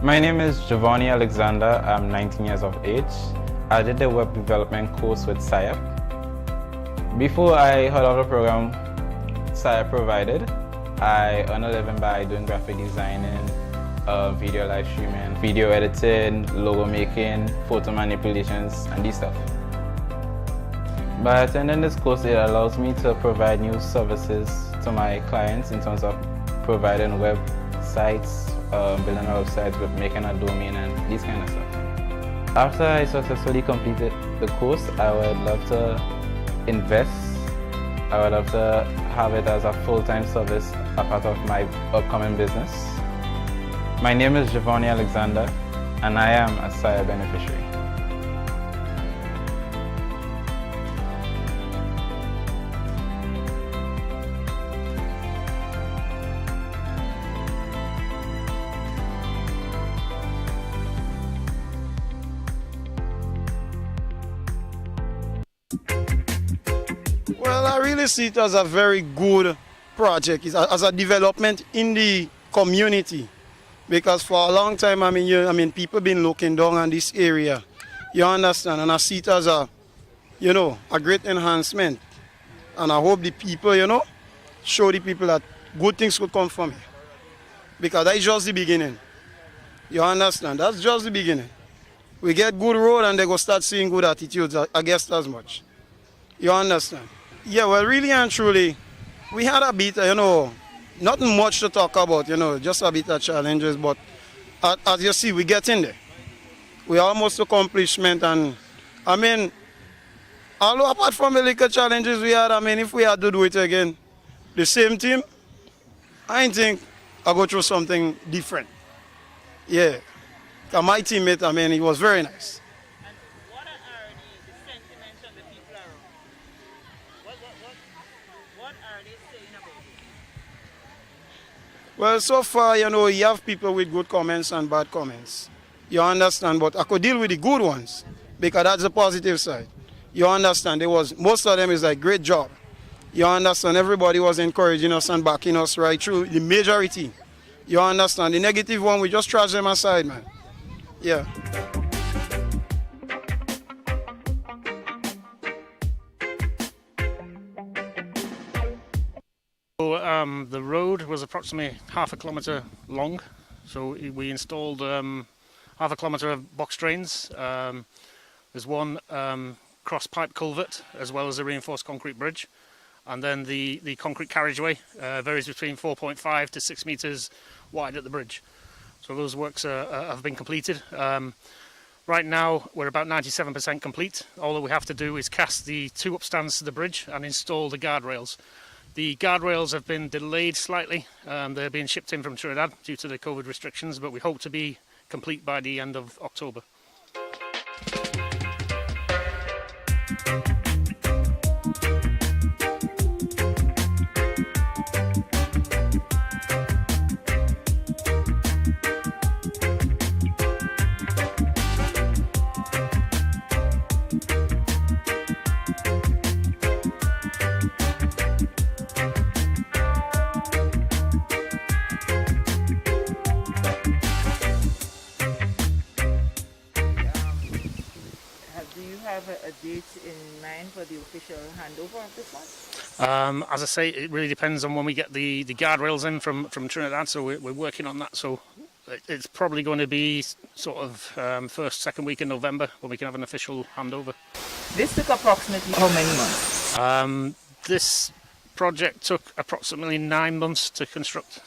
My name is Giovanni Alexander. I'm 19 years of age. I did the web development course with SIAP. Before I heard of the program SIAP provided, I earned a living by doing graphic designing, video live streaming, video editing, logo making, photo manipulations, and these stuff. By attending this course, it allows me to provide new services to my clients in terms of providing websites, building a website, with making a domain, and these kind of stuff. After I successfully completed the course, I would love to invest. I would love to have it as a full-time service, a part of my upcoming business. My name is Giovanni Alexander, and I am a SIAP beneficiary. Well, I really see it as a very good project, as a development in the community. Because for a long time, people been looking down on this area. You understand? And I see it as a great enhancement. And I hope the people, show the people that good things could come from it. Because that's just the beginning. You understand? That's just the beginning. We get good road and they go start seeing good attitudes against as much. You understand? Yeah, well, really and truly, we had a bit, nothing much to talk about, just a bit of challenges, but as you see, we get in there. We almost accomplishment, and although apart from the little challenges we had, if we had to do it again, the same team, I think I'll go through something different. Yeah, because my teammate, he was very nice. And what are the sentiments of the people around? What are they saying about it? Well, so far, you have people with good comments and bad comments. You understand, but I could deal with the good ones because that's the positive side. You understand, most of them is like, great job. You understand, everybody was encouraging us and backing us right through, the majority. You understand, the negative one, we just trash them aside, man. Yeah. The road was approximately half a kilometre long, so we installed half a kilometre of box drains. There's one cross pipe culvert as well as a reinforced concrete bridge, and then the concrete carriageway varies between 4.5 to 6 metres wide at the bridge. So those works have been completed. Right now we're about 97% complete. All that we have to do is cast the 2 upstands to the bridge and install the guardrails. The guardrails have been delayed slightly. They're being shipped in from Trinidad due to the COVID restrictions, but we hope to be complete by the end of October. Have a date in mind for the official handover of this one? As I say, it really depends on when we get the guardrails in from Trinidad, so we're working on that. So it's probably going to be sort of first, second week in November when we can have an official handover. This took approximately how many months? This project took approximately 9 months to construct.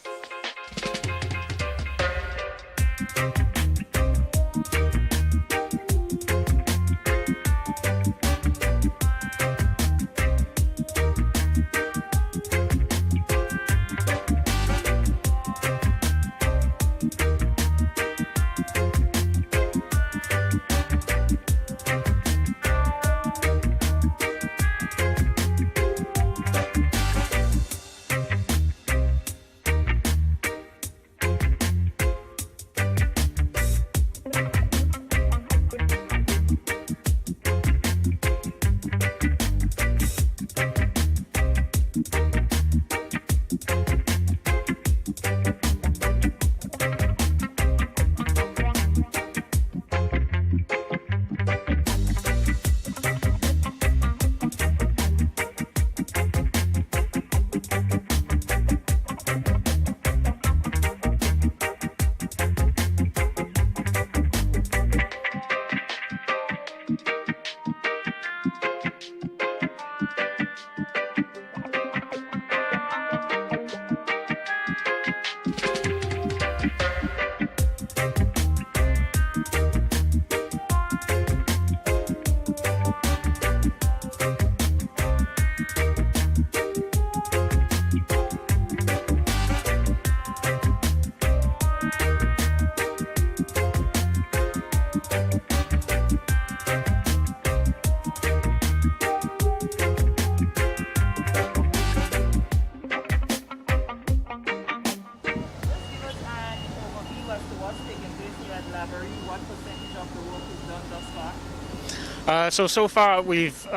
at Lavery, what percentage of the work is done thus far? So far we've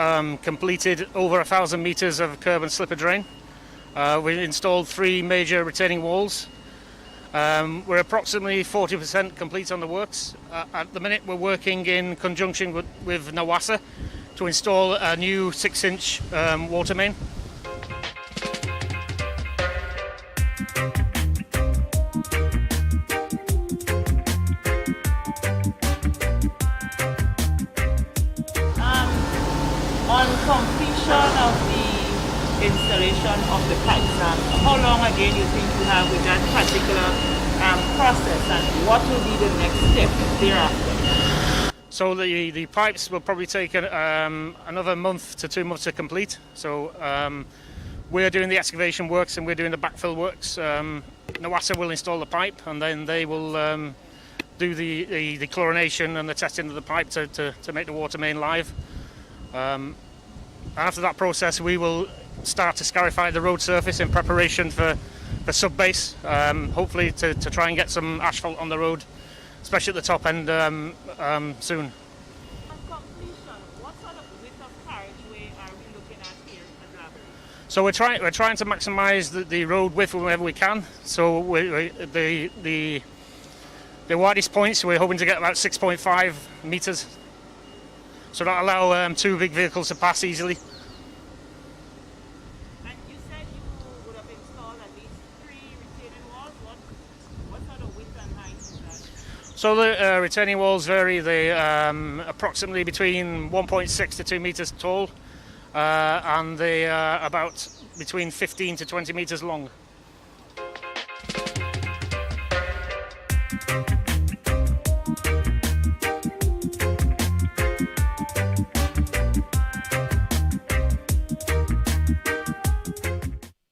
completed over 1,000 metres of curb and slipper drain. We've installed 3 major retaining walls. We're approximately 40% complete on the works. At the minute we're working in conjunction with NAWASA to install a new 6-inch water main. On completion of the installation of the pipes, how long again you think you have with that particular process, and what will be the next step thereafter? So the pipes will probably take another month to 2 months to complete. So we're doing the excavation works and we're doing the backfill works. NAWASA will install the pipe, and then they will do the chlorination and the testing of the pipe to make the water main live. After that process, we will start to scarify the road surface in preparation for the sub-base, hopefully to try and get some asphalt on the road, especially at the top end soon. On completion, what sort of width of carriageway are we looking at here at Lavery? So we're trying to maximise the road width wherever we can. So the widest points we're hoping to get about 6.5 metres. So that'll allow 2 big vehicles to pass easily. And you said you would have installed at least 3 retaining walls. What sort of width and height is that? So the retaining walls vary. They approximately between 1.6 to 2 metres tall, and they are about between 15 to 20 metres long.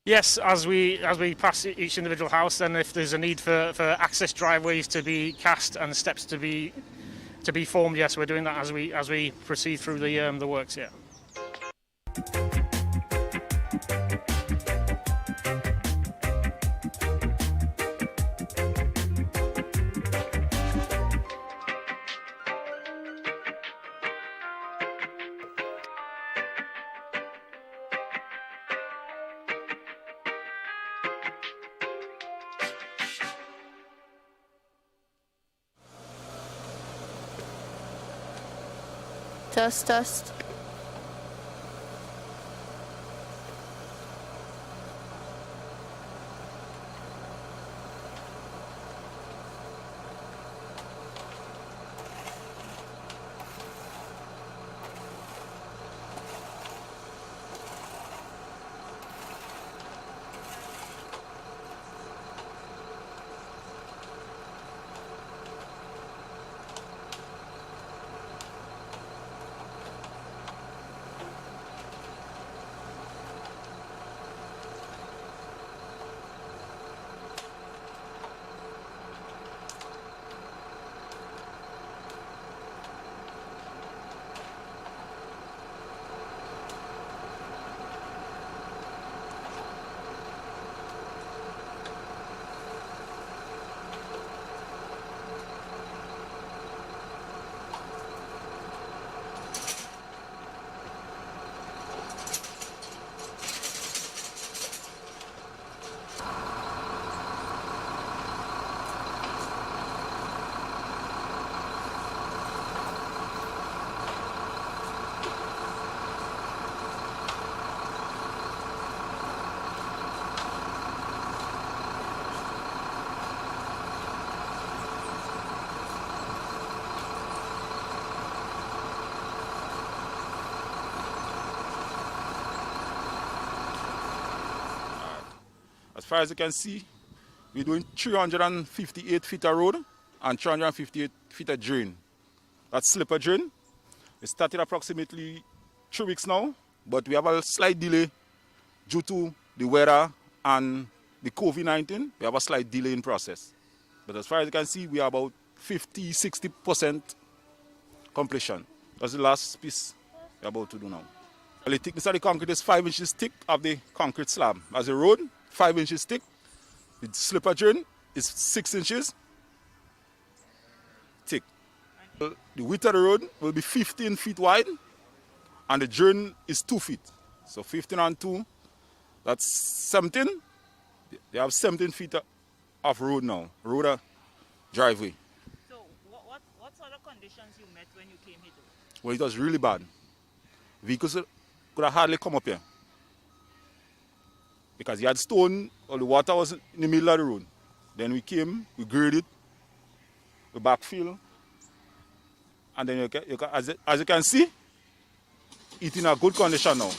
Yes, as we pass each individual house, then if there's a need for access driveways to be cast and steps to be formed, yes, we're doing that as we proceed through the works. Yeah. Test. As far as you can see, we're doing 358 feet of road and 358 feet of drain. That's slipper drain. It started approximately 3 weeks now, but we have a slight delay due to the weather and the COVID-19. We have a slight delay in process. But as far as you can see, we are about 50–60% completion. That's the last piece we're about to do now. Well, the thickness of the concrete is 5 inches thick of the concrete slab. As a road, 5 inches thick. The slipper drain is 6 inches. The width of the road will be 15 feet wide and the drain is 2 feet. So 15 and 2, that's 17. They have 17 feet of road now, driveway. So what sort of conditions you met when you came here? Well, it was really bad. Vehicles could have hardly come up here. Because you had stone, or the water was in the middle of the road. Then we came, we graded, we backfill, and then as you can see, it's in a good condition now.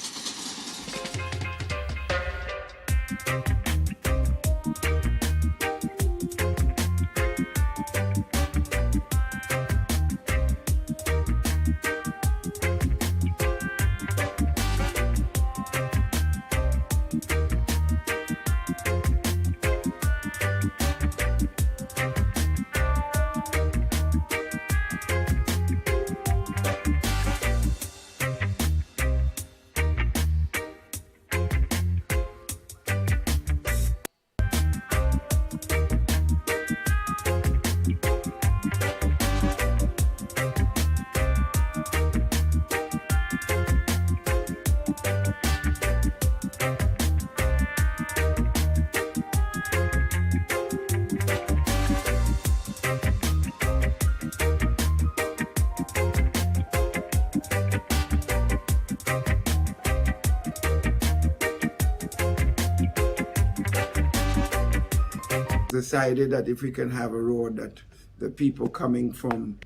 Decided that if we can have a road that the people coming from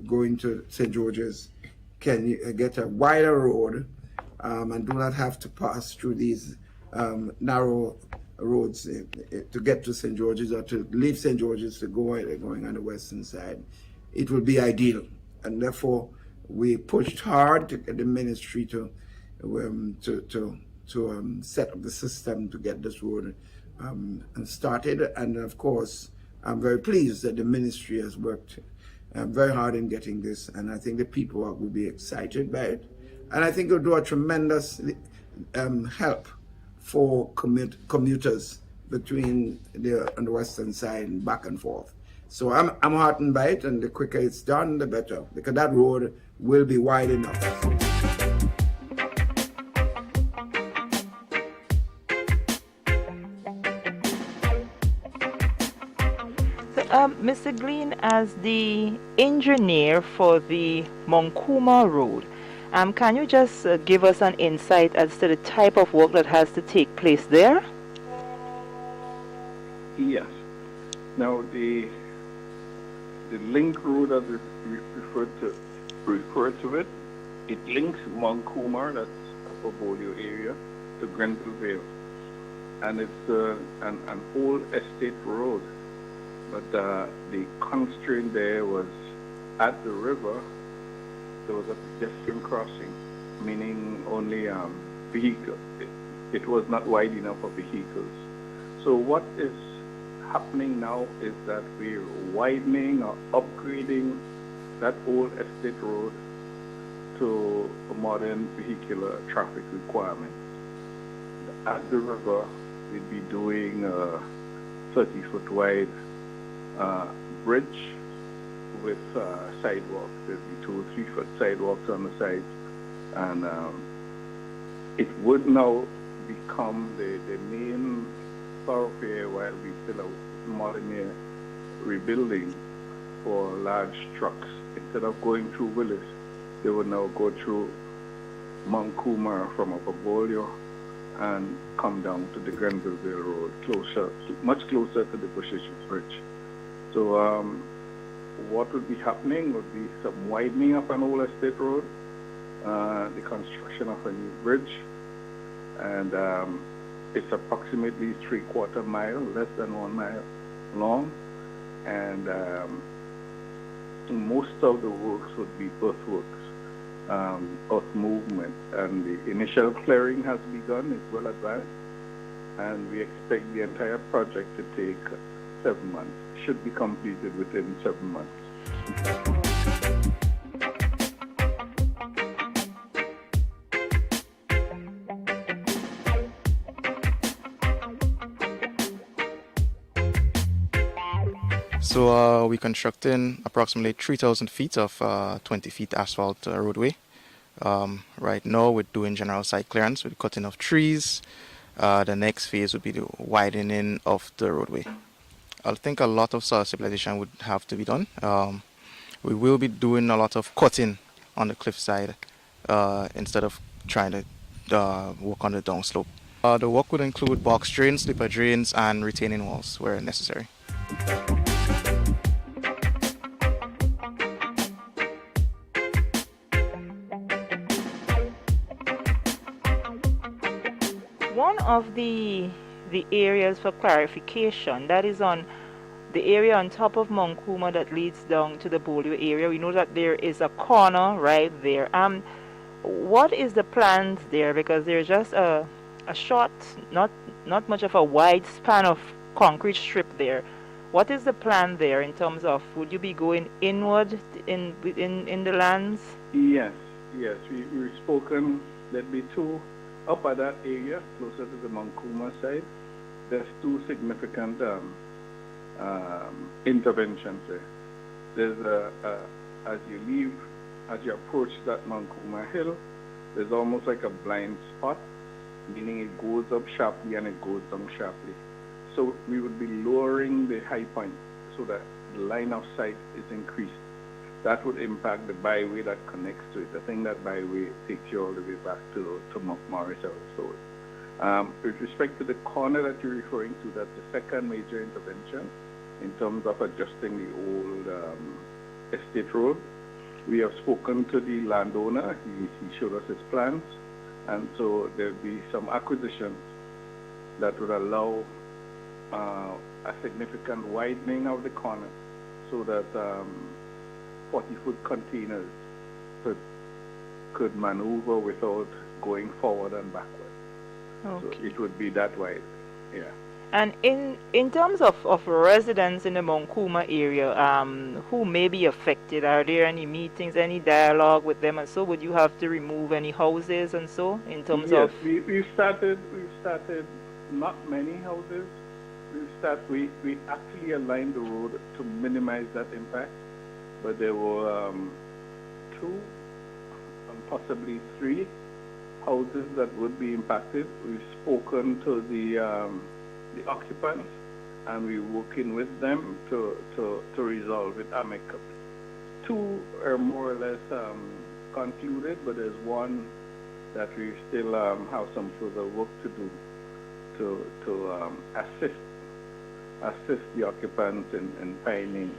going to St. George's can get a wider road and do not have to pass through these narrow roads to get to St. George's or to leave St. George's to go where they're going on the western side, it would be ideal. And therefore, we pushed hard to get the ministry to set up the system to get this road and started. And of course, I'm very pleased that the ministry has worked very hard in getting this, and I think the people will be excited by it. And I think it will do a tremendous help for commuters between on the western side and back and forth. So I'm heartened by it, and the quicker it's done, the better, because that road will be wide enough. Mr. Glean, as the engineer for the Monkuma Road, can you just give us an insight as to the type of work that has to take place there? Yes. Now the link road, as we refer to it, it links Monkuma, that's Upper Bolio area, to Grenada, and it's an old estate road. But the constraint there was at the river, there was a pedestrian crossing, meaning only vehicles. It was not wide enough for vehicles. So what is happening now is that we're widening or upgrading that old estate road to a modern vehicular traffic requirement. At the river, we'd be doing a 30-foot wide bridge with sidewalks. There'd be 2 or 3 foot sidewalks on the sides, and it would now become the main thoroughfare while we still are modern rebuilding for large trucks. Instead of going through Willis, they would now go through Monkuma from Upper Bolio and come down to the Grenville Road, much closer to the Bushishes Bridge. So what would be happening would be some widening of an old estate road, the construction of a new bridge, and it's approximately 3/4 mile, less than 1 mile long, and most of the works would be earthworks, earth movement, and the initial clearing has begun, it's well advanced, and we expect the entire project to take 7 months. Should be completed within 7 months. So we're constructing approximately 3,000 feet of 20 feet asphalt roadway. Right now we're doing general site clearance with cutting of trees. The next phase would be the widening of the roadway. I think a lot of soil stabilization would have to be done. We will be doing a lot of cutting on the cliffside instead of trying to work on the downslope. The work would include box drains, slipper drains, and retaining walls where necessary. One of the areas for clarification, that is on the area on top of Mount Kuma that leads down to the Bolio area. We know that there is a corner right there. What is the plans there? Because there's just a short, not much of a wide span of concrete strip there. What is the plan there in terms of, would you be going inward in the lands? Yes. We've spoken. There'd be two up at that area, closer to the Mount Kuma side. There's two significant interventions there. There's as you approach that Mount Kuma hill, there's almost like a blind spot, meaning it goes up sharply and it goes down sharply. So we would be lowering the high point so that the line of sight is increased. That would impact the byway that connects to it. I think that byway takes you all the way back to Mount Morris also. With respect to the corner that you're referring to, that's the second major intervention in terms of adjusting the old estate road. We have spoken to the landowner. He showed us his plans, and so there'll be some acquisitions that would allow a significant widening of the corner so that 40-foot containers could maneuver without going forward and backward. Okay. So it would be that wide, yeah. And in terms of residents in the Mount Kuma area, who may be affected, are there any meetings, any dialogue with them, and so would you have to remove any houses and so in terms of? Yes, we've started not many houses. We actually aligned the road to minimize that impact, but there were 2 and possibly 3 houses that would be impacted. We've spoken to the occupants, and we're working with them to resolve it amicably. 2 are more or less concluded, but there's one that we still have some further work to do to assist the occupants in finding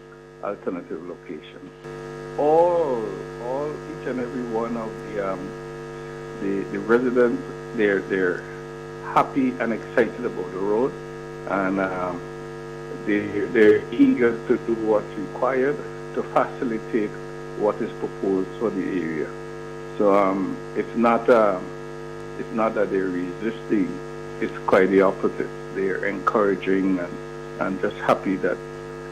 alternative locations. Each and every one of the residents, they're happy and excited about the road, and they're eager to do what's required to facilitate what is proposed for the area. So it's not that they're resisting, it's quite the opposite. They're encouraging and just happy that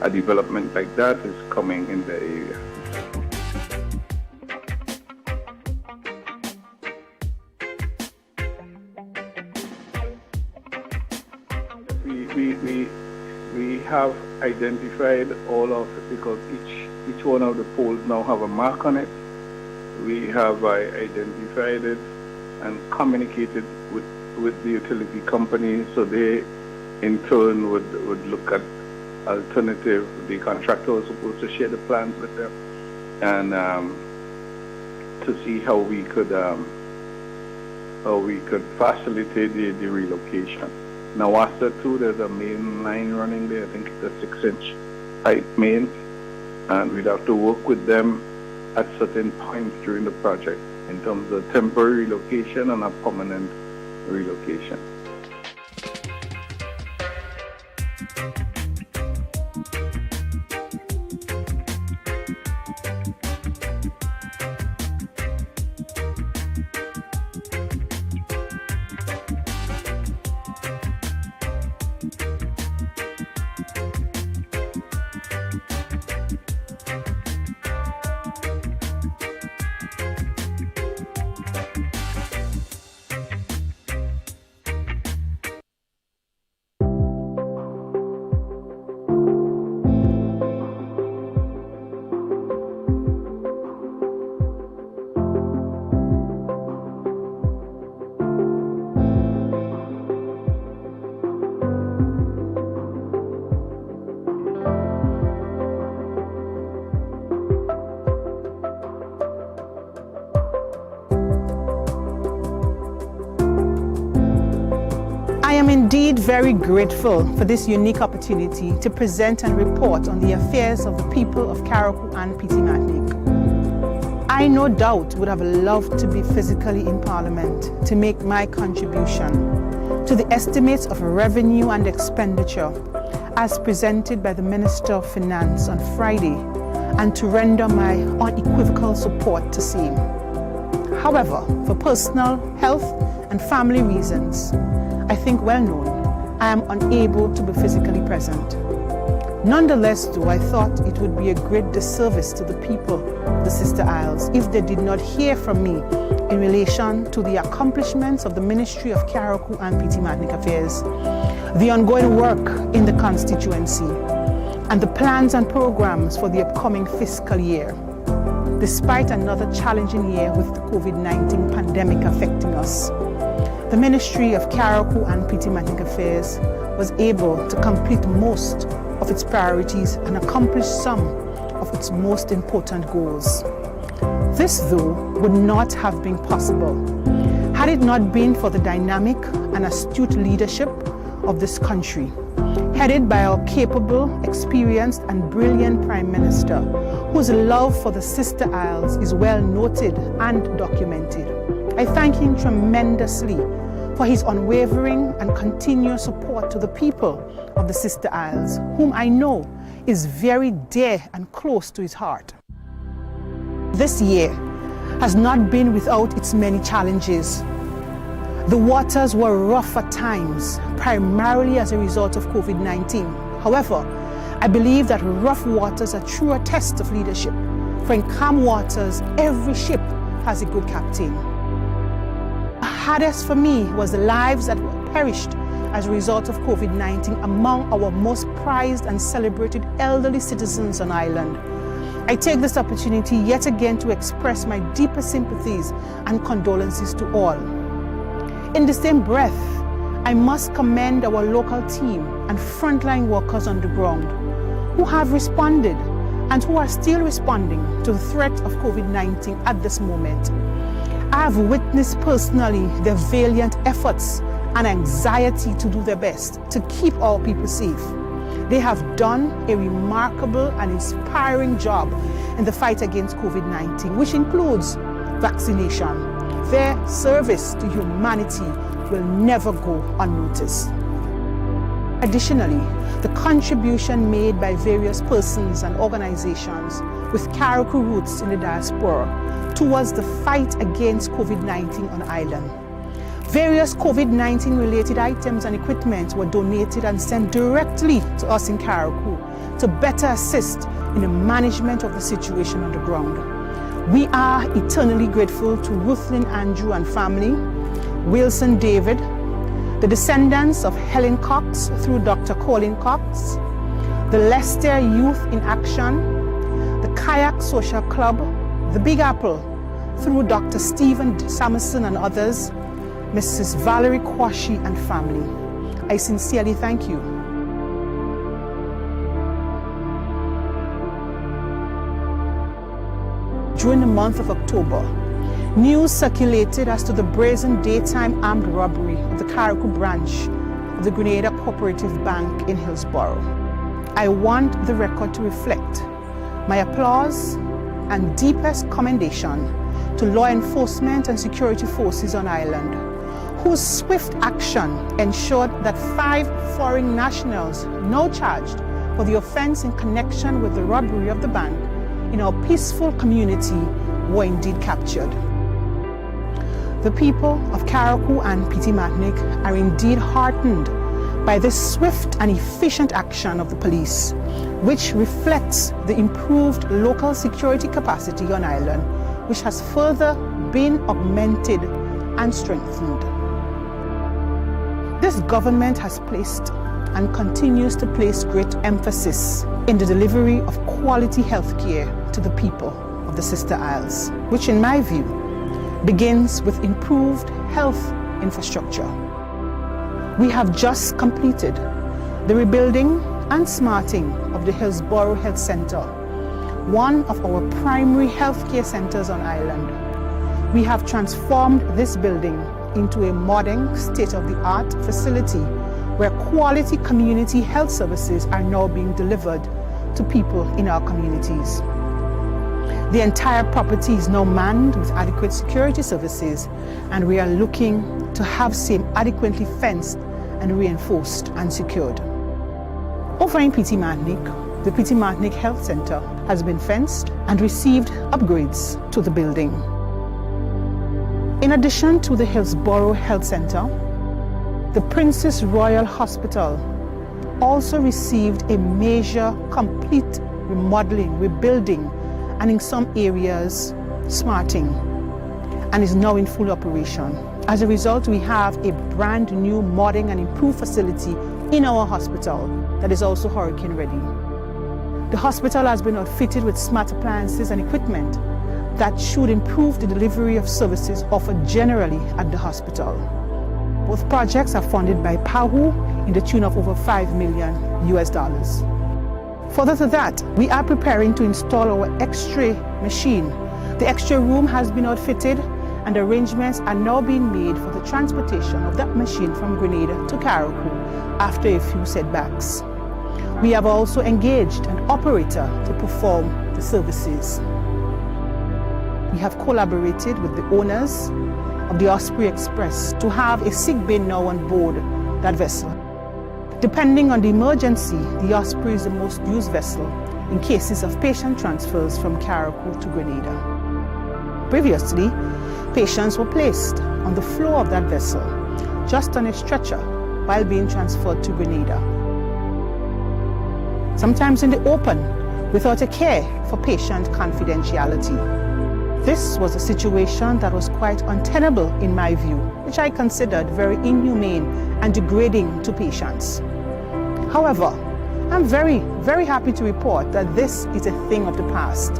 a development like that is coming in the area. We have identified all of it because each one of the poles now have a mark on it. We have identified it and communicated with the utility company, so they in turn would look at alternative. The contractor was supposed to share the plans with them and to see how we could facilitate the relocation. Now after too, there's a main line running there. I think it's a 6-inch height main, and we'd have to work with them at certain points during the project in terms of temporary relocation and a permanent relocation. indeed very grateful for this unique opportunity to present and report on the affairs of the people of Carriacou and Petit-Martinique. I no doubt would have loved to be physically in Parliament to make my contribution to the estimates of revenue and expenditure as presented by the Minister of Finance on Friday, and to render my unequivocal support to same. However, for personal, health and family reasons, I think well known, I am unable to be physically present. Nonetheless, though, I thought it would be a great disservice to the people of the Sister Isles if they did not hear from me in relation to the accomplishments of the Ministry of Carriacou and Petit-Martinique Affairs, the ongoing work in the constituency, and the plans and programs for the upcoming fiscal year. Despite another challenging year with the COVID-19 pandemic affecting us, the Ministry of Carriacou and Petit-Martinique Affairs was able to complete most of its priorities and accomplish some of its most important goals. This, though, would not have been possible had it not been for the dynamic and astute leadership of this country, headed by our capable, experienced and brilliant Prime Minister, whose love for the Sister Isles is well noted and documented. I thank him tremendously for his unwavering and continuous support to the people of the Sister Isles, whom I know is very dear and close to his heart. This year has not been without its many challenges. The waters were rough at times, primarily as a result of COVID-19. However, I believe that rough waters are truer test of leadership, for in calm waters, every ship has a good captain. The hardest for me was the lives that were perished as a result of COVID-19 among our most prized and celebrated elderly citizens on island. I take this opportunity yet again to express my deepest sympathies and condolences to all. In the same breath, I must commend our local team and frontline workers on the ground who have responded and who are still responding to the threat of COVID-19 at this moment. I have witnessed personally their valiant efforts and anxiety to do their best to keep our people safe. They have done a remarkable and inspiring job in the fight against COVID-19, which includes vaccination. Their service to humanity will never go unnoticed. Additionally, the contribution made by various persons and organizations with Carriacou roots in the diaspora towards the fight against COVID-19 on island. Various COVID-19 related items and equipment were donated and sent directly to us in Carriacou to better assist in the management of the situation on the ground. We are eternally grateful to Ruthlyn Andrew and family, Wilson David, the descendants of Helen Cox through Dr. Colin Cox, the Leicester Youth in Action, the Kayak Social Club, the Big Apple through Dr. Stephen Samuelson and others, Mrs. Valerie Kwashi and family. I sincerely thank you. During the month of October, news circulated as to the brazen daytime armed robbery of the Carriacou branch of the Grenada Cooperative Bank in Hillsborough. I want the record to reflect my applause and deepest commendation to law enforcement and security forces on island, whose swift action ensured that 5 foreign nationals now charged for the offense in connection with the robbery of the bank in our peaceful community were indeed captured. The people of Carriacou and Petit-Martinique are indeed heartened by this swift and efficient action of the police, which reflects the improved local security capacity on island, which has further been augmented and strengthened. This government has placed and continues to place great emphasis in the delivery of quality health care to the people of the Sister Isles, which in my view begins with improved health infrastructure. We have just completed the rebuilding and smarting of the Hillsborough Health Center, one of our primary healthcare centers on island. We have transformed this building into a modern, state-of-the-art facility where quality community health services are now being delivered to people in our communities. The entire property is now manned with adequate security services, and we are looking to have same adequately fenced and reinforced and secured. Over in PT Martinique, the PT Martinique Health Center has been fenced and received upgrades to the building. In addition to the Hillsborough Health Center, the Princess Royal Hospital also received a major complete remodeling, rebuilding, and in some areas, smarting, and is now in full operation. As a result, we have a brand new, modern and improved facility in our hospital that is also hurricane ready. The hospital has been outfitted with smart appliances and equipment that should improve the delivery of services offered generally at the hospital. Both projects are funded by PAHU in the tune of over $5 million US. Further to that, we are preparing to install our X-ray machine. The X-ray room has been outfitted and arrangements are now being made for the transportation of that machine from Grenada to Carriacou after a few setbacks. We have also engaged an operator to perform the services. We have collaborated with the owners of the Osprey Express to have a sick bay now on board that vessel. Depending on the emergency, the Osprey is the most used vessel in cases of patient transfers from Carriacou to Grenada. Previously, patients were placed on the floor of that vessel, just on a stretcher, while being transferred to Grenada. Sometimes in the open, without a care for patient confidentiality. This was a situation that was quite untenable in my view, which I considered very inhumane and degrading to patients. However, I'm very, very happy to report that this is a thing of the past.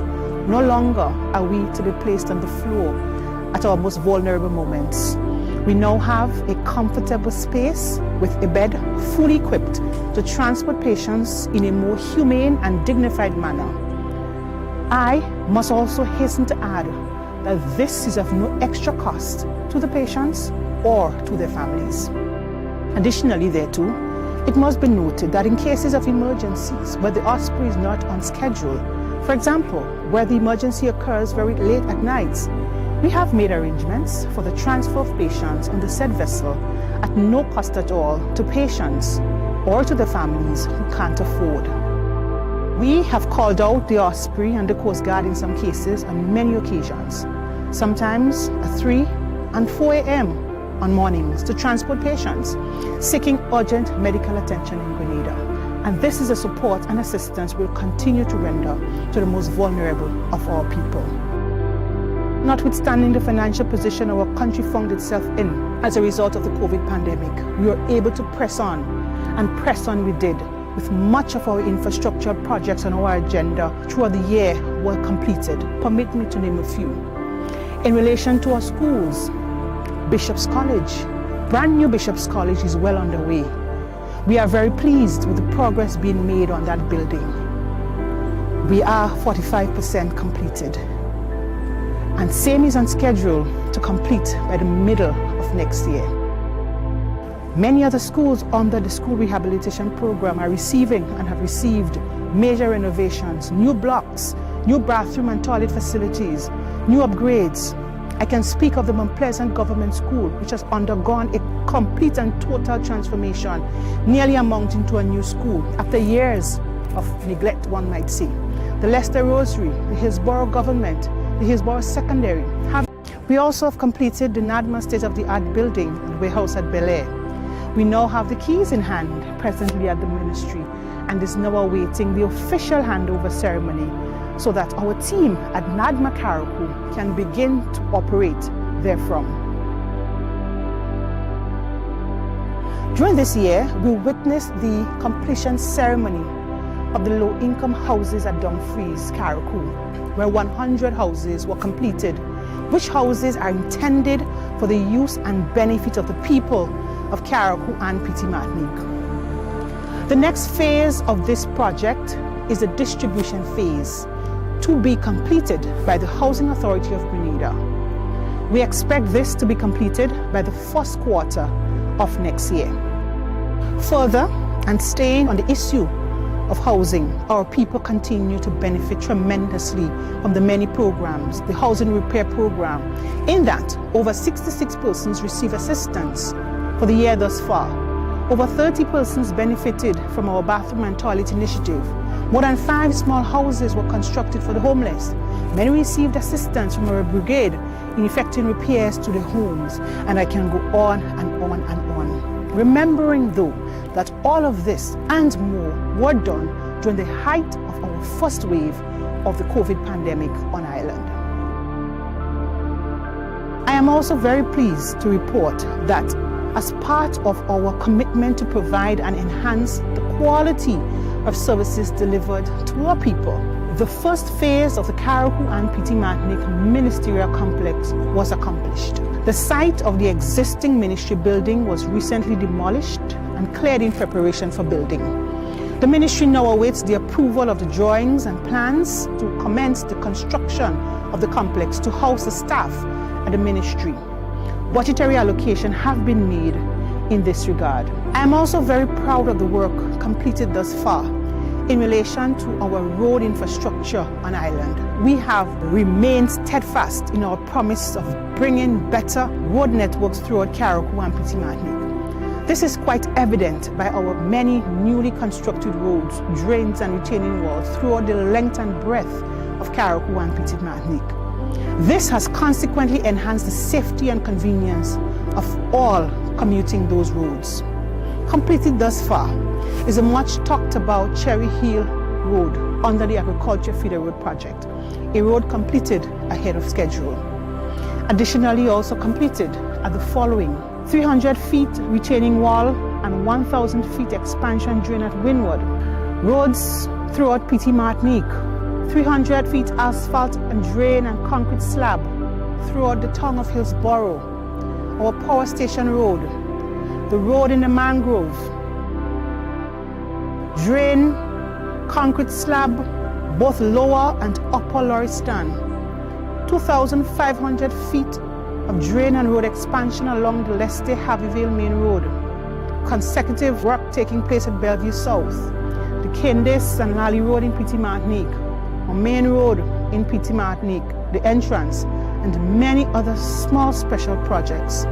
No longer are we to be placed on the floor at our most vulnerable moments. We now have a comfortable space with a bed fully equipped to transport patients in a more humane and dignified manner. I must also hasten to add that this is of no extra cost to the patients or to their families. Additionally, thereto, it must be noted that in cases of emergencies where the Osprey is not on schedule, for example, where the emergency occurs very late at night, we have made arrangements for the transfer of patients on the said vessel at no cost at all to patients or to the families who can't afford. We have called out the Osprey and the Coast Guard in some cases on many occasions, sometimes at 3 and 4 a.m. on mornings to transport patients seeking urgent medical attention in Grenada. And this is a support and assistance we'll continue to render to the most vulnerable of our people. Notwithstanding the financial position our country found itself in as a result of the COVID pandemic, we were able to press on, and press on we did, with much of our infrastructure projects on our agenda throughout the year were completed. Permit me to name a few. In relation to our schools, Bishop's College, brand new Bishop's College is well underway. We are very pleased with the progress being made on that building. We are 45% completed, and same is on schedule to complete by the middle of next year. Many other schools under the school rehabilitation program are receiving and have received major renovations, new blocks, new bathroom and toilet facilities, new upgrades. I can speak of the Mount Pleasant Government School, which has undergone a complete and total transformation, nearly amounting to a new school after years of neglect, one might say. The Leicester Rosary, the Hillsborough Government, the Hillsborough Secondary. We also have completed the NADMA state-of-the-art building and warehouse at Bel Air. We now have the keys in hand presently at the ministry and is now awaiting the official handover ceremony so that our team at NADMA Carriacou can begin to operate therefrom. During this year, we witnessed the completion ceremony of the low-income houses at Dumfries, Carriacou, where 100 houses were completed, which houses are intended for the use and benefit of the people of Carriacou and PT Martinique. The next phase of this project is the distribution phase, to be completed by the Housing Authority of Grenada. We expect this to be completed by the first quarter of next year. Further, and staying on the issue of housing, our people continue to benefit tremendously from the many programs, the housing repair program, in that over 66 persons receive assistance for the year thus far. Over 30 persons benefited from our bathroom and toilet initiative. More than 5 small houses were constructed for the homeless. Many received assistance from our brigade in effecting repairs to their homes, and I can go on and on and on. Remembering though that all of this and more were done during the height of our first wave of the COVID pandemic on Ireland. I am also very pleased to report that as part of our commitment to provide and enhance the quality of services delivered to our people, the first phase of the Carriacou and Petite Martinique Ministerial Complex was accomplished. The site of the existing ministry building was recently demolished and cleared in preparation for building. The ministry now awaits the approval of the drawings and plans to commence the construction of the complex to house the staff at the ministry. Budgetary allocation have been made in this regard. I am also very proud of the work completed thus far in relation to our road infrastructure on Ireland. We have remained steadfast in our promise of bringing better road networks throughout Carriacou and Petite Martinique. This is quite evident by our many newly constructed roads, drains and retaining walls throughout the length and breadth of Carriacou and Petite Martinique. This has consequently enhanced the safety and convenience of all commuting those roads. Completed thus far is a much talked about Cherry Hill Road under the Agriculture Feeder Road project, a road completed ahead of schedule. Additionally, also completed are the following: 300 feet retaining wall and 1,000 feet expansion drain at Windward. Roads throughout Petite Martinique, 300 feet asphalt and drain and concrete slab throughout the town of Hillsborough. Our power station road, the road in the mangrove, drain, concrete slab, both lower and upper Lauriston. 2,500 feet of drain and road expansion along the Leicester-Harveyville Main Road. Consecutive work taking place at Bellevue South, the Candice and Lally Road in Petite Martinique, a main road in Petite Martinique, the entrance, and many other small special projects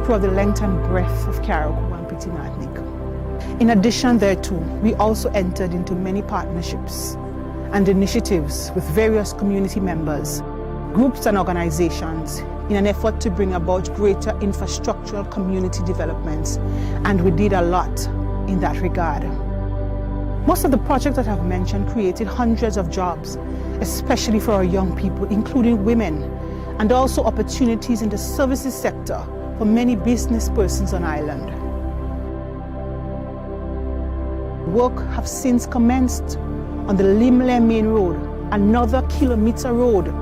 throughout the length and breadth of Carriacou and Petite Martinique. In addition thereto, we also entered into many partnerships and initiatives with various community members, groups and organizations in an effort to bring about greater infrastructural community developments, and we did a lot in that regard. Most of the projects that I've mentioned created hundreds of jobs, especially for our young people, including women, and also opportunities in the services sector for many business persons on Ireland. Work have since commenced on the Limley Main Road, another kilometer road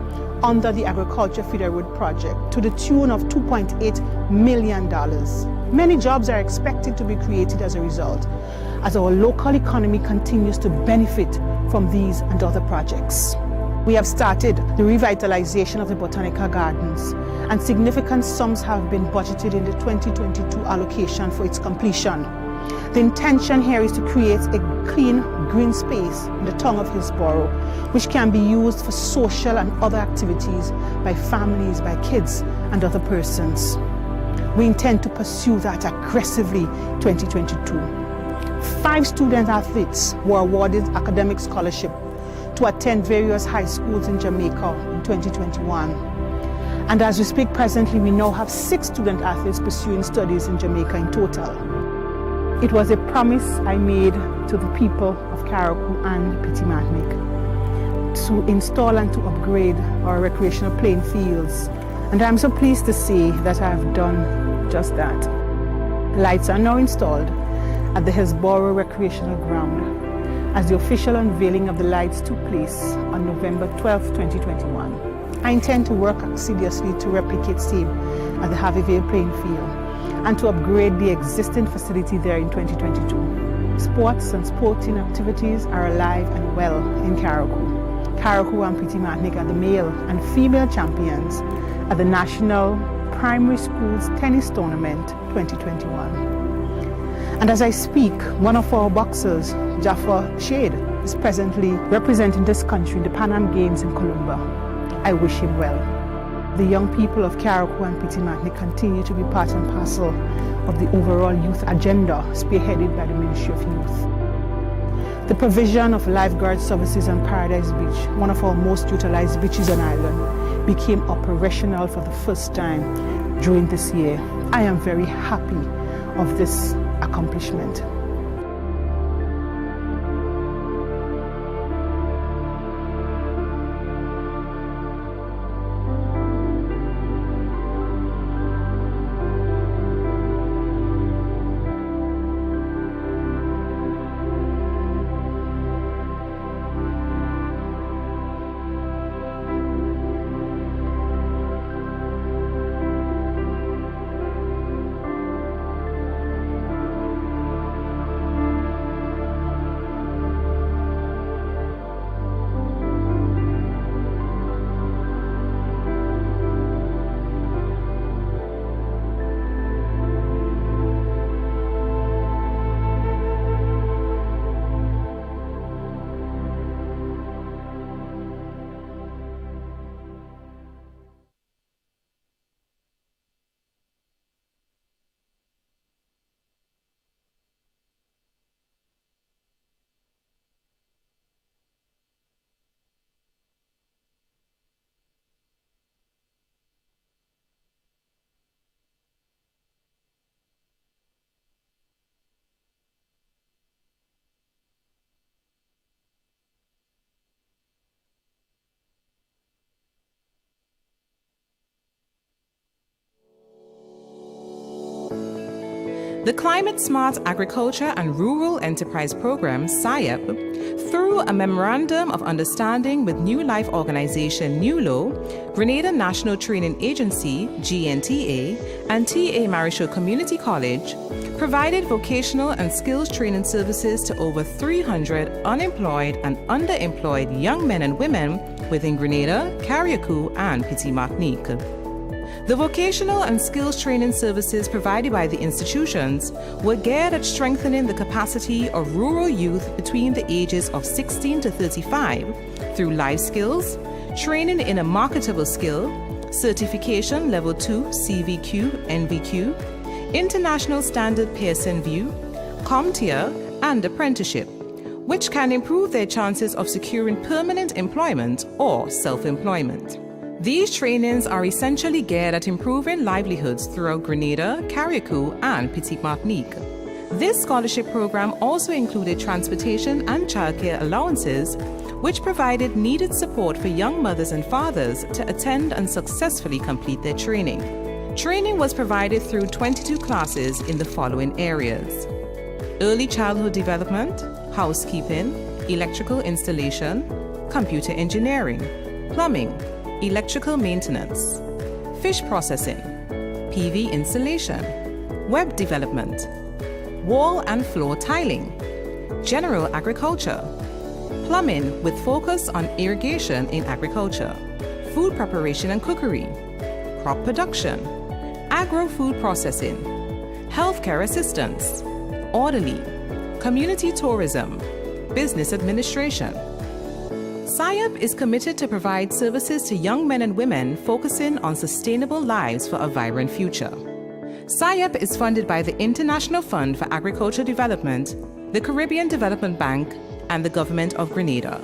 under the Agriculture Feeder Road project, to the tune of $2.8 million. Many jobs are expected to be created as a result, as our local economy continues to benefit from these and other projects. We have started the revitalization of the botanical gardens, and significant sums have been budgeted in the 2022 allocation for its completion. The intention here is to create a clean green space in the town of Hillsborough, which can be used for social and other activities by families, by kids and other persons. We intend to pursue that aggressively 2022. 5 student athletes were awarded academic scholarship to attend various high schools in Jamaica in 2021. And as we speak presently, we now have 6 student athletes pursuing studies in Jamaica in total. It was a promise I made to the people of Carriacou and Petite Martinique to install and to upgrade our recreational playing fields. And I'm so pleased to say that I've done just that. Lights are now installed at the Hillsborough Recreational Ground, as the official unveiling of the lights took place on November 12, 2021. I intend to work assiduously to replicate same at the Harveyville playing field and to upgrade the existing facility there in 2022. Sports and sporting activities are alive and well in Carriacou. Carriacou and Petite Martinique are the male and female champions at the National Primary Schools Tennis Tournament 2021. And as I speak, one of our boxers, Jaffa Shade, is presently representing this country in the Pan Am Games in Colombo. I wish him well. The young people of Carriacou and Petit Martinique continue to be part and parcel of the overall youth agenda spearheaded by the Ministry of Youth. The provision of lifeguard services on Paradise Beach, one of our most utilized beaches on island, became operational for the first time during this year. I am very happy of this accomplishment. The Climate Smart Agriculture and Rural Enterprise Program, SIEP, through a Memorandum of Understanding with New Life Organization, NULO, Grenada National Training Agency, GNTA, and TA Marichaud Community College, provided vocational and skills training services to over 300 unemployed and underemployed young men and women within Grenada, Carriacou, and Petit Martinique. The vocational and skills training services provided by the institutions were geared at strengthening the capacity of rural youth between the ages of 16 to 35 through life skills, training in a marketable skill, certification level 2 CVQ, NVQ, international standard Pearson VUE, CompTIA, and apprenticeship, which can improve their chances of securing permanent employment or self-employment. These trainings are essentially geared at improving livelihoods throughout Grenada, Carriacou, and Petit Martinique. This scholarship program also included transportation and childcare allowances, which provided needed support for young mothers and fathers to attend and successfully complete their training. Training was provided through 22 classes in the following areas: early childhood development, housekeeping, electrical installation, computer engineering, plumbing, electrical maintenance, fish processing, PV installation, web development, wall and floor tiling, general agriculture, plumbing with focus on irrigation in agriculture, food preparation and cookery, crop production, agro-food processing, healthcare assistance, orderly, community tourism, business administration. SIEP is committed to provide services to young men and women focusing on sustainable lives for a vibrant future. SIEP is funded by the International Fund for Agriculture Development, the Caribbean Development Bank, and the Government of Grenada.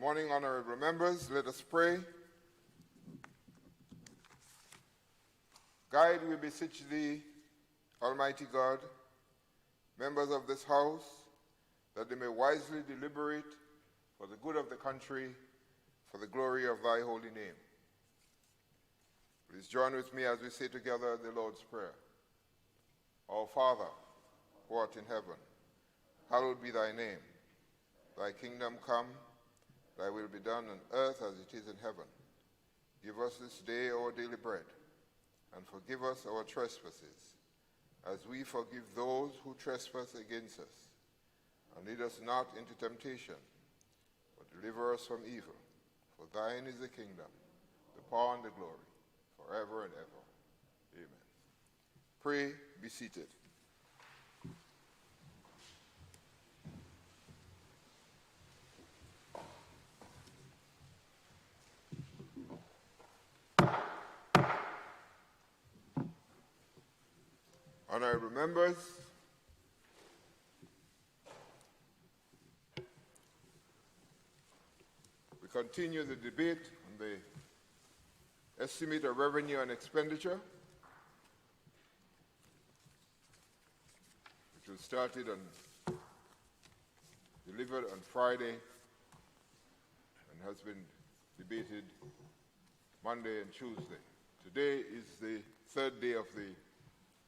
morning, honorable members. Let us pray. Guide, we beseech thee, Almighty God, members of this house, that they may wisely deliberate for the good of the country, for the glory of thy holy name. Please join with me as we say together the Lord's Prayer. Our Father, who art in heaven, hallowed be thy name. Thy kingdom come, thy will be done on earth as it is in heaven. Give us this day our daily bread, and forgive us our trespasses, as we forgive those who trespass against us. And lead us not into temptation, but deliver us from evil. For thine is the kingdom, the power, and the glory, forever and ever. Amen. Pray, be seated. Honorable members, we continue the debate on the estimate of revenue and expenditure, which was started and delivered on Friday and has been debated Monday and Tuesday. Today is the third day of the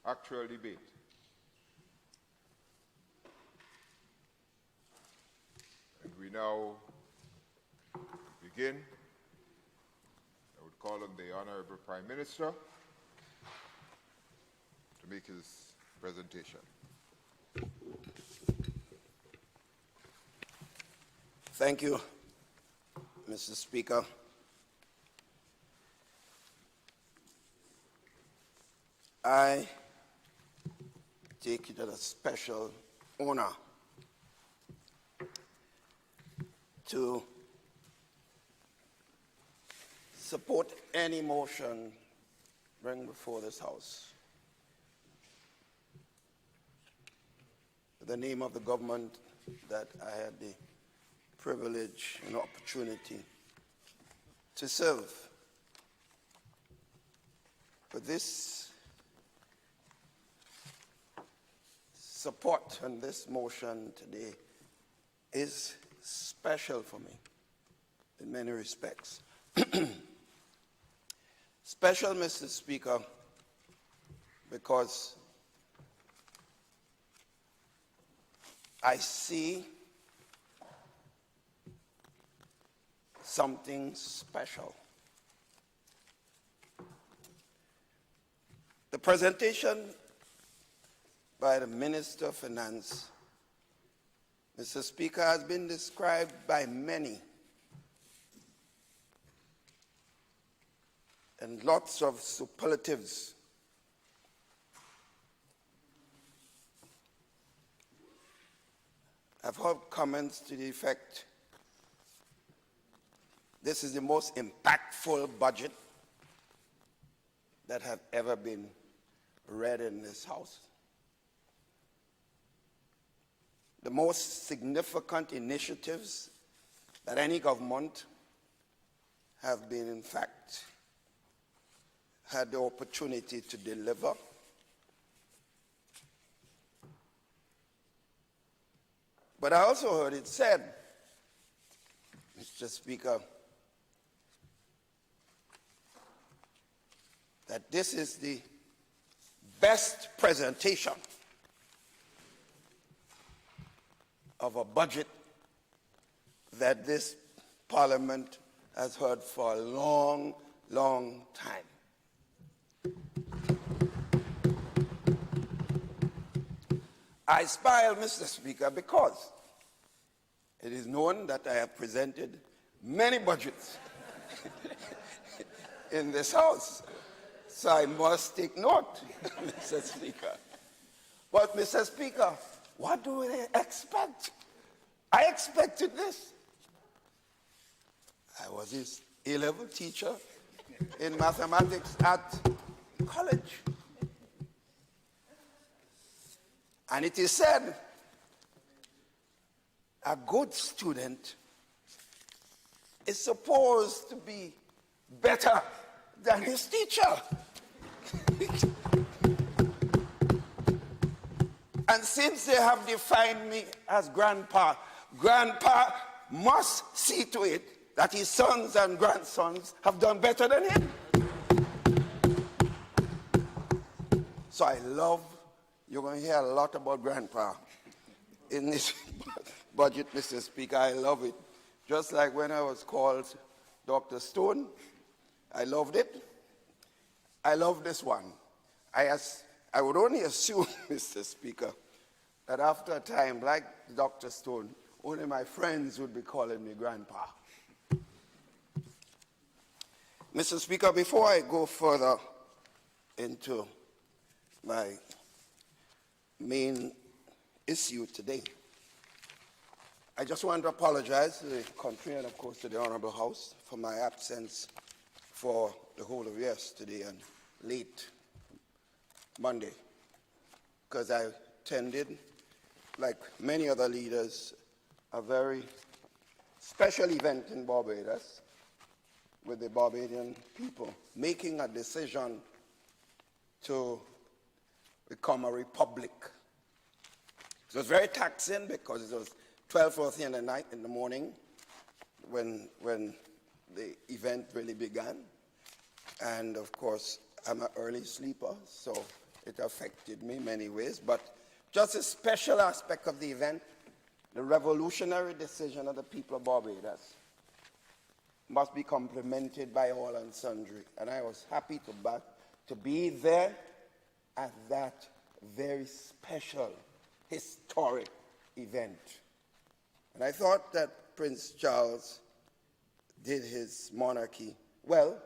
actual debate. And we now begin. I would call on the Honorable Prime Minister to make his presentation. Thank you, Mr. Speaker. I take it as a special honor to support any motion bring before this House. In the name of the government that I had the privilege and opportunity to serve. But this support on this motion today is special for me in many respects. Special, Mr. Speaker, because I see something special. The presentation by the Minister of Finance, Mr. Speaker, has been described by many and lots of superlatives. I've heard comments to the effect, this is the most impactful budget that have ever been read in this House. The most significant initiatives that any government have been, in fact, had the opportunity to deliver. But I also heard it said, Mr. Speaker, that this is the best presentation of a budget that this Parliament has heard for a long, long time. I smile, Mr. Speaker, because it is known that I have presented many budgets in this House. So I must take note, Mr. Speaker. But, Mr. Speaker, what do they expect? I expected this. I was his A-level teacher in mathematics at college. And it is said, a good student is supposed to be better than his teacher. And since they have defined me as grandpa, grandpa must see to it that his sons and grandsons have done better than him. So I love, you're going to hear a lot about grandpa in this budget, Mr. Speaker. I love it. Just like when I was called Dr. Stone, I loved it. I love this one. I would only assume, Mr. Speaker, that after a time, like Dr. Stone, only my friends would be calling me grandpa. Mr. Speaker, before I go further into my main issue today, I just want to apologize to the country and, of course, to the Honorable House for my absence for the whole of yesterday and late Monday, because I attended, like many other leaders, a very special event in Barbados with the Barbadian people making a decision to become a republic. It was very taxing because it was 12:40 in the night, in the morning, when the event really began. And of course, I'm an early sleeper, so it affected me in many ways. But just a special aspect of the event, the revolutionary decision of the people of Barbados must be complimented by all and sundry. And I was happy to be there at that very special, historic event. And I thought that Prince Charles did his monarchy well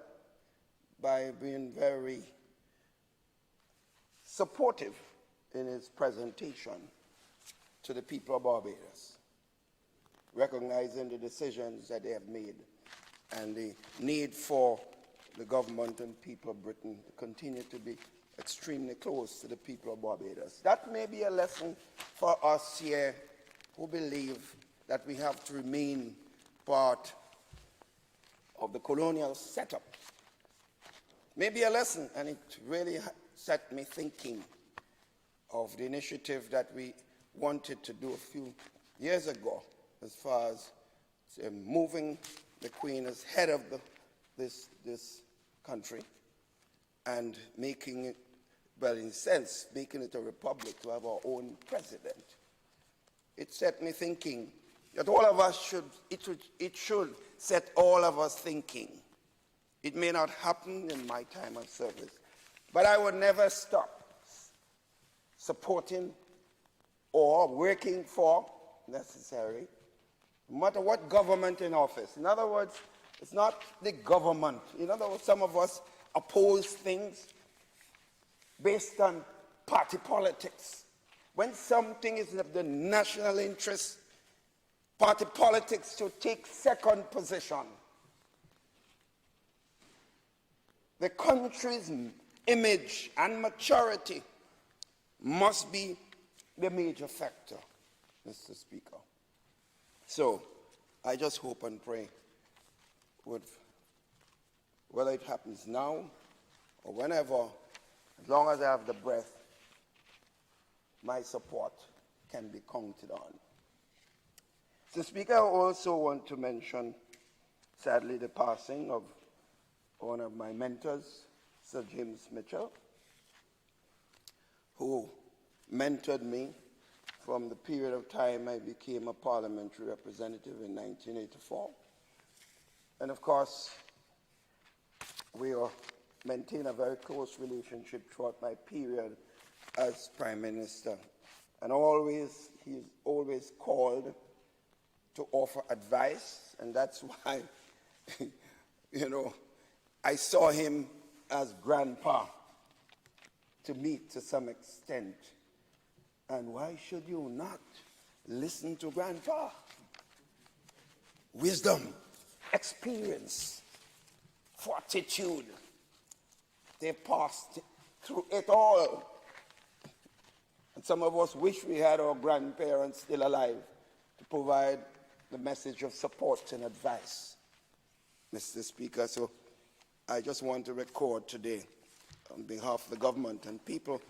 by being very supportive in his presentation to the people of Barbados, recognizing the decisions that they have made and the need for the government and people of Britain to continue to be extremely close to the people of Barbados. That may be a lesson for us here who believe that we have to remain part of the colonial setup. Maybe a lesson, and it really set me thinking of the initiative that we wanted to do a few years ago as far as moving the Queen as head of this country and making it, well, in a sense, making it a republic to have our own president. It set me thinking that all of us it should set all of us thinking. It may not happen in my time of service, but I would never stop supporting or working for, necessary, no matter what government in office. In other words, it's not the government. In other words, some of us oppose things based on party politics. When something is of the national interest, party politics should take second position. The country's image and maturity must be the major factor, Mr. Speaker. So I just hope and pray, whether it happens now or whenever, as long as I have the breath, my support can be counted on. Mr. Speaker, I also want to mention, sadly, the passing of one of my mentors, Sir James Mitchell, who mentored me from the period of time I became a parliamentary representative in 1984. And of course, we maintained a very close relationship throughout my period as Prime Minister. And he's always called to offer advice, and that's why, I saw him as grandpa to me to some extent. And why should you not listen to grandpa? Wisdom, experience, fortitude. They passed through it all. And some of us wish we had our grandparents still alive to provide the message of support and advice. Mr. Speaker. So I just want to record today, on behalf of the government and people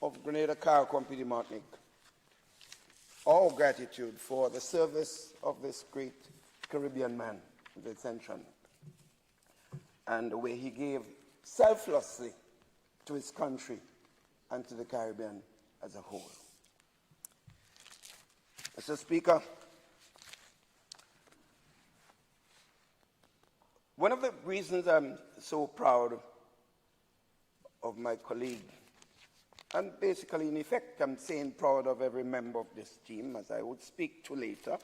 of Grenada, Carriacou, and Petite Martinique, our gratitude for the service of this great Caribbean man, the Ascension, and the way he gave selflessly to his country and to the Caribbean as a whole. Mr. Speaker, one of the reasons I'm so proud of my colleague, and basically in effect I'm saying proud of every member of this team, as I would speak to later,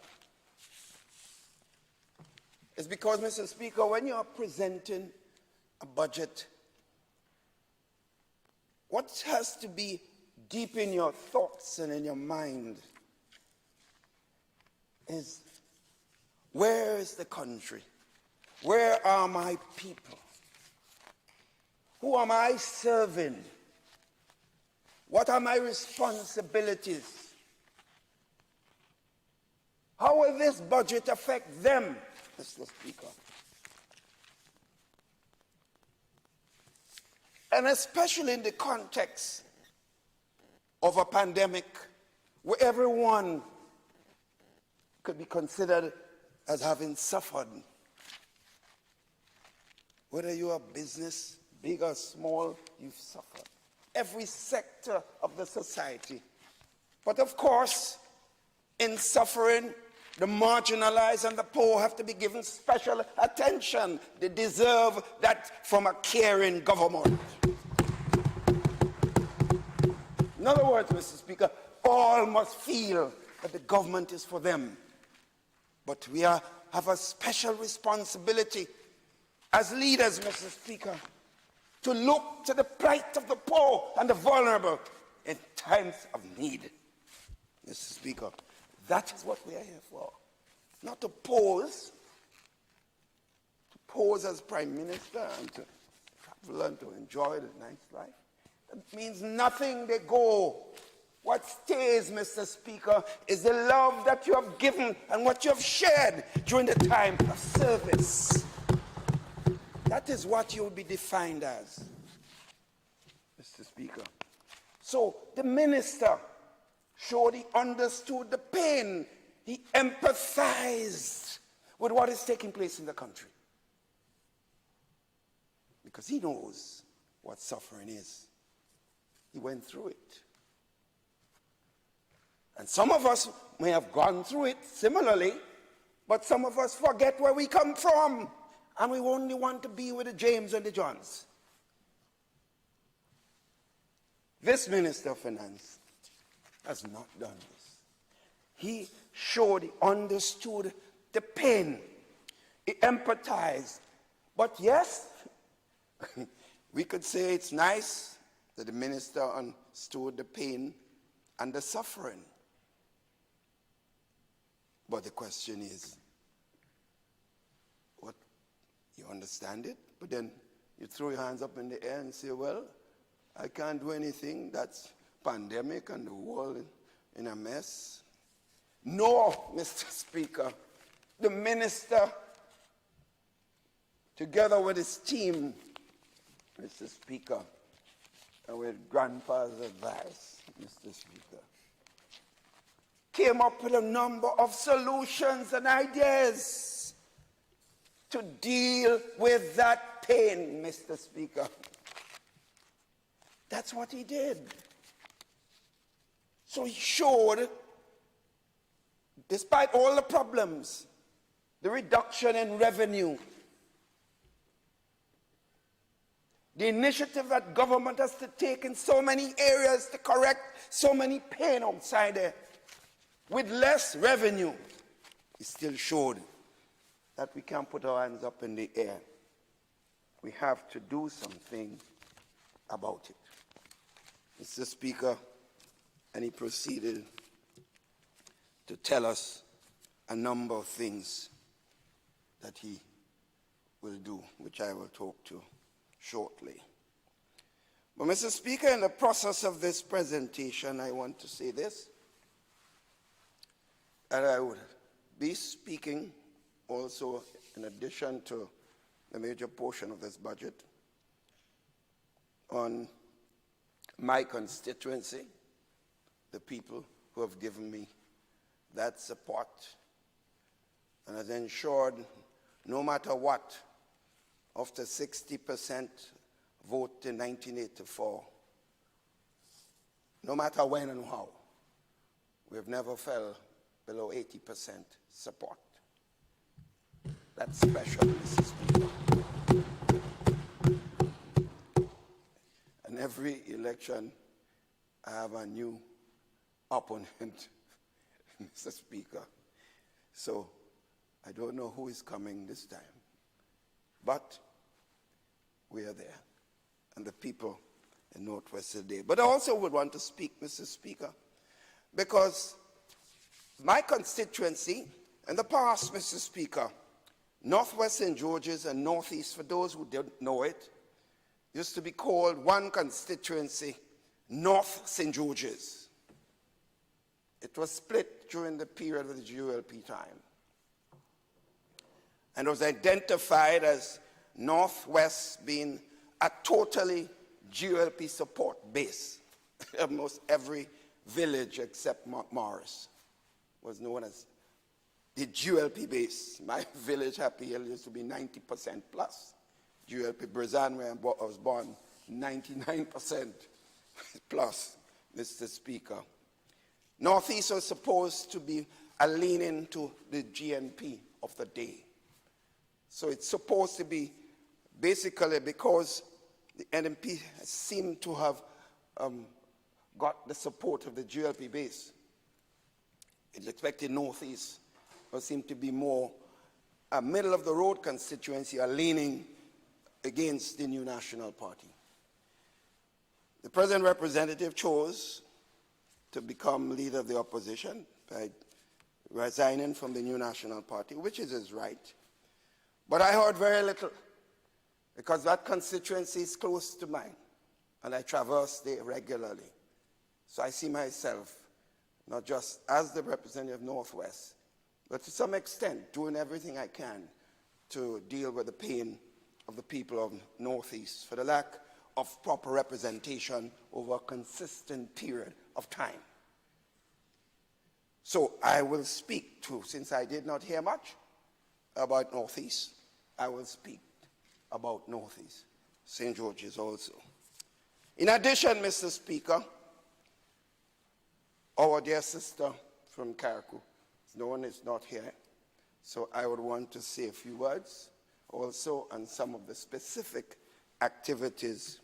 is because, Mr. Speaker, when you are presenting a budget, what has to be deep in your thoughts and in your mind is, where is the country? Where are my people? Who am I serving? What are my responsibilities? How will this budget affect them, Mr. Speaker? And especially in the context of a pandemic where everyone could be considered as having suffered. Whether you are business, big or small, you've suffered. Every sector of the society. But of course, in suffering, the marginalized and the poor have to be given special attention. They deserve that from a caring government. In other words, Mr. Speaker, all must feel that the government is for them. But we have a special responsibility as leaders, Mr. Speaker, to look to the plight of the poor and the vulnerable in times of need. Mr. Speaker, that is what we are here for. Not to pose as Prime Minister and to travel and to enjoy the nice life. That means nothing. They go. What stays, Mr. Speaker, is the love that you have given and what you have shared during the time of service. That is what you will be defined as, Mr. Speaker. So the minister showed he understood the pain. He empathized with what is taking place in the country. Because he knows what suffering is. He went through it. And some of us may have gone through it similarly, but some of us forget where we come from. And we only want to be with the James and the Johns. This Minister of Finance has not done this. He showed, he understood the pain. He empathized. But yes, we could say it's nice that the minister understood the pain and the suffering. But the question is, what, you understand it, but then you throw your hands up in the air and say, well, I can't do anything. That's pandemic and the world in a mess. No, Mr. Speaker, the minister, together with his team, Mr. Speaker, and with Grandpa's advice, Mr. Speaker, came up with a number of solutions and ideas to deal with that pain, Mr. Speaker. That's what he did. So he showed, despite all the problems, the reduction in revenue, the initiative that government has to take in so many areas to correct so many pain outside there, with less revenue, he still showed that we can't put our hands up in the air. We have to do something about it. Mr. Speaker, and he proceeded to tell us a number of things that he will do, which I will talk to shortly. But Mr. Speaker, in the process of this presentation, I want to say this, that I would be speaking also, in addition to the major portion of this budget on my constituency, the people who have given me that support and has ensured, no matter what, after 60% vote in 1984, no matter when and how, we have never fell below 80% support. That's special, Mr. Speaker. And every election, I have a new opponent, Mr. Speaker. So I don't know who is coming this time. But we are there, and the people in Northwest today. But I also would want to speak, Mr. Speaker, because my constituency in the past, Mr. Speaker, Northwest St. George's and Northeast, for those who don't know it, used to be called one constituency, North St. George's. It was split during the period of the GOLP time and was identified as Northwest being a totally GOLP support base. Almost every village except Morris was known as the GOLP base. My village, Happy Hill, used to be 90% plus. GOLP Brazan, where I was born, 99% plus, Mr. Speaker. Northeast was supposed to be a leaning to the GNP of the day. So it's supposed to be basically because the NMP seemed to have got the support of the GLP base. It's expected Northeast will seem to be more a middle-of-the-road constituency, a leaning against the new National Party. The present representative chose to become leader of the opposition by resigning from the new National Party, which is his right. But I heard very little, because that constituency is close to mine, and I traverse there regularly. So I see myself not just as the representative of Northwest, but to some extent doing everything I can to deal with the pain of the people of Northeast for the lack of proper representation over a consistent period of time. So I will speak to, since I did not hear much about Northeast, I will speak about Northeast, St. George's also. In addition, Mr. Speaker, our dear sister from Carriacou, no one is not here, so I would want to say a few words also on some of the specific activities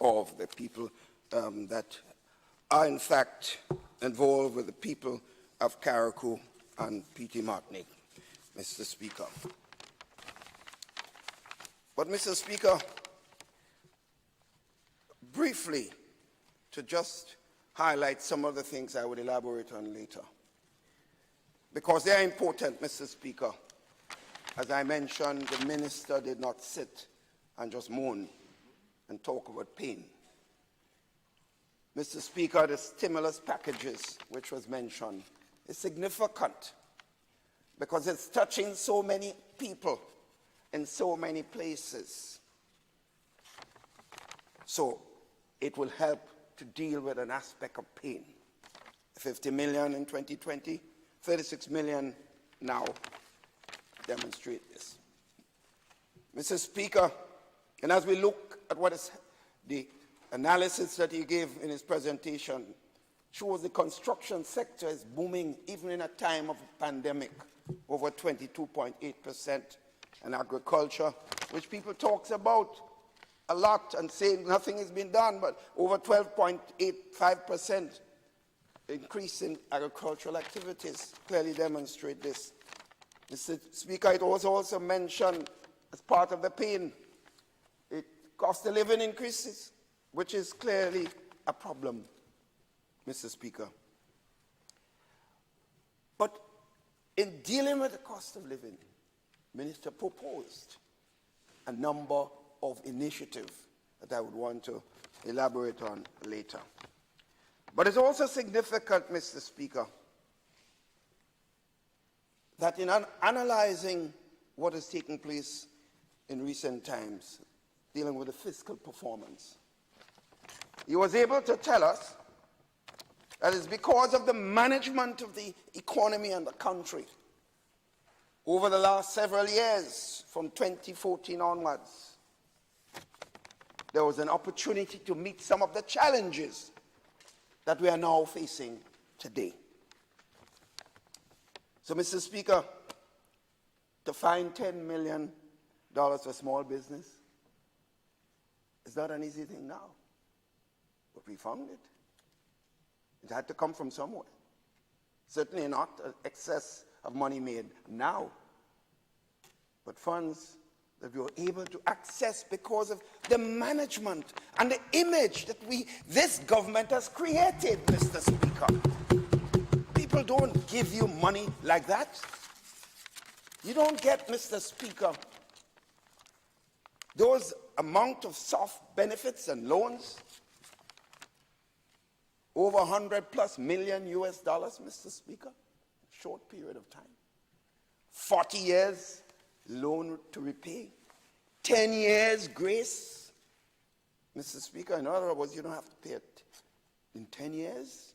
of the people that are in fact involved with the people of Carriacou and Petit Martinique, Mr. Speaker. But Mr. Speaker, briefly, to just highlight some of the things I would elaborate on later, because they are important, Mr. Speaker. As I mentioned, the minister did not sit and just moan and talk about pain. Mr. Speaker, the stimulus packages, which was mentioned, is significant because it's touching so many people in so many places. So it will help to deal with an aspect of pain. 50 million in 2020, 36 million now demonstrate this. Mr. Speaker, and as we look at what is the analysis that he gave in his presentation, shows the construction sector is booming even in a time of a pandemic, over 22.8%, and agriculture, which people talks about a lot and say nothing has been done, but over 12.85% increase in agricultural activities clearly demonstrate this. Mr. Speaker, it was also mentioned as part of the pain, cost of living increases, which is clearly a problem, Mr. Speaker. But in dealing with the cost of living, Minister proposed a number of initiatives that I would want to elaborate on later. But it's also significant, Mr. Speaker, that in analyzing what is taking place in recent times dealing with the fiscal performance. He was able to tell us that it's because of the management of the economy and the country over the last several years, from 2014 onwards, there was an opportunity to meet some of the challenges that we are now facing today. So, Mr. Speaker, to find $10 million for small business is not an easy thing now, but we found it. It had to come from somewhere. Certainly not an excess of money made now, but funds that we were able to access because of the management and the image that this government has created, Mr. Speaker. People don't give you money like that. You don't get, Mr. Speaker, those amount of soft benefits and loans, over $100+ million US, Mr. Speaker, short period of time. 40 years loan to repay, 10 years grace. Mr. Speaker, in other words, you don't have to pay it in 10 years,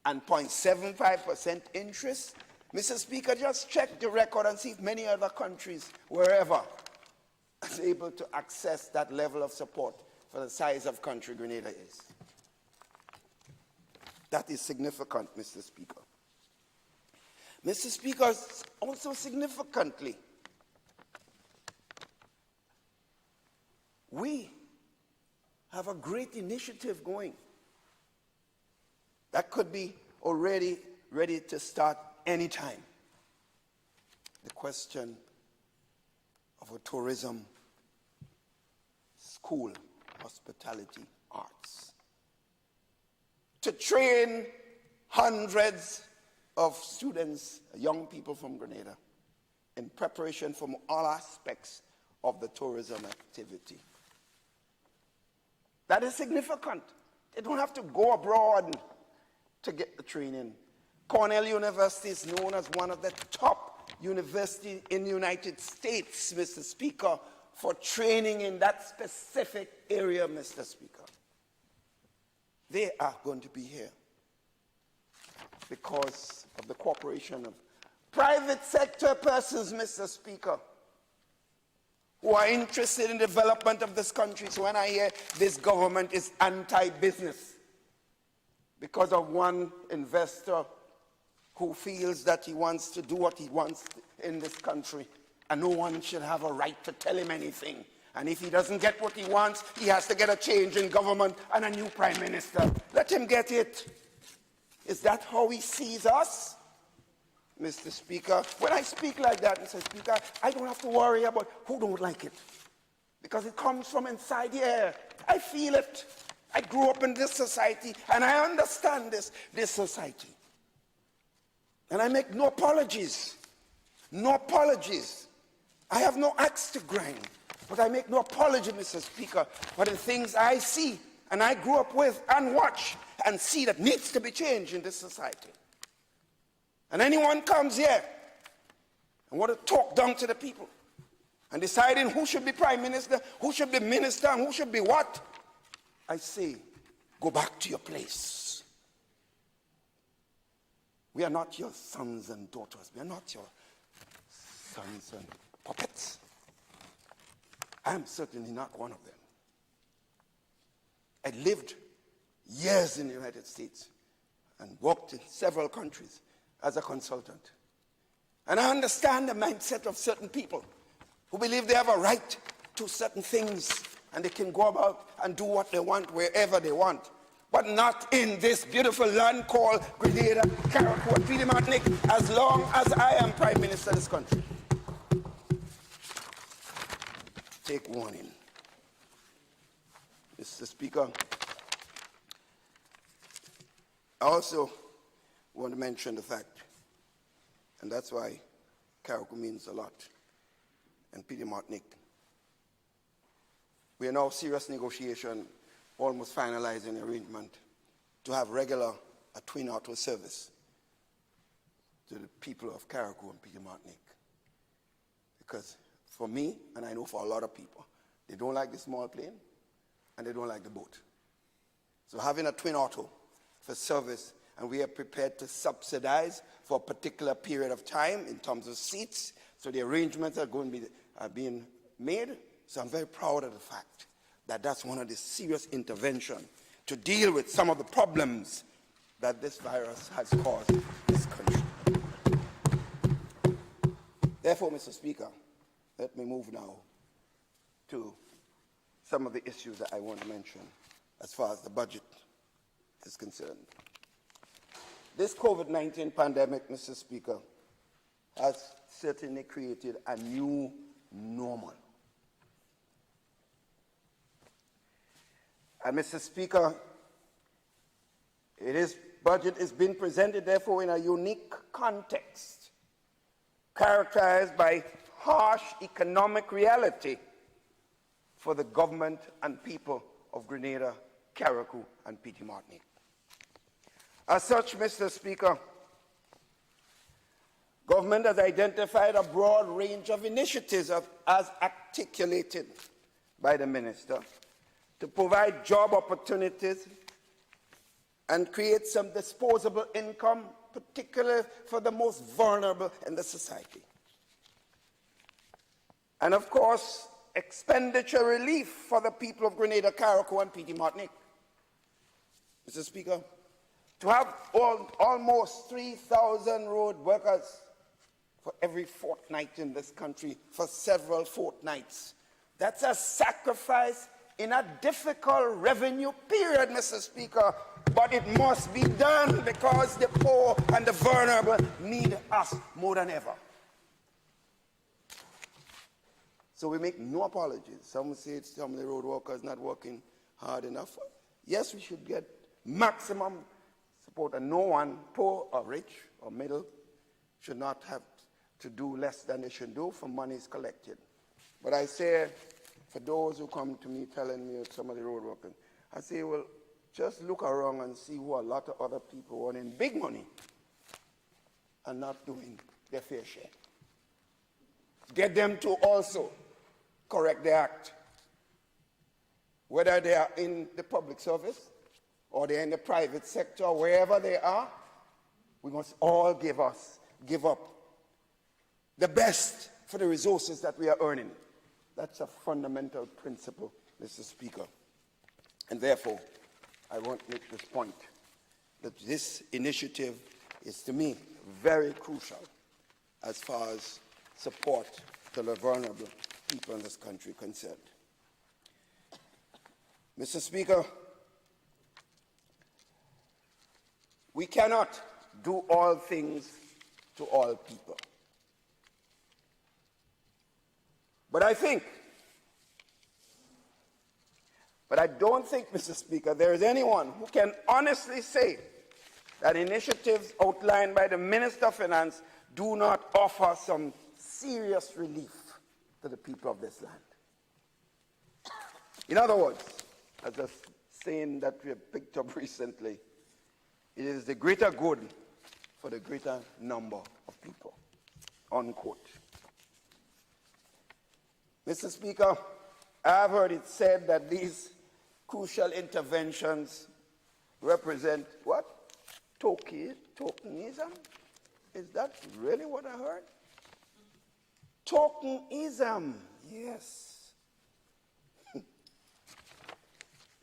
and 0.75% interest. Mr. Speaker, just check the record and see if many other countries, wherever, is able to access that level of support for the size of country Grenada is. That is significant, Mr. Speaker. Mr. Speaker, also significantly, we have a great initiative going that could be already ready to start anytime. The question of a tourism school, hospitality arts, to train hundreds of students, young people from Grenada, in preparation from all aspects of the tourism activity. That is significant. They don't have to go abroad to get the training. Cornell University is known as one of the top universities in the United States, Mr. Speaker, for training in that specific area, Mr. Speaker. They are going to be here because of the cooperation of private sector persons, Mr. Speaker, who are interested in the development of this country. So when I hear this government is anti-business because of one investor who feels that he wants to do what he wants in this country, and no one should have a right to tell him anything. And if he doesn't get what he wants, he has to get a change in government and a new prime minister. Let him get it. Is that how he sees us? Mr. Speaker, when I speak like that, Mr. Speaker, I don't have to worry about who don't like it, because it comes from inside here. I feel it. I grew up in this society, and I understand this society. And I make no apologies. No apologies. I have no axe to grind, but I make no apology, Mr. Speaker, for the things I see and I grew up with and watch and see that needs to be changed in this society. And anyone comes here and want to talk down to the people and deciding who should be prime minister, who should be minister, and who should be what, I say, go back to your place. We are not your sons and daughters. We are not your sons and puppets. I am certainly not one of them. I lived years in the United States and worked in several countries as a consultant. And I understand the mindset of certain people who believe they have a right to certain things and they can go about and do what they want wherever they want, but not in this beautiful land called Grenada, Carriacou, and Petite Martinique, as long as I am Prime Minister of this country. Take warning. Mr. Speaker, I also want to mention the fact, and that's why Carriacou means a lot, and Petite Martinique. We are now serious negotiation, almost finalizing arrangement to have regular twin auto service to the people of Carriacou and Petite Martinique. Because for me, and I know for a lot of people. They don't like the small plane, and they don't like the boat. So having a twin auto for service, and we are prepared to subsidize for a particular period of time in terms of seats, so the arrangements are going to be being made. So I'm very proud of the fact that that's one of the serious interventions to deal with some of the problems that this virus has caused this country. Therefore, Mr. Speaker, let me move now to some of the issues that I want to mention as far as the budget is concerned. This COVID-19 pandemic, Mr. Speaker, has certainly created a new normal. And Mr. Speaker, budget is being presented, therefore, in a unique context, characterized by harsh economic reality for the government and people of Grenada, Carriacou, and Petite Martinique. As such, Mr. Speaker, government has identified a broad range of initiatives as articulated by the Minister to provide job opportunities and create some disposable income, particularly for the most vulnerable in the society. And of course, expenditure relief for the people of Grenada, Carriacou, and Petite Martinique. Mr. Speaker, to have almost 3,000 road workers for every fortnight in this country for several fortnights, that's a sacrifice in a difficult revenue period, Mr. Speaker, but it must be done because the poor and the vulnerable need us more than ever. So we make no apologies. Some say some of the road workers not working hard enough. Yes, we should get maximum support, and no one, poor or rich or middle, should not have to do less than they should do for monies collected. But I say, for those who come to me telling me some of the road workers, I say, well, just look around and see who a lot of other people earning big money and not doing their fair share. Get them to also correct their act. Whether they are in the public service or they're in the private sector, wherever they are, we must all give up the best for the resources that we are earning. That's a fundamental principle, Mr. Speaker. And therefore, I want to make this point, that this initiative is, to me, very crucial as far as support to the vulnerable people in this country concerned. Mr. Speaker, we cannot do all things to all people. But I don't think, Mr. Speaker, there is anyone who can honestly say that initiatives outlined by the Minister of Finance do not offer some serious relief to the people of this land. In other words, as a saying that we have picked up recently, it is the greater good for the greater number of people, unquote. Mr. Speaker, I have heard it said that these crucial interventions represent what? Tokenism? Is that really what I heard? Tokenism, yes.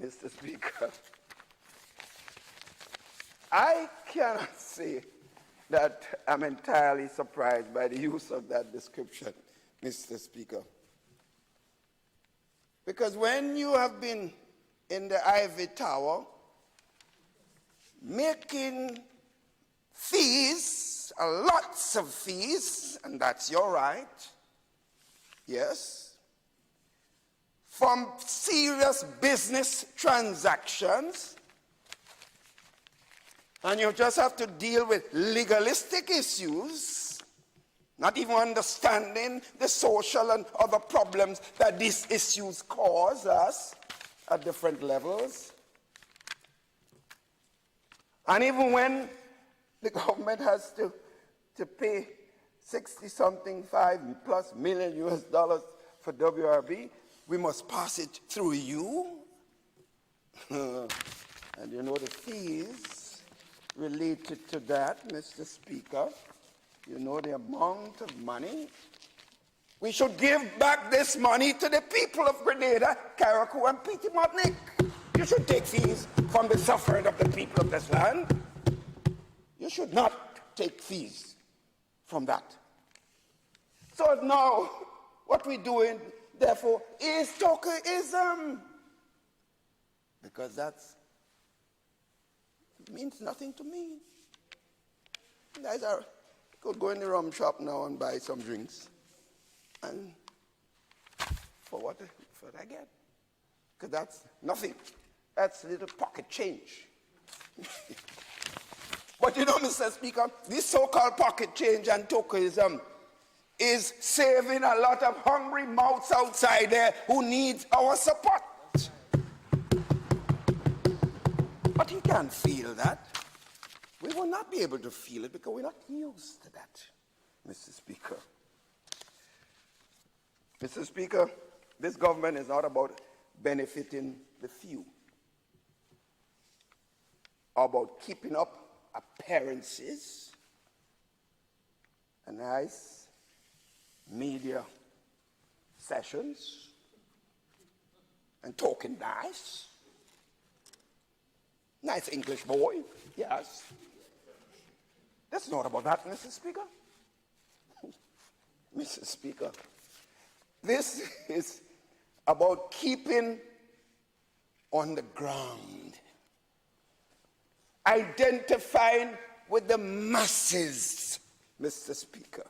Mr. Speaker, I cannot say that I'm entirely surprised by the use of that description, Mr. Speaker. Because when you have been in the ivory tower making fees, lots of fees, and that's your right, yes, from serious business transactions, and you just have to deal with legalistic issues, not even understanding the social and other problems that these issues cause us at different levels. And even when the government has to pay 60-something, 5+ million US dollars for WRB. We must pass it through you. And you know the fees related to that, Mr. Speaker. You know the amount of money. We should give back this money to the people of Grenada, Carriacou, and Petit Martinique. You should take fees from the suffering of the people of this land. You should not take fees from that. So now, what we're doing, therefore, is tokenism. Because that means nothing to me. Guys could go in the rum shop now and buy some drinks. And for what I get? Because that's nothing. That's little pocket change. But you know, Mr. Speaker, this so-called pocket change and tokenism is saving a lot of hungry mouths outside there who need our support. But you can't feel that. We will not be able to feel it because we're not used to that, Mr. Speaker. Mr. Speaker, this government is not about benefiting the few, about keeping up appearances, and nice media sessions, and talking nice. Nice English boy, yes. That's not about that, Mr. Speaker. Mr. Speaker, this is about keeping on the ground, identifying with the masses, Mr. Speaker,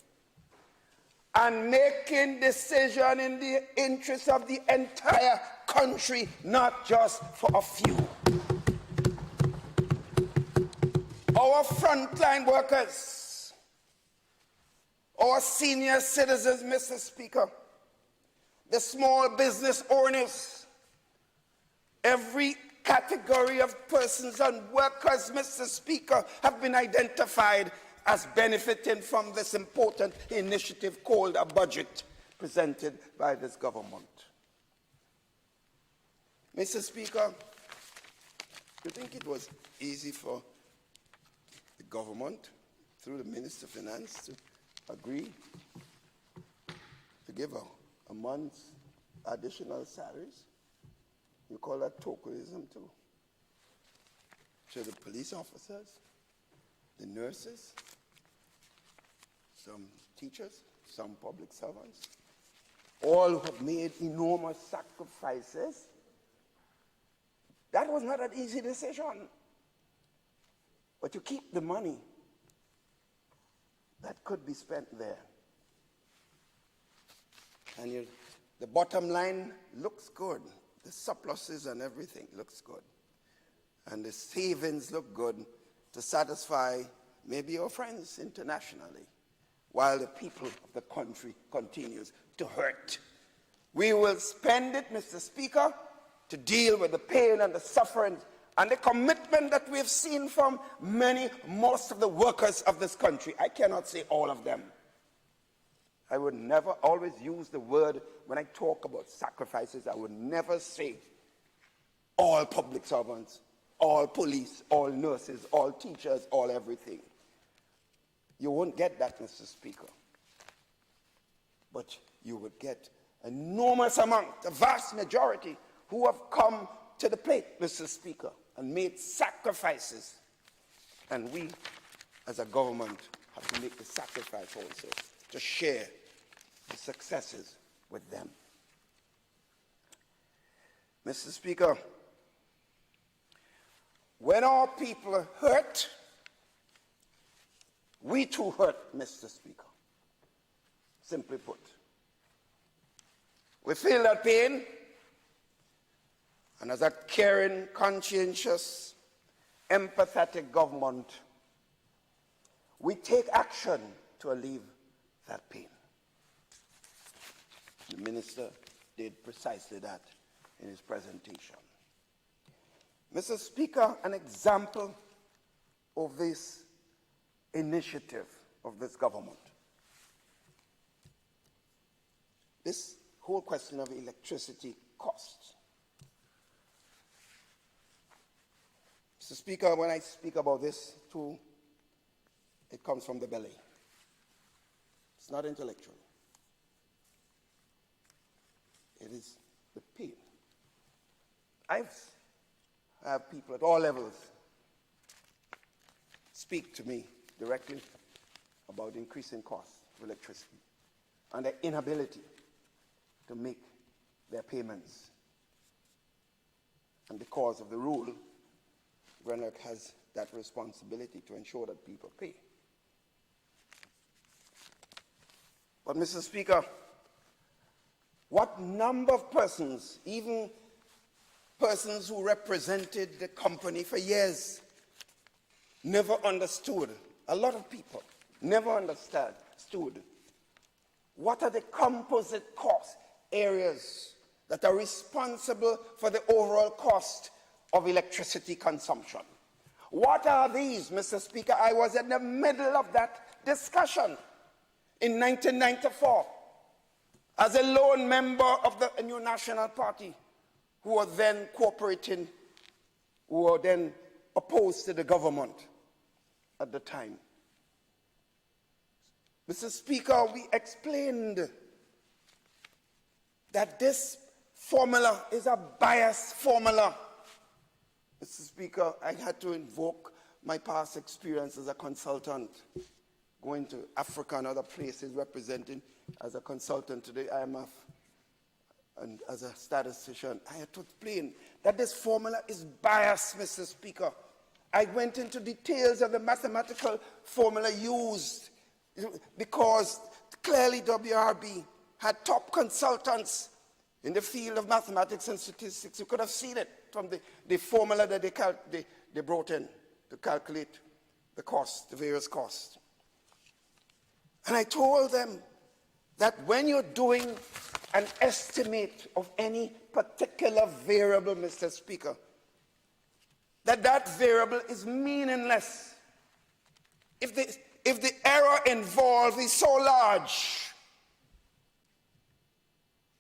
and making decisions in the interest of the entire country, not just for a few. Our frontline workers, our senior citizens, Mr. Speaker, the small business owners, every category of persons and workers, Mr. Speaker, have been identified as benefiting from this important initiative called a budget presented by this government. Mr. Speaker, you think it was easy for the government, through the Minister of Finance, to agree to give a month's additional salaries? You call that tokenism too? To the police officers, the nurses, some teachers, some public servants, all who have made enormous sacrifices. That was not an easy decision. But you keep the money that could be spent there. And the bottom line looks good. The surpluses and everything looks good. And the savings look good to satisfy maybe your friends internationally, while the people of the country continues to hurt. We will spend it, Mr. Speaker, to deal with the pain and the suffering and the commitment that we've seen from most of the workers of this country. I cannot say all of them. I would never always use the word, when I talk about sacrifices, I would never say all public servants, all police, all nurses, all teachers, all everything. You won't get that, Mr. Speaker. But you would get an enormous amount, a vast majority, who have come to the plate, Mr. Speaker, and made sacrifices. And we, as a government, have to make the sacrifice also to share the successes with them. Mr. Speaker, when our people are hurt, we too hurt, Mr. Speaker. Simply put. We feel that pain, and as a caring, conscientious, empathetic government, we take action to alleviate that pain. The minister did precisely that in his presentation. Mr. Speaker, an example of this initiative of this government this whole question of electricity costs. Mr. Speaker, when I speak about this too, it comes from the belly. It's not intellectual. It is the pain. I have people at all levels speak to me directly about increasing costs of electricity and their inability to make their payments. And because of the rule, Grenada has that responsibility to ensure that people pay. But, Mr. Speaker, what number of persons, even persons who represented the company for years, never understood, a lot of people never understood what are the composite cost areas that are responsible for the overall cost of electricity consumption. What are these, Mr. Speaker? I was in the middle of that discussion in 1994 as a lone member of the New National Party who were then cooperating, who were then opposed to the government at the time. Mr. Speaker, we explained that this formula is a biased formula. Mr. Speaker, I had to invoke my past experience as a consultant, going to Africa and other places, representing as a consultant to the IMF and as a statistician. I had to explain that this formula is biased, Mr. Speaker. I went into details of the mathematical formula used because clearly WRB had top consultants in the field of mathematics and statistics. You could have seen it from the formula that they brought in to calculate the cost, the various costs. And I told them that when you're doing an estimate of any particular variable, Mr. Speaker, that variable is meaningless if the error involved is so large,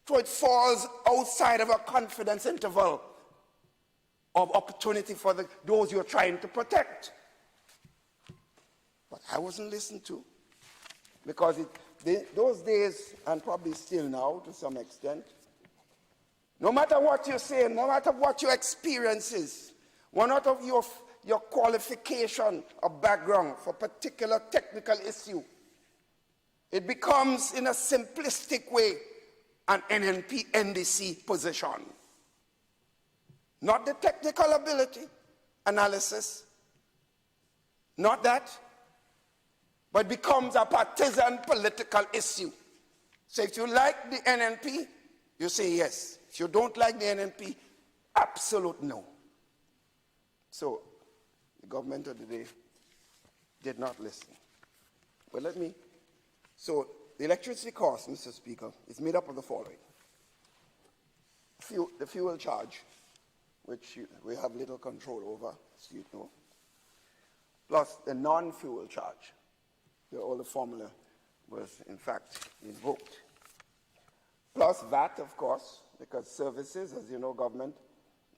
so it falls outside of a confidence interval of opportunity for those you're trying to protect. But I wasn't listened to, because those days, and probably still now to some extent, no matter what you say, no matter what your experience is, no matter your qualification or background for a particular technical issue, it becomes, in a simplistic way, an NNP NDC position. Not the technical ability analysis, not that, but becomes a partisan political issue. So if you like the NNP, you say yes. If you don't like the NNP, absolute no. So the government of the day did not listen. But so the electricity cost, Mr. Speaker, is made up of the following. The fuel charge, which we have little control over, as you know, plus the non-fuel charge. All the formula was, in fact, invoked. Plus VAT, of course, because services, as you know, government,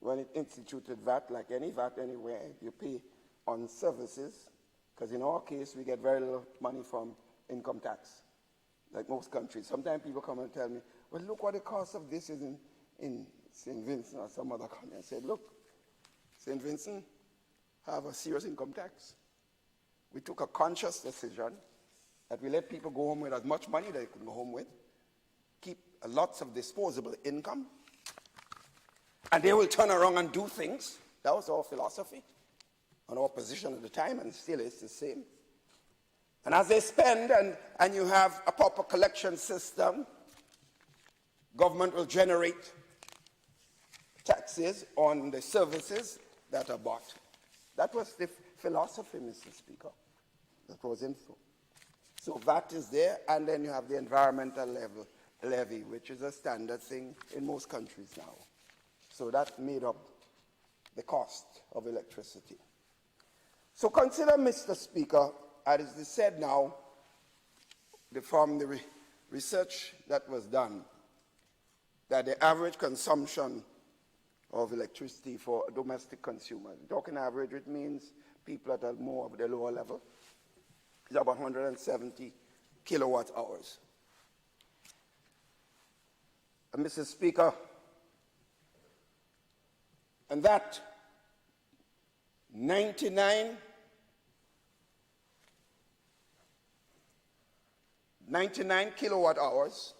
when it instituted VAT, like any VAT anywhere, you pay on services, because in our case, we get very little money from income tax, like most countries. Sometimes people come and tell me, well, look what the cost of this is in St. Vincent or some other country. I said, look, St. Vincent have a serious income tax. We took a conscious decision that we let people go home with as much money that they could go home with, keep lots of disposable income, and they will turn around and do things. That was our philosophy and our position at the time, and still is the same. And as they spend and you have a proper collection system, government will generate taxes on the services that are bought. That was the philosophy, Mr. Speaker, that was in full. So VAT is there, and then you have the environmental levy, which is a standard thing in most countries now. So that made up the cost of electricity. So consider, Mr. Speaker, as is said now, from the research that was done that the average consumption of electricity for domestic consumers, talking average, it means people at a more of the lower level, is about 170 kilowatt hours. And Mr. Speaker, and that 99 kilowatt hours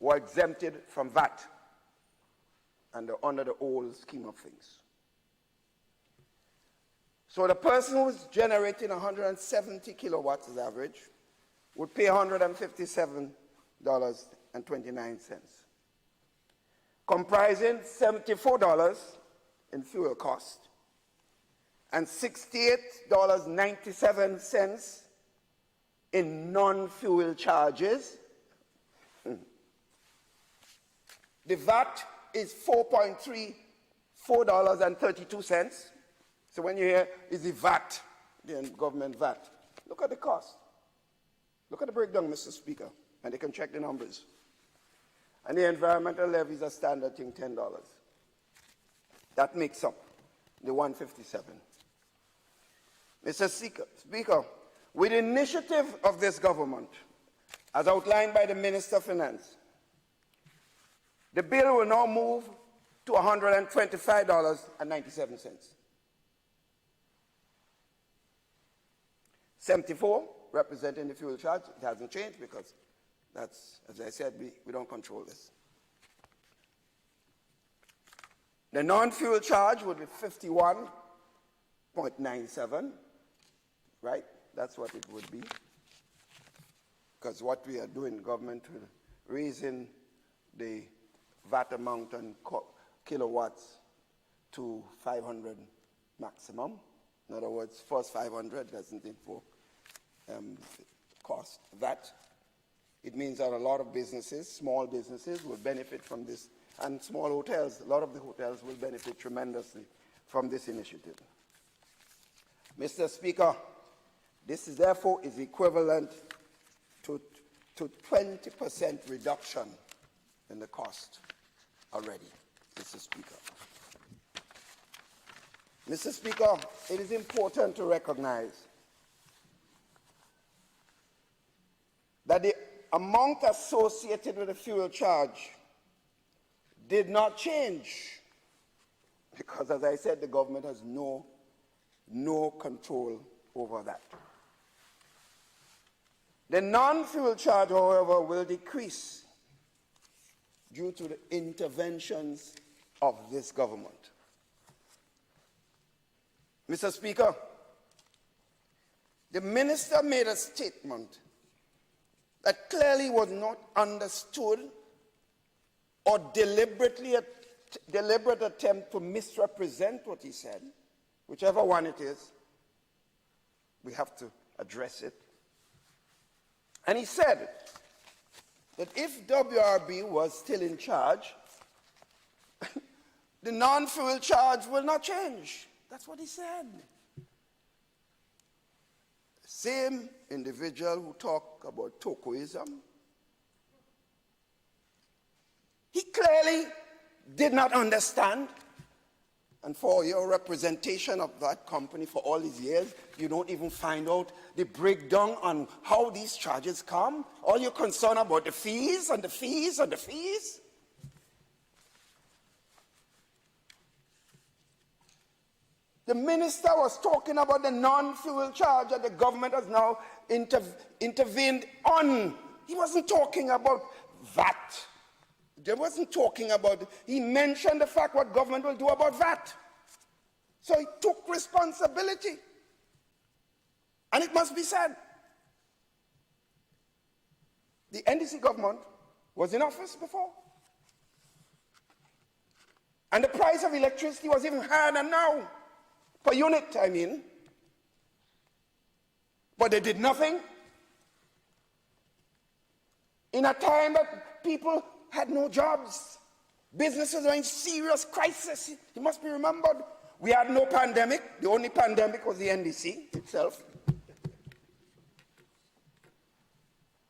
were exempted from VAT and under the old scheme of things. So the person who's generating 170 kilowatts as average would pay $157.29, comprising $74 in fuel cost and $68.97 in non-fuel charges. The VAT is $4.32. So when you hear, is the VAT, the government VAT, look at the cost. Look at the breakdown, Mr. Speaker, and they can check the numbers. And the environmental levies are standard thing, $10. That makes up the 157. Mr. Speaker, with the initiative of this government, as outlined by the Minister of Finance, the bill will now move to $125.97. 74 representing the fuel charge. It hasn't changed because that's, as I said, we don't control this. The non-fuel charge would be 51.97, right? That's what it would be. Because what we are doing, government, raising the VAT amount on kilowatts to 500 maximum. In other words, first 500 doesn't info cost VAT. It means that a lot of businesses, small businesses, will benefit from this, and small hotels, a lot of the hotels will benefit tremendously from this initiative. Mr. Speaker, this is therefore is equivalent to 20% reduction in the cost already, Mr. Speaker. Mr. Speaker, it is important to recognize that the amount associated with the fuel charge did not change because, as I said, the government has no control over that. The non-fuel charge, however, will decrease due to the interventions of this government. Mr. Speaker, the minister made a statement that clearly was not understood or deliberate attempt to misrepresent what he said. Whichever one it is, we have to address it. And he said that if WRB was still in charge, the non-fuel charge will not change. That's what he said. The same individual who talked about tokenism, he clearly did not understand. And for your representation of that company for all these years, you don't even find out the breakdown on how these charges come. All you're concerned about the fees and the fees and the fees. The minister was talking about the non-fuel charge that the government has now intervened on. He wasn't talking about VAT. He wasn't talking about, he mentioned the fact what government will do about VAT. So he took responsibility. And it must be said, the NDC government was in office before. And the price of electricity was even higher than now. Per unit, I mean. But they did nothing. In a time that people had no jobs. Businesses were in serious crisis. It must be remembered. We had no pandemic. The only pandemic was the NDC itself.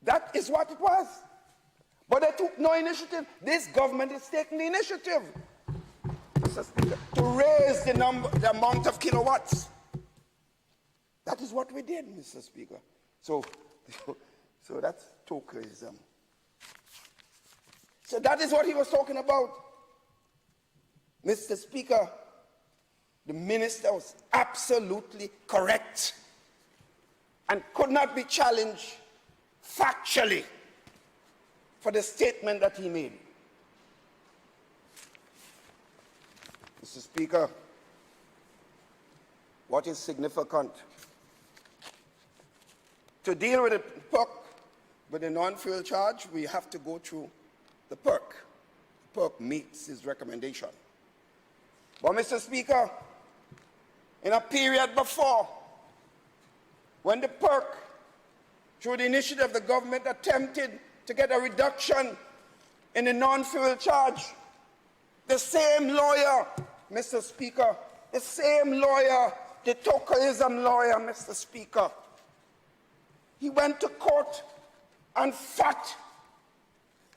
That is what it was. But they took no initiative. This government is taking the initiative, Mr. Speaker, to raise the amount of kilowatts. That is what we did, Mr. Speaker. So that's tokenism. So that is what he was talking about. Mr. Speaker, the minister was absolutely correct and could not be challenged factually for the statement that he made. Mr. Speaker, what is significant? To deal with the PERC, with the non-fuel charge, we have to go through the PERC. PERC meets his recommendation. But Mr. Speaker, in a period before, when the PERC, through the initiative of the government, attempted to get a reduction in the non-fuel charge, the same lawyer, Mr. Speaker, the same lawyer, the tokenism lawyer, Mr. Speaker, he went to court and fought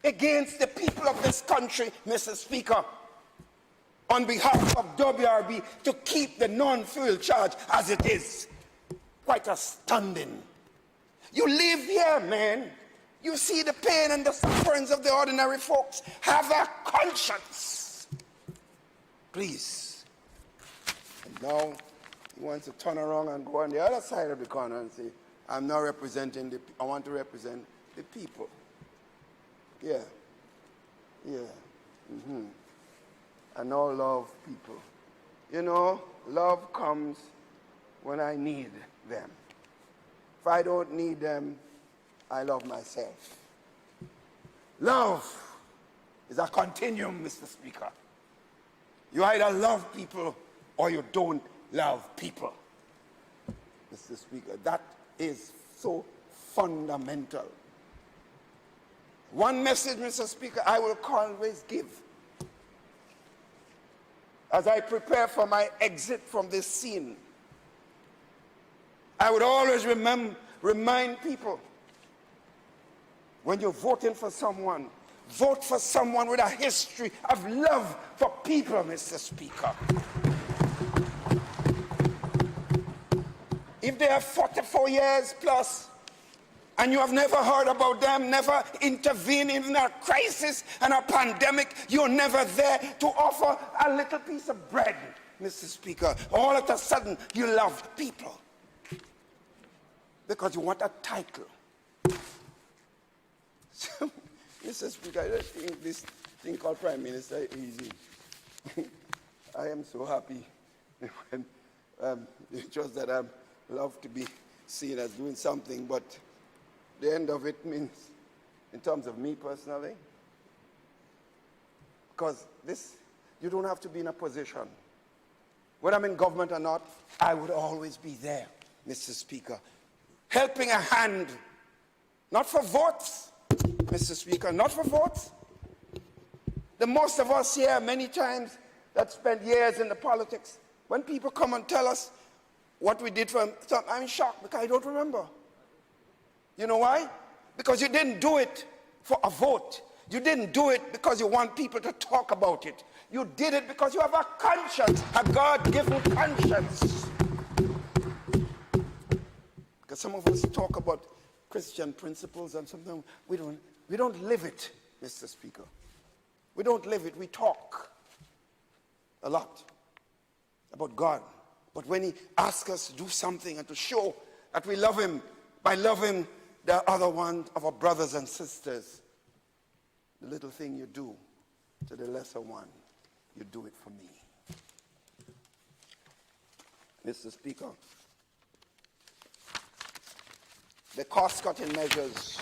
against the people of this country, Mr. Speaker, on behalf of WRB to keep the non-fuel charge as it is. Quite astounding. You live here, man. You see the pain and the sufferings of the ordinary folks. Have a conscience. Please. And now he wants to turn around and go on the other side of the corner and say, I'm not representing the people. I want to represent the people. Yeah. Yeah. Mm-hmm. I know love people. You know, love comes when I need them. If I don't need them, I love myself. Love is a continuum, Mr. Speaker. You either love people or you don't love people. Mr. Speaker, that is so fundamental. One message, Mr. Speaker, I will always give. As I prepare for my exit from this scene, I would always remind people, when you're voting for someone, vote for someone with a history of love for people, Mr. Speaker. If they have 44 years plus, and you have never heard about them, never intervened in a crisis and a pandemic, you're never there to offer a little piece of bread, Mr. Speaker. All of a sudden, you love people because you want a title. So, Mr. Speaker, I don't think this thing called Prime Minister is easy. I am so happy when, just that I love to be seen as doing something, but the end of it means, in terms of me personally, because this, you don't have to be in a position. Whether I'm in government or not, I would always be there, Mr. Speaker, helping a hand, not for votes, Mr. Speaker, not for votes. The most of us here, many times, that spent years in the politics, when people come and tell us what we did for them, I'm shocked because I don't remember. You know why? Because you didn't do it for a vote. You didn't do it because you want people to talk about it. You did it because you have a conscience, a God-given conscience. Because some of us talk about Christian principles and sometimes we don't live it, Mr. Speaker. We don't live it, we talk a lot about God. But when he asks us to do something and to show that we love him, by loving the other one of our brothers and sisters, the little thing you do to the lesser one, you do it for me. Mr. Speaker, the cost-cutting measures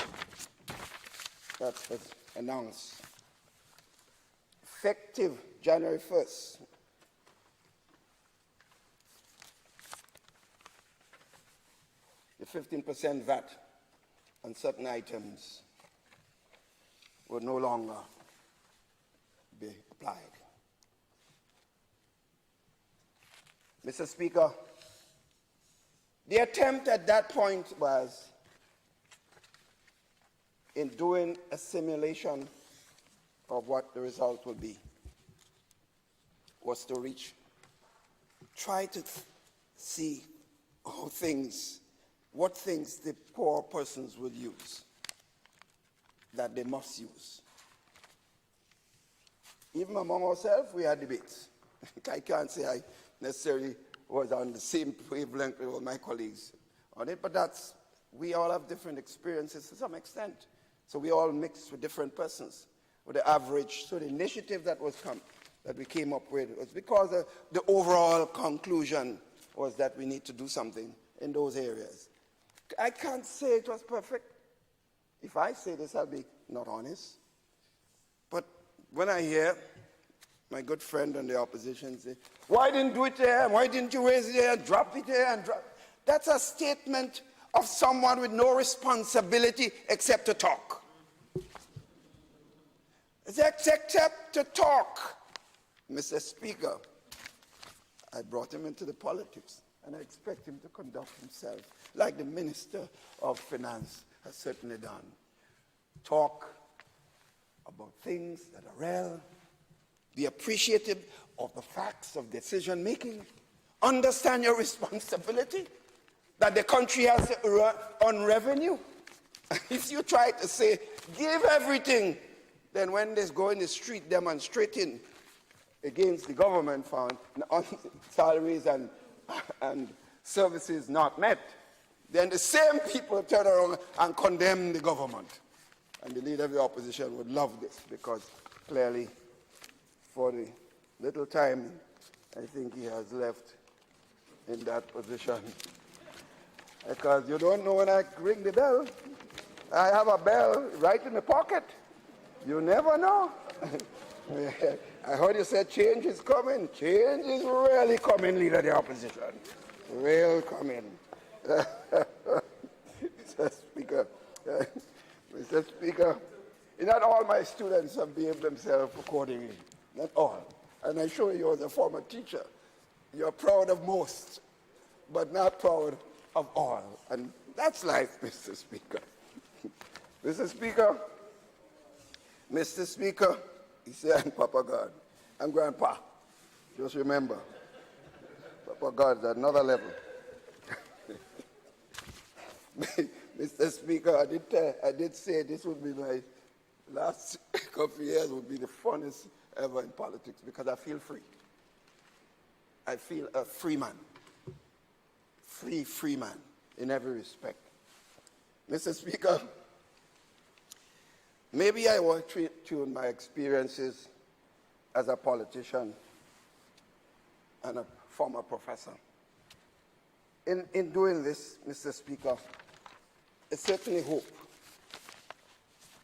that was announced, effective January 1st, the 15% VAT on certain items will no longer be applied. Mr. Speaker, the attempt at that point was in doing a simulation of what the result will be was to try to see what things the poor persons would use, that they must use. Even among ourselves, we had debates. I can't say I necessarily was on the same wavelength with all my colleagues on it, but we all have different experiences to some extent. So we all mix with different persons. With the average, so the initiative that we came up with was because the overall conclusion was that we need to do something in those areas. I can't say it was perfect. If I say this, I'll be not honest. But when I hear my good friend on the opposition say, why didn't you do it there? Why didn't you raise it there and drop it there and drop? That's a statement of someone with no responsibility except to talk. Except to talk. Mr. Speaker, I brought him into the politics, and I expect him to conduct himself like the Minister of Finance has certainly done. Talk about things that are real, be appreciative of the facts of decision making, understand your responsibility, that the country has to earn revenue. If you try to say, give everything, then when they go in the street demonstrating against the government for salaries and services not met, then the same people turn around and condemn the government. And the leader of the opposition would love this, because clearly, for the little time I think he has left in that position, because you don't know when I ring the bell. I have a bell right in the pocket. You never know. I heard you said change is coming. Change is really coming, leader of the opposition. Real coming. Mr. Speaker, Mr. Speaker, not all my students have behaved themselves accordingly. Not all. And I show you as a former teacher, you're proud of most, but not proud of all. And that's life, Mr. Speaker. Mr. Speaker, he said, Papa God, and Grandpa, just remember, Papa God is at another level. Mr. Speaker, I did say this would be my last couple of years would be the funnest ever in politics, because I feel free. I feel a free man. Free man in every respect. Mr. Speaker, maybe I will tune my experiences as a politician and a former professor. In doing this, Mr. Speaker, I certainly hope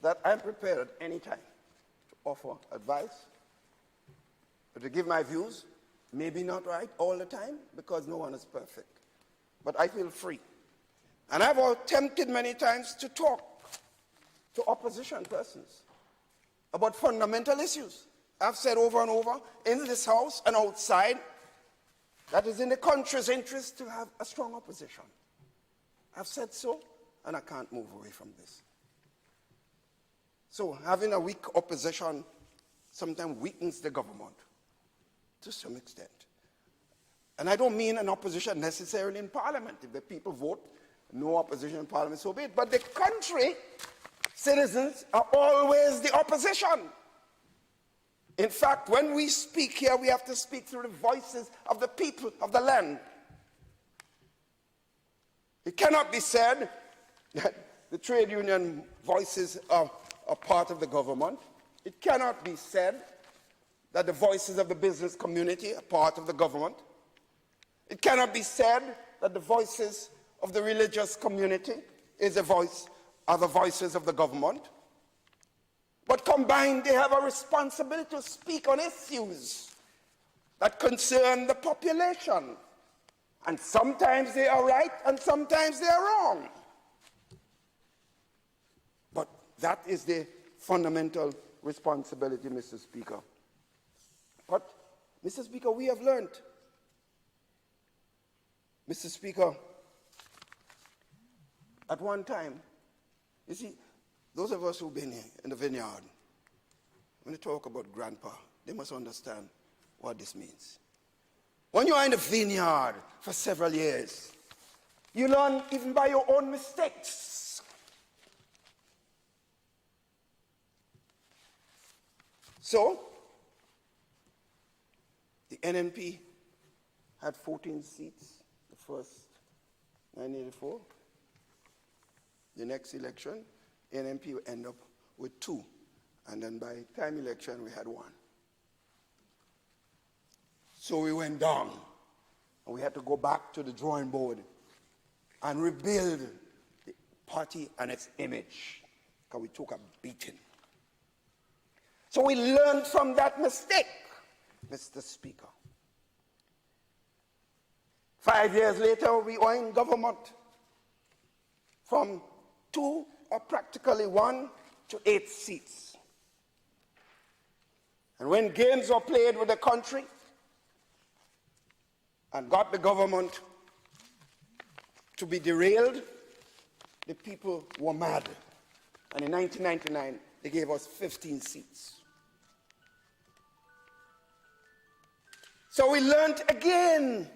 that I'm prepared at any time to offer advice, to give my views, maybe not right all the time, because no one is perfect. But I feel free. And I've attempted many times to talk to opposition persons about fundamental issues. I've said over and over in this house and outside that it's in the country's interest to have a strong opposition. I've said so, and I can't move away from this. So having a weak opposition sometimes weakens the government to some extent. And I don't mean an opposition necessarily in Parliament. If the people vote no opposition in Parliament, so be it. But the country, citizens, are always the opposition. In fact, when we speak here, we have to speak through the voices of the people of the land. It cannot be said that the trade union voices are part of the government. It cannot be said that the voices of the business community are part of the government. It cannot be said that the voices of the religious community are the voices of the government. But combined, they have a responsibility to speak on issues that concern the population. And sometimes they are right, and sometimes they are wrong. But that is the fundamental responsibility, Mr. Speaker. But, Mr. Speaker, we have learned. Mr. Speaker, at one time, you see, those of us who've been here in the vineyard, when they talk about grandpa, they must understand what this means. When you are in the vineyard for several years, you learn even by your own mistakes. So, the NNP had 14 seats the first 1984. The next election, NNP will end up with 2. And then by time election, we had 1. So we went down. And we had to go back to the drawing board and rebuild the party and its image. Because we took a beating. So we learned from that mistake, Mr. Speaker. 5 years later, we were in government. From 2 or practically 1 to 8 seats. And when games were played with the country and got the government to be derailed, the people were mad. And in 1999, they gave us 15 seats. So we learned again.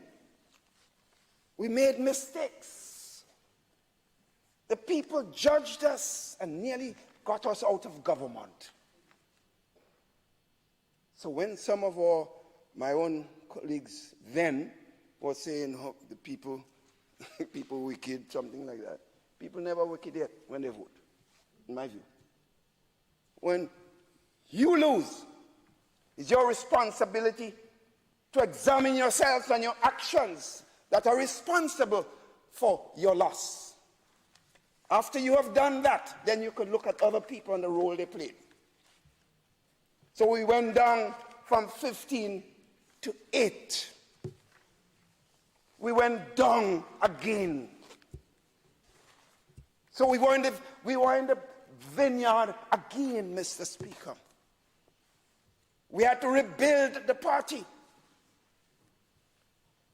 We made mistakes. The people judged us and nearly got us out of government. So when some of my own colleagues then were saying, oh, the people wicked, something like that, people never wicked yet when they vote, in my view. When you lose, it's your responsibility to examine yourselves and your actions that are responsible for your loss. After you have done that, then you could look at other people and the role they played. So we went down from 15 to 8. We went down again. So we were in the vineyard again, Mr. Speaker. We had to rebuild the party.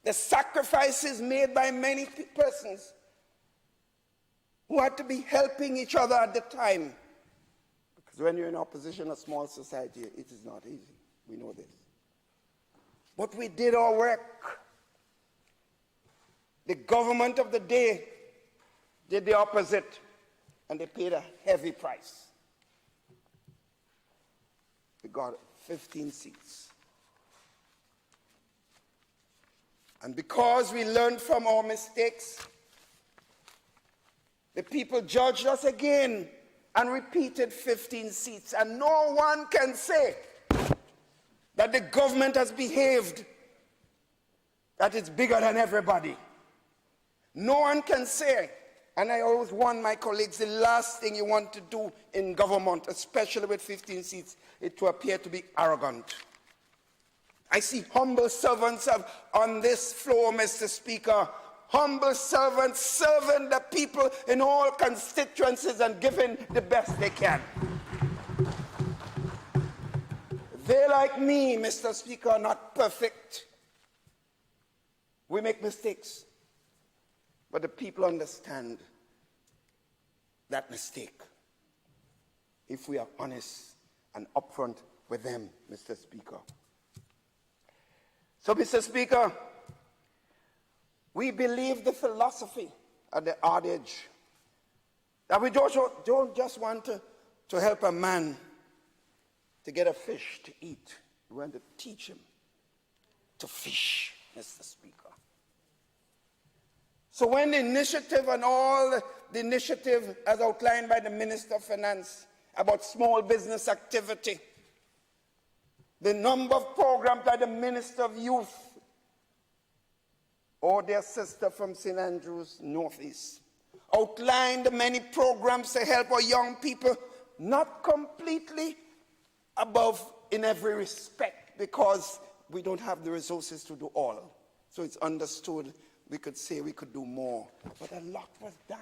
The sacrifices made by many persons who had to be helping each other at the time. Because when you're in opposition, a small society, it is not easy. We know this. But we did our work. The government of the day did the opposite, and they paid a heavy price. We got 15 seats. And because we learned from our mistakes, the people judged us again and repeated 15 seats. And no one can say that the government has behaved, that it's bigger than everybody. No one can say, and I always warn my colleagues, the last thing you want to do in government, especially with 15 seats, is to appear to be arrogant. I see humble servants on this floor, Mr. Speaker, humble servants serving the people in all constituencies and giving the best they can. They, like me, Mr. Speaker, are not perfect. We make mistakes. But the people understand that mistake if we are honest and upfront with them, Mr. Speaker. So, Mr. Speaker, we believe the philosophy at the adage that we don't just want to help a man to get a fish to eat. We want to teach him to fish, Mr. Speaker. So when the initiative and all the initiative as outlined by the Minister of Finance about small business activity, the number of programs that the Minister of Youth or their sister from St. Andrews Northeast outlined the many programs to help our young people, not completely above in every respect because we don't have the resources to do all. So it's understood we could say we could do more. But a lot was done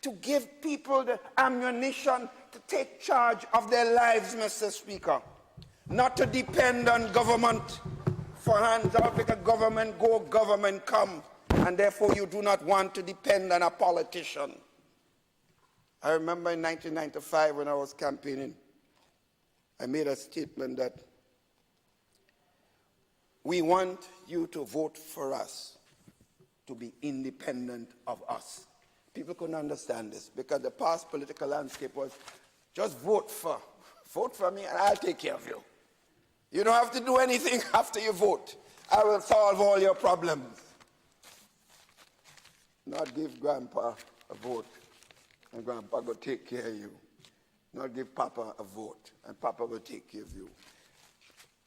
to give people the ammunition to take charge of their lives, Mr. Speaker. Not to depend on government for hands out because government go, government come. And therefore you do not want to depend on a politician. I remember in 1995 when I was campaigning, I made a statement that we want you to vote for us to be independent of us. People couldn't understand this because the past political landscape was just vote for me and I'll take care of you. You don't have to do anything after you vote. I will solve all your problems. Not give Grandpa a vote and Grandpa will take care of you. Not give Papa a vote and Papa will take care of you.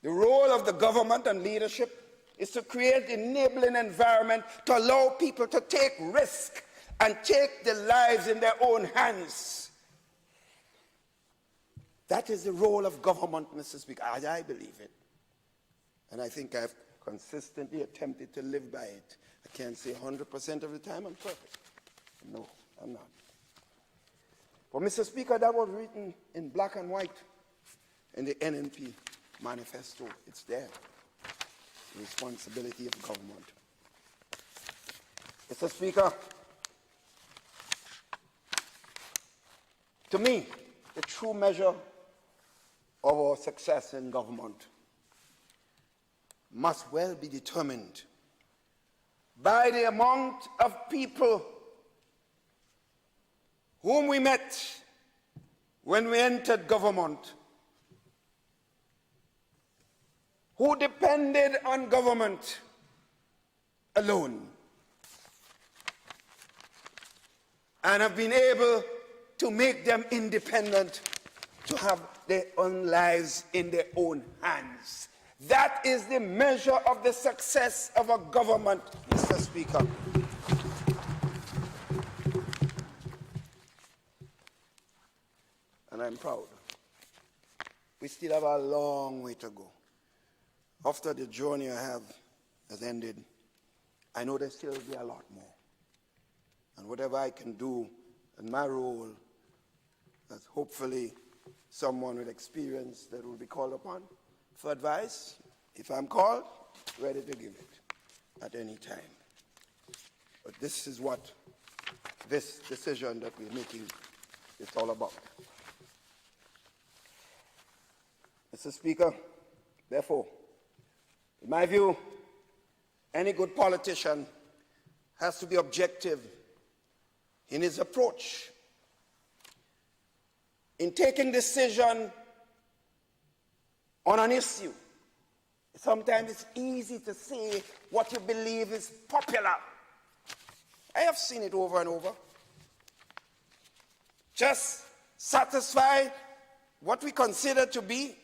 The role of the government and leadership is to create an enabling environment to allow people to take risk and take their lives in their own hands. That is the role of government, Mr. Speaker, as I believe it. And I think I've consistently attempted to live by it. I can't say 100% of the time I'm perfect. No, I'm not. But Mr. Speaker, that was written in black and white in the NNP manifesto. It's there. The responsibility of government. Mr. Speaker, to me, the true measure of our success in government must well be determined by the amount of people whom we met when we entered government, who depended on government alone and have been able to make them independent, to have their own lives in their own hands. That is the measure of the success of a government, Mr. Speaker. And I'm proud. We still have a long way to go. After the journey I have has ended, I know there still will be a lot more. And whatever I can do in my role as hopefully someone with experience that will be called upon for advice, if I'm called, ready to give it at any time. But this is what this decision that we're making is all about. Mr. Speaker, therefore, in my view, any good politician has to be objective in his approach. In taking decision on an issue, sometimes it's easy to say what you believe is popular. I have seen it over and over. Just satisfy what we consider to be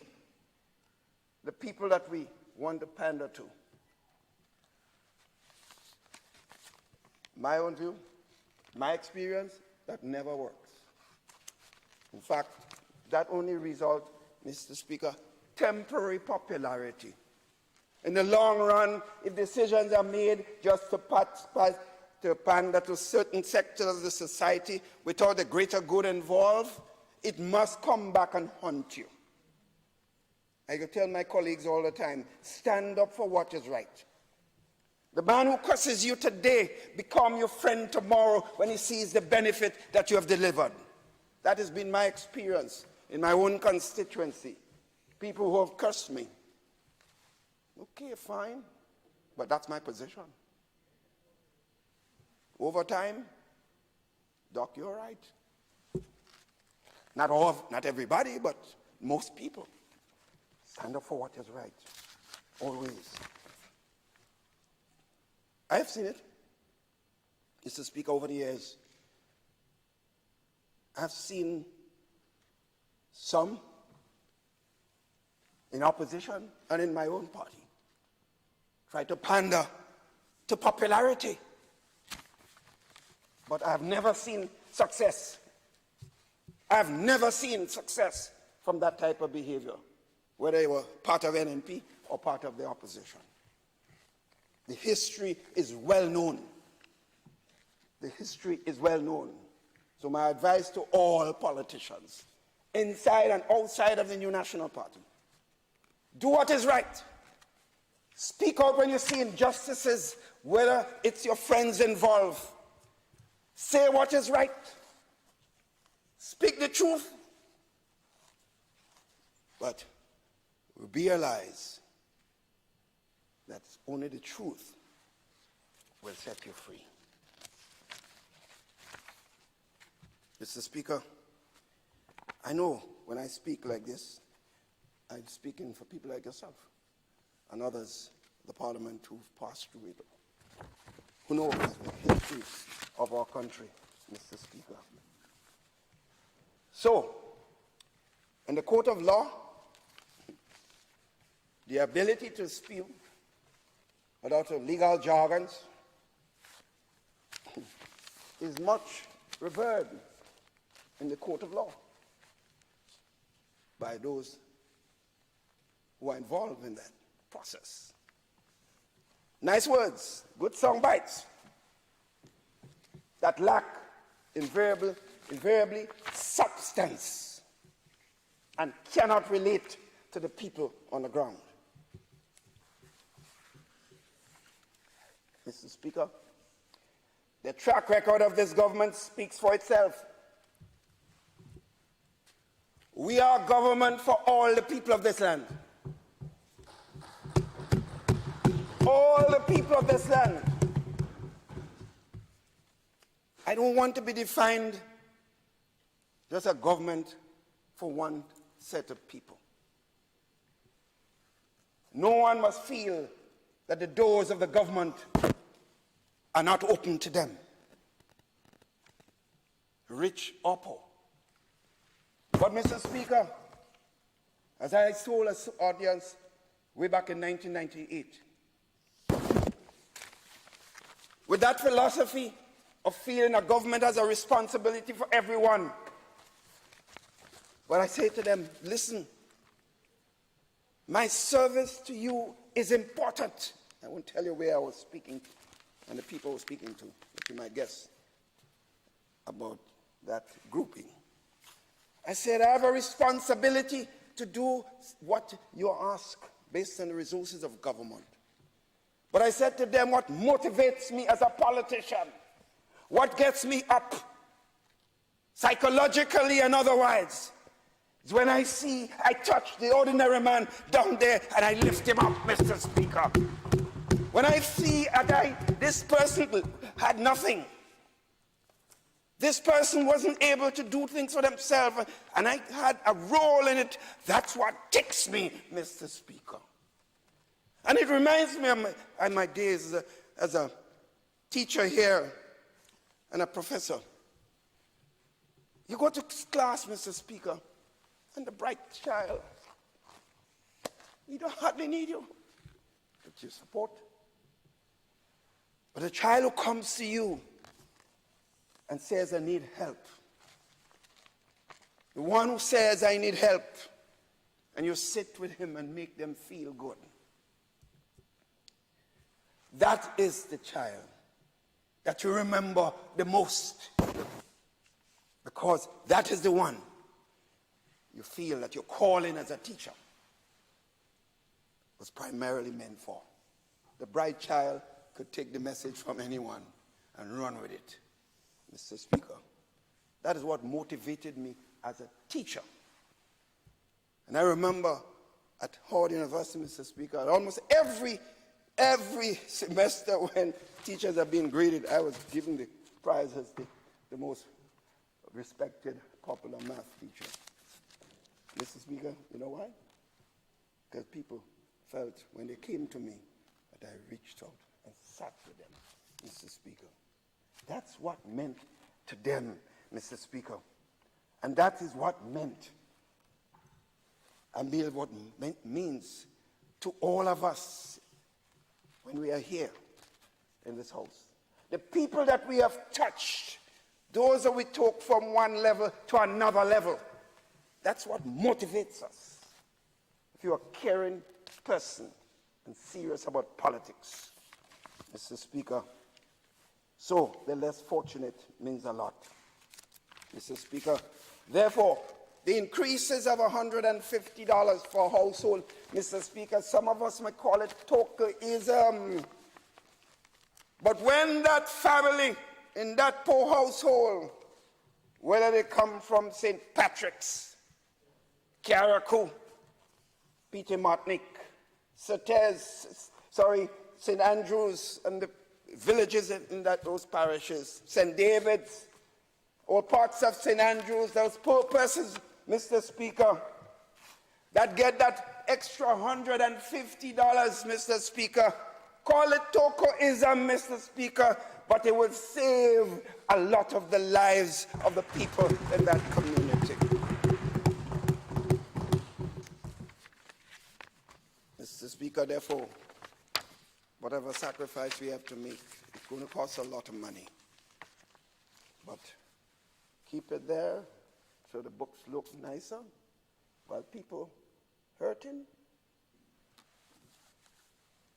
the people that we want to pander to. My own view, my experience, that never works. In fact, that only results, Mr. Speaker, temporary popularity. In the long run, if decisions are made just to pander to certain sectors of the society without the greater good involved, it must come back and haunt you. I can tell my colleagues all the time, stand up for what is right. The man who curses you today become your friend tomorrow when he sees the benefit that you have delivered. That has been my experience in my own constituency. People who have cursed me. Okay, fine, but that's my position. Over time, Doc, you're right. Not everybody, but most people. Stand up for what is right, always. I have seen it, Mr. Speaker, over the years. I've seen some in opposition and in my own party try to pander to popularity. But I've never seen success. I've never seen success from that type of behavior, whether they were part of NNP or part of the opposition. The history is well known. The history is well known. So my advice to all politicians, inside and outside of the New National Party, do what is right. Speak out when you see injustices, whether it's your friends involved. Say what is right. speak the truth, but we realize that only the truth will set you free. Mr. Speaker, I know when I speak like this, I'm speaking for people like yourself and others, the Parliament who've passed through it, who know the history of our country, Mr. Speaker. So, in the court of law, the ability to spew without legal jargons is much revered in the court of law by those who are involved in that process. Nice words, good song bites that lack invariably substance and cannot relate to the people on the ground. Mr. Speaker, the track record of this government speaks for itself. We are government for all the people of this land. All the people of this land. I don't want to be defined just a government for one set of people. No one must feel that the doors of the government are not open to them, rich or poor. But, Mr. Speaker, as I told this audience way back in 1998, with that philosophy of feeling a government has a responsibility for everyone, but I say to them, listen, my service to you is important. I won't tell you where I was speaking and the people I was speaking to, but you might guess about that grouping. I said, I have a responsibility to do what you ask based on the resources of government. But I said to them, what motivates me as a politician, what gets me up psychologically and otherwise, is when I touch the ordinary man down there and I lift him up, Mr. Speaker. When I see this person had nothing, this person wasn't able to do things for themselves, and I had a role in it, that's what ticks me, Mr. Speaker. And it reminds me of my days as a teacher here and a professor. You go to class, Mr. Speaker, and the bright child, he don't hardly need you, but you support. But a child who comes to you and says, I need help, the one who says, I need help, and you sit with him and make them feel good, that is the child that you remember the most, because that is the one you feel that your calling as a teacher was primarily meant for. The bright child could take the message from anyone and run with it. Mr. Speaker, that is what motivated me as a teacher. And I remember at Howard University, Mr. Speaker, almost every semester when teachers are being graded, I was given the prize as the most respected popular math teacher. Mr. Speaker, you know why? Because people felt when they came to me that I reached out and sat with them, Mr. Speaker. That's what meant to them, Mr. Speaker. And that is what meant, and what means to all of us when we are here in this house. The people that we have touched, those that we took from one level to another level, that's what motivates us. If you're a caring person and serious about politics, Mr. Speaker, so the less fortunate means a lot, Mr. Speaker. Therefore, the increases of $150 for a household, Mr. Speaker, some of us might call it tokenism. But when that family in that poor household whether they come from St. Patrick's, Carriacou, Peter Martinique, St. Andrews and the villages in those parishes, St. David's, or parts of St. Andrews, those poor persons, Mr. Speaker, that get that extra $150, Mr. Speaker. Call it tokenism, Mr. Speaker, but it will save a lot of the lives of the people in that community. Mr. Speaker, therefore, whatever sacrifice we have to make, it's going to cost a lot of money. But keep it there so the books look nicer while people hurting.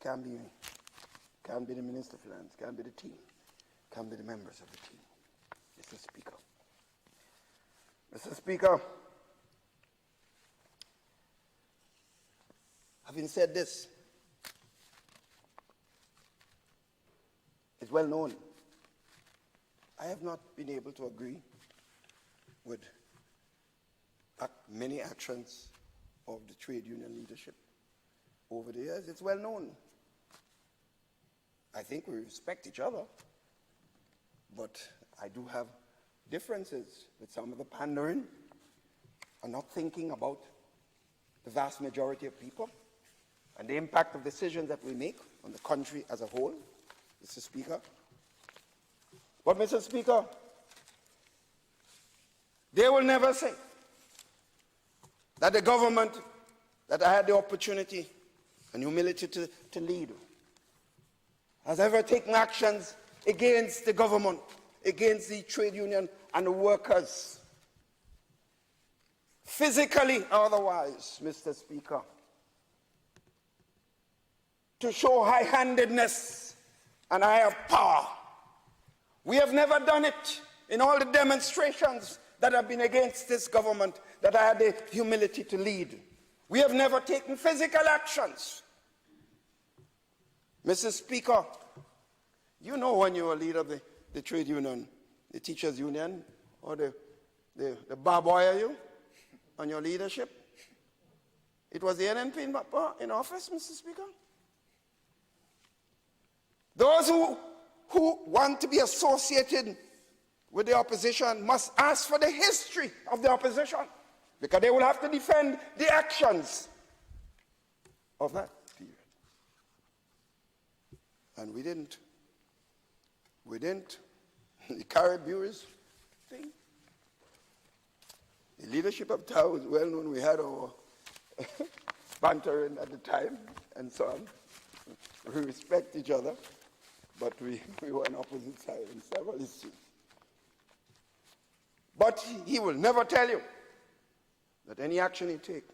Can't be me. Can't be the Minister of Finance. Can't be the team. Can't be the members of the team. Mr. Speaker. Mr. Speaker, having said this, it's well known, I have not been able to agree with many actions of the trade union leadership over the years. It's well known. I think we respect each other, but I do have differences with some of the pandering and not thinking about the vast majority of people and the impact of decisions that we make on the country as a whole, Mr. Speaker. But, Mr. Speaker, they will never say that the government that I had the opportunity and humility to lead has ever taken actions against the government, against the trade union and the workers, physically or otherwise, Mr. Speaker, to show high-handedness and I have power. We have never done it in all the demonstrations that have been against this government that I had the humility to lead. We have never taken physical actions. Mr. Speaker, you know when you were leader of the trade union, the teachers union, or the bar boy are you on your leadership? It was the NNP in office, Mr. Speaker. Those who want to be associated with the opposition must ask for the history of the opposition, because they will have to defend the actions of that period. And we didn't. The Caribbeans thing. The leadership of Tao was well known. We had our bantering at the time and so on. We respect each other, but we were on opposite sides in several issues. But he will never tell you that any action he takes,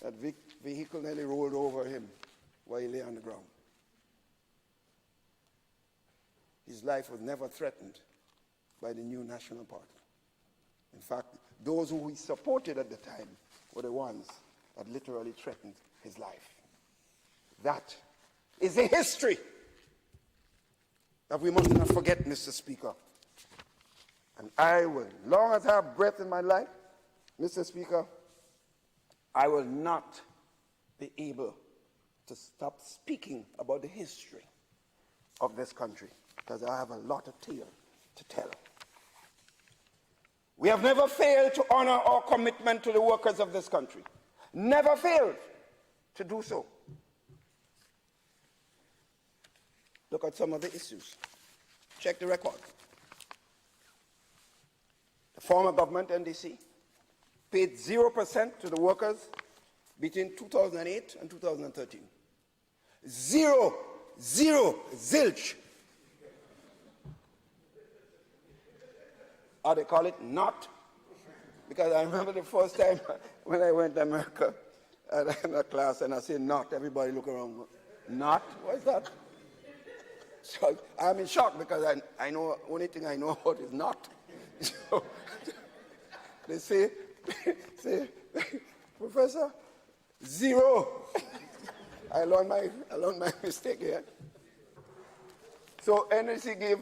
that vehicle nearly rolled over him while he lay on the ground. His life was never threatened by the new National Party. In fact, those who he supported at the time were the ones that literally threatened his life. That is a history that we must not forget, Mr. Speaker. And I will, as long as I have breath in my life, Mr. Speaker, I will not be able to stop speaking about the history of this country, because I have a lot of tales to tell. We have never failed to honor our commitment to the workers of this country. Never failed to do so. Look at some of the issues. Check the record. The former government, NDC, paid 0% to the workers between 2008 and 2013. Zero, zilch. Or they call it not. Because I remember the first time when I went to America in a class and I said not, everybody look around. Not? What is that? So I'm in shock because I know, only thing I know about is not. So they say, Professor, zero. I learned my mistake here. So NSC gave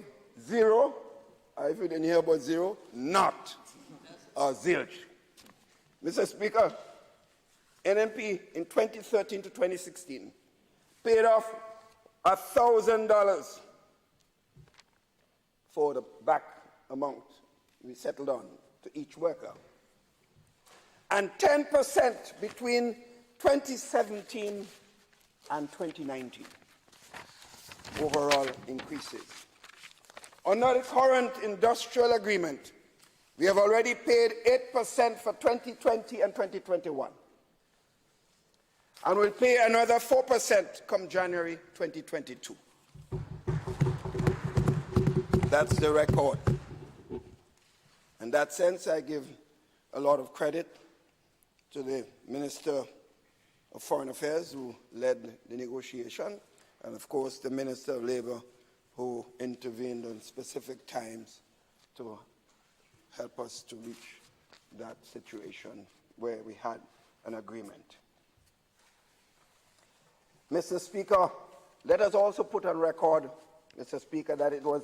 0 If you didn't hear about zero, not a zilch. Mr. Speaker, NMP in 2013 to 2016 paid off $1,000 for the back amount we settled on to each worker, and 10% between 2017 and 2019. Overall increases. Under the current industrial agreement, we have already paid 8% for 2020 and 2021, and will pay another 4% come January 2022. That's the record. In that sense, I give a lot of credit to the Minister of Foreign Affairs who led the negotiation, and of course the Minister of Labour who intervened on specific times to help us to reach that situation where we had an agreement. Mr. Speaker, let us also put on record, Mr. Speaker, that it was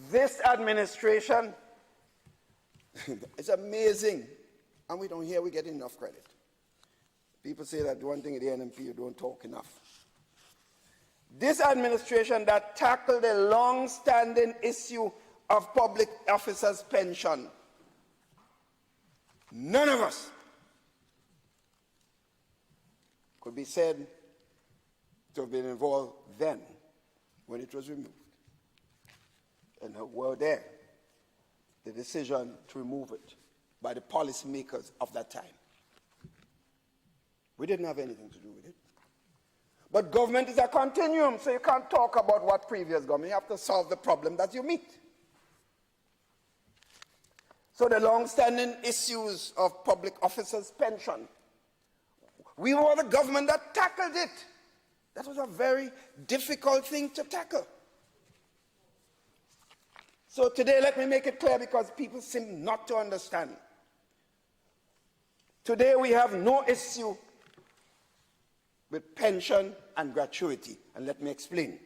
this administration, it's amazing, and we don't hear we get enough credit. People say that one thing at the NMP, you don't talk enough. This administration that tackled a long-standing issue of public officers' pension. None of us could be said to have been involved then when it was removed. And were there the decision to remove it by the policymakers of that time. We didn't have anything to do with it. But government is a continuum, so you can't talk about what previous government. You have to solve the problem that you meet. So the long-standing issues of public officers' pension, we were the government that tackled it. That was a very difficult thing to tackle. So today, let me make it clear because people seem not to understand. Today, we have no issue with pension and gratuity. And let me explain,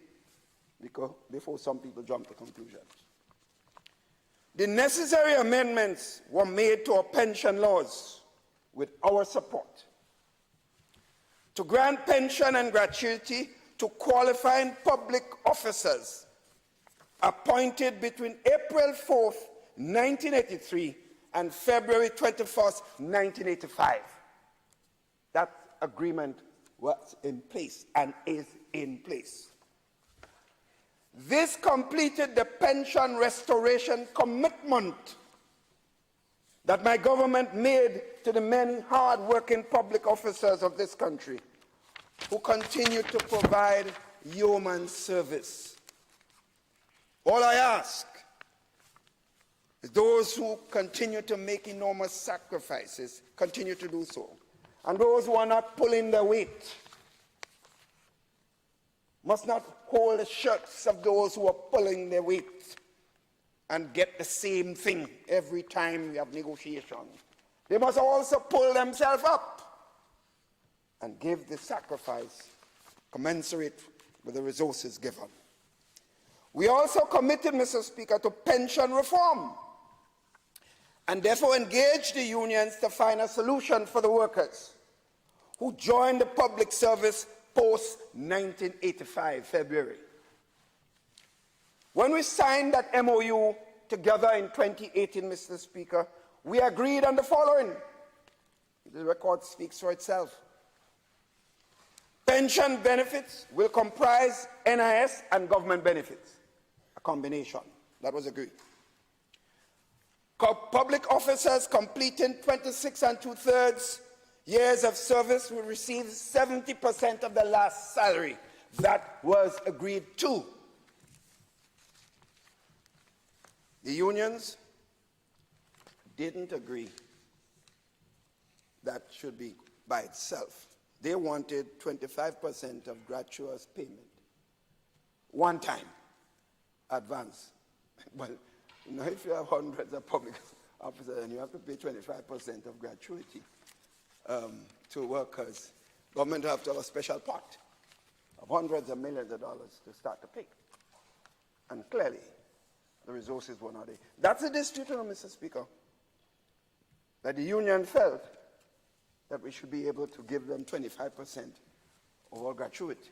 because before some people jump to conclusions. The necessary amendments were made to our pension laws with our support to grant pension and gratuity to qualifying public officers appointed between April 4th, 1983 and February 21st, 1985. That agreement was in place and is in place. This completed the pension restoration commitment that my government made to the many hard-working public officers of this country who continue to provide yeoman service. All I ask is those who continue to make enormous sacrifices continue to do so. And those who are not pulling their weight must not hold the shirts of those who are pulling their weight and get the same thing every time we have negotiations. They must also pull themselves up and give the sacrifice commensurate with the resources given. We also committed, Mr. Speaker, to pension reform and therefore engaged the unions to find a solution for the workers who joined the public service post-1985 February. When we signed that MOU together in 2018, Mr. Speaker, we agreed on the following. The record speaks for itself. Pension benefits will comprise NIS and government benefits, a combination. That was agreed. Public officers completing 26 2/3 years of service will receive 70% of the last salary. That was agreed to. The unions didn't agree that should be by itself. They wanted 25% of gratuitous payment, one time, advance. Well, you know, if you have hundreds of public officers and you have to pay 25% of gratuity to workers, government will have to have a special pot of hundreds of millions of dollars to start to pay. And clearly, the resources were not there. That's the dispute, Mr. Speaker, that the union felt that we should be able to give them 25% of all gratuity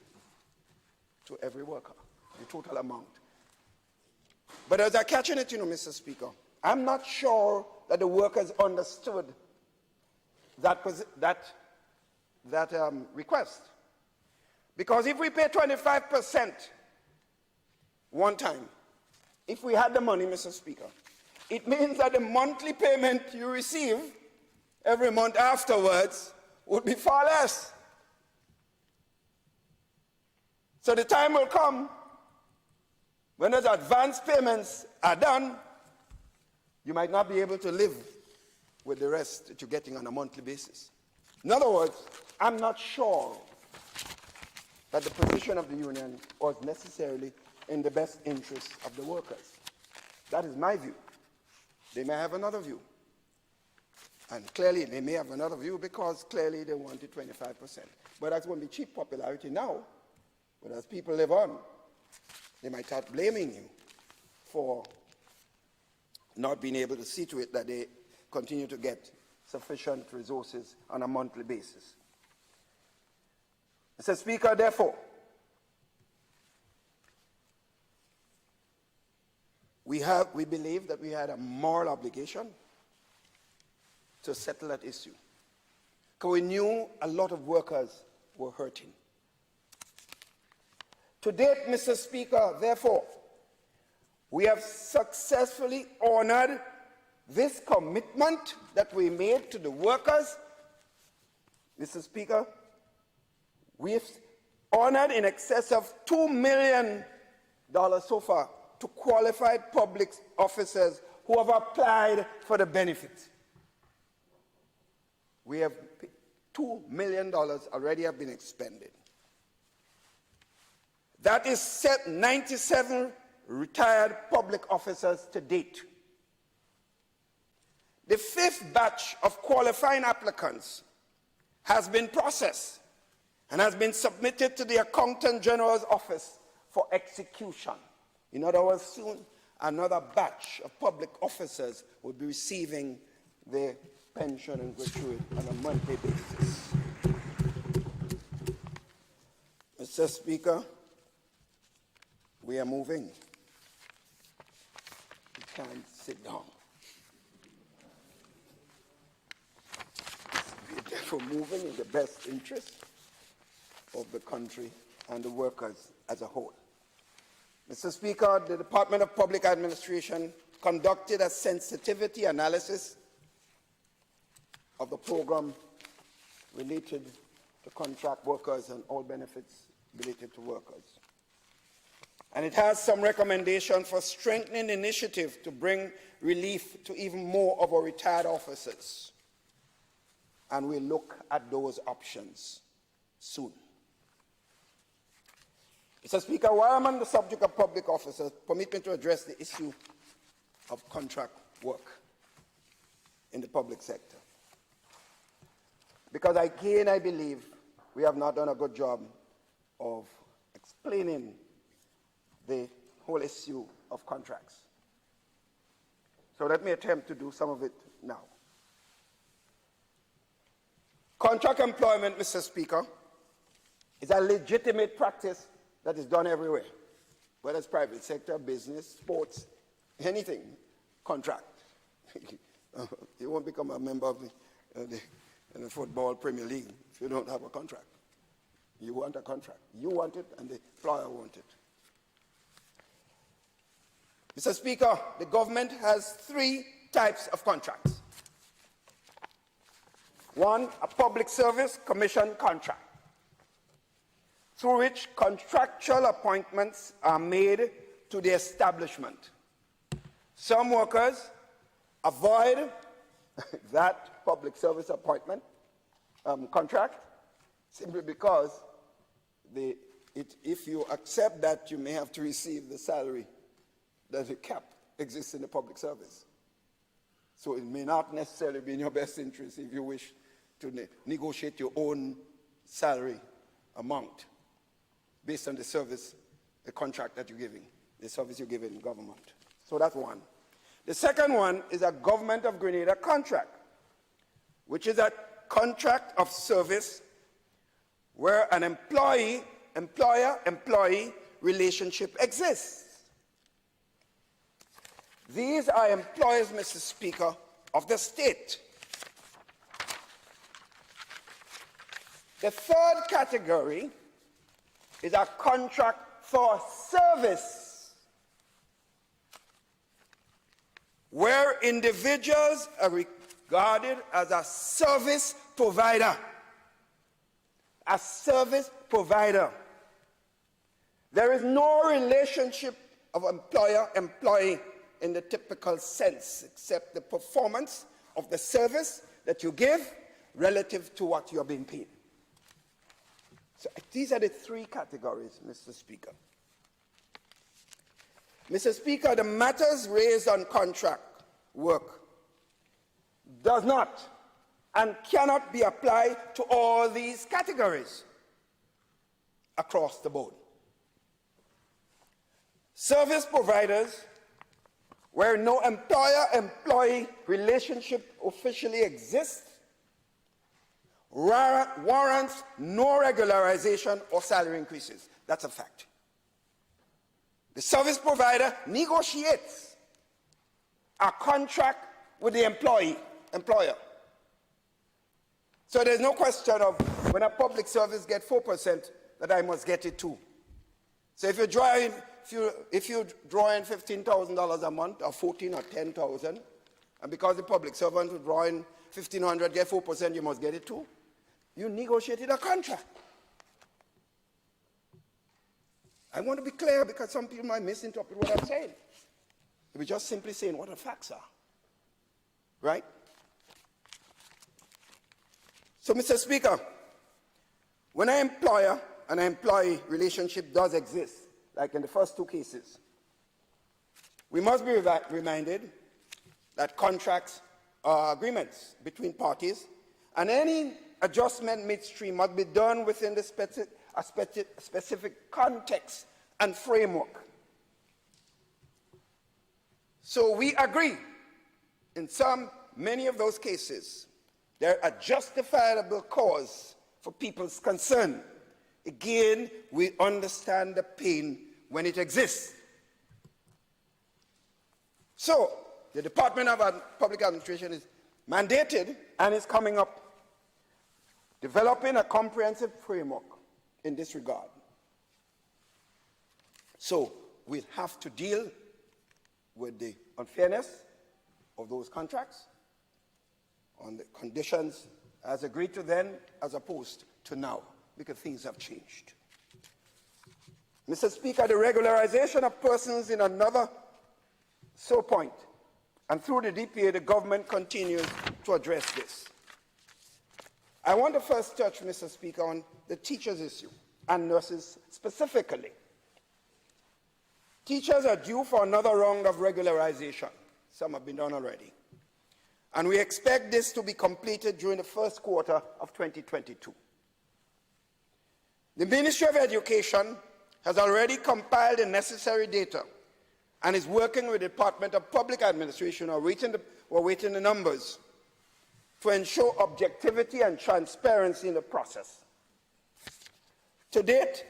to every worker, the total amount. But as I catch in it, Mr. Speaker, I'm not sure that the workers understood that request. Because if we pay 25% one time, if we had the money, Mr. Speaker, it means that the monthly payment you receive every month afterwards would be far less. So the time will come when those advance payments are done, you might not be able to live with the rest that you're getting on a monthly basis. In other words, I'm not sure that the position of the union was necessarily in the best interest of the workers. That is my view. They may have another view. And clearly they may have another view because clearly they wanted 25%. But that's going to be cheap popularity now. But as people live on, they might start blaming you for not being able to see to it that they continue to get sufficient resources on a monthly basis. Mr. Speaker, therefore, we believe that we had a moral obligation to settle that issue, because we knew a lot of workers were hurting. To date, Mr. Speaker, therefore, we have successfully honored this commitment that we made to the workers. Mr. Speaker, we have honored in excess of $2 million so far to qualified public officers who have applied for the benefits. We have $2 million already have been expended. That is set 97 retired public officers to date. The 5th batch of qualifying applicants has been processed and has been submitted to the Accountant General's office for execution. In other words, soon another batch of public officers will be receiving their pension and gratuity on a monthly basis. Mr. Speaker, we are moving. We can't sit down. We are therefore moving in the best interest of the country and the workers as a whole. Mr. Speaker, the Department of Public Administration conducted a sensitivity analysis of the program related to contract workers and all benefits related to workers. And it has some recommendation for strengthening the initiative to bring relief to even more of our retired officers. And we'll look at those options soon. Mr. Speaker, while I'm on the subject of public officers, permit me to address the issue of contract work in the public sector. Because again, I believe we have not done a good job of explaining the whole issue of contracts. So let me attempt to do some of it now. Contract employment, Mr. Speaker, is a legitimate practice that is done everywhere, whether it's private sector, business, sports, anything, contract. You won't become a member of the football Premier League if you don't have a contract. You want a contract. You want it, and the employer wants it. Mr. Speaker, the government has 3 types of contracts. 1, a public service commission contract, through which contractual appointments are made to the establishment. Some workers avoid that public service appointment contract simply because if you accept that, you may have to receive the salary that the cap exists in the public service. So it may not necessarily be in your best interest if you wish to negotiate your own salary amount based on the service, the contract that you're giving, the service you're giving government. So that's one. The second one is a Government of Grenada contract, which is a contract of service where an employer-employee relationship exists. These are employers, Mr. Speaker, of the state. The third category is a contract for service, where individuals are regarded as a service provider. A service provider. There is no relationship of employer-employee in the typical sense, except the performance of the service that you give relative to what you're being paid. So these are the three categories, Mr. Speaker. Mr. Speaker, the matters raised on contract work does not and cannot be applied to all these categories across the board. Service providers where no employer-employee relationship officially exists warrants no regularization or salary increases. That's a fact. The service provider negotiates a contract with the employer. So there's no question of when a public service gets 4% that I must get it too. So if you draw in $15,000 a month, or 14 or 10,000, and because the public servant will draw in 1,500, get 4%, you must get it too. You negotiated a contract. I want to be clear because some people might misinterpret what I'm saying. We're just simply saying what the facts are. Right? So, Mr. Speaker, when an employer and an employee relationship does exist, like in the first two cases, we must be reminded that contracts are agreements between parties, and any adjustment midstream must be done within the specific context and framework. So we agree in many of those cases, there are justifiable cause for people's concern. Again, we understand the pain when it exists. So, the Department of Public Administration is mandated and is coming up developing a comprehensive framework in this regard. So, we have to deal with the unfairness of those contracts, on the conditions as agreed to then as opposed to now, because things have changed. Mr. Speaker, the regularization of persons in another point, and through the DPA, the government continues to address this. I want to first touch, Mr. Speaker, on the teachers' issue, and nurses specifically. Teachers are due for another round of regularization. Some have been done already. And we expect this to be completed during the first quarter of 2022. The Ministry of Education has already compiled the necessary data and is working with the Department of Public Administration, or waiting the numbers, to ensure objectivity and transparency in the process. To date,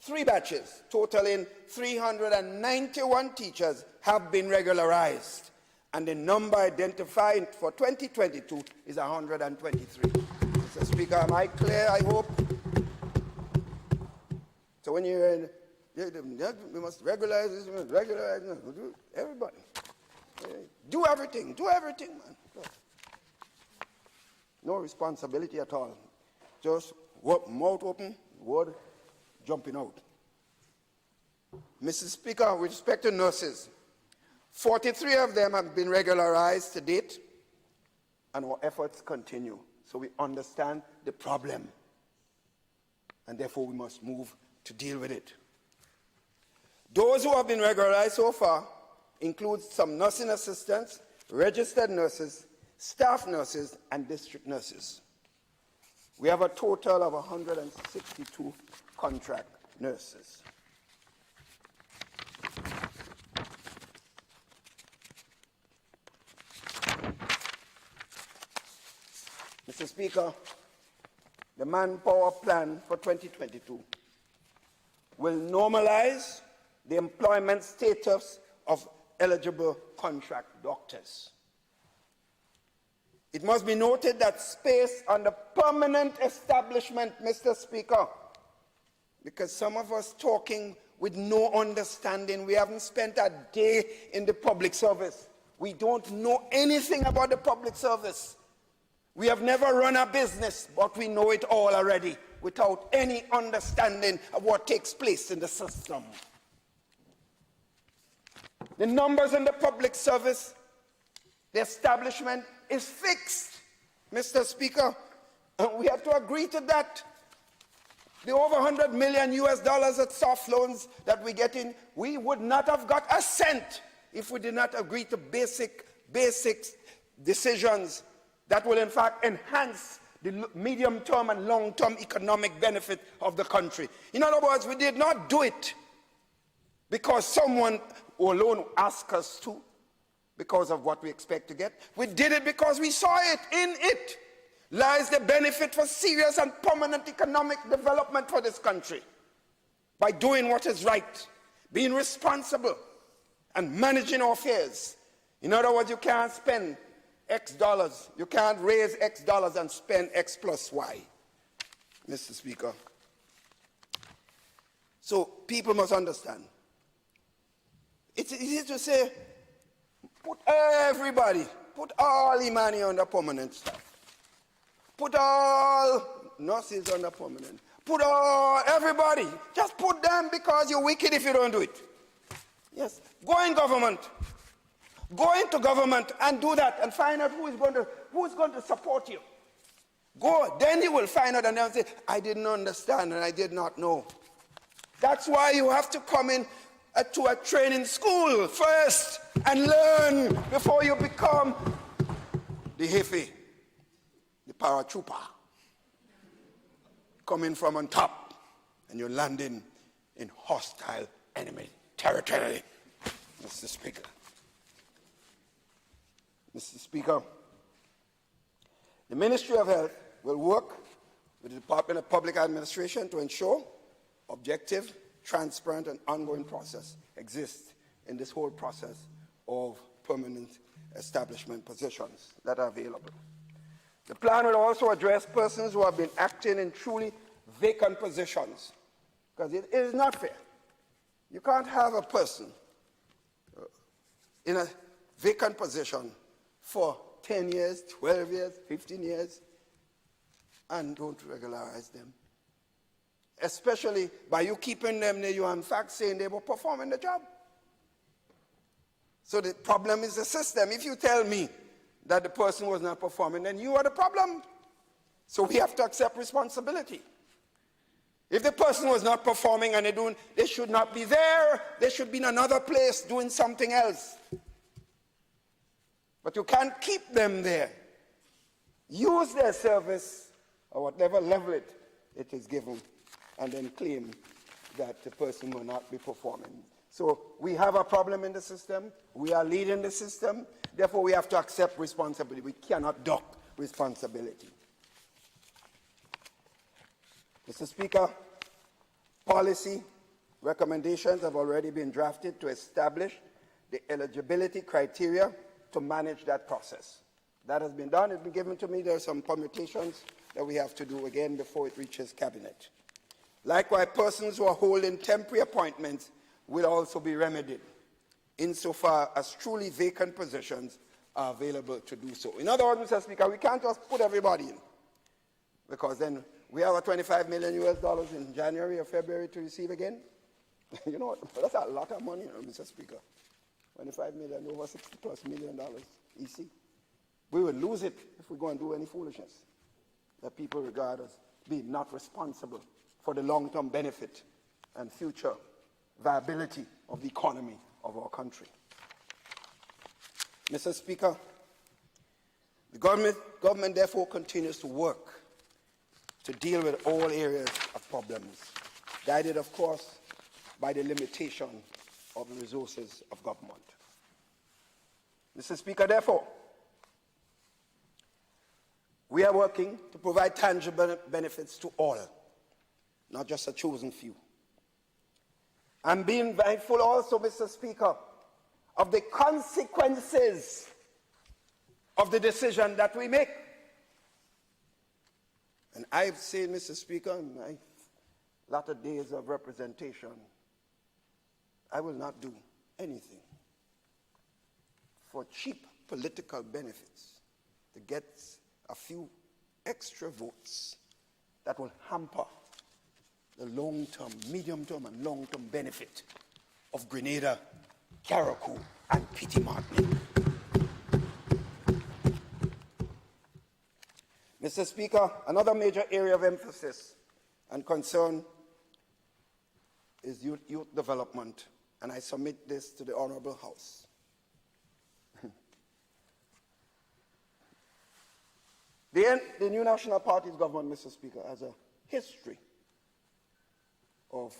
3 batches totaling 391 teachers have been regularized, and the number identified for 2022 is 123. Mr. Speaker, am I clear, I hope? So when you're in, we must regularize this, we must regularize this, everybody. Do everything, man. No responsibility at all. Just mouth open, word jumping out. Mr. Speaker, with respect to nurses, 43 of them have been regularized to date, and our efforts continue. So we understand the problem, and therefore we must move to deal with it. Those who have been regularized so far include some nursing assistants, registered nurses, staff nurses, and district nurses. We have a total of 162 contract nurses. Mr. Speaker, the manpower plan for 2022 will normalize the employment status of eligible contract doctors. It must be noted that space on the permanent establishment, Mr. Speaker, because some of us talking with no understanding, we haven't spent a day in the public service. We don't know anything about the public service. We have never run a business, but we know it all already without any understanding of what takes place in the system. The numbers in the public service, the establishment is fixed, Mr. Speaker, and we have to agree to that. The over $100 million at soft loans that we get in, we would not have got a cent if we did not agree to basic decisions that will in fact enhance the medium-term and long-term economic benefit of the country. In other words, we did not do it because someone alone asked us to, because of what we expect to get. We did it because we saw it. In it lies the benefit for serious and permanent economic development for this country. By doing what is right, being responsible, and managing our affairs. In other words, you can't spend X dollars. You can't raise X dollars and spend X plus Y, Mr. Speaker. So people must understand. It's easy to say, put everybody, put all the money on the permanent staff. Put all nurses on the permanent. Put all, everybody. Just put them because you're wicked if you don't do it. Yes, go in government. Go into government and do that and find out who is going to support you. Go, then you will find out and they'll say, I didn't understand and I did not know. That's why you have to come in to a training school first and learn before you become the jefe, the paratrooper, coming from on top and you're landing in hostile enemy territory, Mr. Speaker. Mr. Speaker, the Ministry of Health will work with the Department of Public Administration to ensure objective, transparent, and ongoing process exists in this whole process of permanent establishment positions that are available. The plan will also address persons who have been acting in truly vacant positions, because it is not fair. You can't have a person in a vacant position for 10 years, 12 years, 15 years, and don't regularize them. Especially by you keeping them there, you are in fact saying they were performing the job. So the problem is the system. If you tell me that the person was not performing, then you are the problem. So we have to accept responsibility. If the person was not performing and they should not be there, they should be in another place doing something else. But you can't keep them there. Use their service or whatever level it is given and then claim that the person will not be performing. So we have a problem in the system. We are leading the system. Therefore, we have to accept responsibility. We cannot duck responsibility. Mr. Speaker, policy recommendations have already been drafted to establish the eligibility criteria to manage that process. That has been done. It's been given to me. There are some permutations that we have to do again before it reaches cabinet. Likewise, persons who are holding temporary appointments will also be remedied insofar as truly vacant positions are available to do so. In other words, Mr. Speaker, we can't just put everybody in, because then we have a $25 million in January or February to receive again. You know what? That's a lot of money, Mr. Speaker. 25 million, over $60+ million EC. We will lose it if we go and do any foolishness that people regard as being not responsible for the long-term benefit and future viability of the economy of our country. Mr. Speaker, the government therefore continues to work to deal with all areas of problems, guided, of course, by the limitation of the resources of government. Mr. Speaker, therefore, we are working to provide tangible benefits to all, not just a chosen few. I'm being mindful also, Mr. Speaker, of the consequences of the decision that we make. And I've said, Mr. Speaker, in my latter days of representation, I will not do anything for cheap political benefits to get a few extra votes that will hamper the long-term, medium-term, and long-term benefit of Grenada, Carriacou, and Petite Martinique. Mr. Speaker, another major area of emphasis and concern is youth development, and I submit this to the Honorable House. The new National Party's government, Mr. Speaker, has a history of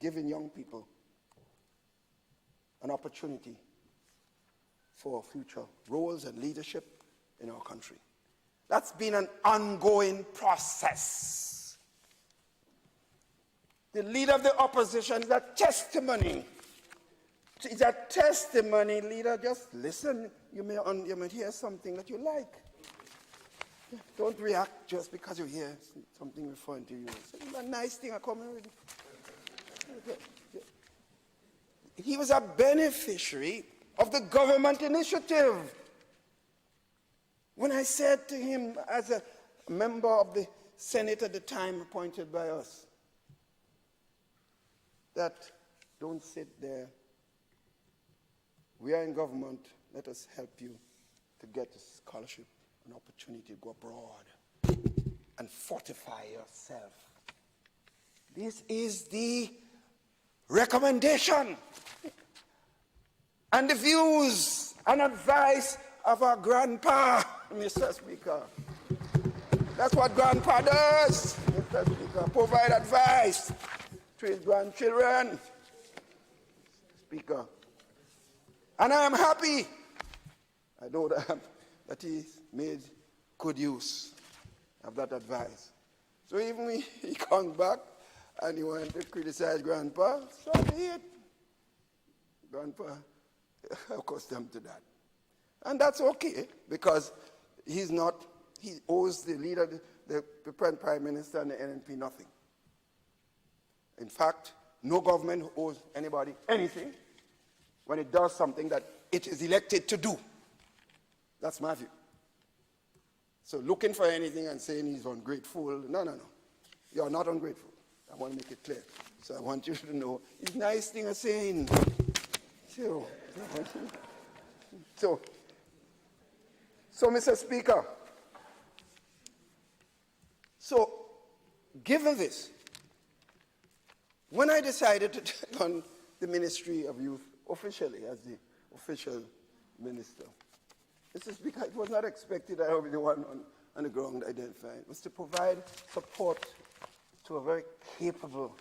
giving young people an opportunity for future roles and leadership in our country. That's been an ongoing process. The leader of the opposition is a testimony. It's a testimony, leader. Just listen. You may hear something that you like. Don't react just because you hear something referring to you. It's a nice thing I come with. He was a beneficiary of the government initiative. When I said to him, as a member of the Senate at the time appointed by us, that don't sit there. We are in government. Let us help you to get a scholarship, an opportunity to go abroad and fortify yourself. This is the recommendation and the views and advice of our grandpa, Mr. Speaker. That's what grandpa does, Mr. Speaker, provide advice to his grandchildren, Speaker. And I am happy, I know that he made good use of that advice. So even when he comes back and he wants to criticize grandpa, so be it. Grandpa accustomed to that. And that's okay, because he owes the leader, the Prime Minister and the NNP nothing. In fact, no government owes anybody anything when it does something that it is elected to do. That's my view. So looking for anything and saying he's ungrateful, no. You're not ungrateful. I want to make it clear. So I want you to know it's nice thing I'm saying. So, Mr. Speaker, given this, when I decided to take on the Ministry of Youth officially as the official minister, Mr. Speaker, it was not expected that I would be the one on the ground identified. It was to provide support to a very capable,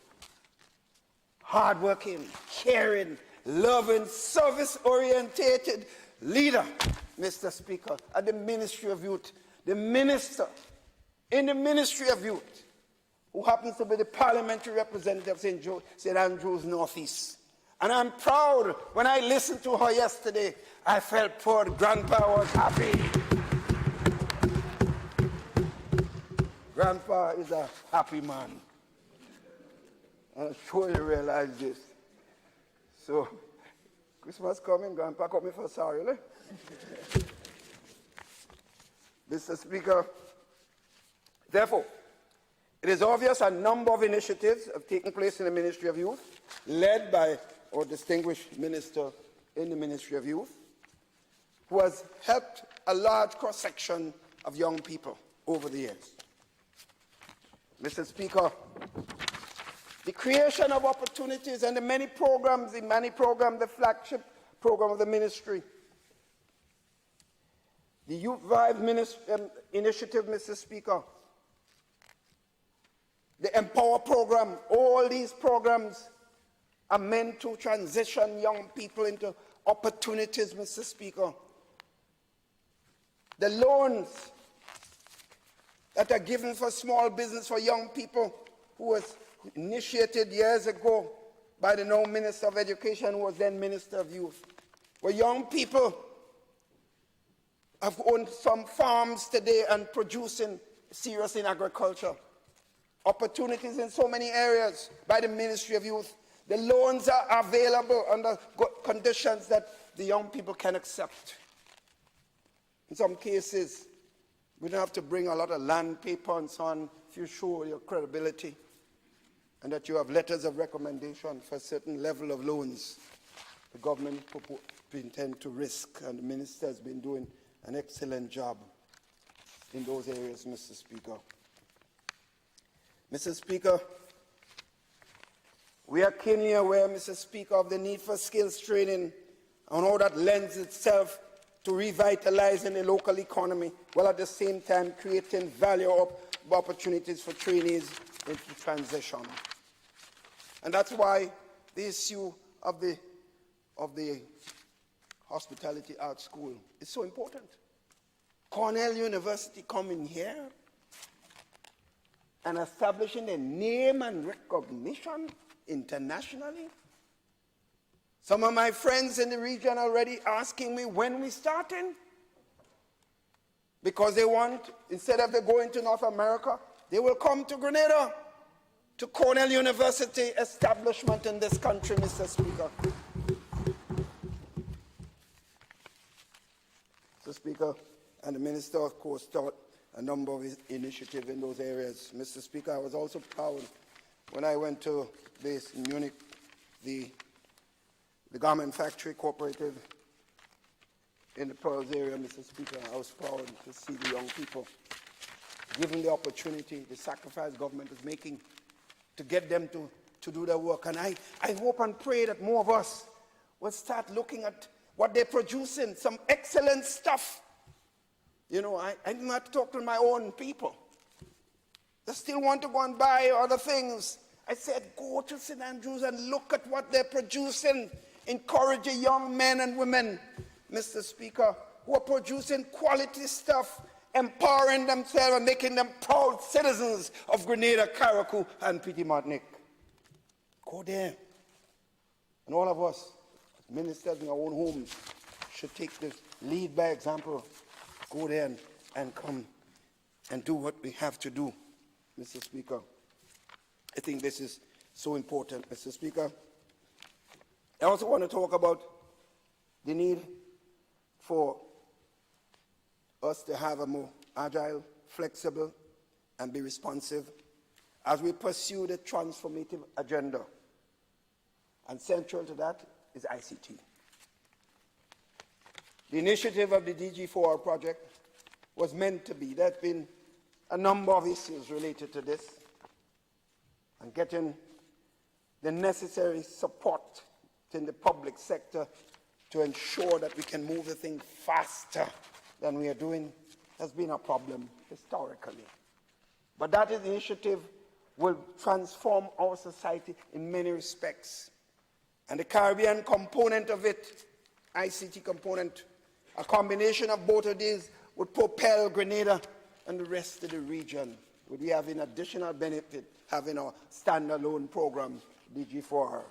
hardworking, caring, loving, service-orientated leader, Mr. Speaker, at the Ministry of Youth, the minister in the Ministry of Youth, who happens to be the parliamentary representative of St. Andrews Northeast. And I'm proud. When I listened to her yesterday, I felt poor grandpa was happy. Grandpa is a happy man. I'm sure you realize this. So, Christmas coming, grandpa coming for sorry, eh? Mr. Speaker, therefore, it is obvious a number of initiatives have taken place in the Ministry of Youth, led by our distinguished minister in the Ministry of Youth, who has helped a large cross-section of young people over the years. Mr. Speaker, the creation of opportunities and the many programs, the flagship program of the ministry, the Youth Vibe initiative, Mr. Speaker, the Empower program, all these programs are meant to transition young people into opportunities, Mr. Speaker. The loans that are given for small business for young people, who was initiated years ago by the now Minister of Education, who was then Minister of Youth, where young people have owned some farms today and producing seriously in agriculture. Opportunities in so many areas by the Ministry of Youth. The loans are available under good conditions that the young people can accept. In some cases, we don't have to bring a lot of land paper and so on if you show your credibility and that you have letters of recommendation for a certain level of loans. The government intend to risk, and the minister has been doing an excellent job in those areas, Mr. Speaker. Mr. Speaker, we are keenly aware, Mr. Speaker, of the need for skills training and how that lends itself to revitalizing the local economy, while at the same time creating value opportunities for trainees into transition. And that's why the issue of the Hospitality Arts School is so important. Cornell University coming here and establishing a name and recognition internationally. Some of my friends in the region are already asking me when we're starting, because they want, instead of they going to North America, they will come to Grenada, to Cornell University establishment in this country, Mr. Speaker. Mr. Speaker, and the Minister, of course, taught a number of initiatives in those areas. Mr. Speaker, I was also proud when I went to base in Munich, the garment factory cooperative in the Pearls area, Mr. Speaker. I was proud to see the young people given the opportunity, the sacrifice government is making to get them to do their work. And I hope and pray that more of us will start looking at what they're producing, some excellent stuff. You know, I did not talk to my own people. They still want to go and buy other things. I said, go to St. Andrews and look at what they're producing. Encourage young men and women, Mr. Speaker, who are producing quality stuff, empowering themselves and making them proud citizens of Grenada, Carriacou, and Petit Martinique. Go there. And all of us, ministers in our own homes, should take the lead by example. Go there and come and do what we have to do, Mr. Speaker. I think this is so important, Mr. Speaker. I also want to talk about the need for us to have a more agile, flexible, and be responsive as we pursue the transformative agenda. And central to that is ICT. The initiative of the DG4R project was meant to be. There have been a number of issues related to this, and getting the necessary support in the public sector to ensure that we can move the thing faster than we are doing has been a problem historically. But that initiative will transform our society in many respects. And the Caribbean component of it, ICT component, a combination of both of these would propel Grenada and the rest of the region. Would we have an additional benefit having a standalone program, DG4R.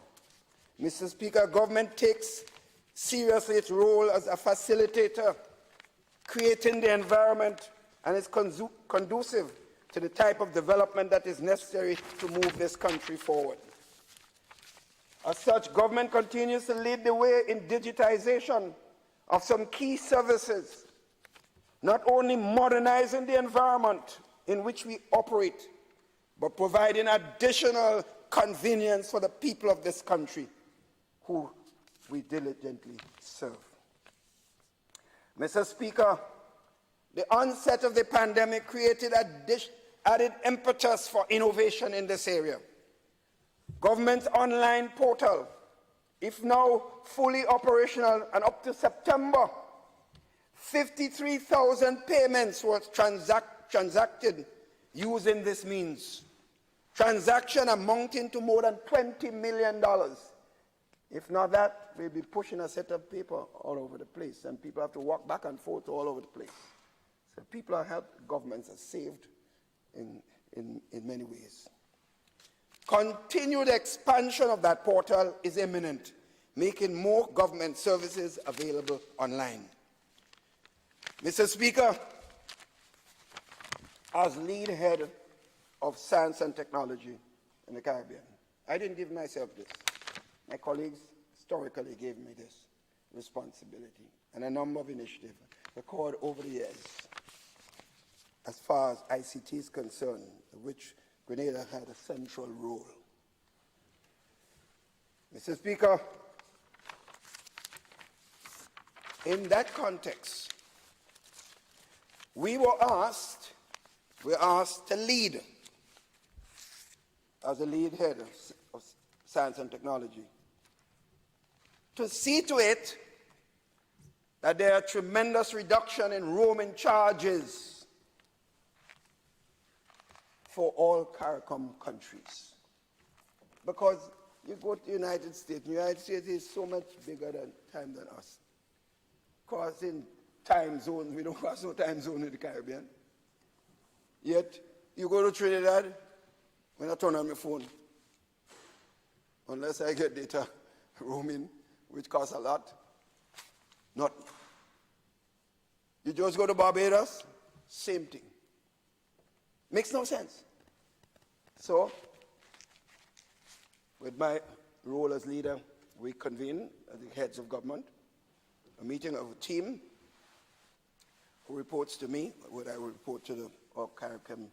Mr. Speaker, government takes seriously its role as a facilitator, creating the environment and is conducive to the type of development that is necessary to move this country forward. As such, government continues to lead the way in digitization of some key services, not only modernizing the environment in which we operate, but providing additional convenience for the people of this country who we diligently serve. Mr. Speaker, the onset of the pandemic created added impetus for innovation in this area. Government's online portal, if now fully operational and up to September, 53,000 payments were transacted using this means. Transaction amounting to more than $20 million. If not that, we'll be pushing a set of paper all over the place, and people have to walk back and forth all over the place. So people are helped, governments are saved, in many ways. Continued expansion of that portal is imminent, making more government services available online. Mr. Speaker, as lead head of science and technology in the Caribbean, I didn't give myself this. My colleagues historically gave me this responsibility and a number of initiatives recorded over the years as far as ICT is concerned, which Grenada had a central role. Mr. Speaker, in that context, we were asked to lead, as the lead head of science and technology, to see to it that there are tremendous reduction in roaming charges for all CARICOM countries. Because you go to the United States is so much bigger than us. Of course, in time zones, we don't have no time zone in the Caribbean. Yet, you go to Trinidad, when I turn on my phone, unless I get data roaming, which costs a lot, nothing. You just go to Barbados, same thing. Makes no sense. So, with my role as leader, we convene as the heads of government, a meeting of a team who reports to me, what I will report to the CARICOM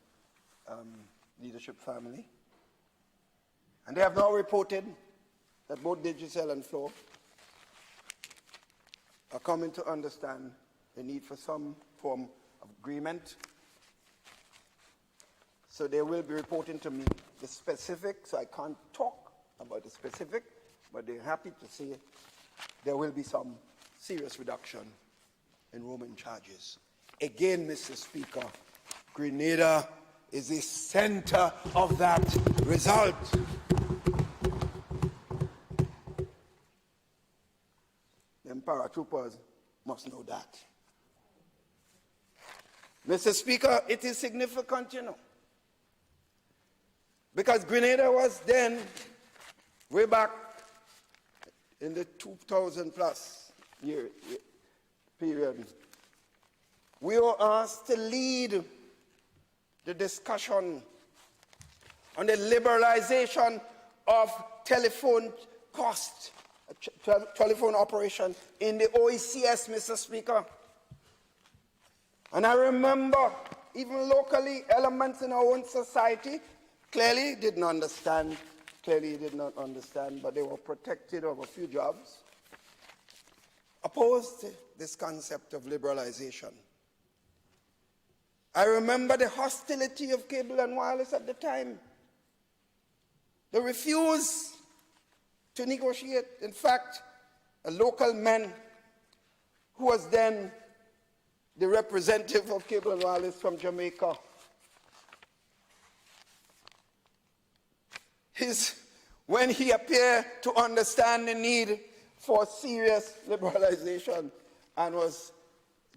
leadership family. And they have now reported that both Digicel and Flow are coming to understand the need for some form of agreement. So they will be reporting to me the specifics. So I can't talk about the specific, but they're happy to say there will be some serious reduction in roaming charges. Again, Mr. Speaker, Grenada is the center of that result. Them paratroopers must know that. Mr. Speaker, it is significant, you know, because Grenada was then, way back in the 2000 plus year period, we were asked to lead the discussion on the liberalization of telephone cost, telephone operation in the OECS, Mr. Speaker. And I remember, even locally, elements in our own society clearly did not understand, but they were protected of a few jobs, opposed this concept of liberalization. I remember the hostility of cable and wireless at the time. They refused to negotiate. In fact, a local man who was then the representative of cable and wireless from Jamaica, when he appeared to understand the need for serious liberalization and was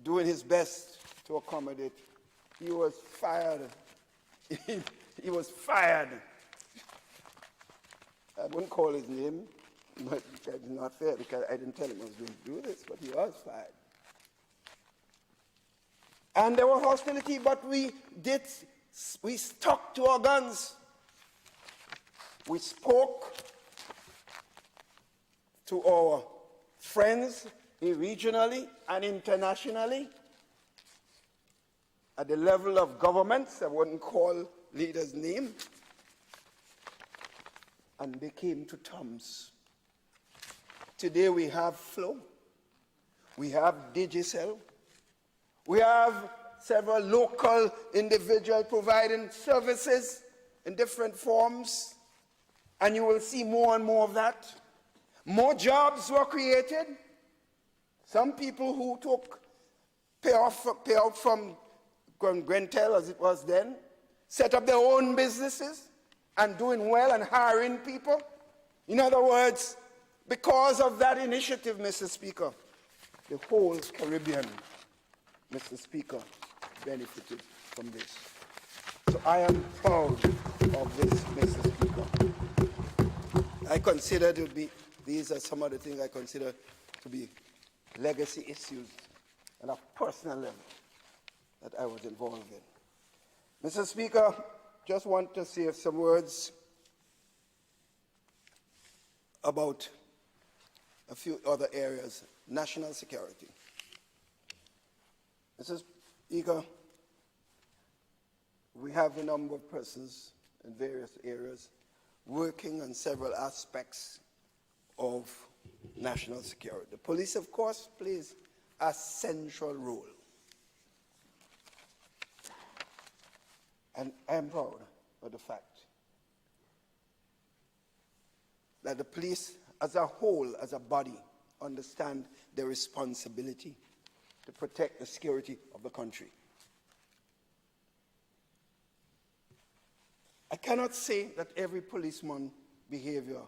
doing his best to accommodate, he was fired. He was fired. I wouldn't call his name, but it's not fair because I didn't tell him I was going to do this, but he was fired. And there was hostility, but we stuck to our guns. We spoke to our friends regionally and internationally at the level of governments. I wouldn't call leaders' name. And they came to terms. Today we have Flow, we have Digicel, we have several local individuals providing services in different forms, and you will see more and more of that. More jobs were created. Some people who took payout from Grentel, as it was then, set up their own businesses and doing well and hiring people. In other words, because of that initiative, Mr. Speaker, the whole Caribbean, Mr. Speaker, benefited from this. So I am proud of this, Mr. Speaker. I consider to be, these are some of the things I consider to be legacy issues at a personal level that I was involved in. Mr. Speaker, just want to say some words about a few other areas. National security. Mr. Speaker, we have a number of persons in various areas working on several aspects of national security. The police, of course, plays a central role. And I am proud of the fact that the police as a whole, as a body, understand their responsibility to protect the security of the country. I cannot say that every policeman behavior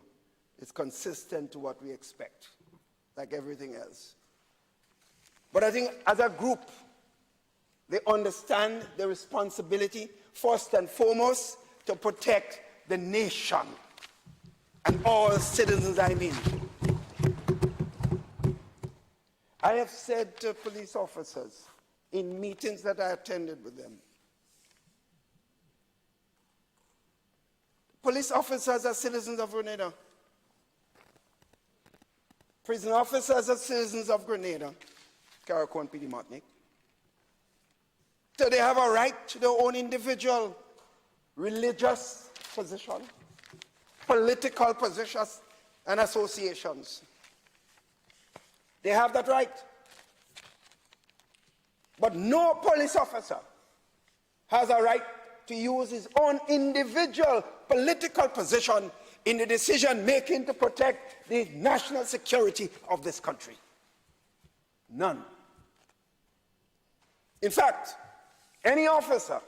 is consistent to what we expect, like everything else. But I think as a group, they understand the responsibility, first and foremost, to protect the nation and all citizens, I mean. I have said to police officers in meetings that I attended with them, police officers are citizens of Grenada. Prison officers are citizens of Grenada, Carriacou and Petite Martinique. So they have a right to their own individual religious position, political positions, and associations. They have that right. But no police officer has a right to use his own individual political position in the decision-making to protect the national security of this country. None. In fact, any officer,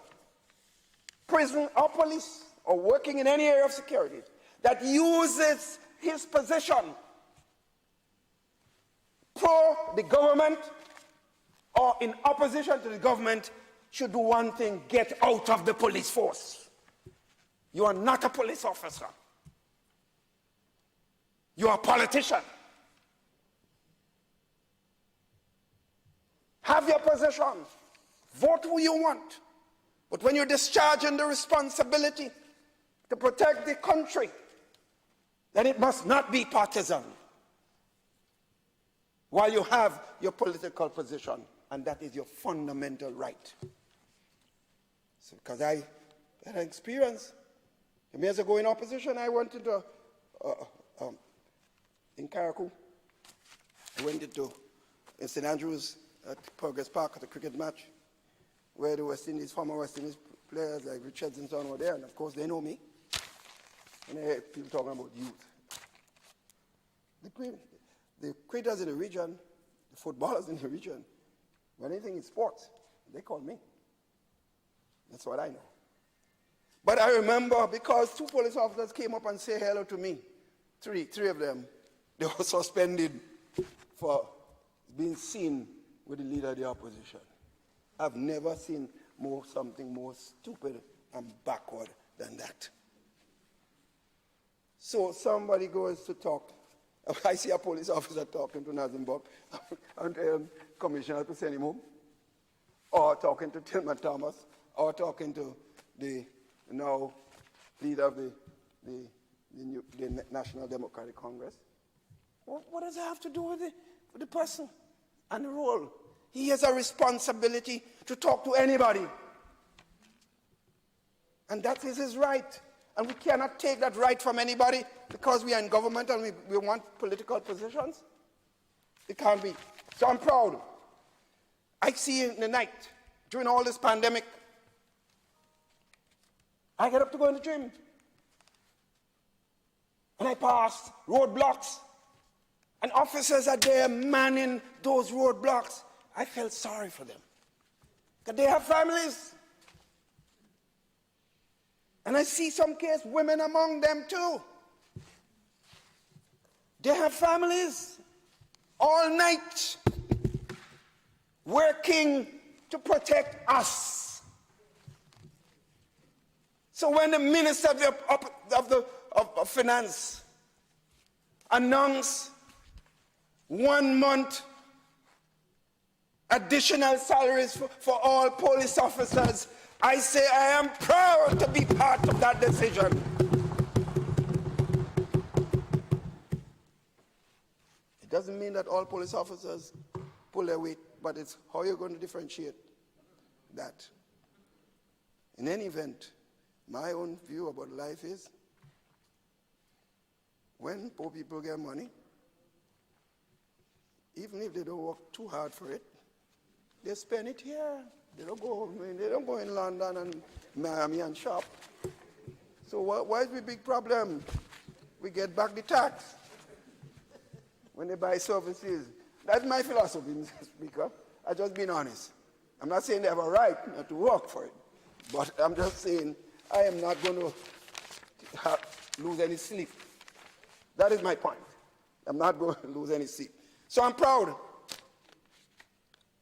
prison or police, or working in any area of security that uses his position pro the government or in opposition to the government should do one thing: get out of the police force. You are not a police officer. You are a politician. Have your position. Vote who you want. But when you're discharging the responsibility to protect the country, then it must not be partisan. While you have your political position, and that is your fundamental right. So, because I had an experience. Years ago in opposition, I went into, in Carriacou, I went into in St. Andrews at Progress Park at a cricket match, where the West Indies, former West Indies players like Richards and so on were there, and of course they know me. And I hear people talking about youth. The cricketers in the region, the footballers in the region, when anything in sports, they call me. That's what I know. But I remember because two police officers came up and said hello to me, three of them, they were suspended for being seen with the leader of the opposition. I've never seen something more stupid and backward than that. So somebody goes to talk. I see a police officer talking to Nazim Bob and Commissioner to send him home, or talking to Tillman Thomas, or talking to the now leader of the National Democratic Congress. What does it have to do with the person and the role? He has a responsibility to talk to anybody. And that is his right. And we cannot take that right from anybody because we are in government and we want political positions. It can't be. So I'm proud. I see in the night, during all this pandemic, I get up to go in the gym. And I pass roadblocks. And officers are there manning those roadblocks. I felt sorry for them. Because they have families. And I see some case women among them too. They have families all night working to protect us. So when the Minister of Finance announced 1 month additional salaries for all police officers, I say I am proud to be part of that decision. It doesn't mean that all police officers pull their weight, but it's how you're going to differentiate that. In any event, my own view about life is when poor people get money, even if they don't work too hard for it, they spend it here. They don't go in London and Miami and shop. So why is the big problem? We get back the tax when they buy services. That's my philosophy, Mr. Speaker. I'm just being honest. I'm not saying they have a right not to work for it, but I'm just saying I am not going to lose any sleep. That is my point. I'm not going to lose any sleep. So I'm proud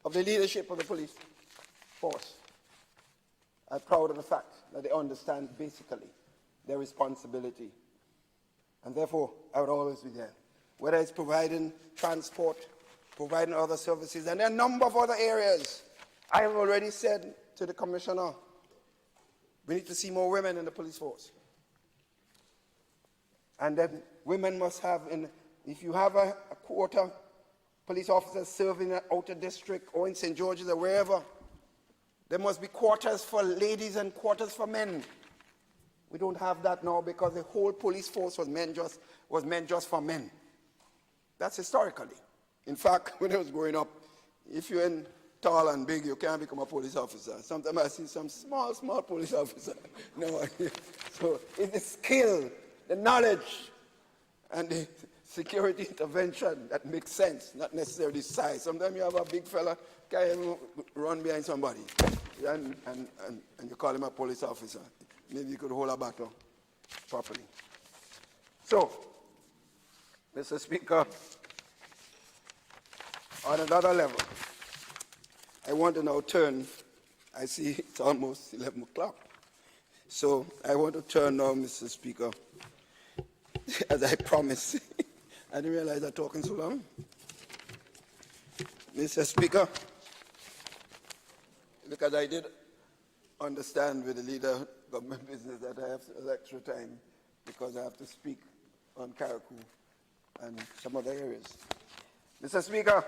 of the leadership of the police force. I'm proud of the fact that they understand basically their responsibility. And therefore, I would always be there. Whether it's providing transport, providing other services, and there are a number of other areas. I have already said to the Commissioner, we need to see more women in the police force. And then women must have, if you have a quota, police officers serving in an outer district or in St. George's or wherever, there must be quarters for ladies and quarters for men. We don't have that now because the whole police force was meant just for men. That's historically. In fact, when I was growing up, if you're tall and big, you can't become a police officer. Sometimes I see some small police officer. No, so it's the skill, the knowledge, and the security intervention that makes sense, not necessarily size. Sometimes you have a big fella can run behind somebody, and you call him a police officer. Maybe you could hold a battle properly. So, Mr. Speaker, on another level, I want to now turn, I see it's almost 11 o'clock. So I want to turn now, Mr. Speaker, as I promised. I didn't realize I'm talking so long. Mr. Speaker, because I did understand with the leader of government business that I have extra time because I have to speak on Carriacou and some other areas. Mr. Speaker,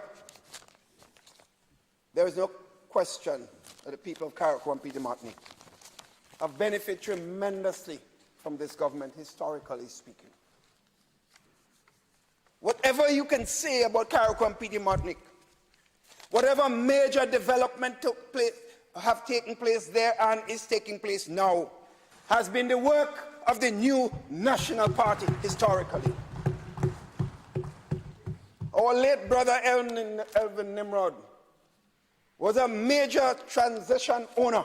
there is no question that the people of Carriacou and Peter Martinique have benefited tremendously from this government, historically speaking. Whatever you can say about Carriacou and Peter Martinique, whatever major development have taken place there and is taking place now, has been the work of the new National Party historically. Our late brother Elvin Nimrod was a major transition owner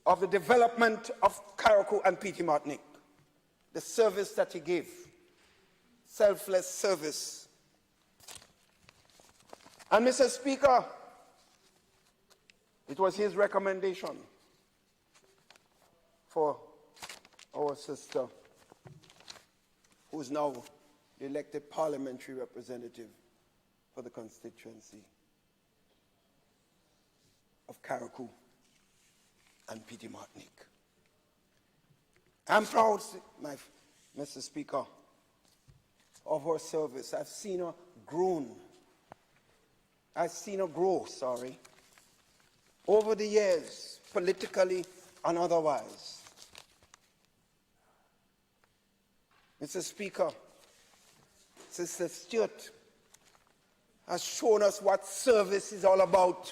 of the development of Carriacou and Peter Martinique. The service that he gave, selfless service. And Mr. Speaker, it was his recommendation for our sister, who is now the elected parliamentary representative for the constituency of Carriacou and Peter Martinique. I'm proud, Mr. Speaker, of her service. I've seen her grow, over the years, politically and otherwise. Mr. Speaker, Sister Stewart has shown us what service is all about.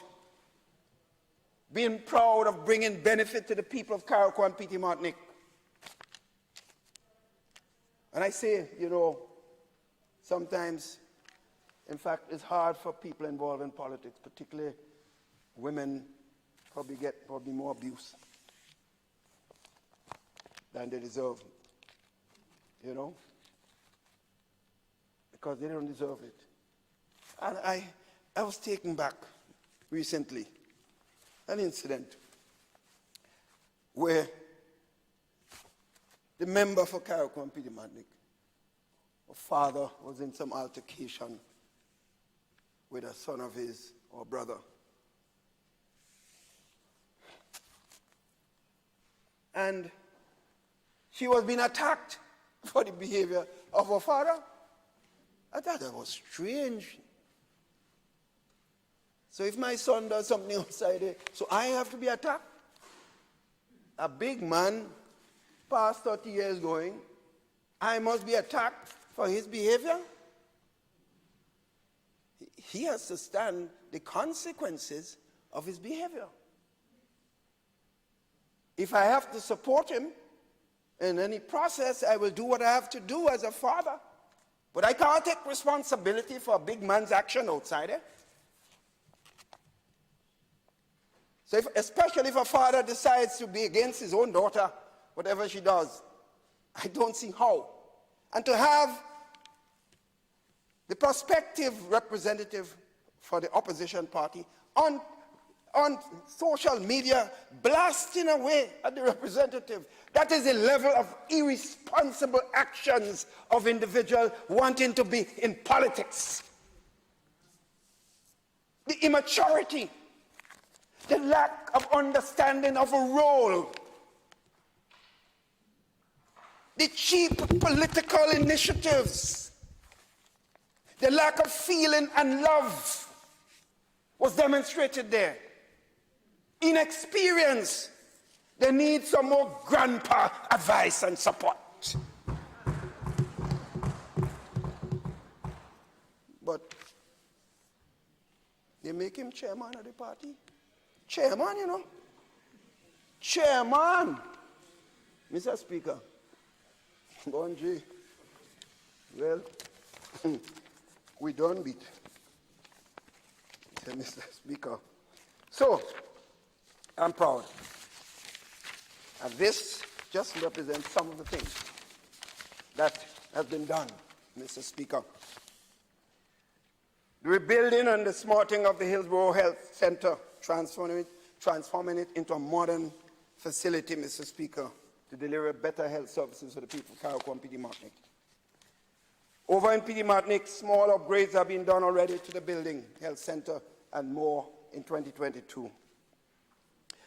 Being proud of bringing benefit to the people of Carriacou and Peter Martinique. And I say, you know, sometimes, in fact, it's hard for people involved in politics, particularly women, probably more abuse than they deserve, you know, because they don't deserve it. And I was taken back recently, an incident where the member for Carriacou and Pitimatnik, a father was in some altercation with a son of his or brother. And she was being attacked for the behavior of her father. I thought that was strange. So if my son does something outside there, so I have to be attacked? A big man, past 30 years going, I must be attacked for his behavior? He has to stand the consequences of his behavior. If I have to support him in any process, I will do what I have to do as a father. But I can't take responsibility for a big man's action outside there. So especially if a father decides to be against his own daughter, whatever she does, I don't see how. And to have the prospective representative for the opposition party on social media blasting away at the representative, that is the level of irresponsible actions of individuals wanting to be in politics. The immaturity, the lack of understanding of a role, the cheap political initiatives, the lack of feeling and love was demonstrated there. Inexperience, they need some more grandpa advice and support. But they make him chairman of the party. Chairman, you know. Chairman. Mr. Speaker. Bonji. Well, we don't beat. Mr. Speaker. So, I'm proud. And this just represents some of the things that have been done, Mr. Speaker. The rebuilding and the smarting of the Hillsborough Health Center, transforming it into a modern facility, Mr. Speaker, to deliver better health services for the people of Carriacou and Pitimatnik. Over in Pitimatnik, small upgrades have been done already to the building, health center, and more in 2022.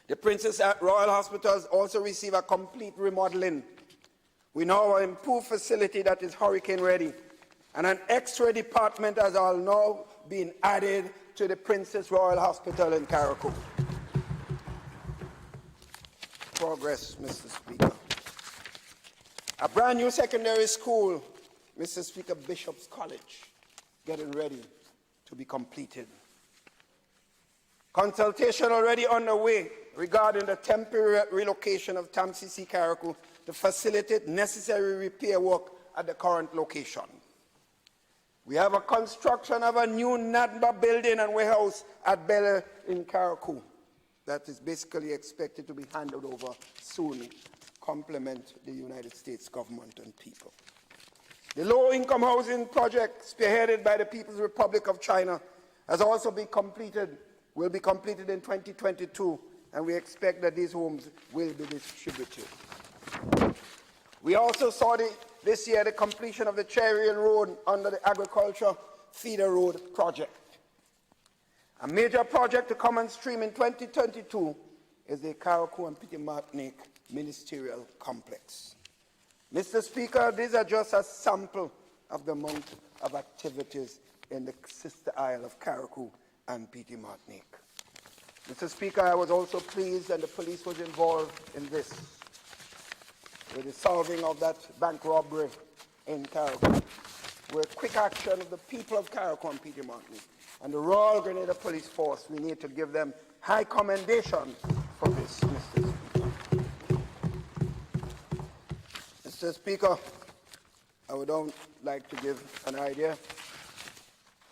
The Princess Royal Hospitals also receive a complete remodeling. We now have an improved facility that is hurricane ready, and an X-ray department has all now been added to the Princess Royal Hospital in Carriacou. Progress, Mr. Speaker. A brand new secondary school, Mr. Speaker, Bishop's College, getting ready to be completed. Consultation already underway regarding the temporary relocation of TAMCC Carriacou to facilitate necessary repair work at the current location. We have a construction of a new NADBA building and warehouse at Bel Air in Carriacou that is basically expected to be handed over soon, complement the United States government and people. The low-income housing project spearheaded by the People's Republic of China has also been completed, will be completed in 2022, and we expect that these homes will be distributed. We also saw this year the completion of the Cherry Road under the Agriculture Feeder Road project. A major project to come on stream in 2022 is the Carriacou and Pitimatnik Ministerial Complex. Mr. Speaker, these are just a sample of the amount of activities in the sister isle of Carriacou and Pitimatnik. Mr. Speaker, I was also pleased and the police was involved in this, with the solving of that bank robbery in Carriacou, with quick action of the people of Carriacou and Pitimatnik and the Royal Grenada Police Force. We need to give them high commendation for this, Mr. Speaker. Mr. Speaker, I would like to give an idea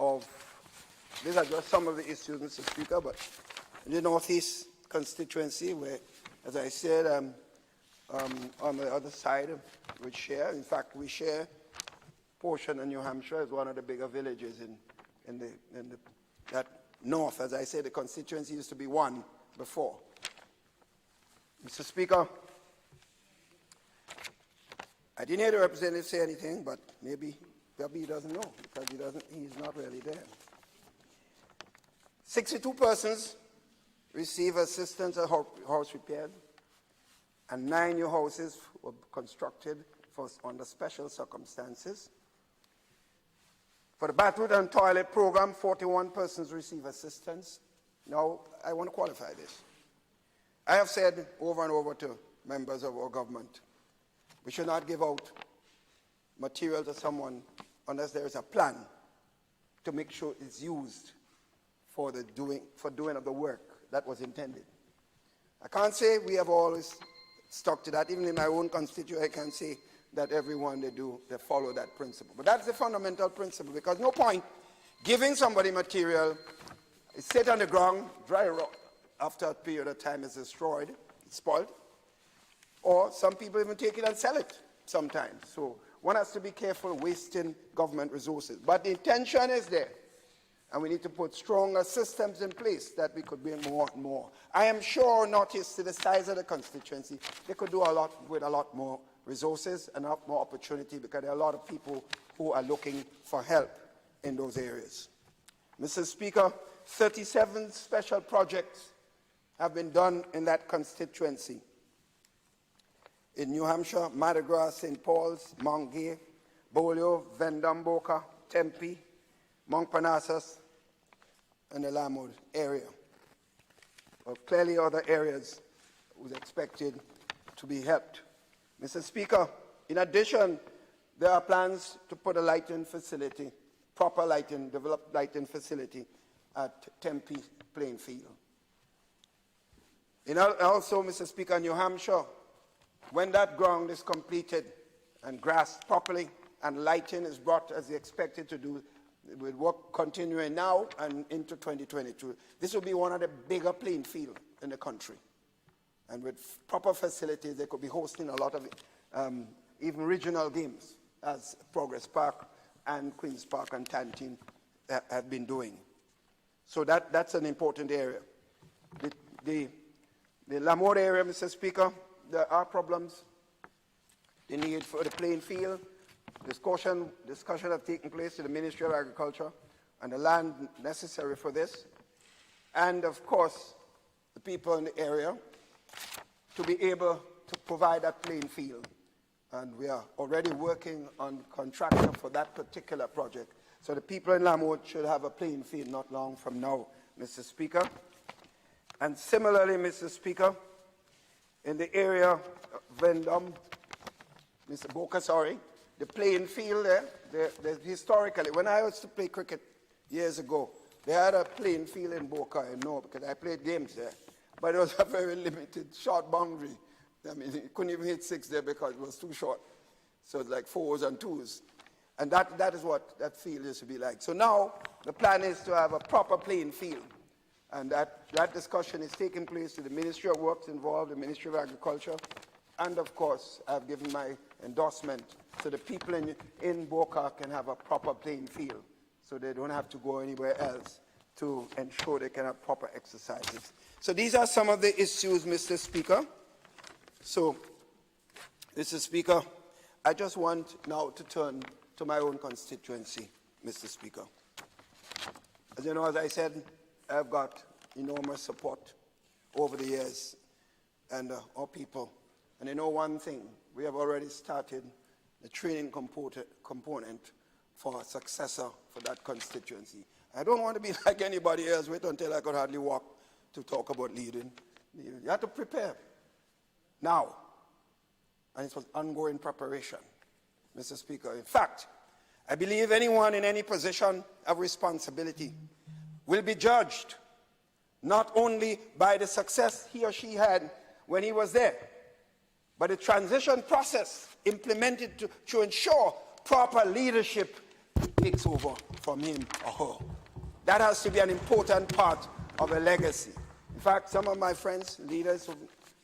of, these are just some of the issues, Mr. Speaker, but in the Northeast constituency, where, as I said, on the other side, we share, in fact, we share portion of New Hampshire as one of the bigger villages in that north. As I said, the constituency used to be one before. Mr. Speaker, I didn't hear the representative say anything, but maybe he doesn't know because he's not really there. 62 persons receive assistance at house repairs, and 9 new houses were constructed under special circumstances. For the bathroom and toilet program, 41 persons receive assistance. Now, I want to qualify this. I have said over and over to members of our government, we should not give out material to someone unless there is a plan to make sure it's used for doing of the work that was intended. I can't say we have always stuck to that. Even in my own constituency, I can say that everyone they follow that principle. But that's the fundamental principle, because no point giving somebody material, it sit on the ground, dry rot, after a period of time it's destroyed, it's spoiled, or some people even take it and sell it sometimes. So one has to be careful wasting government resources. But the intention is there, and we need to put stronger systems in place that we could bring more and more. I am sure, notice to the size of the constituency, they could do a lot with a lot more resources and a lot more opportunity, because there are a lot of people who are looking for help in those areas. Mr. Speaker, 37 special projects have been done in that constituency. In New Hampshire, Mardi Gras, St. Paul's, Mount Gay, Bolio, Vendome, Boca, Tempe, Mount Parnassus, and the Lamwood area. Well, clearly other areas was expected to be helped. Mr. Speaker, in addition, there are plans to put a lighting facility, proper lighting, developed lighting facility at Tempe playing field. Also, Mr. Speaker, in New Hampshire, when that ground is completed and grassed properly and lighting is brought as expected to do, with work continuing now and into 2022, this will be one of the bigger playing fields in the country. And with proper facilities, they could be hosting a lot of even regional games, as Progress Park and Queen's Park and Tantine have been doing. So that's an important area. The Lamwood area, Mr. Speaker, there are problems. The need for the playing field. Discussion have taken place in the Ministry of Agriculture and the land necessary for this. And of course, the people in the area to be able to provide that playing field. And we are already working on contractor for that particular project. So the people in Lamwood should have a playing field not long from now, Mr. Speaker. And similarly, Mr. Speaker, in the area of Vendome, Mr. Boca, sorry, the playing field there, historically, when I used to play cricket years ago, they had a playing field in Boca, I know, because I played games there. But it was a very limited, short boundary. I mean, you couldn't even hit 6 there because it was too short. So it's like 4s and 2s. And that is what that field used to be like. So now the plan is to have a proper playing field. And that discussion is taking place with the Ministry of Works involved, the Ministry of Agriculture, and of course, I've given my endorsement so the people in Boca can have a proper playing field, so they don't have to go anywhere else to ensure they can have proper exercises. So these are some of the issues, Mr. Speaker. So, Mr. Speaker, I just want now to turn to my own constituency, Mr. Speaker. As you know, as I said, I've got enormous support over the years and our people. And I know one thing, we have already started the training component for a successor for that constituency. I don't want to be like anybody else, wait until I could hardly walk to talk about leading. You have to prepare now. And it was ongoing preparation, Mr. Speaker. In fact, I believe anyone in any position of responsibility will be judged not only by the success he or she had when he was there, but the transition process implemented to ensure proper leadership takes over from him or her. That has to be an important part of a legacy. In fact, some of my friends, leaders who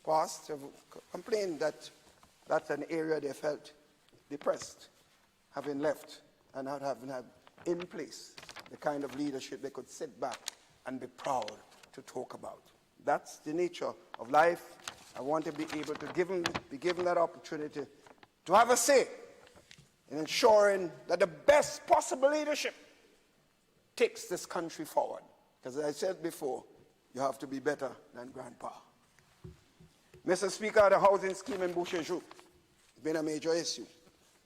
passed, have complained that that's an area they felt depressed, having left and not having had in place the kind of leadership they could sit back and be proud to talk about. That's the nature of life. I want to be able to be given that opportunity to have a say in ensuring that the best possible leadership takes this country forward. Because as I said before, you have to be better than Grandpa. Mr. Speaker, the housing scheme in Boucherville has been a major issue.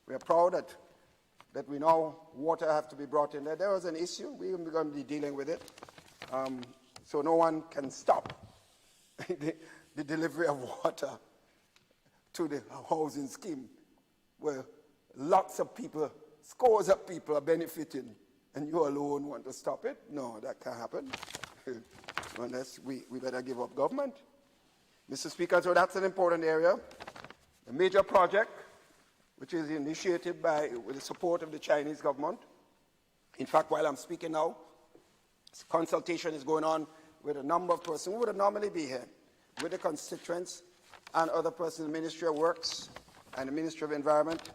We are proud that we know water have to be brought in there. There was an issue. We're going to be dealing with it. So no one can stop the delivery of water to the housing scheme, where lots of people, scores of people are benefiting, and you alone want to stop it? No, that can't happen. Unless we better give up government. Mr. Speaker, so that's an important area. A major project, which is initiated with the support of the Chinese government. In fact, while I'm speaking now, consultation is going on with a number of persons who would normally be here, with the constituents and other persons in the Ministry of Works and the Ministry of Environment,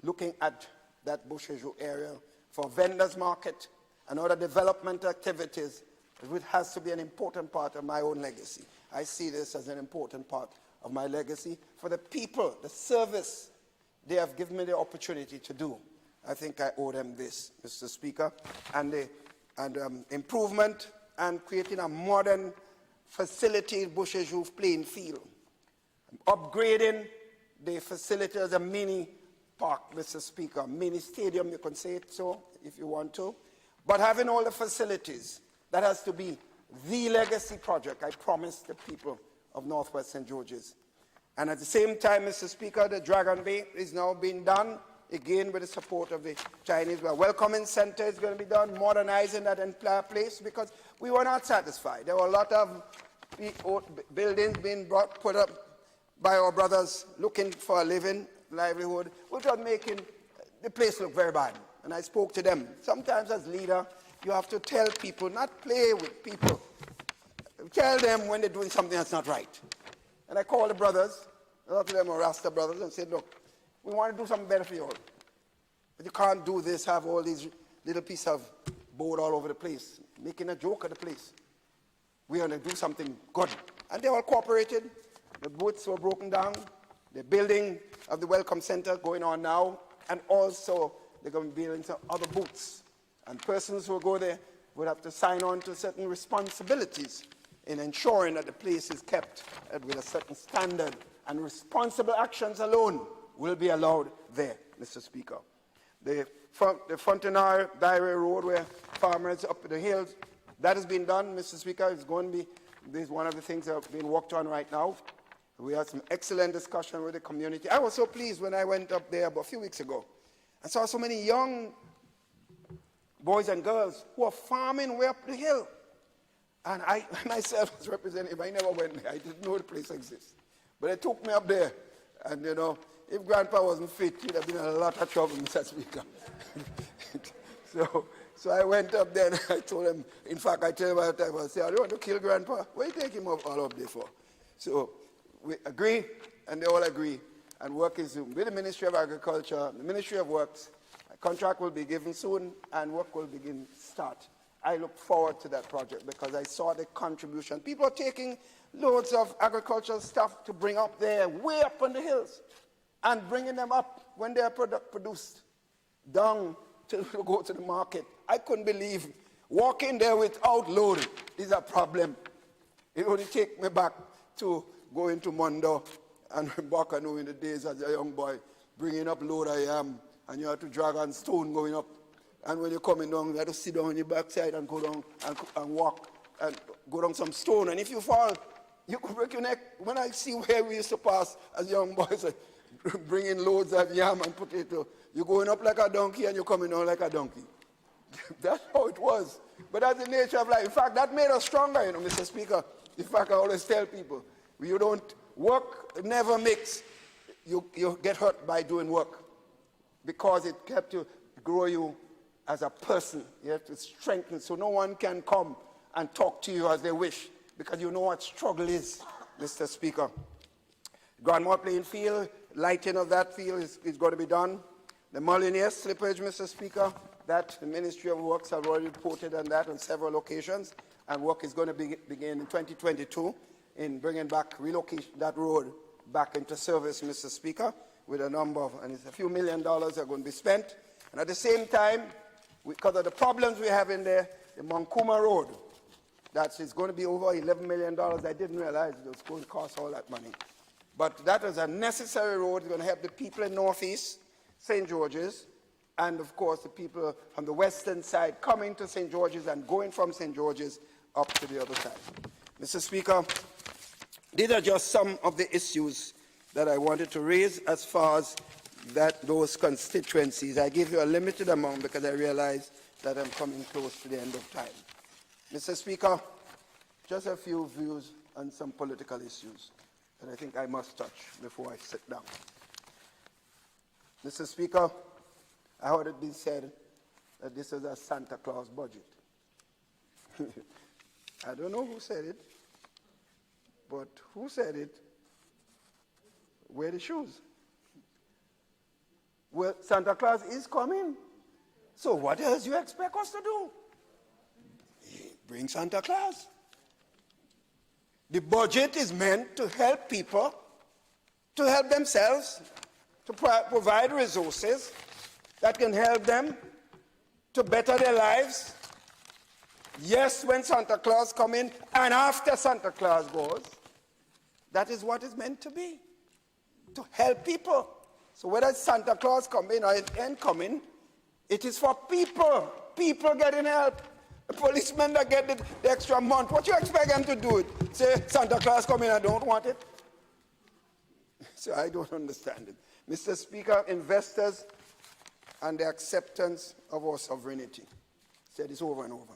looking at that Boucherville area for vendors market and other development activities, which has to be an important part of my own legacy. I see this as an important part of my legacy for the people, the service they have given me the opportunity to do. I think I owe them this, Mr. Speaker, and improvement and creating a modern facility in Boucherville playing field. Upgrading the facility as a mini park, Mr. Speaker, mini stadium, you can say it so if you want to, but having all the facilities. That has to be the legacy project I promised the people of Northwest St. George's. And at the same time, Mr. Speaker, the Dragon Bay is now being done, again with the support of the Chinese. A welcoming center is going to be done, modernizing that entire place, because we were not satisfied. There were a lot of buildings being put up by our brothers looking for a livelihood, which was making the place look very bad. And I spoke to them. Sometimes as leader, you have to tell people, not play with people. Tell them when they're doing something that's not right. And I called the brothers, a lot of them are Rasta brothers, and said, look, we want to do something better for you all. But you can't do this, have all these little pieces of board all over the place, making a joke of the place. We want to do something good. And they all cooperated. The booths were broken down. The building of the Welcome Center going on now. And also, they're going to be building some other booths. And persons who go there would have to sign on to certain responsibilities in ensuring that the place is kept with a certain standard, and responsible actions alone will be allowed there, Mr. Speaker. The Fontenay Diary Road, where farmers up the hills, that has been done, Mr. Speaker. It's going to be, this is one of the things that are being worked on right now. We had some excellent discussion with the community. I was so pleased when I went up there about a few weeks ago and saw so many young boys and girls who are farming way up the hill. And I myself was representative. I never went there. I didn't know the place exists. But they took me up there. And, you know, if Grandpa wasn't fit, he'd have been in a lot of trouble, Mr. Speaker. So I went up there and I told him, in fact, I tell him at the time, I said, I don't want to kill Grandpa. What do you take him all up there for? So we agree, and they all agree. And work is with the Ministry of Agriculture, the Ministry of Works. A contract will be given soon, and work will begin start. I look forward to that project because I saw the contribution. People are taking loads of agricultural stuff to bring up there, way up on the hills, and bringing them up when they are produced down to go to the market. I couldn't believe walking there without load is a problem. It only take me back to going to Mondo and Bakano in the days as a young boy, bringing up load I am, and you have to drag on stone going up. And when you're coming down, you have to sit down on your backside and go down and walk and go down some stone. And if you fall, you could break your neck. When I see where we used to pass as young boys, bringing loads of yam and potato, you're going up like a donkey and you're coming down like a donkey. That's how it was. But that's the nature of life. In fact, that made us stronger, you know, Mr. Speaker. In fact, I always tell people, you don't work, never makes you get hurt by doing work, because it kept you, grow you as a person. You have to strengthen, so no one can come and talk to you as they wish, because you know what struggle is, Mr. Speaker. Grandma playing field, lighting of that field is going to be done. The Molyneux slippage, Mr. Speaker, that the Ministry of Works have already reported on that on several occasions, and work is going to begin in 2022 in bringing back, relocation that road back into service, Mr. Speaker. with a number of, and it's a few $1 million are going to be spent. And at the same time, because of the problems we have in there, the Moncuma Road, that is going to be over $11 million. I didn't realize it was going to cost all that money. But that is a necessary road. It's going to help the people in Northeast St. George's, and of course the people on the western side coming to St. George's and going from St. George's up to the other side. Mr. Speaker, these are just some of the issues that I wanted to raise as far as those constituencies. I give you a limited amount because I realize that I'm coming close to the end of time. Mr. Speaker, just a few views on some political issues that I think I must touch before I sit down. Mr. Speaker, I heard it being said that this is a Santa Claus budget. I don't know who said it, but who said it? Wear the shoes. Well, Santa Claus is coming. So what else do you expect us to do? Bring Santa Claus. The budget is meant to help people, to help themselves, to provide resources that can help them to better their lives. Yes, when Santa Claus comes in and after Santa Claus goes, that is what it's meant to be, to help people. So whether Santa Claus coming or it ain't coming, it is for people. People getting help. The policemen that get the extra month, what you expect them to do? Say, Santa Claus coming, I don't want it? So I don't understand it. Mr. Speaker, investors and the acceptance of our sovereignty. Said this over and over.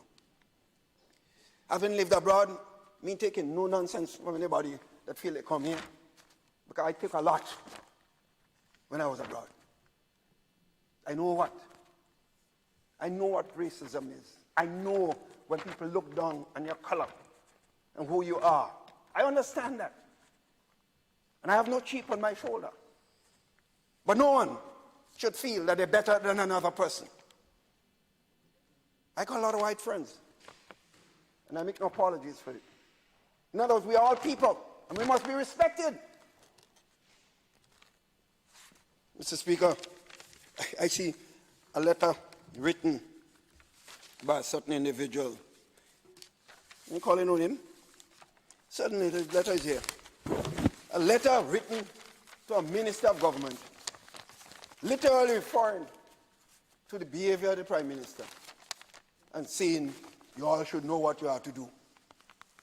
Having lived abroad, me taking no nonsense from anybody that feel they come here, because I took a lot when I was abroad. I know what racism is. I know when people look down on your color and who you are. I understand that. And I have no chip on my shoulder. But no one should feel that they're better than another person. I got a lot of white friends, and I make no apologies for it. In other words, we are all people, and we must be respected. Mr. Speaker, I see a letter written by a certain individual. I'm calling on him. Certainly, the letter is here. A letter written to a minister of government, literally referring to the behavior of the Prime Minister and saying, you all should know what you have to do.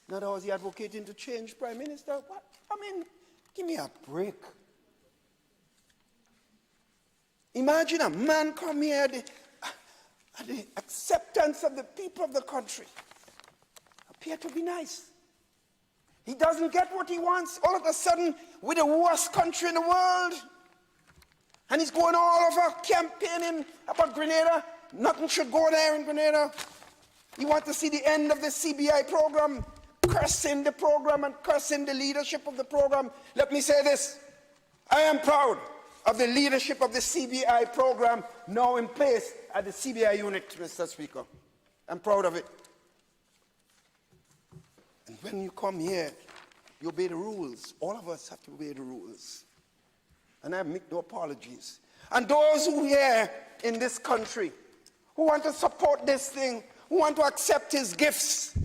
In other words, he advocating to change Prime Minister. What? I mean, give me a break. Imagine a man come here at the acceptance of the people of the country. Appear to be nice. He doesn't get what he wants. All of a sudden, we're the worst country in the world. And he's going all over campaigning about Grenada. Nothing should go there in Grenada. He wants to see the end of the CBI program, cursing the program and cursing the leadership of the program. Let me say this. I am proud of the leadership of the CBI program now in place at the CBI unit, Mr. Speaker. I'm proud of it. And when you come here, you obey the rules. All of us have to obey the rules. And I make no apologies. And those who here in this country, who want to support this thing, who want to accept his gifts,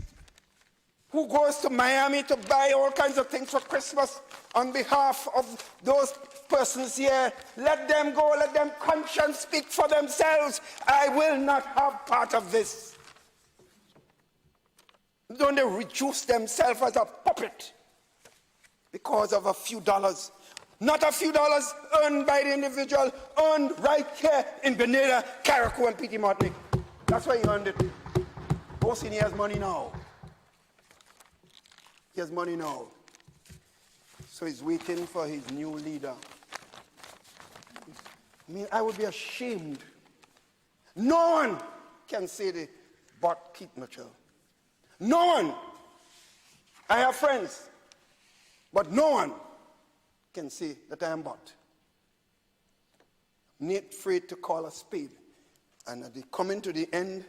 who goes to Miami to buy all kinds of things for Christmas on behalf of those persons here, let them go, let them conscience speak for themselves. I will not have part of this. Don't they reduce themselves as a puppet because of a few dollars? Not a few dollars earned by the individual, earned right here in Grenada, Carriacou, and Petit Martinique. That's why he earned it. Bosin, he has money now. He has money now. So he's waiting for his new leader. I mean, I would be ashamed. No one can say they bought Pete Mitchell. No one. I have friends, but no one can say that I am bought. I'm not afraid to call a spade. And at the coming to the end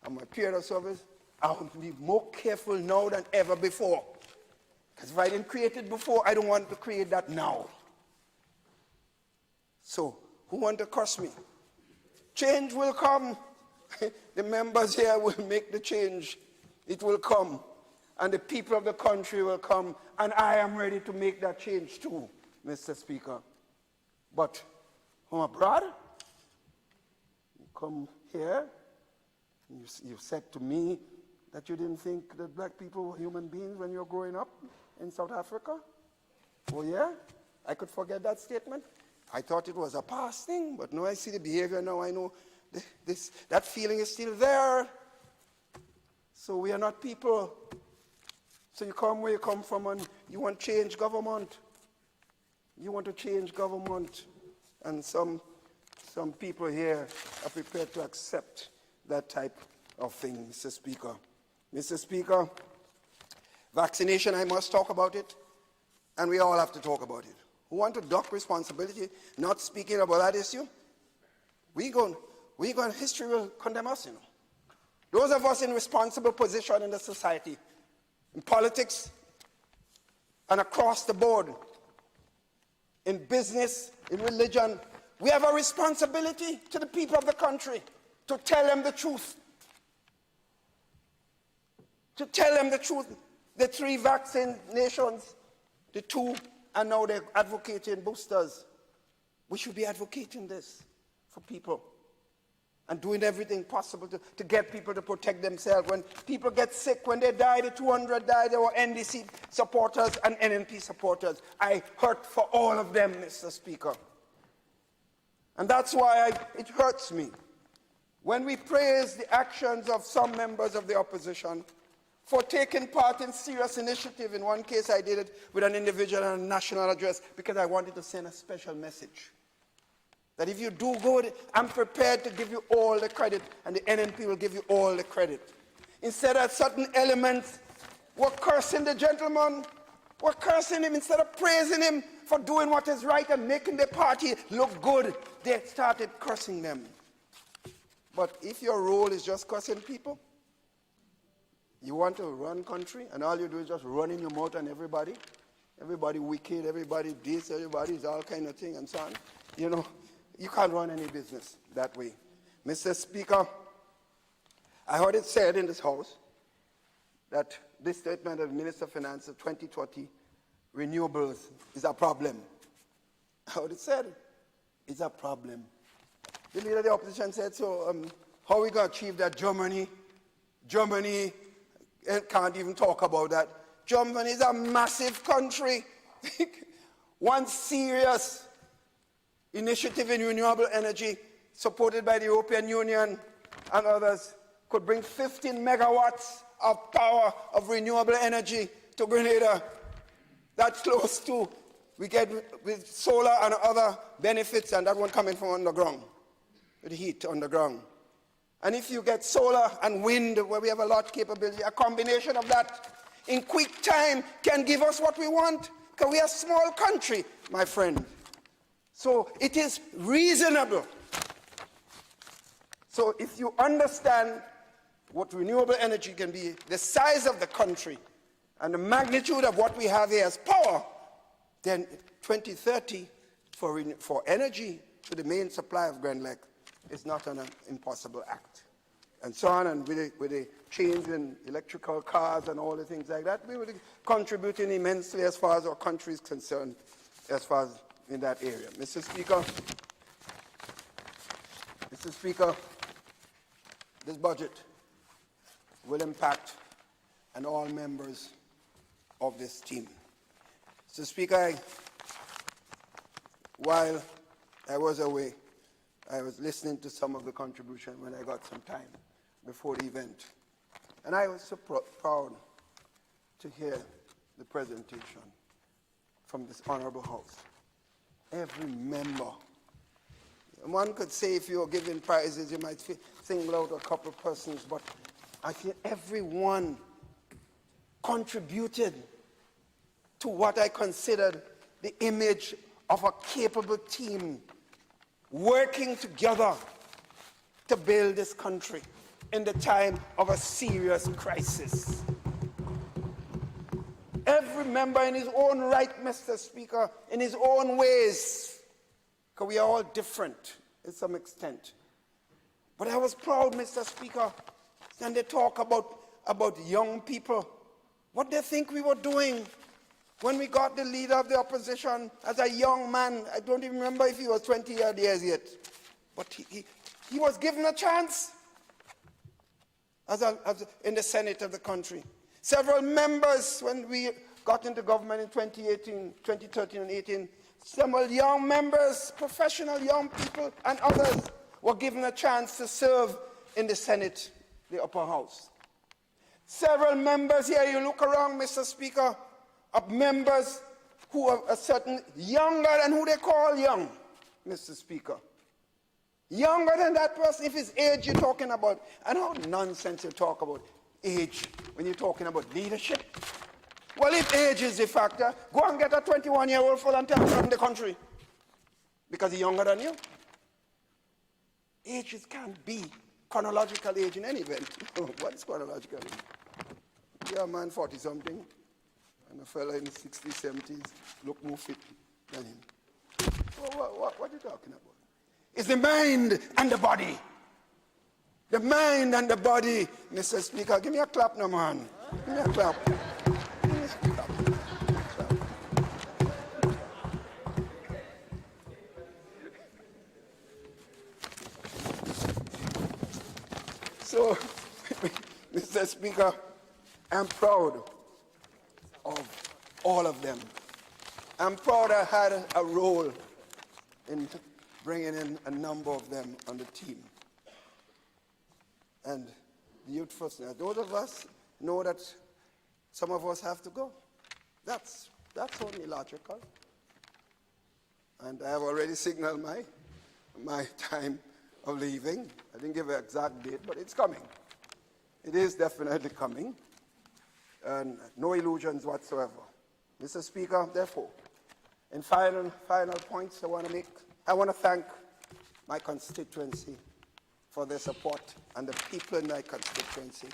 of my period of service, I will be more careful now than ever before. Because if I didn't create it before, I don't want to create that now. So, who want to curse me? Change will come. The members here will make the change. It will come. And the people of the country will come. And I am ready to make that change too, Mr. Speaker. But from abroad, you come here, you said to me that you didn't think that black people were human beings when you were growing up in South Africa? Oh yeah? I could forget that statement. I thought it was a past thing, but now I see the behavior now. I know that feeling is still there. So we are not people. So you come where you come from and you want to change government. You want to change government. And some people here are prepared to accept that type of thing, Mr. Speaker. Mr. Speaker, vaccination, I must talk about it, and we all have to talk about it. Who want to duck responsibility, not speaking about that issue? History will condemn us, you know. Those of us in responsible position in the society, in politics, and across the board, in business, in religion, we have a responsibility to the people of the country to tell them the truth. To tell them the truth. The 3 vaccinations, the 2, and now they're advocating boosters. We should be advocating this for people and doing everything possible to get people to protect themselves. When people get sick, when they die, the 200 died, there were NDC supporters and NNP supporters. I hurt for all of them, Mr. Speaker. And that's why it hurts me when we praise the actions of some members of the opposition for taking part in serious initiative. In one case, I did it with an individual and a national address because I wanted to send a special message. That if you do good, I'm prepared to give you all the credit, and the NNP will give you all the credit. Instead of certain elements, we're cursing the gentleman. We're cursing him instead of praising him for doing what is right and making the party look good. They started cursing them. But if your role is just cursing people, you want to run country, and all you do is just run in your mouth on everybody. Everybody wicked, everybody this, everybody is all kind of thing and so on. You know, you can't run any business that way. Mr. Speaker, I heard it said in this House that this statement of the Minister of Finance of 2020, renewables is a problem. I heard it said it's a problem. The leader of the opposition said, so how are we going to achieve that? Germany can't even talk about that. Germany is a massive country. One serious initiative in renewable energy supported by the European Union and others could bring 15 megawatts of power of renewable energy to Grenada. That's close to, we get with solar and other benefits, and that one coming from underground, with heat underground. And if you get solar and wind, where we have a lot of capability, a combination of that in quick time can give us what we want, because we are a small country, my friend. So it is reasonable. So if you understand what renewable energy can be, the size of the country, and the magnitude of what we have here as power, then 2030 for energy to the main supply of Grand Lake is not an impossible act. And so on, and with the change in electrical cars and all the things like that, we will be contributing immensely as far as our country is concerned, as far as in that area. Mr. Speaker, this budget will impact on all members of this team. Mr. Speaker, while I was away, I was listening to some of the contribution when I got some time before the event. And I was so proud to hear the presentation from this honorable House. Every member. One could say if you're giving prizes, you might single out a couple of persons, but I feel everyone contributed to what I considered the image of a capable team working together to build this country in the time of a serious crisis. Every member in his own right, Mr. Speaker, in his own ways, because we are all different to some extent. But I was proud, Mr. Speaker, and they talk about young people. What they think we were doing when we got the leader of the opposition as a young man. I don't even remember if he was 20 years yet. But he was given a chance in the Senate of the country. Several members, when we got into government in 2013 and 18, several young members, professional young people and others were given a chance to serve in the Senate, the upper house. Several members here, you look around, Mr. Speaker, of members who are a certain younger than who they call young, Mr. Speaker. Younger than that person, if it's age you're talking about. And how nonsense you talk about age when you're talking about leadership. Well, if age is the factor, go and get a 21-year-old volunteer from the country because he's younger than you. Ages can't be chronological age in any event. What is chronological age? Yeah, a man 40-something and a fella in the 60s, 70s look more fit than him. What are you talking about? It's the mind and the body. The mind and the body, Mr. Speaker. Give me a clap now, man. Give me a clap. Give me a clap. So, Mr. Speaker, I'm proud of all of them. I'm proud I had a role in bringing in a number of them on the team. And the youth first. Now, those of us know that some of us have to go. That's only logical. And I have already signaled my time of leaving. I didn't give an exact date, but it's coming. It is definitely coming. And no illusions whatsoever. Mr. Speaker, therefore, in final points I want to make, I want to thank my constituency for their support and the people in my constituency.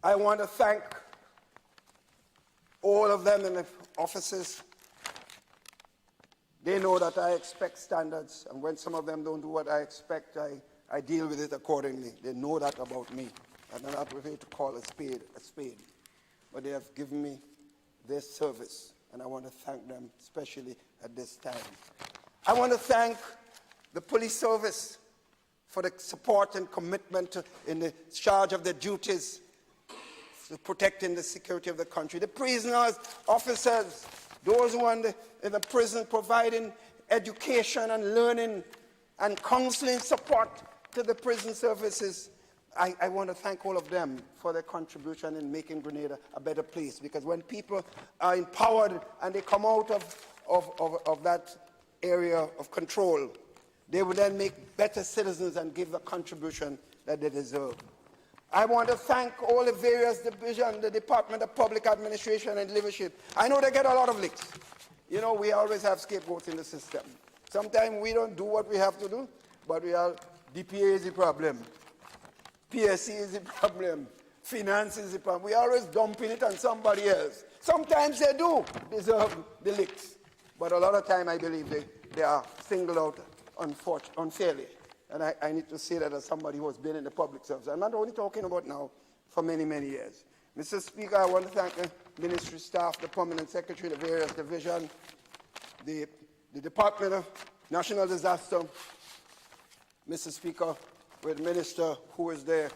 I want to thank all of them in the offices. They know that I expect standards, and when some of them don't do what I expect, I deal with it accordingly. They know that about me. I'm not afraid to call a spade a spade. But they have given me their service, and I want to thank them, especially at this time. I want to thank the police service for the support and commitment in the charge of their duties to protecting the security of the country. The prisoners, officers, those who are in the prison providing education and learning and counseling support to the prison services. I want to thank all of them for their contribution in making Grenada a better place, because when people are empowered and they come out of that area of control, they will then make better citizens and give the contribution that they deserve. I want to thank all the various divisions, the Department of Public Administration and Leadership. I know they get a lot of licks. You know, we always have scapegoats in the system. Sometimes we don't do what we have to do, but we are, DPA is the problem. PSC is the problem. Finance is the problem. We are always dumping it on somebody else. Sometimes they do deserve the licks, but a lot of time I believe they are singled out unfairly. And I need to say that as somebody who has been in the public service. I'm not only talking about now, for many, many years. Mr. Speaker, I want to thank the ministry staff, the permanent secretary, the various divisions, the Department of National Disaster, Mr. Speaker, with the minister who is there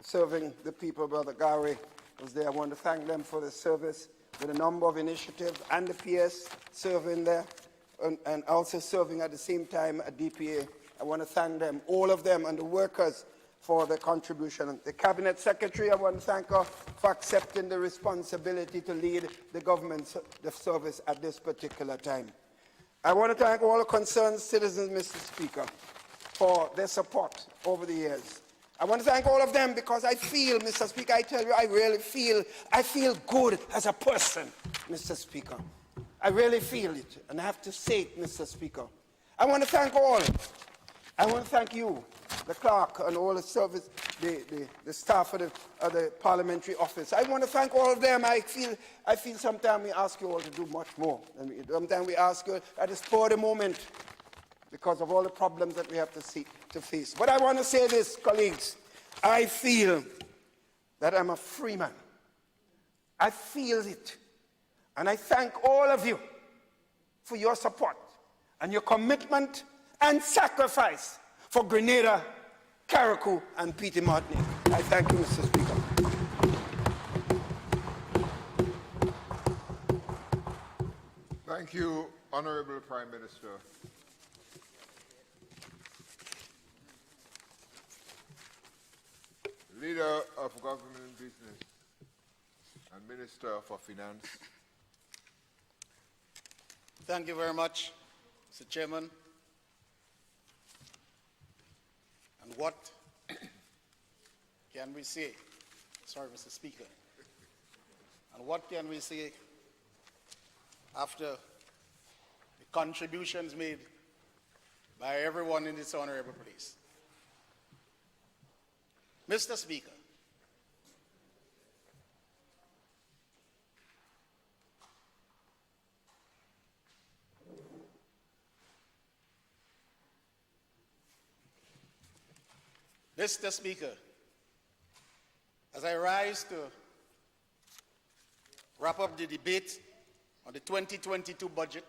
serving the people, Brother Gary was there. I want to thank them for the service with a number of initiatives, and the PS serving there, and also serving at the same time at DPA. I want to thank them, all of them, and the workers for their contribution. The Cabinet Secretary, I want to thank her for accepting the responsibility to lead the government service at this particular time. I want to thank all the concerned citizens, Mr. Speaker, for their support over the years. I want to thank all of them because I feel, Mr. Speaker, I tell you, I feel good as a person, Mr. Speaker. I really feel it, and I have to say it, Mr. Speaker. I want to thank all. I want to thank you, the clerk and all the service, the staff of the parliamentary office. I want to thank all of them. I feel sometimes we ask you all to do much more. And sometimes we ask you at the spur of the moment because of all the problems that we have to face. But I want to say this, colleagues. I feel that I'm a free man. I feel it. And I thank all of you for your support and your commitment and sacrifice for Grenada, Carriacou, and Peter Martinique. I thank you, Mr. Speaker. Thank you, Honorable Prime Minister. Leader of Government Business and Minister for Finance. Thank you very much, Mr. Chairman. And what can we say? Sorry, Mr. Speaker. And what can we say after the contributions made by everyone in this honorable place? Mr. Speaker, Mr. Speaker, as I rise to wrap up the debate on the 2022 budget,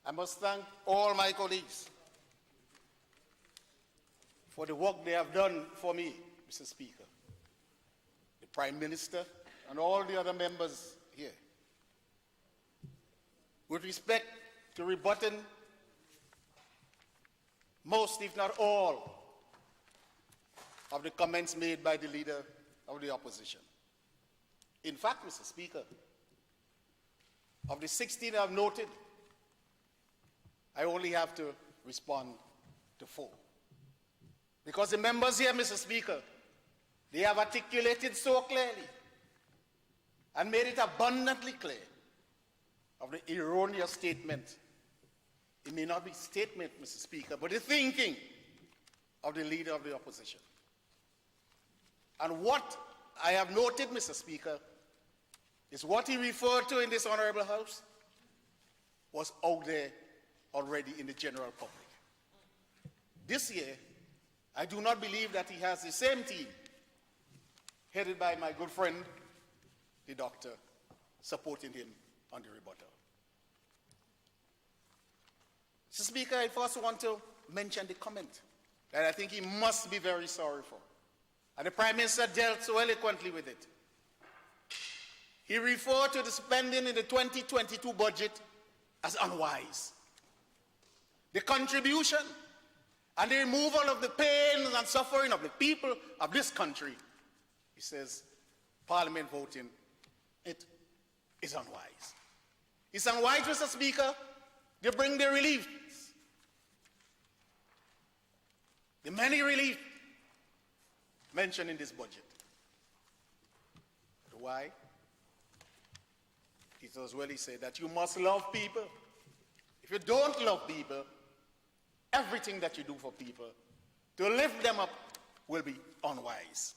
I must thank all my colleagues for the work they have done for me, Mr. Speaker, the Prime Minister, and all the other members here. With respect to rebutting most, if not all, of the comments made by the leader of the opposition. In fact, Mr. Speaker, of the 16 I've noted, I only have to respond to 4. Because the members here, Mr. Speaker, they have articulated so clearly and made it abundantly clear of the erroneous statement. It may not be statement, Mr. Speaker, but the thinking of the leader of the opposition. And what I have noted, Mr. Speaker, is what he referred to in this honorable House was out there already in the general public. This year, I do not believe that he has the same team, headed by my good friend, the doctor, supporting him on the rebuttal. Mr. Speaker, I first want to mention the comment that I think he must be very sorry for. And the Prime Minister dealt so eloquently with it. He referred to the spending in the 2022 budget as unwise. The contribution and the removal of the pain and suffering of the people of this country, he says, Parliament voting, it is unwise. It's unwise, Mr. Speaker, to bring the relief, the many relief mentioned in this budget. But why? It was well he said that you must love people. If you don't love people, everything that you do for people to lift them up will be unwise.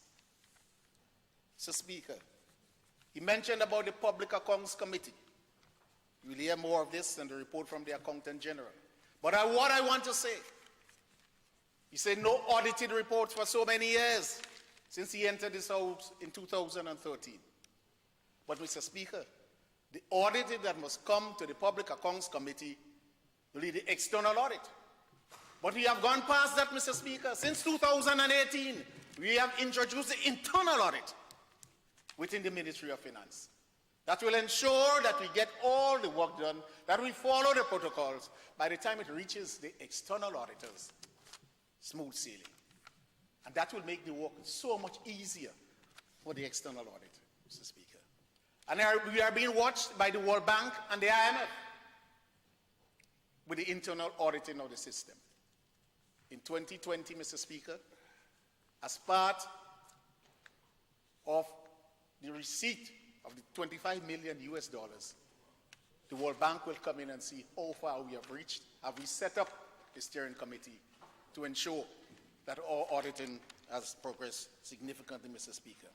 Mr. Speaker, he mentioned about the Public Accounts Committee. You will hear more of this in the report from the Accountant General. But what I want to say, he said no audited reports for so many years since he entered this House in 2013. But Mr. Speaker, the audit that must come to the Public Accounts Committee will be the external audit. But we have gone past that, Mr. Speaker. Since 2018, we have introduced the internal audit within the Ministry of Finance. That will ensure that we get all the work done, that we follow the protocols. By the time it reaches the external auditors, smooth sailing. And that will make the work so much easier for the external audit, Mr. Speaker. And we are being watched by the World Bank and the IMF with the internal auditing of the system. In 2020, Mr. Speaker, as part of the receipt of the $25 million US, the World Bank will come in and see how far we have reached. Have we set up the steering committee to ensure that our auditing has progressed significantly, Mr. Speaker.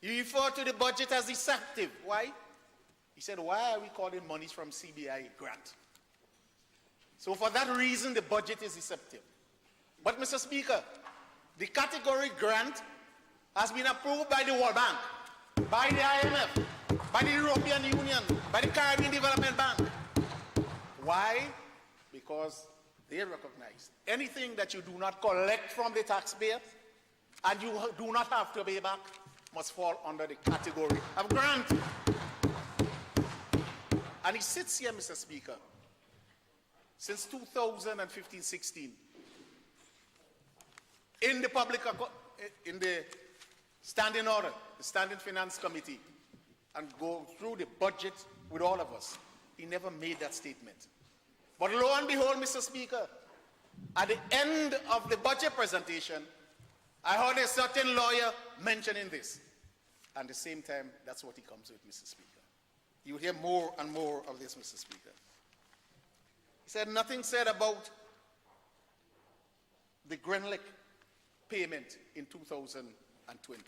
He referred to the budget as deceptive. Why? He said, why are we calling monies from CBI grant? So for that reason, the budget is deceptive. But, Mr. Speaker, the category grant has been approved by the World Bank, by the IMF, by the European Union, by the Caribbean Development Bank. Why? Because they recognize anything that you do not collect from the taxpayer and you do not have to pay back must fall under the category of grant. And he sits here, Mr. Speaker, since 2015-16 in the standing order, the Standing Finance Committee, and go through the budget with all of us. He never made that statement. But lo and behold, Mr. Speaker, at the end of the budget presentation, I heard a certain lawyer mentioning this. And at the same time, that's what he comes with, Mr. Speaker. You hear more and more of this, Mr. Speaker. He said nothing said about the Grenada payment in 2020.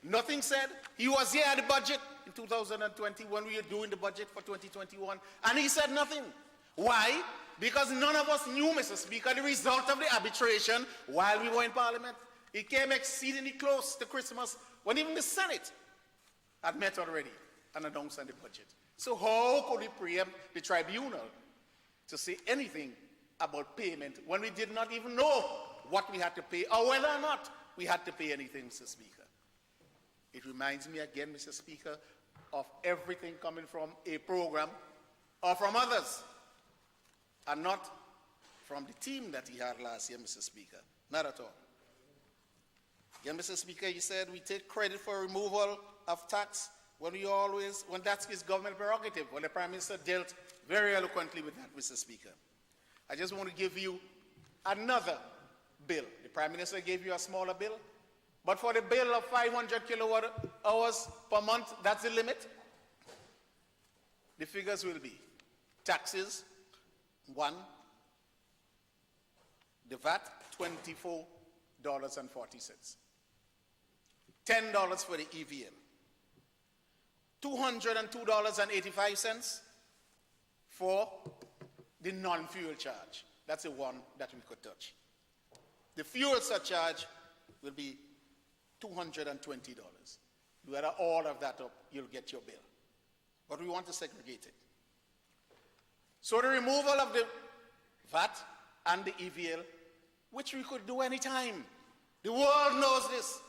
Nothing said. He was here at the budget in 2020 when we were doing the budget for 2021, and he said nothing. Why? Because none of us knew, Mr. Speaker, the result of the arbitration while we were in Parliament. It came exceedingly close to Christmas when even the Senate had met already and announced on the budget. So how could we preempt the tribunal to say anything about payment when we did not even know what we had to pay or whether or not we had to pay anything, Mr. Speaker? It reminds me again, Mr. Speaker, of everything coming from a program or from others and not from the team that he had last year, Mr. Speaker. Not at all. Again, Mr. Speaker, he said we take credit for removal of tax when that is government prerogative. Well, the Prime Minister dealt very eloquently with that, Mr. Speaker. I just want to give you another bill. The Prime Minister gave you a smaller bill, but for the bill of 500 kilowatt hours per month, that's the limit. The figures will be taxes, 1, the VAT, $24.40, $10 for the EVM, $202.85 for the non-fuel charge. That's the one that we could touch. The fuel surcharge will be $220. You add all of that up, you'll get your bill. But we want to segregate it. So the removal of the VAT and the EVL, which we could do anytime. The world knows this.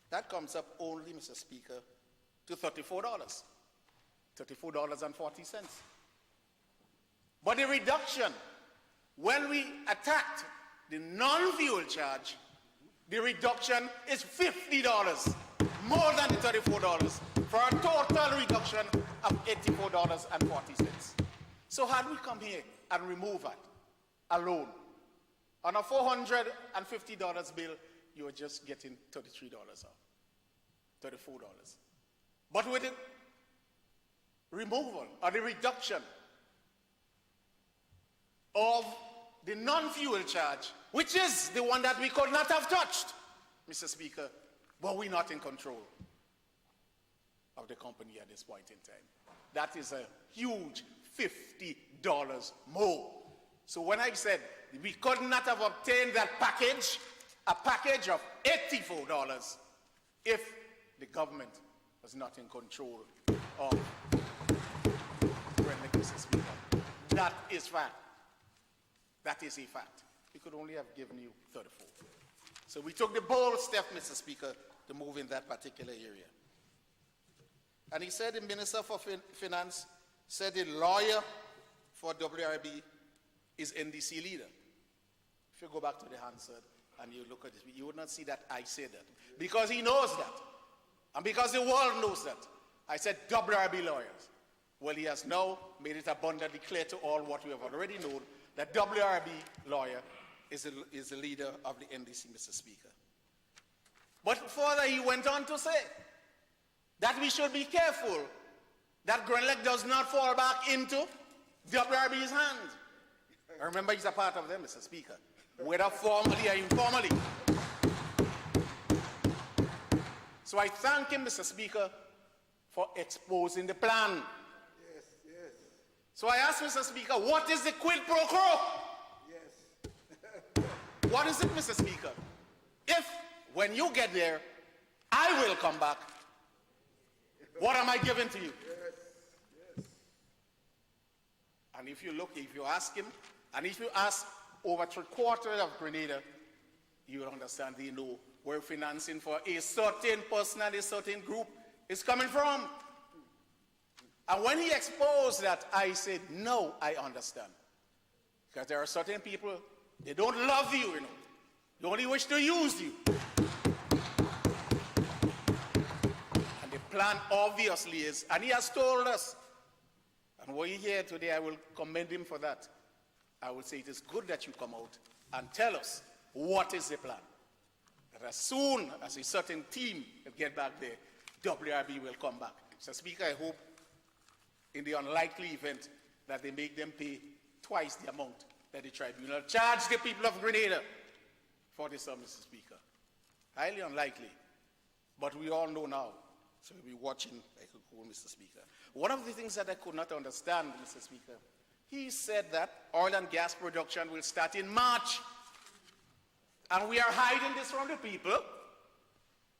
That comes up only, Mr. Speaker, to $34. $34.40. But the reduction, when we attacked the non-fuel charge, the reduction is $50, more than the $34, for a total reduction of $84.40. So had we come here and remove that alone, on a $450 bill, you were just getting $33 off, $34. But with the removal or the reduction of the non-fuel charge, which is the one that we could not have touched, Mr. Speaker, but we're not in control of the company at this point in time. That is a huge $50 more. So when I said we could not have obtained that package, a package of $84, if the government was not in control of Grenada, Mr. Speaker. That is fact. That is a fact. We could only have given you 34. So we took the bold step, Mr. Speaker, to move in that particular area. And he said the Minister for Finance said the lawyer for WRB is NDC leader. If you go back to the Hansard and you look at this, you would not see that I said that. Because he knows that. And because the world knows that. I said WRB lawyers. Well, he has now made it abundantly clear to all what we have already known, that WRB lawyer is the leader of the NDC, Mr. Speaker. But further, he went on to say that we should be careful that Grenada does not fall back into WRB's hands. Remember, he's a part of them, Mr. Speaker. whether formally or informally. So I thank him, Mr. Speaker, for exposing the plan. Yes, yes. So I ask Mr. Speaker, what is the quid pro quo? Yes. What is it, Mr. Speaker? If, when you get there, I will come back, what am I giving to you? Yes, yes. And if you look, if you ask him, and if you ask over 3/4 of Grenada, you will understand they know where financing for a certain person and a certain group is coming from. And when he exposed that, I said, no, I understand. Because there are certain people, they don't love you, you know. They only wish to use you. And the plan obviously is, and he has told us, and what you hear today, I will commend him for that. I will say it is good that you come out and tell us what is the plan. That as soon as a certain team will get back there, WRB will come back. Mr. Speaker, I hope in the unlikely event that they make them pay twice the amount that the tribunal charged the people of Grenada for this, Mr. Speaker. Highly unlikely. But we all know now. So we'll be watching, I could call Mr. Speaker. One of the things that I could not understand, Mr. Speaker, he said that oil and gas production will start in March. And we are hiding this from the people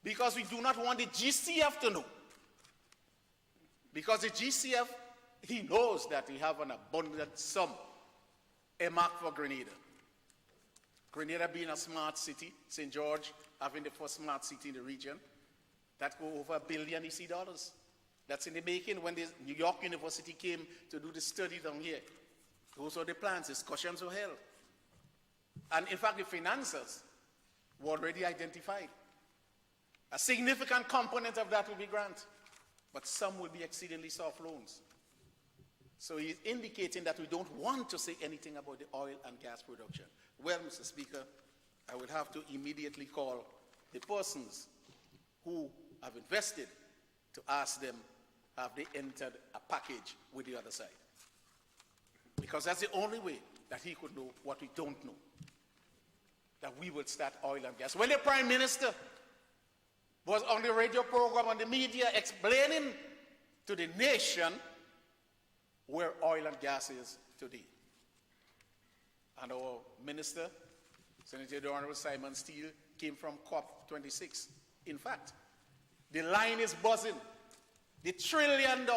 because we do not want the GCF to know. Because the GCF, he knows that we have an abundant sum earmarked for Grenada. Grenada being a smart city, St. George having the first smart city in the region, that go over $1 billion EC dollars. That's in the making when the New York University came to do the study down here. Those are the plans, discussions were held. And in fact, the financiers were already identified. A significant component of that will be grant, but some will be exceedingly soft loans. So he's indicating that we don't want to say anything about the oil and gas production. Well, Mr. Speaker, I will have to immediately call the persons who have invested to ask them, have they entered a package with the other side? Because that's the only way that he could know what we don't know. That we will start oil and gas. When the Prime Minister was on the radio program, on the media, explaining to the nation where oil and gas is today. And our Minister, Senator the Honorable Simon Steele, came from COP26. In fact, the line is buzzing. The $1 trillion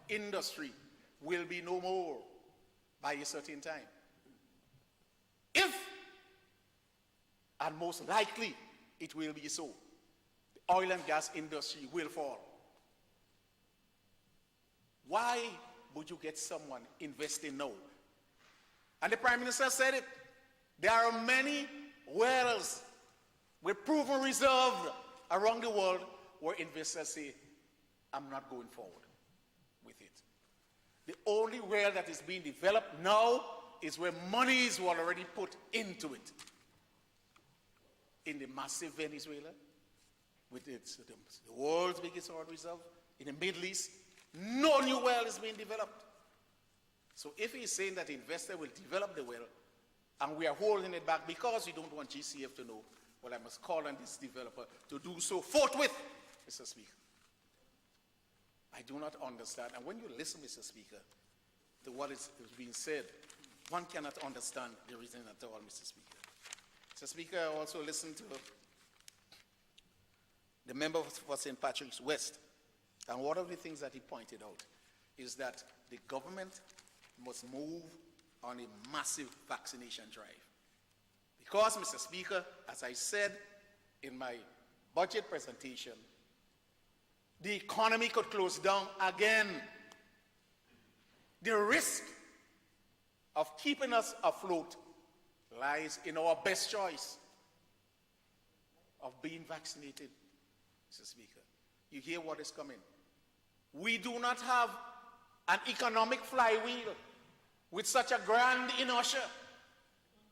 industry will be no more by a certain time. If, and most likely it will be so, the oil and gas industry will fall. Why would you get someone investing now? And the Prime Minister said it. There are many wells with proven reserve around the world where investors say, I'm not going forward with it. The only well that is being developed now is where monies were already put into it. In the massive Venezuela, with the world's biggest oil reserve, in the Middle East, no new well is being developed. So if he's saying that the investor will develop the well, and we are holding it back because we don't want GCF to know, well, I must call on this developer to do so forthwith, Mr. Speaker. I do not understand. And when you listen, Mr. Speaker, to what is being said, one cannot understand the reason at all, Mr. Speaker. Mr. Speaker, I also listened to the member for St. Patrick's West, and one of the things that he pointed out is that the government must move on a massive vaccination drive. Because, Mr. Speaker, as I said in my budget presentation, the economy could close down again. The risk of keeping us afloat lies in our best choice of being vaccinated, Mr. Speaker. You hear what is coming. We do not have an economic flywheel with such a grand inertia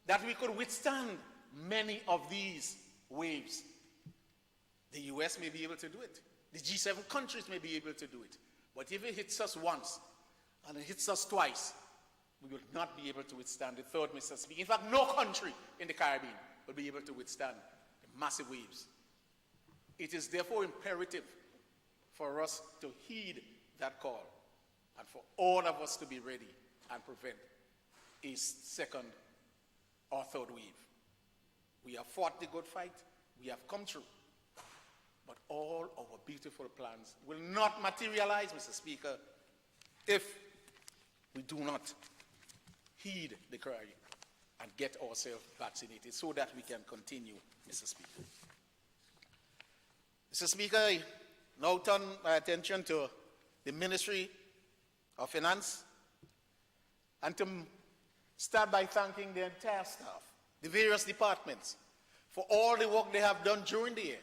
that we could withstand many of these waves. The US may be able to do it. The G7 countries may be able to do it. But if it hits us once, and it hits us twice, we will not be able to withstand the third, Mr. Speaker. In fact, no country in the Caribbean will be able to withstand the massive waves. It is therefore imperative for us to heed that call and for all of us to be ready and prevent a second or third wave. We have fought the good fight, we have come through, but all our beautiful plans will not materialize, Mr. Speaker, if we do not heed the cry and get ourselves vaccinated so that we can continue, Mr. Speaker. Mr. Speaker, I now turn my attention to the Ministry of Finance and to start by thanking the entire staff, the various departments, for all the work they have done during the year,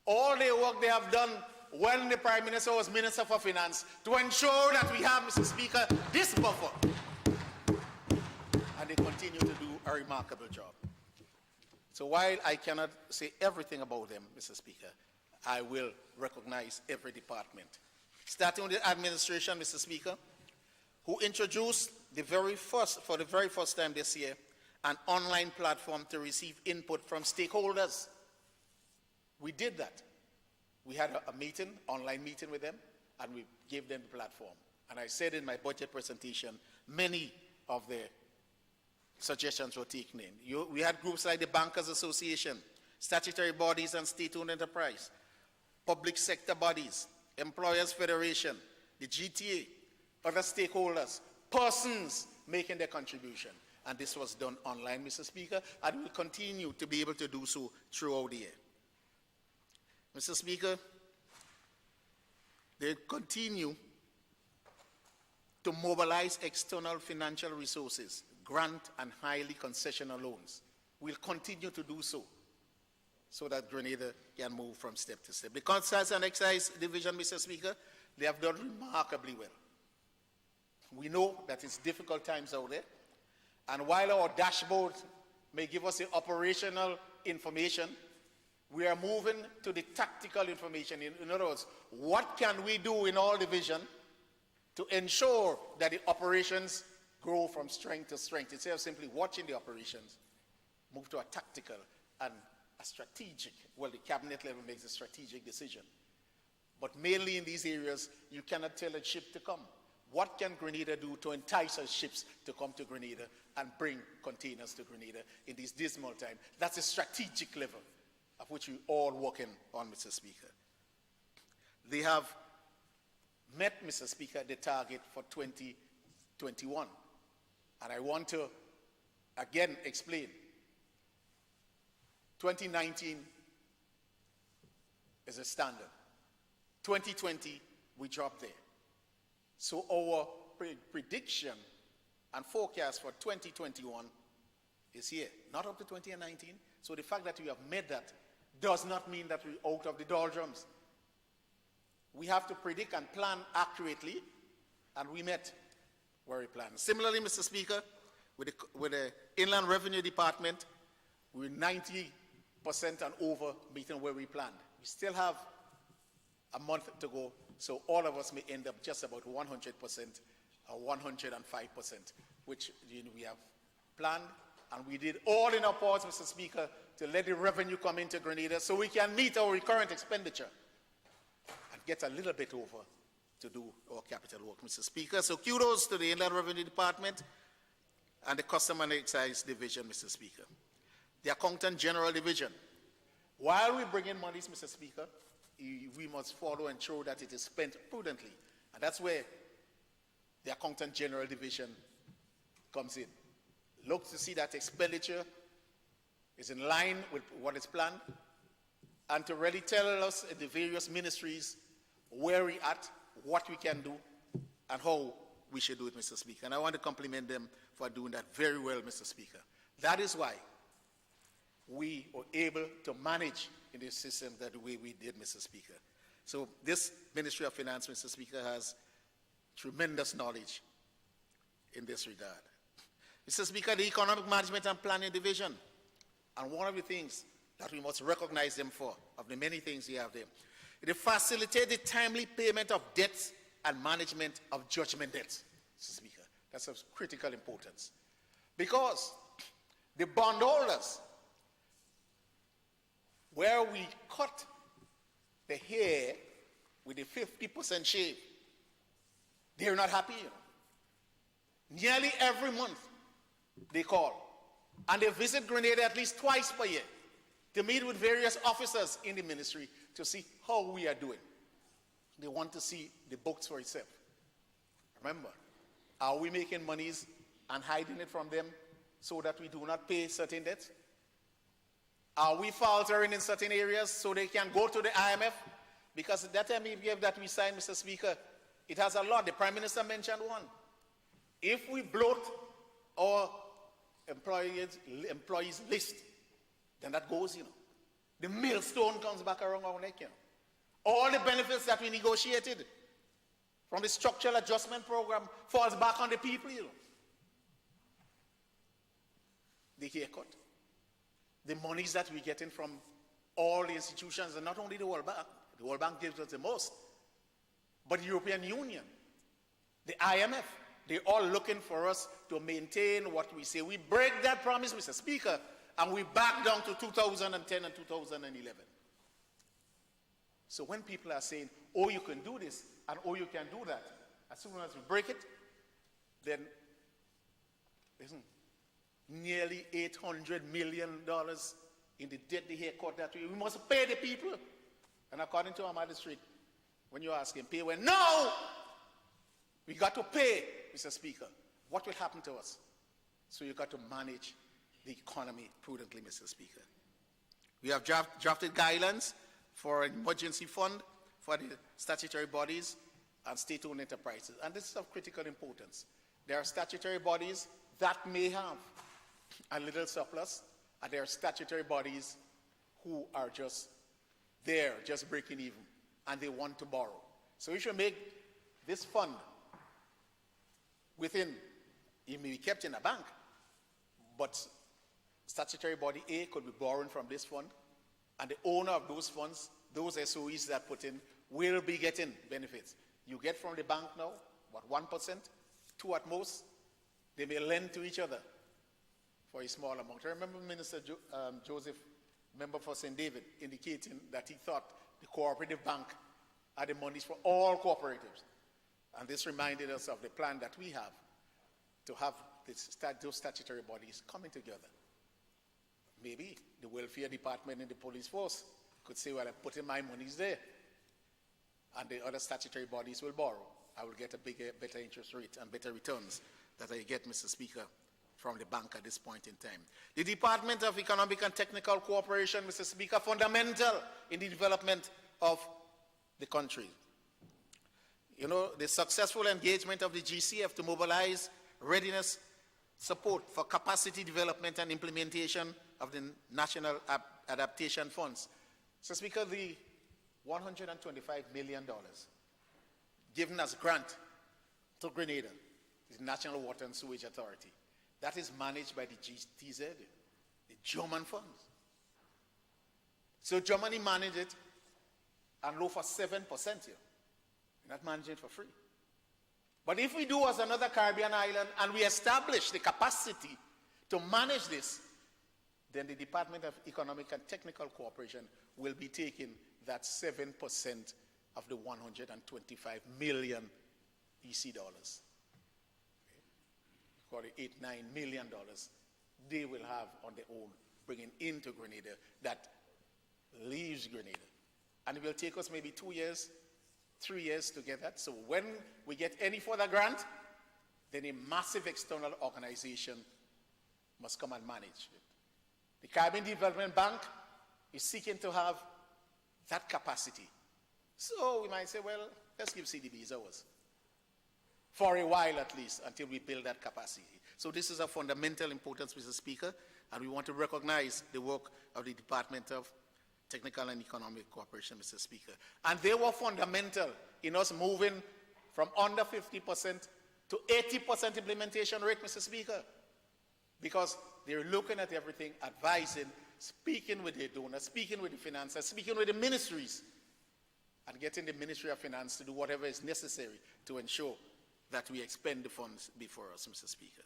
all the work they have done when the Prime Minister was Minister for Finance to ensure that we have, Mr. Speaker, this buffer. And they continue to do a remarkable job. So while I cannot say everything about them, Mr. Speaker, I will recognize every department. Starting with the administration, Mr. Speaker, who introduced for the very first time this year, an online platform to receive input from stakeholders. We did that. We had a meeting, online meeting with them, and we gave them the platform. And I said in my budget presentation, many of their suggestions were taken in. We had groups like the Bankers Association, statutory bodies and state-owned enterprise, public sector bodies, Employers Federation, the GTA, other stakeholders, persons making their contribution. And this was done online, Mr. Speaker, and will continue to be able to do so throughout the year. Mr. Speaker, they continue to mobilize external financial resources, grant and highly concessional loans. We'll continue to do so that Grenada can move from step to step. The Customs and Excise Division, Mr. Speaker, they have done remarkably well. We know that it's difficult times out there, and while our dashboard may give us the operational information, we are moving to the tactical information. In other words, what can we do in all division to ensure that the operations grow from strength to strength, instead of simply watching the operations, move to a tactical and a strategic, well, the cabinet level makes a strategic decision. But mainly in these areas, you cannot tell a ship to come. What can Grenada do to entice our ships to come to Grenada and bring containers to Grenada in this dismal time? That's a strategic level of which we all working on, Mr. Speaker. They have met, Mr. Speaker, the target for 2021. And I want to again explain. 2019 is a standard. 2020, we dropped there. So our prediction and forecast for 2021 is here, not up to 2019. So the fact that we have made that does not mean that we're out of the doldrums. We have to predict and plan accurately, and we met where we planned. Similarly, Mr. Speaker, with the Inland Revenue Department, we're 90% and over meeting where we planned. We still have a month to go, so all of us may end up just about 100% or 105%, which we have planned, and we did all in our parts, Mr. Speaker, to let the revenue come into Grenada so we can meet our recurrent expenditure and get a little bit over to do our capital work, Mr. Speaker. So kudos to the Inland Revenue Department and the Customs and Excise Division, Mr. Speaker. The Accountant General Division. While we bring in monies, Mr. Speaker, we must follow and ensure that it is spent prudently. And that's where the Accountant General Division comes in. Look to see that expenditure is in line with what is planned, and to really tell us in the various ministries where we're at, what we can do, and how we should do it, Mr. Speaker. And I want to compliment them for doing that very well, Mr. Speaker. That is why we were able to manage in this system that the way we did, Mr. Speaker. So this Ministry of Finance, Mr. Speaker, has tremendous knowledge in this regard. Mr. Speaker, the Economic Management and Planning Division, and one of the things that we must recognize them for, of the many things we have there, it facilitates the timely payment of debts and management of judgment debts, Mr. Speaker. That's of critical importance. Because the bondholders, where we cut the hair with a 50% shave, they're not happy. Nearly every month they call, and they visit Grenada at least twice per year to meet with various officers in the ministry to see how we are doing. They want to see the books for itself. Remember, are we making monies and hiding it from them so that we do not pay certain debts? Are we faltering in certain areas so they can go to the IMF? Because that MFF that we signed, Mr. Speaker, it has a lot. The Prime Minister mentioned one. If we bloat our employees list, then that goes, The millstone comes back around our neck, All the benefits that we negotiated from the structural adjustment program falls back on the people, The haircut. The monies that we're getting from all the institutions, and not only the World Bank gives us the most, but the European Union, the IMF, they're all looking for us to maintain what we say. We break that promise, Mr. Speaker, and we back down to 2010 and 2011. So when people are saying, oh, you can do this, and oh, you can do that, as soon as we break it, then listen, nearly $800 million in the debt the haircut that we must pay the people. And according to our magistrate, when you ask him, pay when? No! We got to pay, Mr. Speaker. What will happen to us? So you got to manage the economy prudently, Mr. Speaker. We have drafted guidelines for an emergency fund for the statutory bodies and state-owned enterprises. And this is of critical importance. There are statutory bodies that may have a little surplus, and there are statutory bodies who are just there, just breaking even, and they want to borrow. So we should make this fund within, it may be kept in a bank, but statutory body A could be borrowing from this fund, and the owner of those funds, those SOEs that put in, will be getting benefits. You get from the bank now, what, 1%, 2% at most, they may lend to each other for a small amount. I remember Minister Joseph, member for St. David, indicating that he thought the cooperative bank had the monies for all cooperatives. And this reminded us of the plan that we have to have those statutory bodies coming together. Maybe the welfare department in the police force could say, well, I'm putting my monies there, and the other statutory bodies will borrow. I will get a better interest rate and better returns that I get, Mr. Speaker, from the bank at this point in time. The Department of Economic and Technical Cooperation, Mr. Speaker, fundamental in the development of the country. The successful engagement of the GCF to mobilize readiness support for capacity development and implementation of the National Adaptation Funds. So, Speaker, the $125 million given as grant to Grenada, the National Water and Sewage Authority, that is managed by the GTZ, the German funds. So Germany managed it and low for 7% here. We're not managing it for free. But if we do as another Caribbean island and we establish the capacity to manage this, then the Department of Economic and Technical Cooperation will be taking that 7% of the 125 million EC dollars. For the $8-9 million they will have on their own, bringing into Grenada, that leaves Grenada. And it will take us maybe 2 years, 3 years to get that. So when we get any further grant, then a massive external organization must come and manage it. The Caribbean Development Bank is seeking to have that capacity. So we might say, well, let's give CDBs ours. For a while at least, until we build that capacity. So this is of fundamental importance, Mr. Speaker, and we want to recognize the work of the Department of Technical and Economic Cooperation, Mr. Speaker. And they were fundamental in us moving from under 50% to 80% implementation rate, Mr. Speaker, because they're looking at everything, advising, speaking with the donors, speaking with the financiers, speaking with the ministries, and getting the Ministry of Finance to do whatever is necessary to ensure that we expend the funds before us, Mr. Speaker.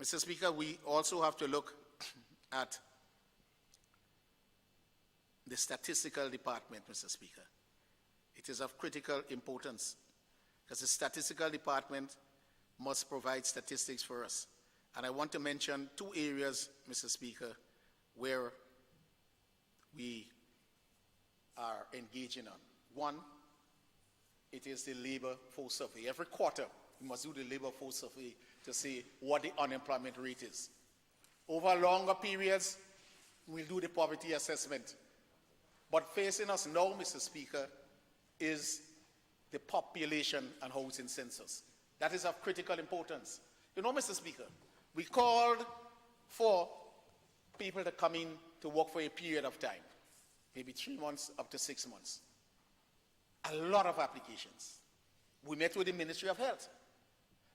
Mr. Speaker, we also have to look at the statistical department, Mr. Speaker. It is of critical importance because the statistical department must provide statistics for us. And I want to mention two areas, Mr. Speaker, where we are engaging on. One, it is the labor force survey. Every quarter, we must do the labor force survey to see what the unemployment rate is. Over longer periods, we'll do the poverty assessment. But facing us now, Mr. Speaker, is the population and housing census. That is of critical importance. You know, Mr. Speaker, we called for people to come in to work for a period of time, maybe 3 months up to 6 months. A lot of applications. We met with the Ministry of Health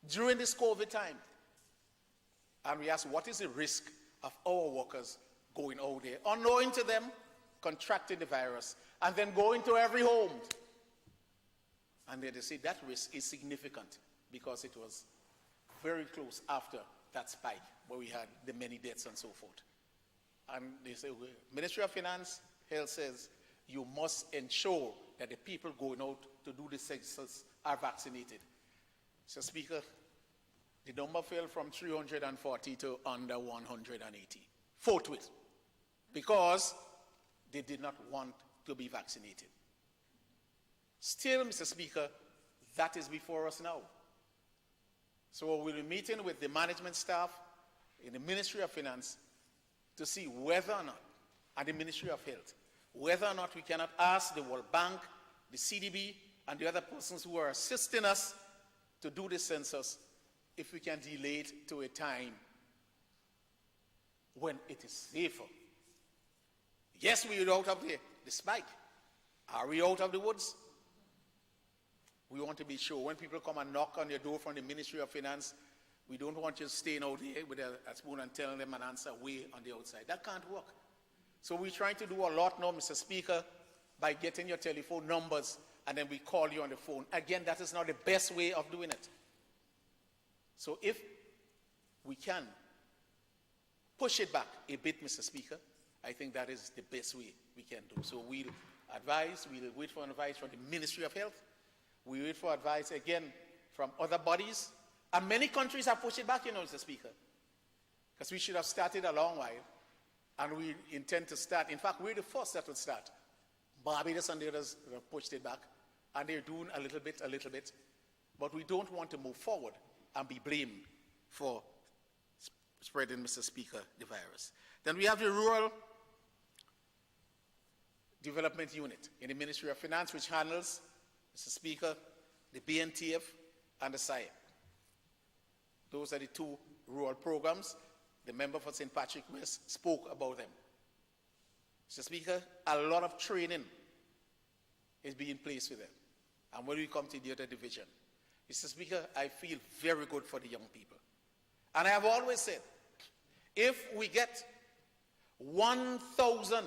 during this COVID time, and we asked, what is the risk of our workers going out there, unknowing to them, contracting the virus, and then going to every home? And then they say that risk is significant because it was very close after that spike where we had the many deaths and so forth. And they say, well, Ministry of Finance, Health says, you must ensure that the people going out to do the census are vaccinated. So, Speaker, the number fell from 340 to under 180, forthwith, because they did not want to be vaccinated. Still, Mr. Speaker, that is before us now. So we'll be meeting with the management staff in the Ministry of Finance to see whether or not, and the Ministry of Health, whether or not we cannot ask the World Bank, the CDB, and the other persons who are assisting us to do the census, if we can delay it to a time when it is safer. Yes, we are out of the spike. Are we out of the woods? We want to be sure when people come and knock on your door from the Ministry of Finance, we don't want you staying out there with a spoon and telling them an answer way on the outside. That can't work. So we're trying to do a lot now, Mr. Speaker, by getting your telephone numbers and then we call you on the phone. Again, that is not the best way of doing it. So if we can push it back a bit, Mr. Speaker, I think that is the best way we can do. So we'll wait for advice from the Ministry of Health. We wait for advice again from other bodies. And many countries have pushed it back, you know, Mr. Speaker. Because we should have started a long while. And we intend to start. In fact, we're the first that will start. Barbados and the others have pushed it back. And they're doing a little bit. But we don't want to move forward and be blamed for spreading, Mr. Speaker, the virus. Then we have the Rural Development Unit in the Ministry of Finance, which handles, Mr. Speaker, the BNTF and the SIAP. Those are the two rural programs. The member for St. Patrick West spoke about them. Mr. Speaker, a lot of training is being placed with them. And when we come to the other division, Mr. Speaker, I feel very good for the young people. And I have always said, if we get 1,000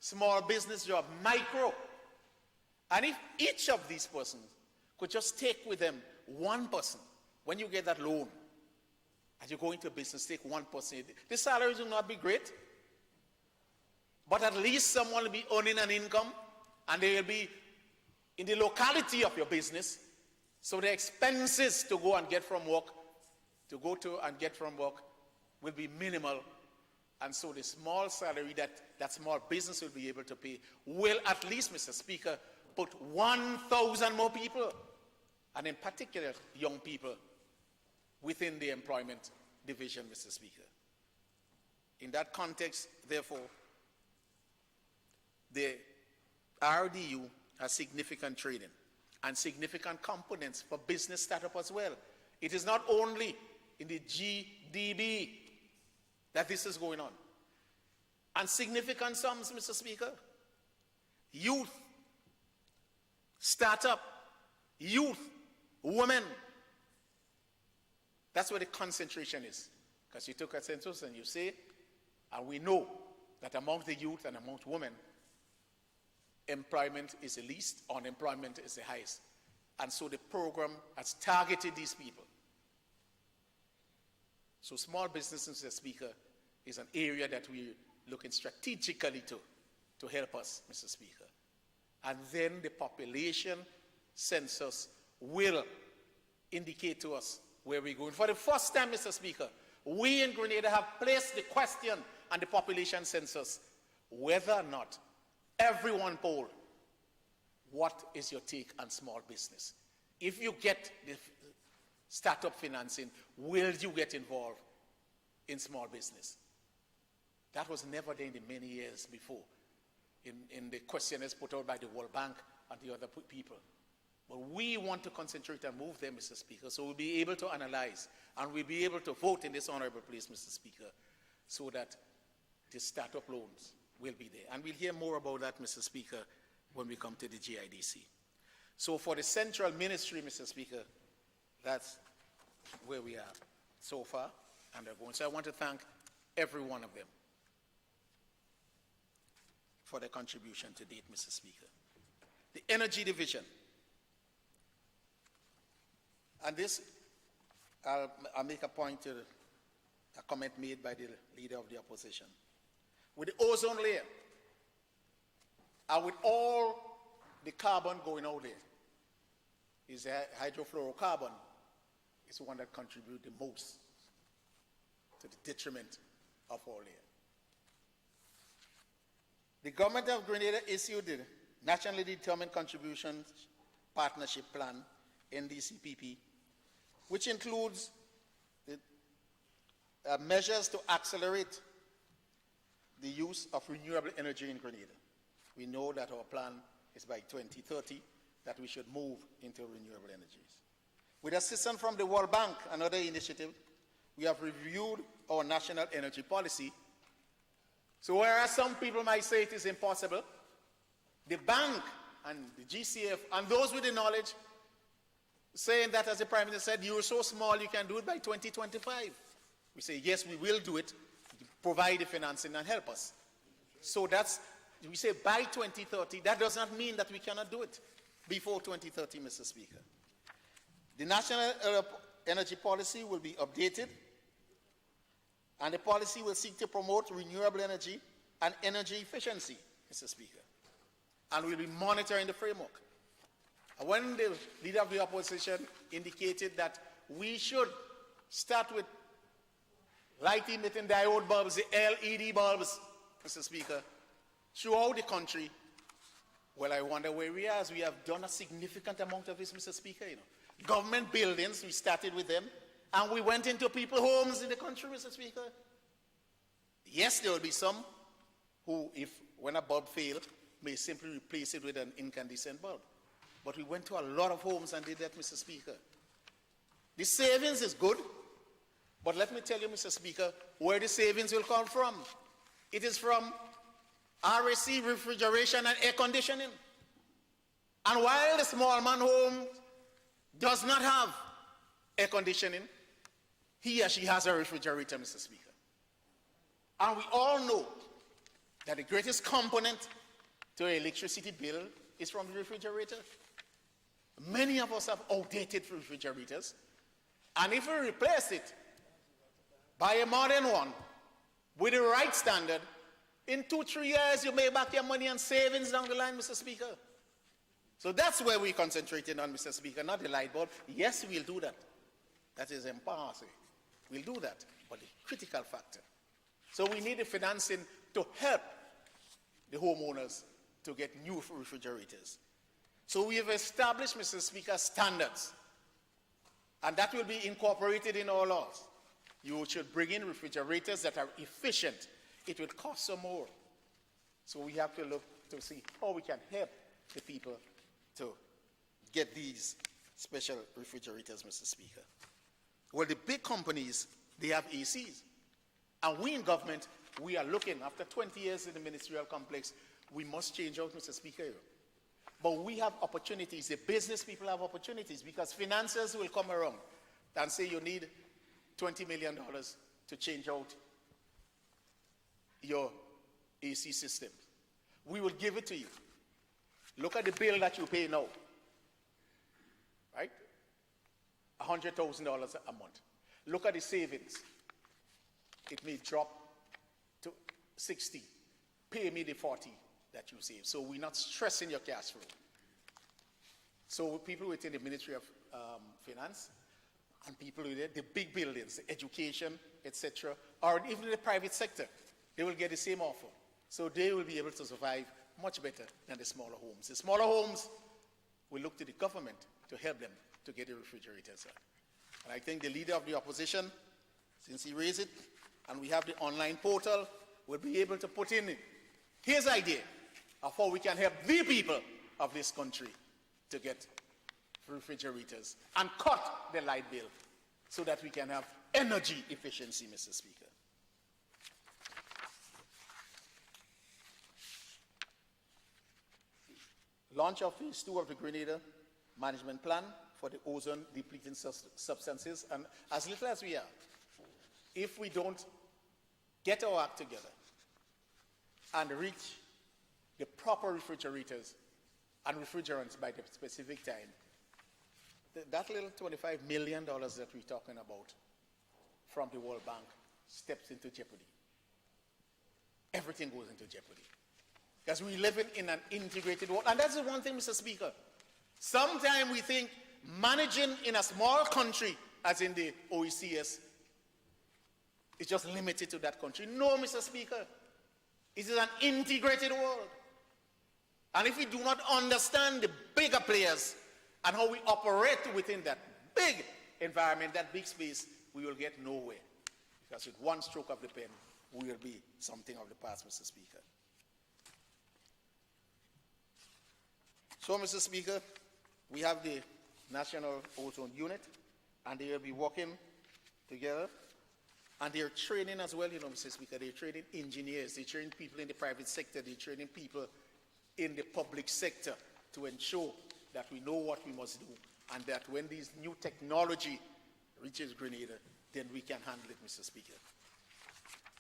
small business jobs, micro, and if each of these persons could just take with them one person, when you get that loan, and you go into business, take one person, the salaries will not be great, but at least someone will be earning an income, and they will be in the locality of your business, so the expenses to go and get from work, to go to and get from work will be minimal. And so the small salary that small business will be able to pay will at least, Mr. Speaker, put 1,000 more people, and in particular young people, within the employment division, Mr. Speaker. In that context, therefore, the RDU has significant training and significant components for business startup as well. It is not only in the GDB that this is going on. And significant sums, Mr. Speaker. Youth, startup, youth, women. That's where the concentration is. Because you took a census and you say, and we know that among the youth and among women, employment is the least, unemployment is the highest. And so the program has targeted these people. So small businesses, Mr. Speaker, is an area that we're looking strategically to help us, Mr. Speaker. And then the population census will indicate to us where we're going. For the first time, Mr. Speaker, we in Grenada have placed the question on the population census whether or not everyone polled, what is your take on small business? If you get the startup financing, will you get involved in small business? That was never there in the many years before in the questionnaires put out by the World Bank and the other people. But we want to concentrate and move them, Mr. Speaker, so we'll be able to analyze and we'll be able to vote in this honorable place, Mr. Speaker, so that the startup loans will be there. And we'll hear more about that, Mr. Speaker, when we come to the GIDC. So for the central ministry, Mr. Speaker, that's where we are so far and they're going. So I want to thank every one of them for their contribution to date, Mr. Speaker. The Energy Division. And this, I'll make a point to a comment made by the leader of the opposition. With the ozone layer, and with all the carbon going out there, is hydrofluorocarbon is the one that contributes the most to the detriment of our layer. The government of Grenada issued the Nationally Determined Contributions Partnership Plan, NDCPP, which includes the measures to accelerate the use of renewable energy in Grenada. We know that our plan is by 2030 that we should move into renewable energies. With assistance from the World Bank and other initiatives, we have reviewed our national energy policy. So whereas some people might say it is impossible, the bank and the GCF and those with the knowledge saying that, as the Prime Minister said, you're so small you can do it by 2025. We say, yes, we will do it, provide the financing and help us. So that's, we say by 2030, that does not mean that we cannot do it before 2030, Mr. Speaker. The national energy policy will be updated, and the policy will seek to promote renewable energy and energy efficiency, Mr. Speaker. And we'll be monitoring the framework. And when the leader of the opposition indicated that we should start with light-emitting diode bulbs, the LED bulbs, Mr. Speaker, throughout the country, well, I wonder where we are, as we have done a significant amount of this, Mr. Speaker. You know, government buildings, we started with them, and we went into people's homes in the country, Mr. Speaker. Yes, there will be some who, when a bulb fails, may simply replace it with an incandescent bulb. But we went to a lot of homes and did that, Mr. Speaker. The savings is good, but let me tell you, Mr. Speaker, where the savings will come from. It is from RAC, refrigeration and air conditioning. And while the small man home does not have air conditioning, he or she has a refrigerator, Mr. Speaker. And we all know that the greatest component to an electricity bill is from the refrigerator. Many of us have outdated refrigerators, and if we replace it by a modern one with the right standard, in 2-3 years you make back your money and savings down the line, Mr. Speaker. So that's where we're concentrating on, Mr. Speaker, not the light bulb. Yes, we'll do that. That is impossible. We'll do that, but the critical factor. So we need the financing to help the homeowners to get new refrigerators. So we have established, Mr. Speaker, standards, and that will be incorporated in our laws. You should bring in refrigerators that are efficient. It will cost some more. So we have to look to see how we can help the people to get these special refrigerators, Mr. Speaker. Well, the big companies, they have ACs. And we in government, we are looking, after 20 years in the ministerial complex, we must change out, Mr. Speaker. But we have opportunities. The business people have opportunities because financiers will come around and say you need $20 million to change out your AC system. We will give it to you. Look at the bill that you pay now. $100,000 a month. Look at the savings. It may drop to 60. Pay me the 40 that you save. So we're not stressing your cash flow. So people within the Ministry of Finance and people within the big buildings, education, etc., or even the private sector, they will get the same offer. So they will be able to survive much better than the smaller homes. The smaller homes will look to the government to help them to get the refrigerators. And I think the leader of the opposition, since he raised it, and we have the online portal, will be able to put in his idea of how we can help the people of this country to get refrigerators and cut the light bill so that we can have energy efficiency, Mr. Speaker. Launch of phase 2 of the Grenada management plan for the ozone depleting substances, and as little as we are, if we don't get our act together and reach the proper refrigerators and refrigerants by the specific time, that little $25 million that we're talking about from the World Bank steps into jeopardy. Everything goes into jeopardy. Because we live in an integrated world. And that's the one thing, Mr. Speaker. Sometimes we think managing in a small country, as in the OECS, is just limited to that country. No, Mr. Speaker. It is an integrated world. And if we do not understand the bigger players and how we operate within that big environment, that big space, we will get nowhere. Because with one stroke of the pen, we will be something of the past, Mr. Speaker. So, Mr. Speaker, we have the National Ozone Unit, and they will be working together. And they're training as well, you know, Mr. Speaker. They're training engineers, they're training people in the private sector, they're training people in the public sector to ensure that we know what we must do, and that when this new technology reaches Grenada, then we can handle it, Mr. Speaker.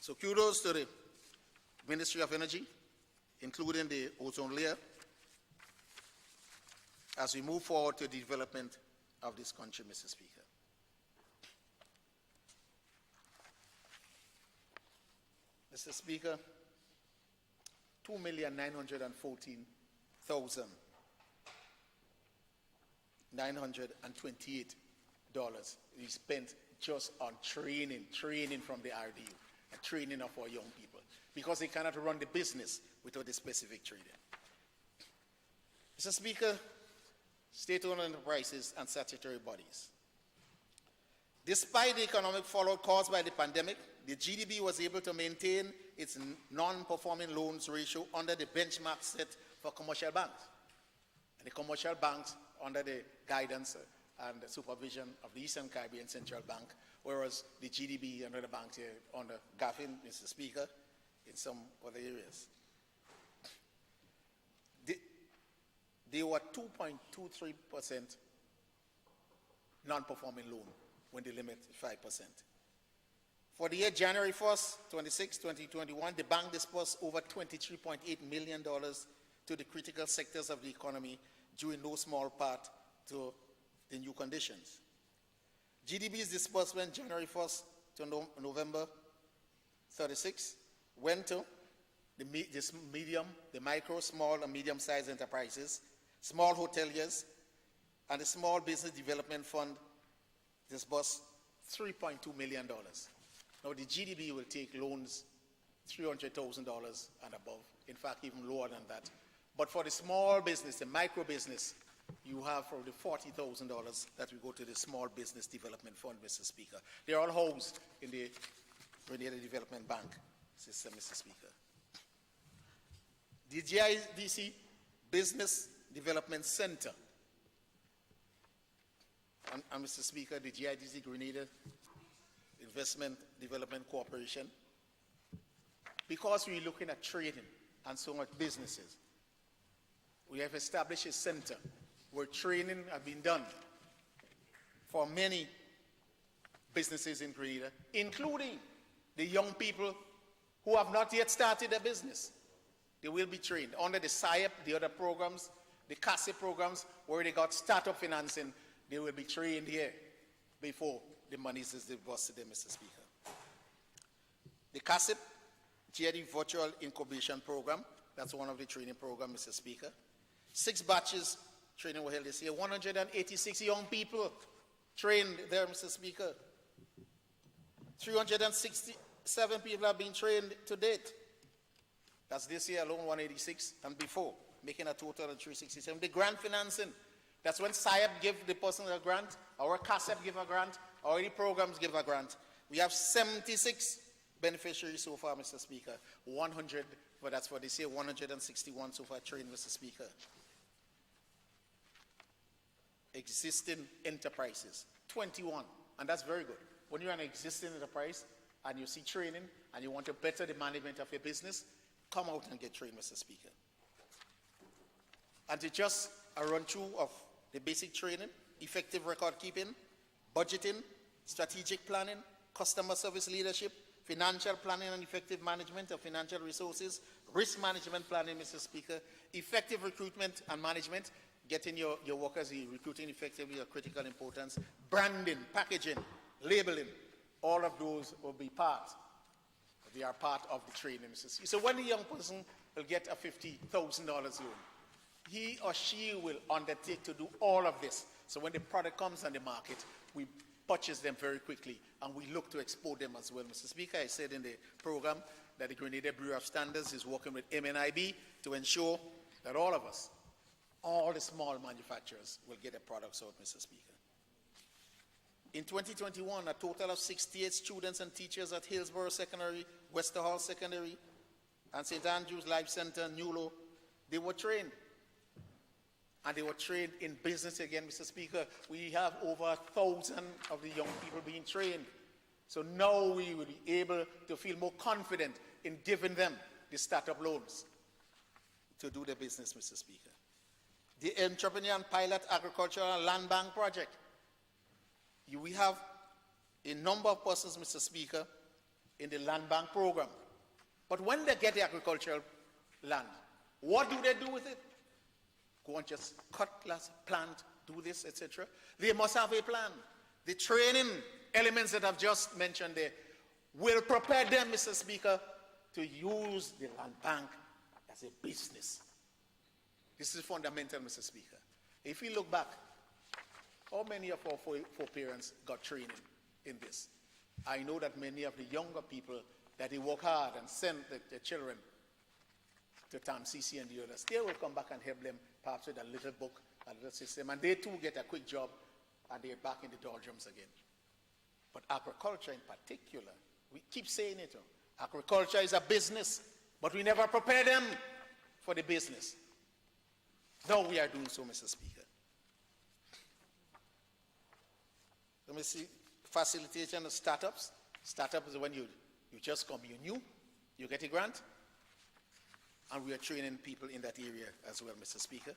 So kudos to the Ministry of Energy, including the ozone layer, as we move forward to the development of this country, Mr. Speaker. Mr. Speaker, $2,914,928 is spent just on training from the RDU, and training of our young people, because they cannot run the business without the specific training. Mr. Speaker, state-owned enterprises and statutory bodies. Despite the economic fallout caused by the pandemic, the GDB was able to maintain its non-performing loans ratio under the benchmark set for commercial banks. And the commercial banks under the guidance and the supervision of the Eastern Caribbean Central Bank, whereas the GDB and other banks here under GAFIN, Mr. Speaker, in some other areas. They were 2.23% non-performing loan when the limit is 5%. For the year January 1st, 2021, the bank disbursed over $23.8 million to the critical sectors of the economy, due in no small part to the new conditions. GDB's disbursement January 1st to November 36 went to the medium, the micro, small, and medium-sized enterprises, small hoteliers, and the Small Business Development Fund disbursed $3.2 million. Now the GDB will take loans $300,000 and above, in fact even lower than that. But for the small business, the micro business, you have for the $40,000 that will go to the Small Business Development Fund, Mr. Speaker. They're all housed in the Grenada Development Bank system, Mr. Speaker. The GIDC Business Development Center, and Mr. Speaker, the GIDC Grenada Investment Development Corporation, because we're looking at trading and so much businesses, we have established a center where training has been done for many businesses in Grenada, including the young people who have not yet started their business. They will be trained under the SIAP, the other programs, the CASE programs, where they got startup financing. They will be trained here before the monies is disbursed to them, Mr. Speaker. The CASIP, GID Virtual Incubation Program, that's one of the training programs, Mr. Speaker. 6 batches training were held this year. 186 young people trained there, Mr. Speaker. 367 people have been trained to date. That's this year alone, 186, and before, making a total of 367. The grant financing, that's when SIAP give the person a grant, our CASEP give a grant, or any programs give a grant. We have 76 beneficiaries so far, Mr. Speaker. 100, but that's for this year, 161 so far trained, Mr. Speaker. Existing enterprises, 21, and that's very good. When you're an existing enterprise and you see training and you want to better the management of your business, come out and get trained, Mr. Speaker. And to just a run through of the basic training, effective record keeping, budgeting, strategic planning, customer service leadership, financial planning and effective management of financial resources, risk management planning, Mr. Speaker, effective recruitment and management, getting your workers recruiting effectively of critical importance, branding, packaging, labeling, all of those will be part. They are part of the training, Mr. Speaker. So when the young person will get a $50,000 loan, he or she will undertake to do all of this. So when the product comes on the market, we purchase them very quickly, and we look to export them as well, Mr. Speaker. I said in the program that the Grenada Bureau of Standards is working with MNIB to ensure that all of us, all the small manufacturers, will get their products out, Mr. Speaker. In 2021, a total of 68 students and teachers at Hillsborough Secondary, Westerhall Secondary, and St. Andrew's Life Center, Newlow, they were trained. And they were trained in business again, Mr. Speaker. We have over 1,000 of the young people being trained. So now we will be able to feel more confident in giving them the startup loans to do their business, Mr. Speaker. The Entrepreneur and Pilot Agricultural Land Bank Project. We have a number of persons, Mr. Speaker, in the land bank program. But when they get the agricultural land, what do they do with it? Go and just cut glass, plant, do this, etc. They must have a plan. The training elements that I've just mentioned there will prepare them, Mr. Speaker, to use the land bank as a business. This is fundamental, Mr. Speaker. If we look back, how many of our foreparents got training in this? I know that many of the younger people that they work hard and send their children to TAMCC and the others, they will come back and help them perhaps with a little book, a little system, and they too get a quick job and they're back in the doldrums again. But agriculture in particular, we keep saying it, agriculture is a business, but we never prepare them for the business. Now we are doing so, Mr. Speaker. Let me see, facilitation of startups. Startup is when you just come, you're new, you get a grant, and we are training people in that area as well, Mr. Speaker.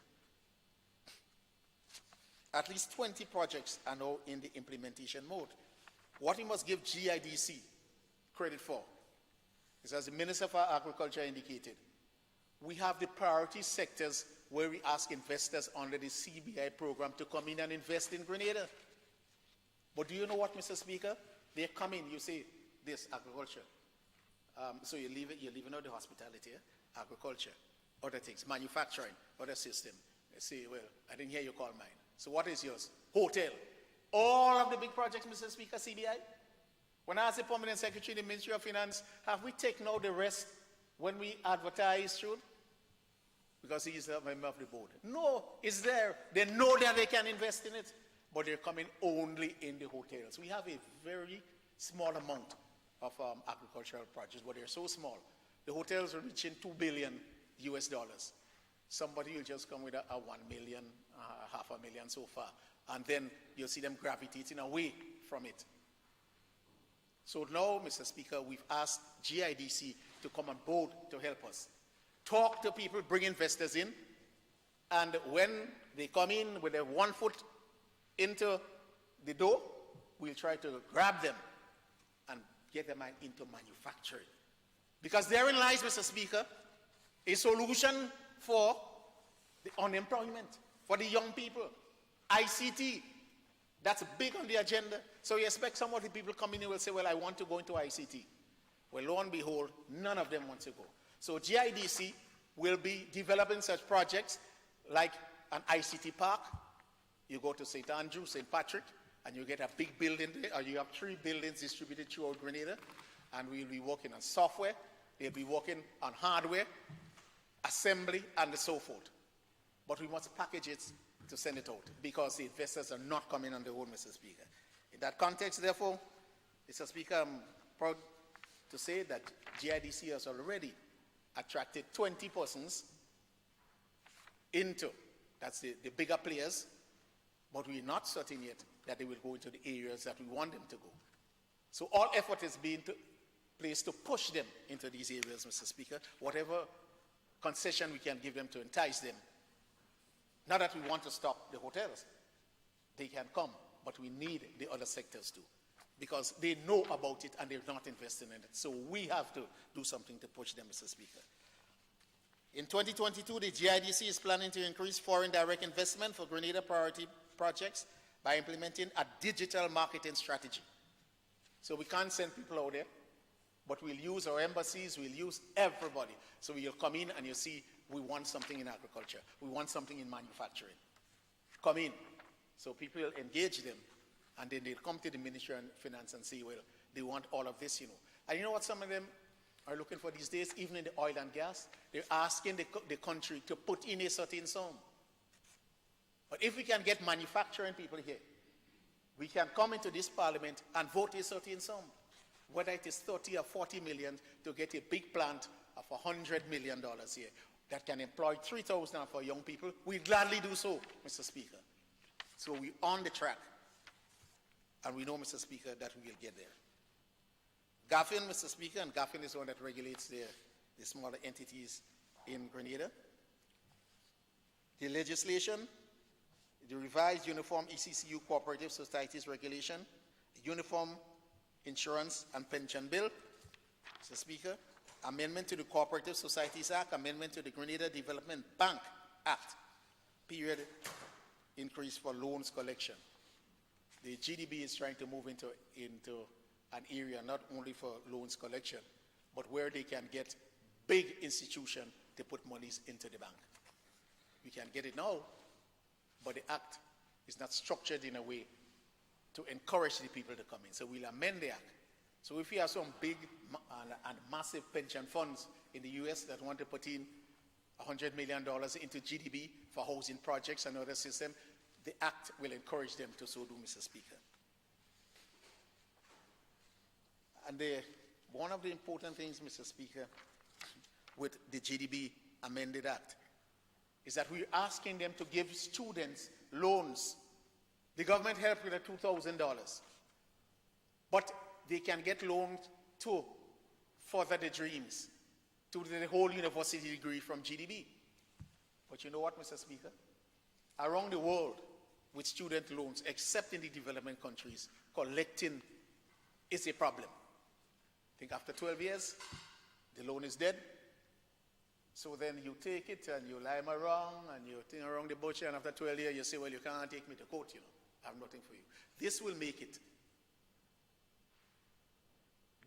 At least 20 projects are now in the implementation mode. What we must give GIDC credit for is, as the Minister for Agriculture indicated, we have the priority sectors where we ask investors under the CBI program to come in and invest in Grenada. But do you know what, Mr. Speaker? They come in, you say, this, agriculture. So you're leaving out the hospitality, agriculture, other things, manufacturing, other system. They say, well, I didn't hear you call mine. So what is yours? Hotel. All of the big projects, Mr. Speaker, CBI. When I asked the Permanent Secretary in the Ministry of Finance, have we taken out the rest when we advertise through? Because he is a member of the board. No, it's there. They know that they can invest in it, but they're coming only in the hotels. We have a very small amount of agricultural projects, but they're so small. The hotels are reaching $2 billion US. Somebody will just come with a 1 million, $500,000 so far, and then you'll see them gravitating away from it. So now, Mr. Speaker, we've asked GIDC to come on board to help us. Talk to people, bring investors in, and when they come in with their 1 foot into the door, we'll try to grab them and get them into manufacturing. Because therein lies, Mr. Speaker, a solution for the unemployment, for the young people, ICT, That's big on the agenda. So you expect some of the people coming in will say, well, I want to go into ICT. Well, lo and behold, none of them want to go. So GIDC will be developing such projects like an ICT park. You go to St. Andrew, St. Patrick, and you get a big building there, or you have 3 buildings distributed throughout Grenada, and we'll be working on software, they'll be working on hardware, assembly, and so forth. But we must package it to send it out, because the investors are not coming on their own, Mr. Speaker. In that context, therefore, Mr. Speaker, I'm proud to say that GIDC has already attracted 20 persons into, that's the bigger players, but we're not certain yet that they will go into the areas that we want them to go. So all effort is being placed to push them into these areas, Mr. Speaker, whatever concession we can give them to entice them. Not that we want to stop the hotels. They can come, but we need the other sectors too, because they know about it and they're not investing in it. So we have to do something to push them, Mr. Speaker. In 2022, the GIDC is planning to increase foreign direct investment for Grenada priority projects by implementing a digital marketing strategy. So we can't send people out there, but we'll use our embassies, we'll use everybody. So you'll come in and you see, we want something in agriculture, we want something in manufacturing. Come in. So people will engage them, and then they'll come to the Ministry of Finance and say, well, they want all of this, you know. And you know what some of them are looking for these days? Even in the oil and gas, they're asking the country to put in a certain sum. But if we can get manufacturing people here, we can come into this parliament and vote a certain sum, whether it is 30 or 40 million to get a big plant of $100 million here that can employ 3,000 for young people. We'd gladly do so, Mr. Speaker. So we're on the track, and we know, Mr. Speaker, that we will get there. GAFIN, Mr. Speaker, and GAFIN is one that regulates the smaller entities in Grenada. The legislation, the revised Uniform ECCU Cooperative Societies Regulation, the Uniform Insurance and Pension Bill, Mr. Speaker, amendment to the Cooperative Societies Act, amendment to the Grenada Development Bank Act, period increase for loans collection. The GDB is trying to move into an area not only for loans collection, but where they can get big institutions to put monies into the bank. We can get it now, but the act is not structured in a way to encourage the people to come in. So we'll amend the act. So if we have some big and massive pension funds in the US that want to put in $100 million into GDB for housing projects and other systems, the act will encourage them to so do, Mr. Speaker. And one of the important things, Mr. Speaker, with the GDB amended act is that we're asking them to give students loans. The government helped with $2,000, but they can get loans to further their dreams, to the whole university degree from GDB. But you know what, Mr. Speaker? Around the world, with student loans, except in the development countries, collecting is a problem. I think after 12 years, the loan is dead. So then you take it and you lime around and you think around the bush, and after 12 years you say, well, you can't take me to court, you know. I have nothing for you. This will make it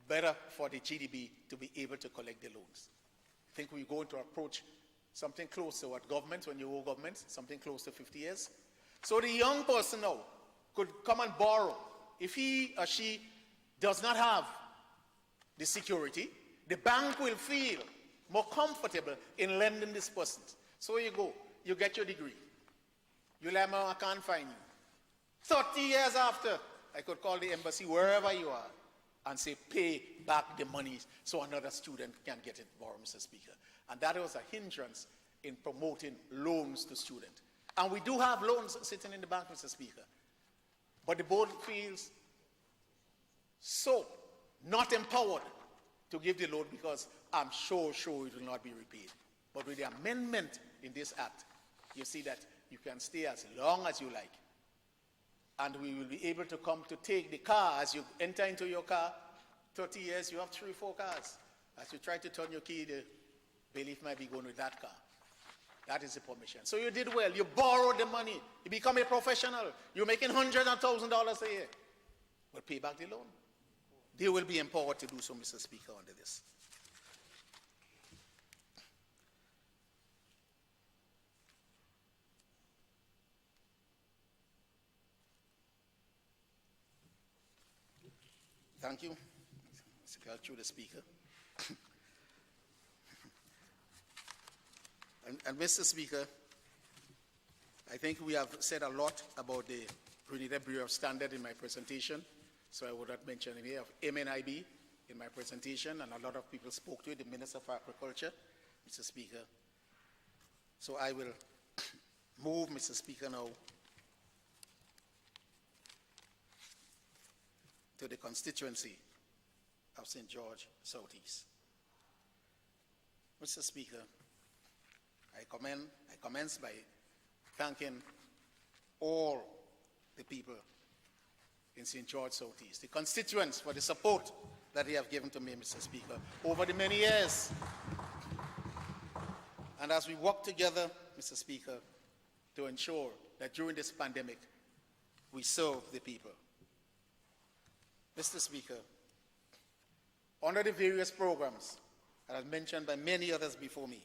better for the GDB to be able to collect the loans. I think we're going to approach something close to what government, when you owe government, something close to 50 years. So the young person now could come and borrow. If he or she does not have the security, the bank will feel more comfortable in lending this person. So you go, you get your degree. You let me, I can't find you. 30 years after, I could call the embassy wherever you are and say, pay back the money so another student can get it, borrow, Mr. Speaker. And that was a hindrance in promoting loans to students. And we do have loans sitting in the bank, Mr. Speaker. But the board feels so not empowered to give the loan because I'm sure it will not be repaid. But with the amendment in this act, you see that you can stay as long as you like. And we will be able to come to take the car. As you enter into your car, 30 years, you have 3 or 4 cars. As you try to turn your key, the bailiff might be going with that car. That is the permission. So you did well. You borrowed the money. You become a professional. You're making $100,000 a year. Well, pay back the loan. They will be empowered to do so, Mr. Speaker, under this. Thank you. Through the Speaker. and Mr. Speaker, I think we have said a lot about the Grenada Bureau of Standard in my presentation, so I would not mention any of MNIB in my presentation, and a lot of people spoke to it, the Minister of Agriculture, Mr. Speaker. So I will move, Mr. Speaker, now to the constituency of St. George Southeast. Mr. Speaker, I commence by thanking all the people in St. George Southeast, the constituents, for the support that they have given to me, Mr. Speaker, over the many years. And as we work together, Mr. Speaker, to ensure that during this pandemic, we serve the people. Mr. Speaker, under the various programs that are mentioned by many others before me,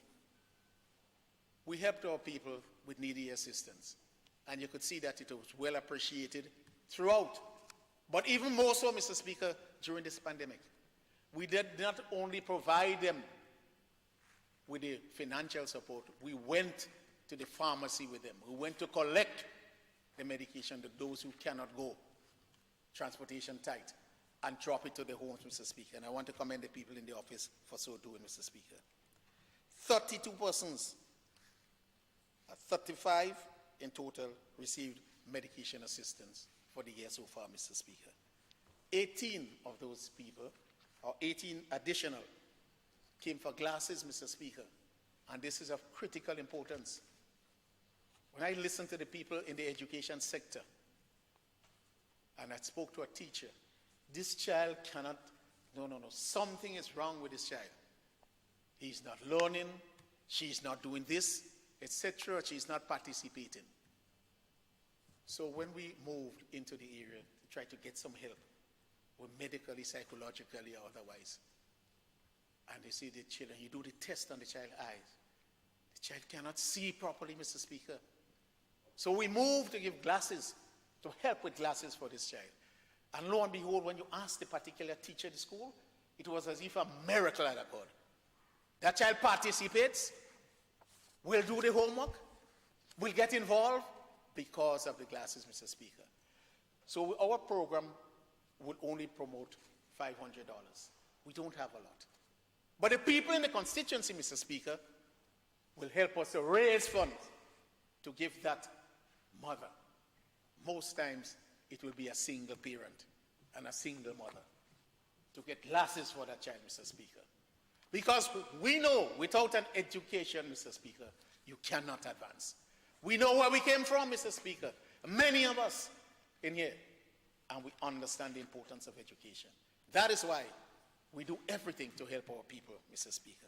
we helped our people with needy assistance. And you could see that it was well appreciated throughout. But even more so, Mr. Speaker, during this pandemic, we did not only provide them with the financial support, we went to the pharmacy with them. We went to collect the medication to those who cannot go, transportation tight, and drop it to the homes, Mr. Speaker. And I want to commend the people in the office for so doing, Mr. Speaker. 32 persons, 35 in total, received medication assistance for the year so far, Mr. Speaker. 18 of those people, or 18 additional, came for glasses, Mr. Speaker. And this is of critical importance. When I listen to the people in the education sector, and I spoke to a teacher, this child cannot, no, something is wrong with this child. He's not learning, she's not doing this, etc. She's not participating. So when we moved into the area to try to get some help, with medically, psychologically, or otherwise, and they see the children, you do the test on the child's eyes. The child cannot see properly, Mr. Speaker. So we moved to give glasses, to help with glasses for this child. And lo and behold, when you ask the particular teacher at the school, it was as if a miracle had occurred. That child participates, will do the homework, will get involved because of the glasses, Mr. Speaker. So our program will only promote $500. We don't have a lot. But the people in the constituency, Mr. Speaker, will help us to raise funds to give that mother. Most times, it will be a single parent and a single mother to get glasses for that child, Mr. Speaker. Because we know without an education, Mr. Speaker, you cannot advance. We know where we came from, Mr. Speaker, many of us in here, and we understand the importance of education. That is why we do everything to help our people, Mr. Speaker,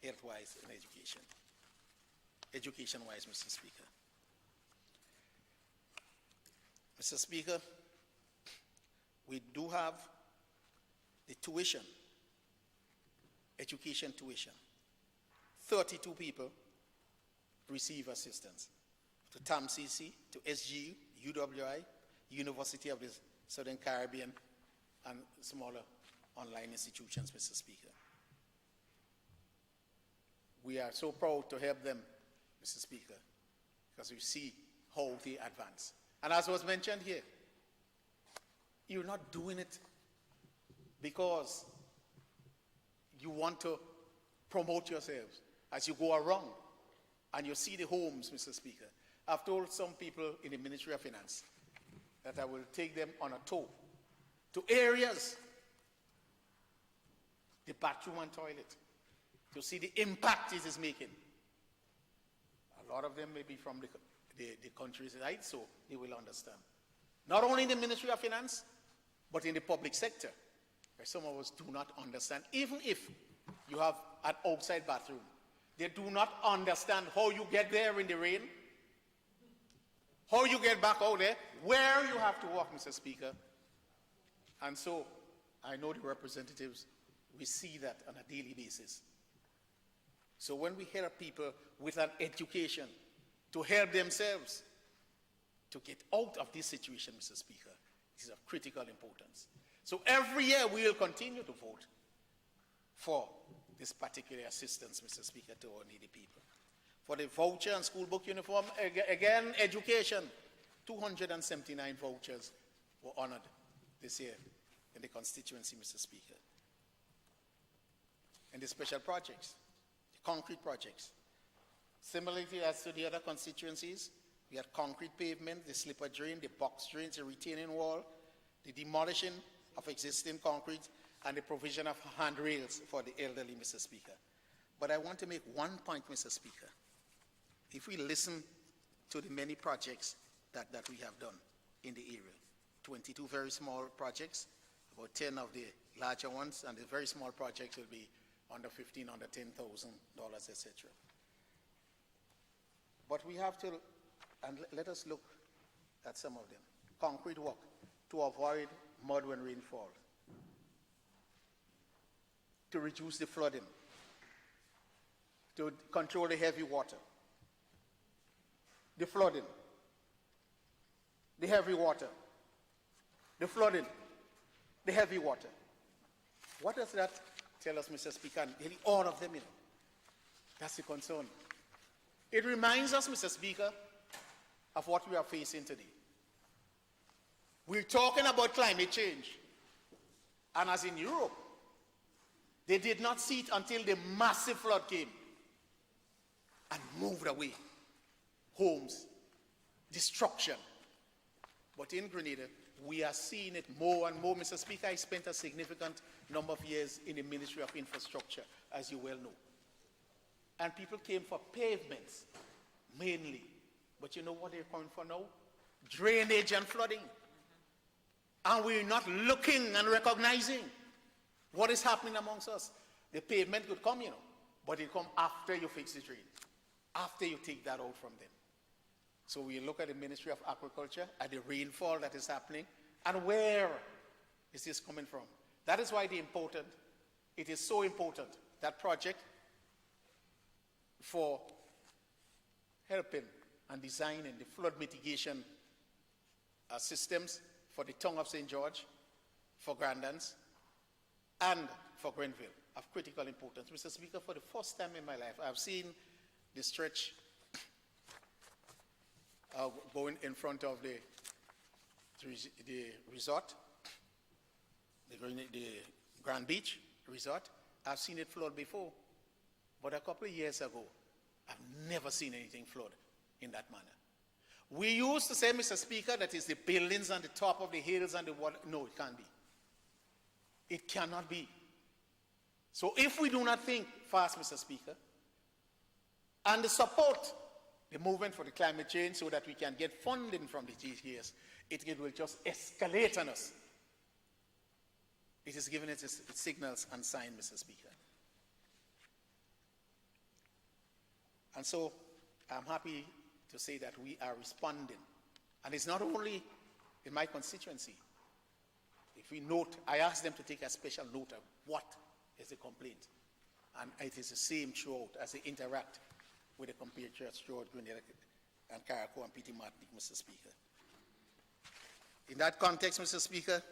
health-wise and education. Education-wise, Mr. Speaker. Mr. Speaker, we do have the tuition, education tuition. 32 people receive assistance to TAMCC, to SGU, UWI, University of the Southern Caribbean, and smaller online institutions, Mr. Speaker. We are so proud to help them, Mr. Speaker, because we see how they advance. And as was mentioned here, you're not doing it because you want to promote yourselves as you go around and you see the homes, Mr. Speaker. I've told some people in the Ministry of Finance that I will take them on a tour to areas, the bathroom and toilet, to see the impact it is making. A lot of them may be from the countryside, so they will understand. Not only in the Ministry of Finance, but in the public sector, where some of us do not understand. Even if you have an outside bathroom, They do not understand how you get there in the rain, how you get back out there, where you have to walk, Mr. Speaker. And so I know the representatives, we see that on a daily basis. So when we help people with an education to help themselves to get out of this situation, Mr. Speaker, it is of critical importance. So every year we will continue to vote for this particular assistance, Mr. Speaker, to our needy people. For the voucher and school book uniform, again, education, 279 vouchers were honored this year in the constituency, Mr. Speaker. And the special projects, the concrete projects. Similarly as to the other constituencies, we had concrete pavement, the slipper drain, the box drains, the retaining wall, the demolishing of existing concrete, and the provision of handrails for the elderly, Mr. Speaker. But I want to make one point, Mr. Speaker. If we listen to the many projects that we have done in the area, 22 very small projects, about 10 of the larger ones, and the very small projects will be under $15,000, under $10,000, etc. But we have to, and let us look at some of them. Concrete work to avoid mud when rain falls, to reduce the flooding, to control the heavy water, the flooding, the heavy water, the flooding, the heavy water. What does that tell us, Mr. Speaker? And nearly all of them, that's the concern. It reminds us, Mr. Speaker, of what we are facing today. We're talking about climate change. And as in Europe, they did not see it until the massive flood came and moved away. Homes, destruction. But in Grenada, we are seeing it more and more. Mr. Speaker, I spent a significant number of years in the Ministry of Infrastructure, as you well know. And people came for pavements, mainly. But you know what they're coming for now? Drainage and flooding. And we're not looking and recognizing what is happening amongst us. The pavement could come, but it come after you fix the drain, after you take that out from them. So we look at the Ministry of Agriculture, at the rainfall that is happening, and where is this coming from? That is why it is so important, that project for helping and designing the flood mitigation systems for the tongue of St. George, for Grandans, and for Grenville, of critical importance. Mr. Speaker, for the first time in my life, I've seen the stretch going in front of the resort, the Grand Beach Resort. I've seen it flood before, but a couple of years ago, I've never seen anything flood in that manner. We used to say, Mr. Speaker, that is the buildings on the top of the hills and the water. No, it can't be. It cannot be. So if we do not think fast, Mr. Speaker, and support the movement for the climate change so that we can get funding from the GTS, it will just escalate on us. It is giving it its signals and signs, Mr. Speaker. And so I'm happy to say that we are responding. And it's not only in my constituency. If we note, I asked them to take a special note of what is the complaint. And it is the same throughout as they interact with the compatriots throughout Grenada and Carriacou and Petit Martinique, Mr. Speaker. In that context, Mr. Speaker,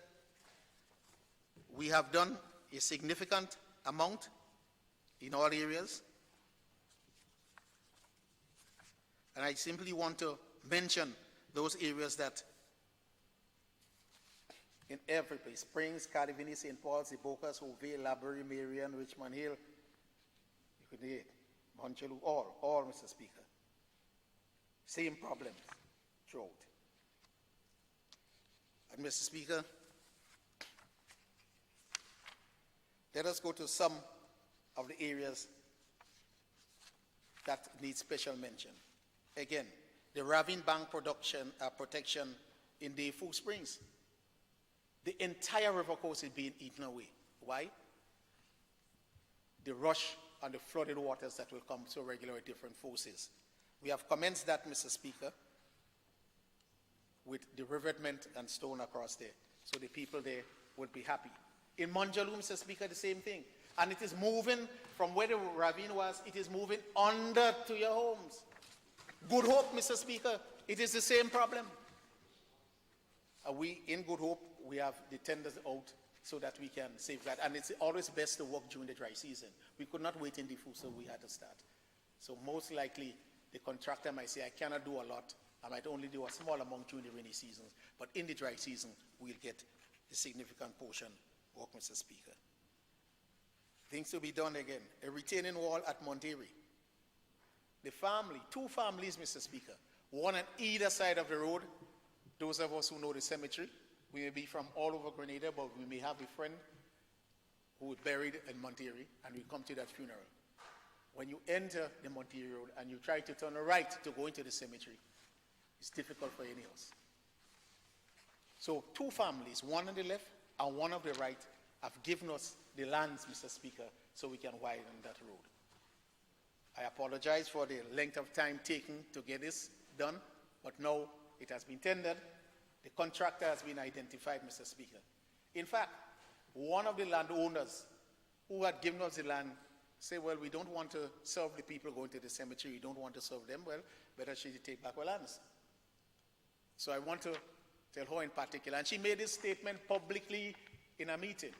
we have done a significant amount in all areas. And I simply want to mention those areas that in every place, Springs, Cardiffini, St. Paul's, the Bocas, Hovey, Labury, Marion, Richmond Hill, you could name it, Monchelu, all, Mr. Speaker. Same problems throughout. And Mr. Speaker, let us go to some of the areas that need special mention. Again, the ravine bank protection in the Defoe Springs. The entire river course is being eaten away. Why? The rush on the flooded waters that will come so regular at different forces. We have commenced that, Mr. Speaker, with the revetment and stone across there, so the people there would be happy. In Monjaloo, Mr. Speaker, the same thing. And it is moving from where the ravine was, it is moving under to your homes. Good Hope, Mr. Speaker, it is the same problem. We, in Good Hope, we have the tenders out so that we can safeguard. And it's always best to work during the dry season. We could not wait in the so we had to start. So most likely, the contractor might say, I cannot do a lot. I might only do a small amount during the rainy seasons. But in the dry season, we'll get a significant portion work, Mr. Speaker. Things to be done again. A retaining wall at Monterey. The family, 2 families, Mr. Speaker, one on either side of the road. Those of us who know the cemetery, we may be from all over Grenada, but we may have a friend who was buried in Monterey, and we come to that funeral. When you enter the Monterey Road and you try to turn right to go into the cemetery, it's difficult for any else. So 2 families, one on the left and one on the right, have given us the lands, Mr. Speaker, so we can widen that road. I apologize for the length of time taken to get this done, but now it has been tendered. The contractor has been identified, Mr. Speaker. In fact, one of the landowners who had given us the land said, well, we don't want to serve the people going to the cemetery. We don't want to serve them. Well, better she take back our lands. So I want to tell her in particular, and she made this statement publicly in a meeting.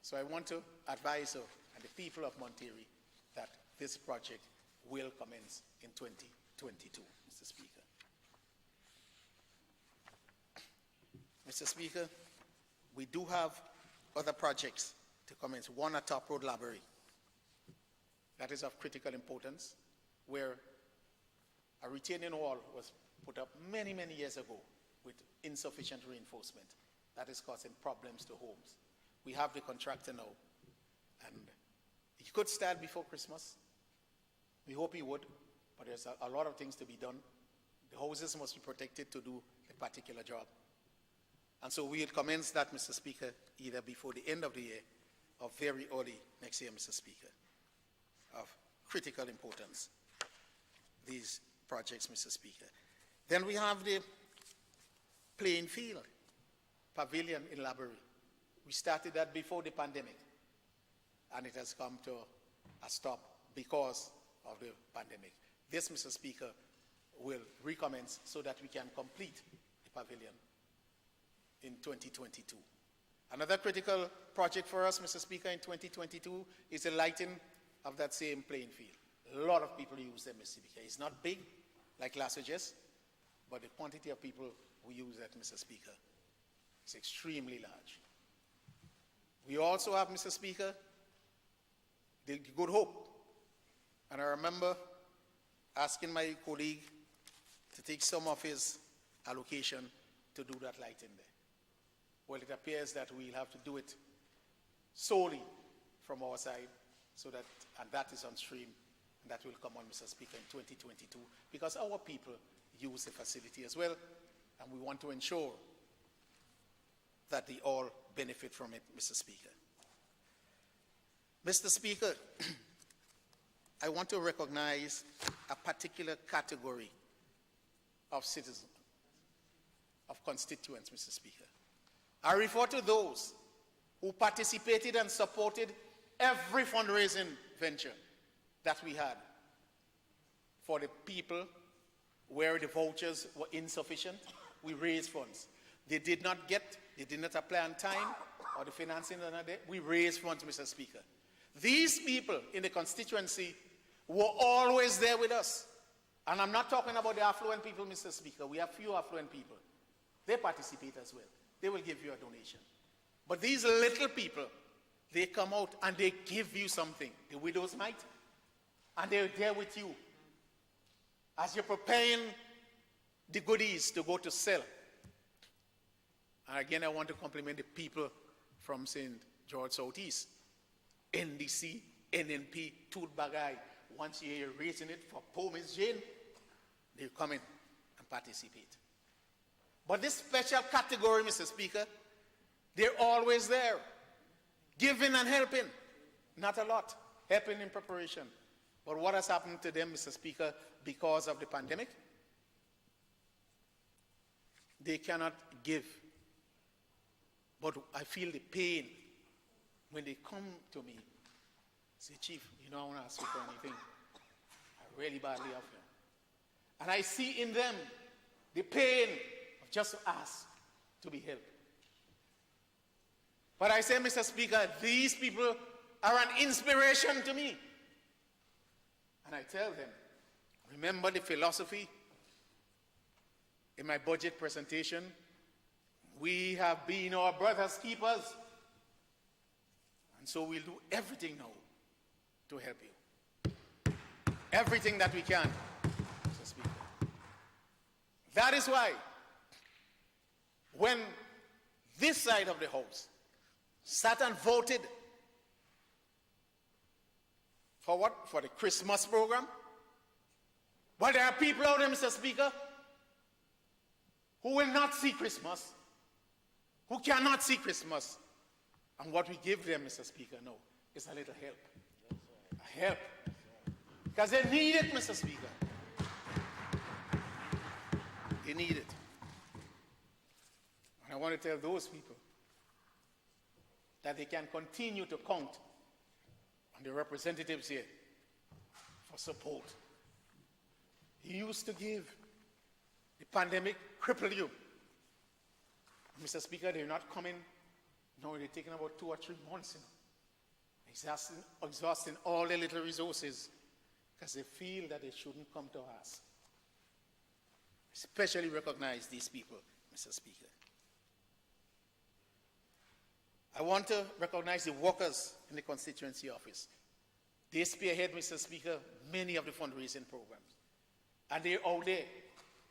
So I want to advise her and the people of Monterey that this project will commence in 2022, Mr. Speaker. Mr. Speaker, we do have other projects to commence. One at Top Road Library. That is of critical importance, where a retaining wall was put up many, many years ago with insufficient reinforcement. That is causing problems to homes. We have the contractor now, and he could start before Christmas. We hope he would, but there's a lot of things to be done. The houses must be protected to do a particular job. And so we'll commence that, Mr. Speaker, either before the end of the year or very early next year, Mr. Speaker, of critical importance, these projects, Mr. Speaker. Then we have the playing field pavilion in Library. We started that before the pandemic, and it has come to a stop because of the pandemic. This, Mr. Speaker, will recommence so that we can complete the pavilion in 2022. Another critical project for us, Mr. Speaker, in 2022 is the lighting of that same playing field. A lot of people use them, Mr. Speaker. It's not big like last suggests, but the quantity of people who use that, Mr. Speaker, is extremely large. We also have, Mr. Speaker, the Good Hope. And I remember asking my colleague to take some of his allocation to do that lighting there. Well, it appears that we'll have to do it solely from our side, so that, and that is on stream, and that will come on, Mr. Speaker, in 2022, because our people use the facility as well, and we want to ensure that they all benefit from it, Mr. Speaker. Mr. Speaker, I want to recognize a particular category of citizens, of constituents, Mr. Speaker. I refer to those who participated and supported every fundraising venture that we had for the people where the vouchers were insufficient. We raised funds. They did not apply on time, or the financing was not there. We raised funds, Mr. Speaker. These people in the constituency were always there with us. And I'm not talking about the affluent people, Mr. Speaker. We have few affluent people. They participate as well. They will give you a donation. But these little people, they come out and they give you something. The widows might. And they're there with you as you're preparing the goodies to go to sell. And again, I want to compliment the people from St. George Southeast, NDC, NNP, Toolbagay. Once you're raising it for poor Miss Jane, they come in and participate. But this special category, Mr. Speaker, they're always there, giving and helping. Not a lot, helping in preparation. But what has happened to them, Mr. Speaker, because of the pandemic? They cannot give. But I feel the pain when they come to me. Say, Chief, you know, I want to ask you for anything. I really badly have you. And I see in them the pain of just to ask to be helped. But I say, Mr. Speaker, these people are an inspiration to me. And I tell them, remember the philosophy in my budget presentation. We have been our brother's keepers. And so we'll do everything now to help you. Everything that we can, Mr. Speaker. That is why when this side of the House sat and voted for what? For the Christmas program. Well, there are people out there, Mr. Speaker, who will not see Christmas, who cannot see Christmas. And what we give them, Mr. Speaker, no, is a little help. A help. Because they need it, Mr. Speaker. They need it. And I want to tell those people that they can continue to count on the representatives here for support. You used to give. The pandemic crippled you. Mr. Speaker, they're not coming. No, they're taking about 2 or 3 months, exhausting all their little resources because they feel that they shouldn't come to us. Especially recognize these people, Mr. Speaker. I want to recognize the workers in the constituency office. They spearhead, Mr. Speaker, many of the fundraising programs. And they're out there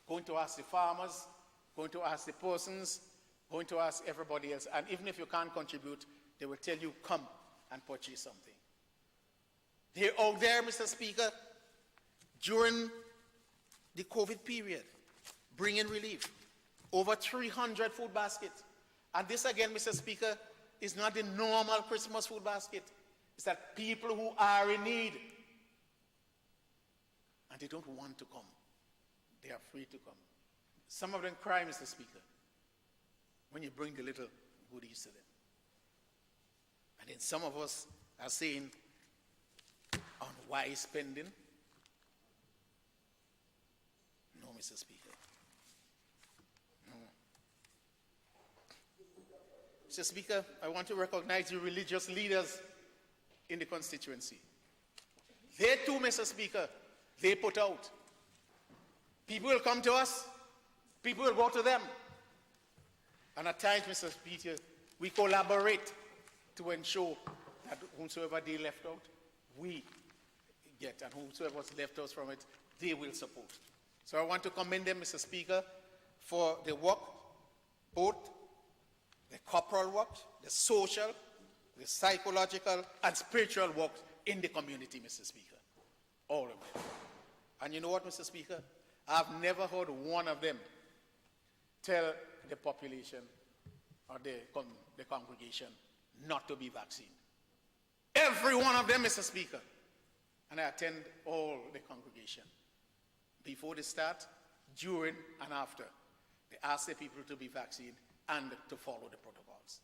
going to ask the farmers, going to ask the persons, going to ask everybody else. And even if you can't contribute, they will tell you, come and purchase something. They're out there, Mr. Speaker, during the COVID period, bringing relief. Over 300 food baskets. And this again, Mr. Speaker, is not the normal Christmas food basket. It's that people who are in need, and they don't want to come. They are free to come. Some of them cry, Mr. Speaker, when you bring the little goodies to them. And then some of us are saying, unwise spending. No, Mr. Speaker. No. Mr. Speaker, I want to recognize the religious leaders in the constituency. They too, Mr. Speaker, they put out. People will come to us, people will go to them. And at times, Mr. Speaker, we collaborate to ensure that whomsoever they left out, we get, and whomsoever was left out from it, they will support. So I want to commend them, Mr. Speaker, for the work, both the corporal work, the social, the psychological, and spiritual work in the community, Mr. Speaker. All of them. And you know what, Mr. Speaker? I've never heard one of them tell the population or the congregation not to be vaccinated. Every one of them, Mr. Speaker. And I attend all the congregation. Before they start, during, and after, they ask the people to be vaccinated and to follow the protocols.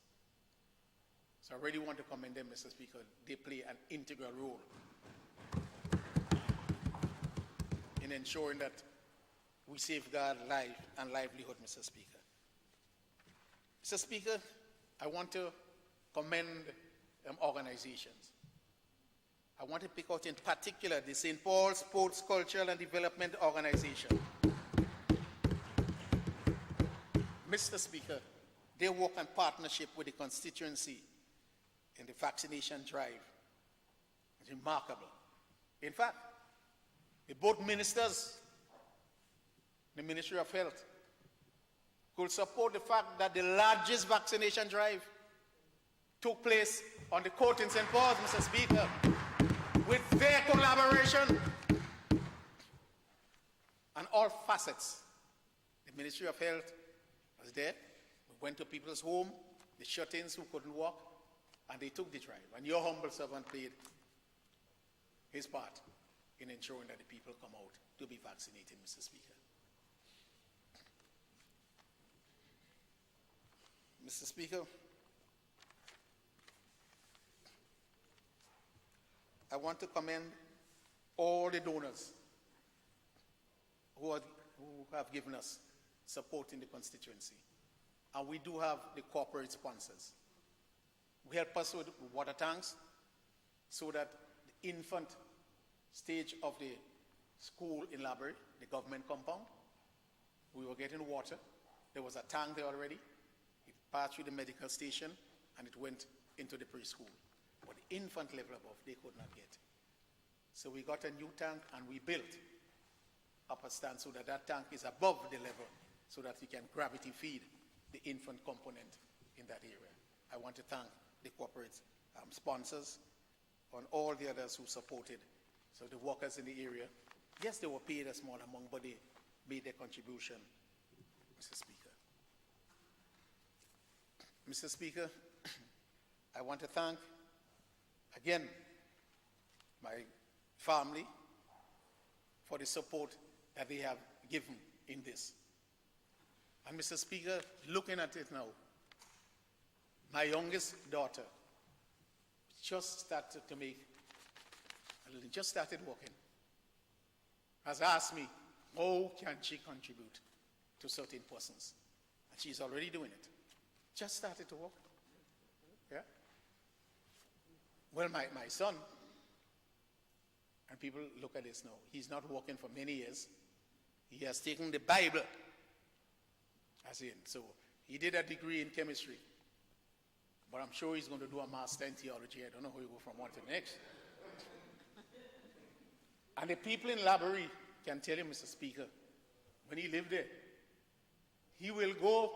So I really want to commend them, Mr. Speaker. They play an integral role in ensuring that we safeguard life and livelihood, Mr. Speaker. Mr. Speaker, I want to commend organizations. I want to pick out in particular the St. Paul Sports, Cultural and Development Organization. Mr. Speaker, they work in partnership with the constituency in the vaccination drive. It's remarkable. In fact, both ministers, the Ministry of Health, could support the fact that the largest vaccination drive took place on the court in St. Paul's, Mr. Speaker, with their collaboration and all facets. The Ministry of Health was there. We went to people's home, the shut-ins who couldn't walk, and they took the drive. And your humble servant played his part in ensuring that the people come out to be vaccinated, Mr. Speaker. Mr. Speaker, I want to commend all the donors who have given us support in the constituency. And we do have the corporate sponsors who help us with water tanks so that the infant stage of the school in Laborie, the government compound, we were getting water. There was a tank there already. It passed through the medical station and it went into the preschool. But the infant level above, they could not get. So we got a new tank and we built up a stand so that that tank is above the level so that we can gravity feed the infant component in that area. I want to thank the corporate sponsors and all the others who supported. So the workers in the area, yes, they were paid a small amount, but they made their contribution, Mr. Speaker. Mr. Speaker, I want to thank, again, my family for the support that they have given in this. And Mr. Speaker, looking at it now, my youngest daughter just started working, has asked me, how can she contribute to certain persons? And she's already doing it. Just started to work. Yeah? Well, my son, and people look at this now, he's not working for many years. He has taken the Bible as in. So he did a degree in chemistry. But I'm sure he's going to do a master in theology. I don't know who he will go from one to the next. And the people in Laborie can tell you, Mr. Speaker, when he lived there, he will go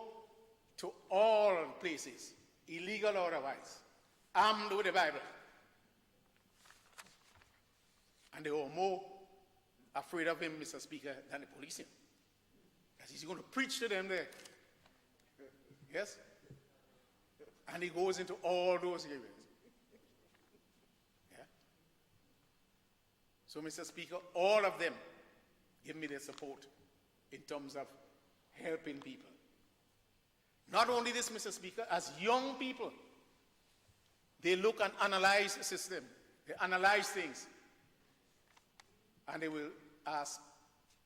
to all places, illegal or otherwise, armed with the Bible. And they were more afraid of him, Mr. Speaker, than the police. Because he's going to preach to them there. Yes? And he goes into all those areas. Yeah? So, Mr. Speaker, all of them give me their support in terms of helping people. Not only this, Mr. Speaker, as young people, they look and analyze the system. They analyze things. And they will ask,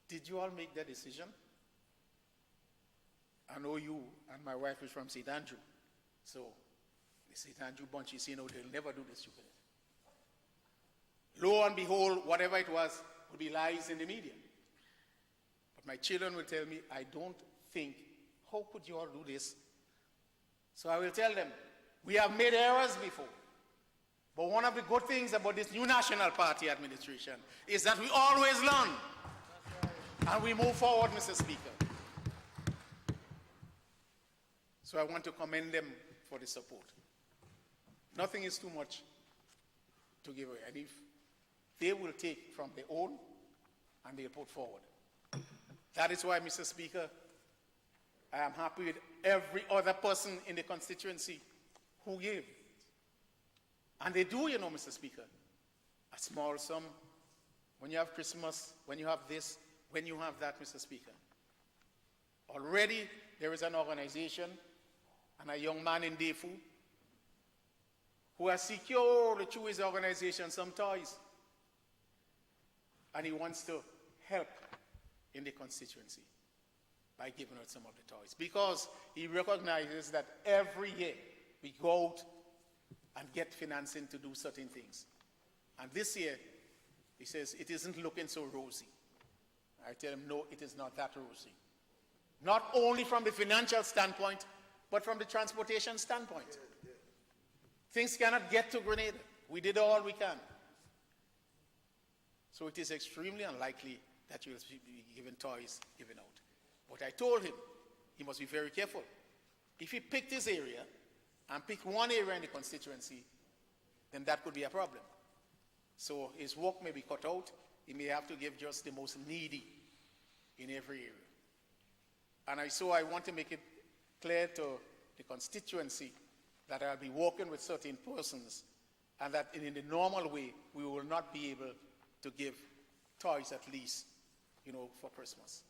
did you all make that decision? I know you and my wife is from St. Andrew. So the St. Andrew bunch is saying, no, they'll never do this stupid. Lo and behold, whatever it was would be lies in the media. But my children will tell me, I don't think, how could you all do this? So I will tell them, we have made errors before. But one of the good things about this new National Party administration is that we always learn. And we move forward, Mr. Speaker. So I want to commend them for the support. Nothing is too much to give away. And if they will take from their own and they'll put forward. That is why, Mr. Speaker, I am happy with every other person in the constituency who gave. And they do, you know, Mr. Speaker, a small sum. When you have Christmas, when you have this, when you have that, Mr. Speaker. Already there is an organization and a young man in Defu who has secured through his organization some toys. And he wants to help in the constituency by giving out some of the toys. Because he recognizes that every year we go out and get financing to do certain things. And this year, he says, it isn't looking so rosy. I tell him, no, it is not that rosy. Not only from the financial standpoint, but from the transportation standpoint. Things cannot get to Grenada. We did all we can. So it is extremely unlikely that you will be given toys given out. But I told him he must be very careful. If he picked his area and picked one area in the constituency, then that could be a problem. So his work may be cut out. He may have to give just the most needy in every area. And so I want to make it clear to the constituency that I'll be working with certain persons and that in the normal way, we will not be able to give toys at least, for Christmas.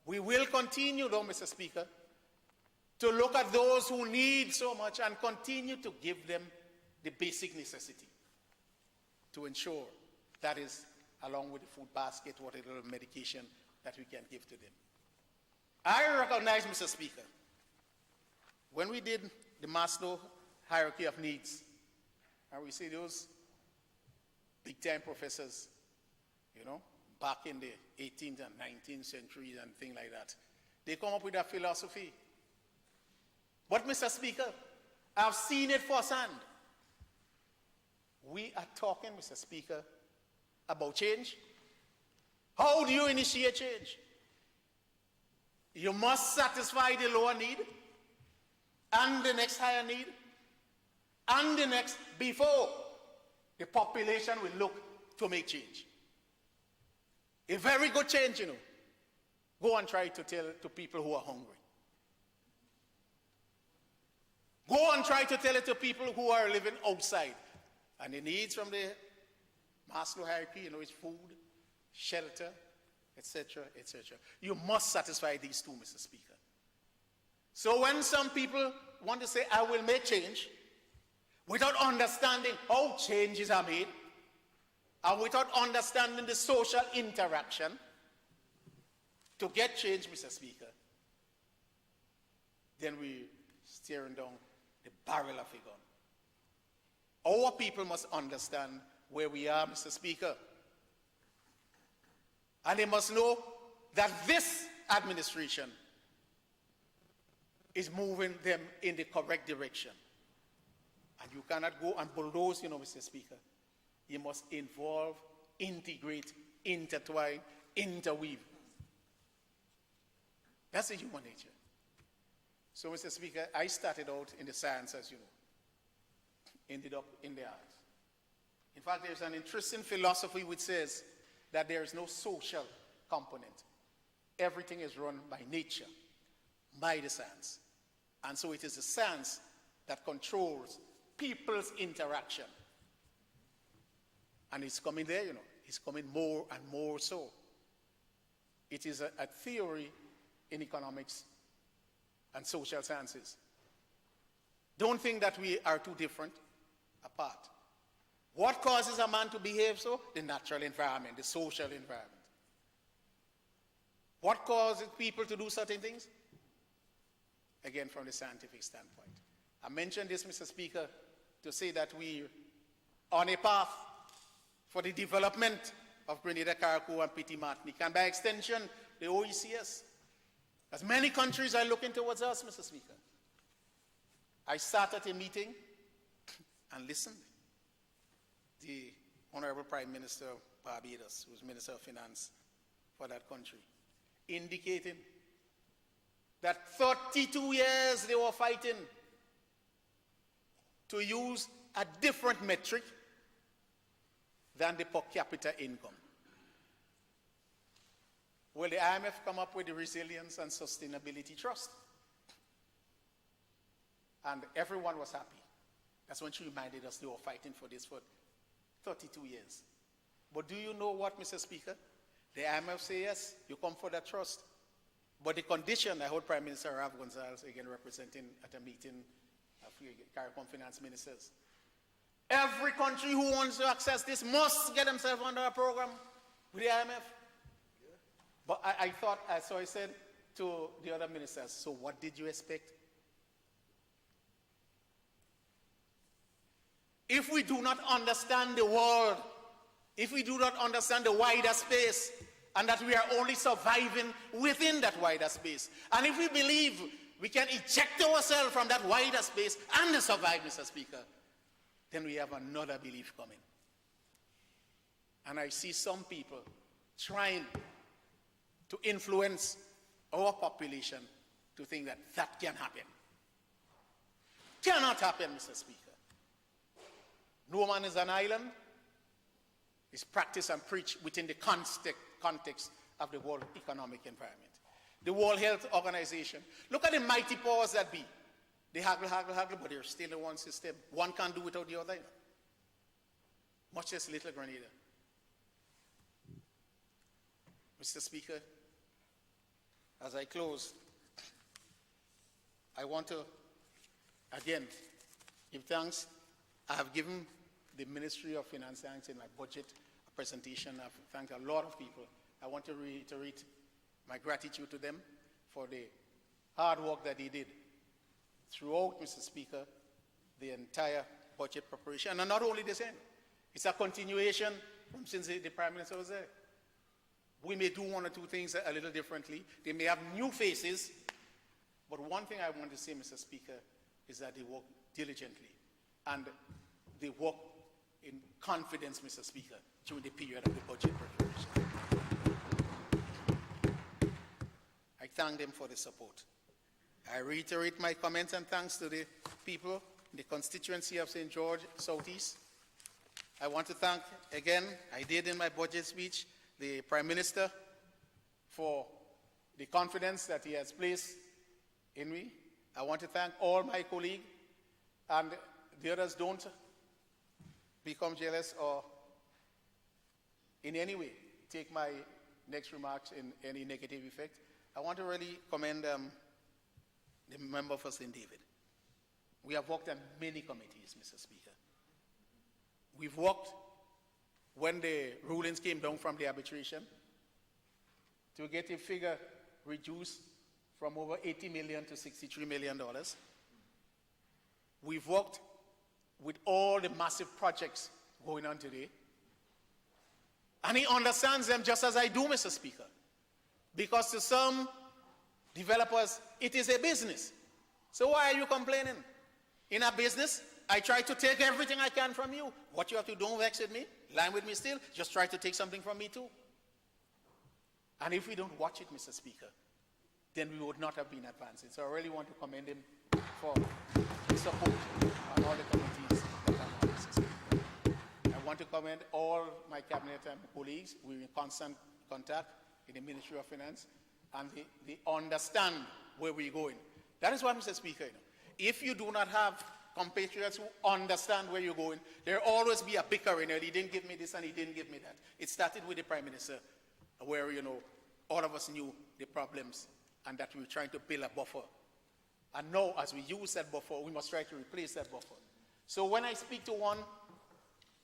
We will continue, though, Mr. Speaker, to look at those who need so much and continue to give them the basic necessity to ensure that is, along with the food basket, what a little medication that we can give to them. I recognize, Mr. Speaker, when we did the Maslow hierarchy of needs, and we see those big-time professors, back in the 18th and 19th centuries and things like that, they come up with a philosophy. But, Mr. Speaker, I've seen it firsthand. We are talking, Mr. Speaker, about change. How do you initiate change? You must satisfy the lower need, and the next higher need, and the next before the population will look to make change. A very good change, Go and try to tell to people who are hungry. Go and try to tell it to people who are living outside. And the needs from the Maslow hierarchy, is food, shelter, etc., etc. You must satisfy these two, Mr. Speaker. So when some people want to say, I will make change, without understanding how changes are made, and without understanding the social interaction to get change, Mr. Speaker, then we're staring down the barrel of a gun. Our people must understand where we are, Mr. Speaker. And they must know that this administration is moving them in the correct direction. And you cannot go and bulldoze, Mr. Speaker. You must involve, integrate, intertwine, interweave. That's the human nature. So, Mr. Speaker, I started out in the science, as you know, ended up in the arts. In fact, there's an interesting philosophy which says that there is no social component. Everything is run by nature, by the science. And so it is the science that controls people's interaction. And it's coming there, it's coming more and more so. It is a theory in economics and social sciences. Don't think that we are too different apart. What causes a man to behave so? The natural environment, the social environment. What causes people to do certain things? Again, from the scientific standpoint. I mentioned this, Mr. Speaker, to say that we're on a path for the development of Grenada, Carriacou, and Petit Martinique, and by extension, the OECS. As many countries are looking towards us, Mr. Speaker. I sat at a meeting and listened. The Honorable Prime Minister of Barbados, who's Minister of Finance for that country, indicating that 32 years they were fighting to use a different metric than the per capita income. Well, the IMF come up with the Resilience and Sustainability Trust. And everyone was happy. That's when she reminded us they were fighting for this for 32 years. But do you know what, Mr. Speaker? The IMF say, yes, you come for that trust. But the condition, I heard Prime Minister Rav Gonzalez, again representing at a meeting of CARICOM finance ministers. Every country who wants to access this must get themselves under a program with the IMF. But I thought, so I said to the other ministers, so what did you expect? If we do not understand the world, if we do not understand the wider space, and that we are only surviving within that wider space, and if we believe we can eject ourselves from that wider space and survive, Mr. Speaker, then we have another belief coming. And I see some people trying to influence our population to think that that can happen. Cannot happen, Mr. Speaker. No man is an island. It's practiced and preached within the context of the World Economic Environment. The World Health Organization. Look at the mighty powers that be. They haggle, but they're still in one system. One can't do without the other. Much less Little Grenada. Mr. Speaker, as I close, I want to, again, give thanks. I have given the Ministry of Finance thanks in my budget presentation. I've thanked a lot of people. I want to reiterate my gratitude to them for the hard work that they did throughout, Mr. Speaker, the entire budget preparation. And not only the same, it's a continuation from since the Prime Minister was there. We may do one or two things a little differently. They may have new faces. But one thing I want to say, Mr. Speaker, is that they work diligently. And they work in confidence, Mr. Speaker, during the period of the budget preparation. I thank them for the support. I reiterate my comments and thanks to the people in the constituency of St. George Southeast. I want to thank, again, I did in my budget speech, the Prime Minister for the confidence that he has placed in me. I want to thank all my colleagues, and the others don't become jealous or in any way take my next remarks in any negative effect. I want to really commend the member for St. David. We have worked on many committees, Mr. Speaker. We've worked when the rulings came down from the arbitration to get a figure reduced from over $80 million to $63 million. We've worked with all the massive projects going on today. And he understands them just as I do, Mr. Speaker. Because to some developers, it is a business. So why are you complaining? In a business, I try to take everything I can from you. What you have to do, don't vex with me. Line with me still. Just try to take something from me too. And if we don't watch it, Mr. Speaker, then we would not have been advancing. So I really want to commend him for his support on all the committees that I'm on, Mr. Speaker. I want to commend all my cabinet and colleagues. We're in constant contact in the Ministry of Finance, and they understand where we're going. That is why, Mr. Speaker, if you do not have compatriots who understand where you're going, there'll always be a bickering. He didn't give me this and he didn't give me that. It started with the Prime Minister, where, all of us knew the problems and that we were trying to build a buffer. And now, as we use that buffer, we must try to replace that buffer. So when I speak to one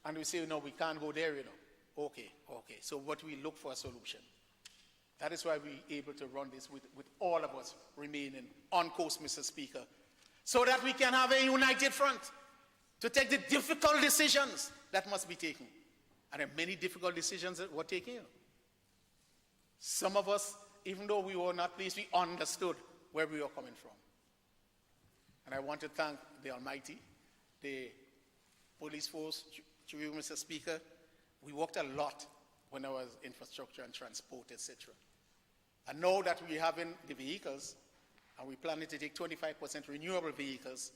and we say, no, we can't go there, okay. So what we look for a solution. That is why we're able to run this with all of us remaining on course, Mr. Speaker, so that we can have a united front to take the difficult decisions that must be taken. And there are many difficult decisions that we're taking. Some of us, even though we were not pleased, we understood where we were coming from. And I want to thank the Almighty, the police force, to you, Mr. Speaker. We worked a lot when I was infrastructure and transport, etc. And now that we're having the vehicles, and we're planning to take 25% renewable vehicles,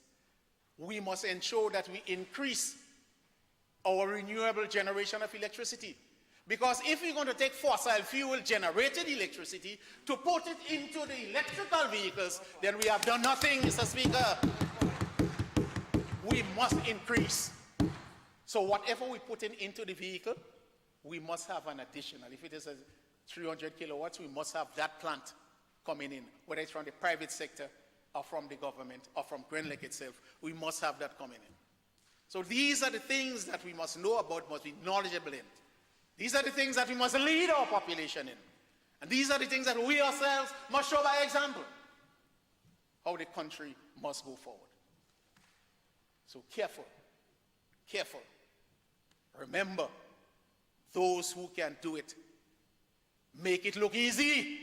we must ensure that we increase our renewable generation of electricity. Because if we're going to take fossil fuel generated electricity to put it into the electrical vehicles, then we have done nothing, Mr. Speaker. We must increase. So whatever we put into the vehicle, we must have an additional. If it is a 300 kilowatts, we must have that plant coming in, whether it's from the private sector or from the government or from Grenada itself. We must have that coming in. So these are the things that we must know about, must be knowledgeable in. These are the things that we must lead our population in. And these are the things that we ourselves must show by example, how the country must go forward. So careful. Remember, those who can do it, make it look easy.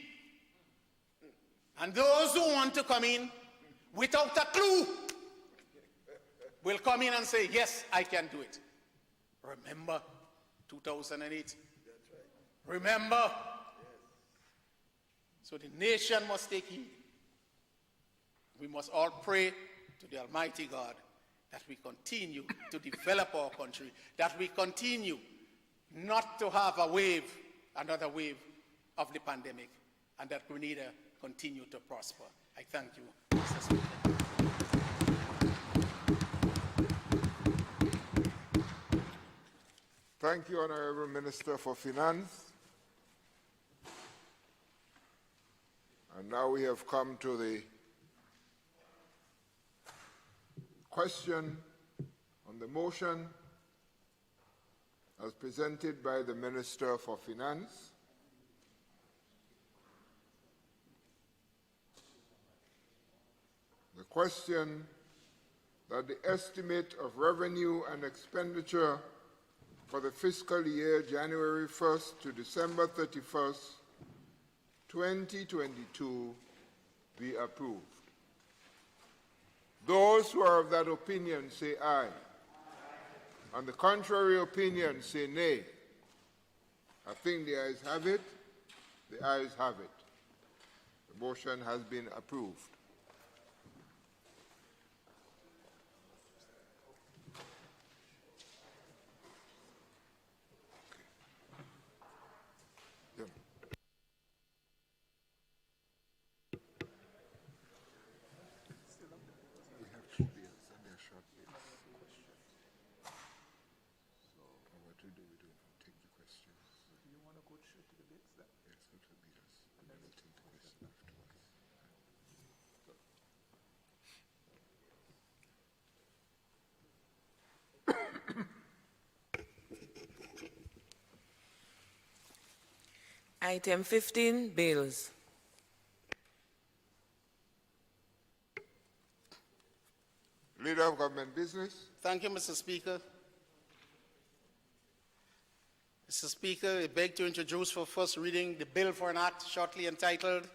And those who want to come in without a clue will come in and say, yes, I can do it. Remember 2008. That's right. Remember. Yes. So the nation must take heed. We must all pray to the Almighty God that we continue to develop our country, that we continue not to have another wave of the pandemic, and that Grenada continue to prosper. I thank you, Mr. Speaker. Thank you, Honorable Minister for Finance. And now we have come to the question on the motion as presented by the Minister for Finance. The question that the estimate of revenue and expenditure for the fiscal year January 1st to December 31st, 2022 be approved. Those who are of that opinion say aye. On the contrary opinion say nay. I think the ayes have it. The ayes have it. The motion has been approved. Item 15, bills. Leader of Government Business. Thank you, Mr. Speaker. Mr. Speaker, I beg to introduce for first reading the bill for an act shortly entitled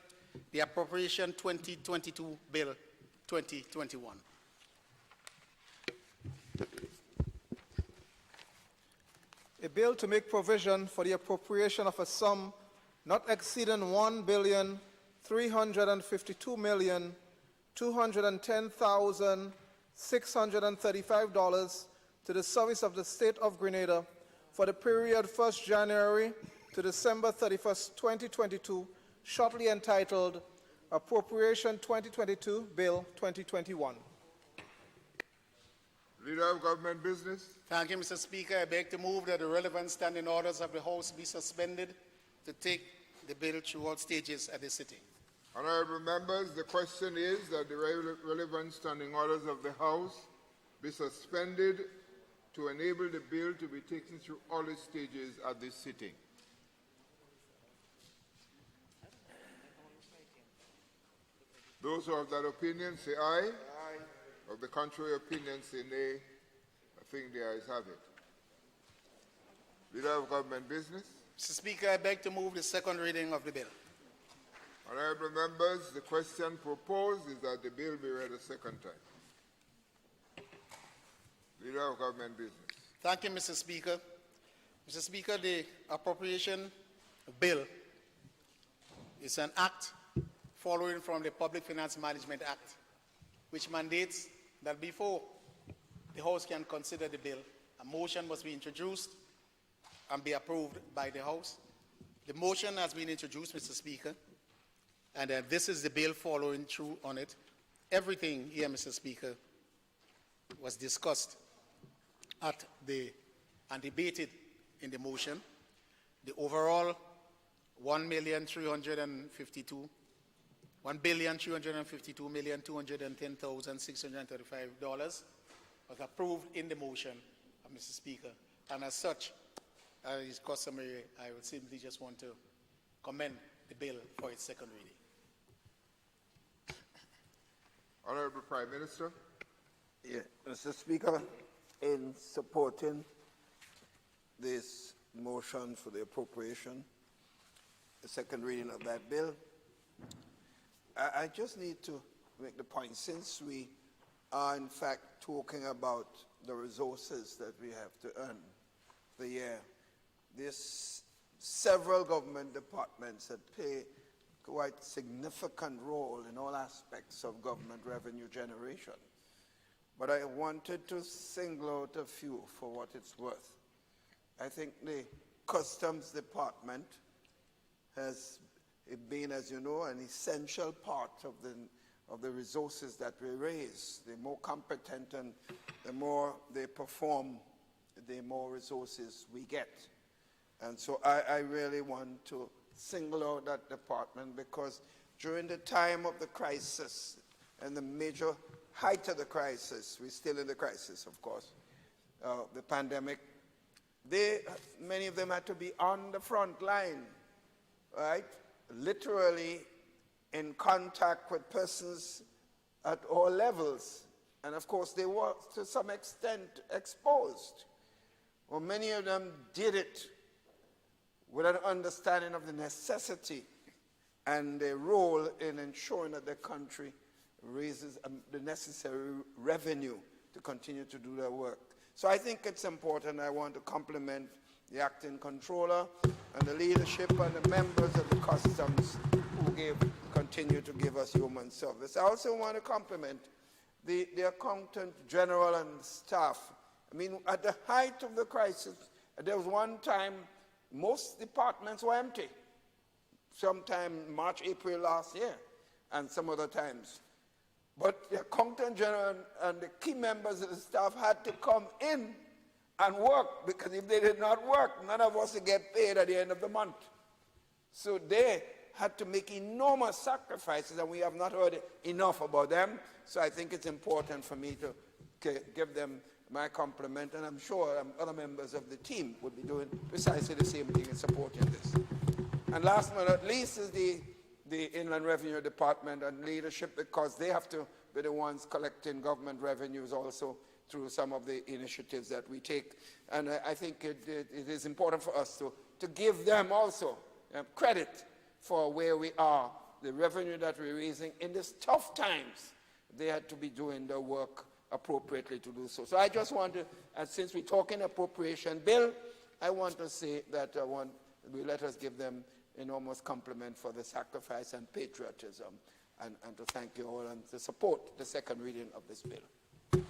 the Appropriation 2022 Bill 2021. A bill to make provision for the appropriation of a sum not exceeding $1,352,210,635 to the service of the State of Grenada for the period 1st January to December 31st, 2022, shortly entitled Appropriation 2022 Bill 2021. Leader of Government Business. Thank you, Mr. Speaker. I beg to move that the relevant standing orders of the House be suspended to take the bill through all stages at the sitting. Honorable members, the question is that the relevant standing orders of the House be suspended to enable the bill to be taken through all its stages at this sitting. Those who are of that opinion say aye. Aye. Of the contrary opinion say nay. I think the ayes have it. Leader of Government Business. Mr. Speaker, I beg to move the second reading of the bill. Honorable members, the question proposed is that the bill be read a second time. Leader of Government Business. Thank you, Mr. Speaker. Mr. Speaker, the appropriation bill is an act following from the Public Finance Management Act, which mandates that before the House can consider the bill, a motion must be introduced and be approved by the House. The motion has been introduced, Mr. Speaker, and this is the bill following through on it. Everything here, Mr. Speaker, was discussed at and debated in the motion. The overall $1,352,210,635 was approved in the motion, Mr. Speaker. And as such, as is customary, I would simply just want to commend the bill for its second reading. Honorable Prime Minister. Yeah, Mr. Speaker, in supporting this motion for the appropriation, the second reading of that bill, I just need to make the point, since we are in fact talking about the resources that we have to earn the year, there's several government departments that play quite significant role in all aspects of government revenue generation. But I wanted to single out a few for what it's worth. I think the Customs Department has been, as you know, an essential part of the resources that we raise. The more competent and the more they perform the more resources we get. And so I really want to single out that department, because during the time of the crisis and the major height of the crisis, we're still in the crisis, of course, the pandemic, many of them had to be on the front line, right? Literally in contact with persons at all levels. And of course, they were to some extent exposed. Well, many of them did it with an understanding of the necessity and their role in ensuring that the country raises the necessary revenue to continue to do their work. So I think it's important. I want to compliment the acting controller and the leadership and the members of the customs who continue to give us human service. I also want to compliment the accountant general and staff. I mean, at the height of the crisis, there was one time most departments were empty. Sometime March, April last year, and some other times. But the accountant general and the key members of the staff had to come in and work, because if they did not work, none of us would get paid at the end of the month. So they had to make enormous sacrifices, and we have not heard enough about them. So I think it's important for me to give them my compliment, and I'm sure other members of the team would be doing precisely the same thing in supporting this. And last but not least is the Inland Revenue Department and leadership, because they have to be the ones collecting government revenues also through some of the initiatives that we take. And I think it is important for us to give them also credit for where we are, the revenue that we're raising in these tough times. They had to be doing their work appropriately to do so. So I just want to, since we're talking appropriation bill, I want to say that let us give them enormous compliment for the sacrifice and patriotism, and to thank you all and to support the second reading of this bill.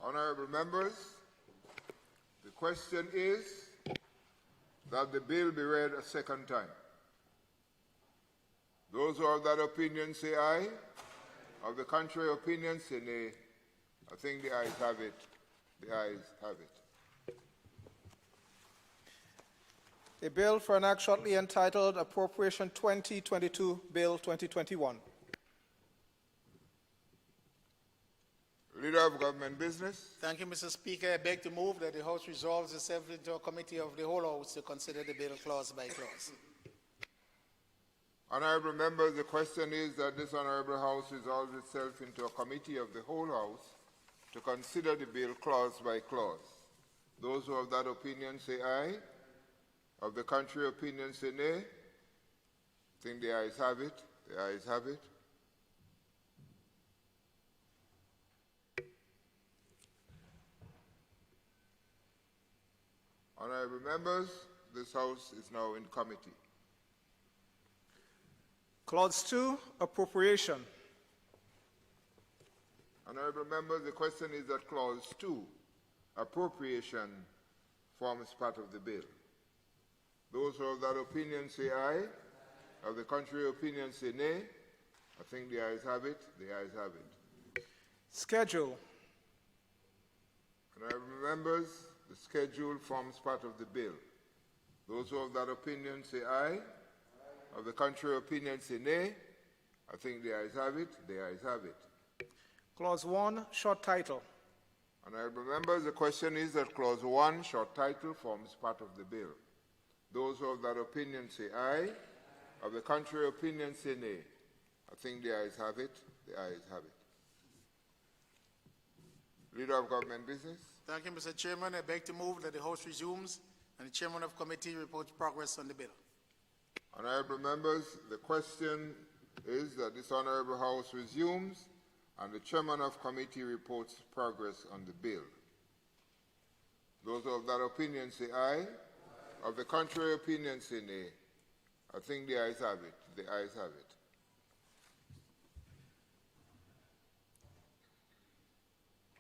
Honorable members, the question is that the bill be read a second time. Those who are of that opinion say aye. Of the contrary opinion say nay. I think the ayes have it. The ayes have it. A bill for an act shortly entitled Appropriation 2022, Bill 2021. Leader of Government Business. Thank you, Mr. Speaker. I beg to move that the House resolves itself into a committee of the whole House to consider the bill clause by clause. Honorable members, the question is that this Honorable House resolves itself into a committee of the whole House to consider the bill clause by clause. Those who have that opinion say aye. Of the contrary opinion say nay. I think the ayes have it. The ayes have it. Honorable members, this House is now in committee. Clause 2, Appropriation. Honorable members, the question is that Clause 2, Appropriation, forms part of the bill. Those who have that opinion say aye. Of the contrary opinion say nay. I think the ayes have it. The ayes have it. Schedule. Honorable members, the schedule forms part of the bill. Those who have that opinion say aye. Of the contrary opinion say nay. I think the ayes have it. The ayes have it. Clause 1, short title. Honorable members, the question is that Clause 1, short title, forms part of the bill. Those who have that opinion say aye. Of the contrary opinion say nay. I think the ayes have it. The ayes have it. Leader of Government Business. Thank you, Mr. Chairman. I beg to move that the House resumes and the Chairman of Committee reports progress on the bill. Honorable members, the question is that this Honorable House resumes and the Chairman of Committee reports progress on the bill. Those of that opinion say aye. Of the contrary opinion say nay. I think the ayes have it. The ayes have it.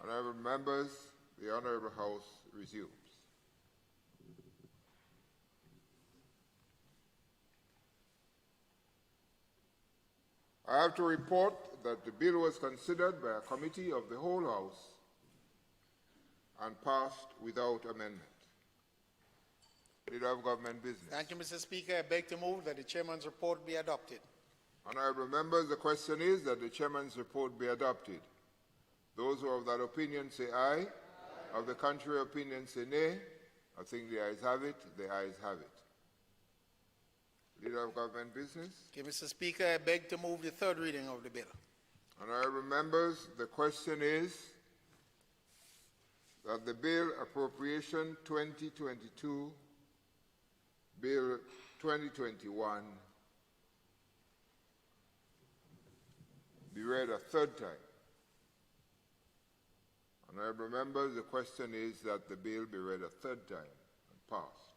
Honorable members, the Honorable House resumes. I have to report that the bill was considered by a committee of the whole House and passed without amendment. Leader of Government Business. Thank you, Mr. Speaker. I beg to move that the chairman's report be adopted. Honourable members, the question is that the chairman's report be adopted. Those who are of that opinion say aye. Of the contrary opinion say nay. I think the ayes have it. The ayes have it. Leader of Government Business. Okay, Mr. Speaker, I beg to move the third reading of the bill. Honourable members, the question is that the bill appropriation 2022, bill 2021 be read a third time. Honourable members, the question is that the bill be read a third time and passed.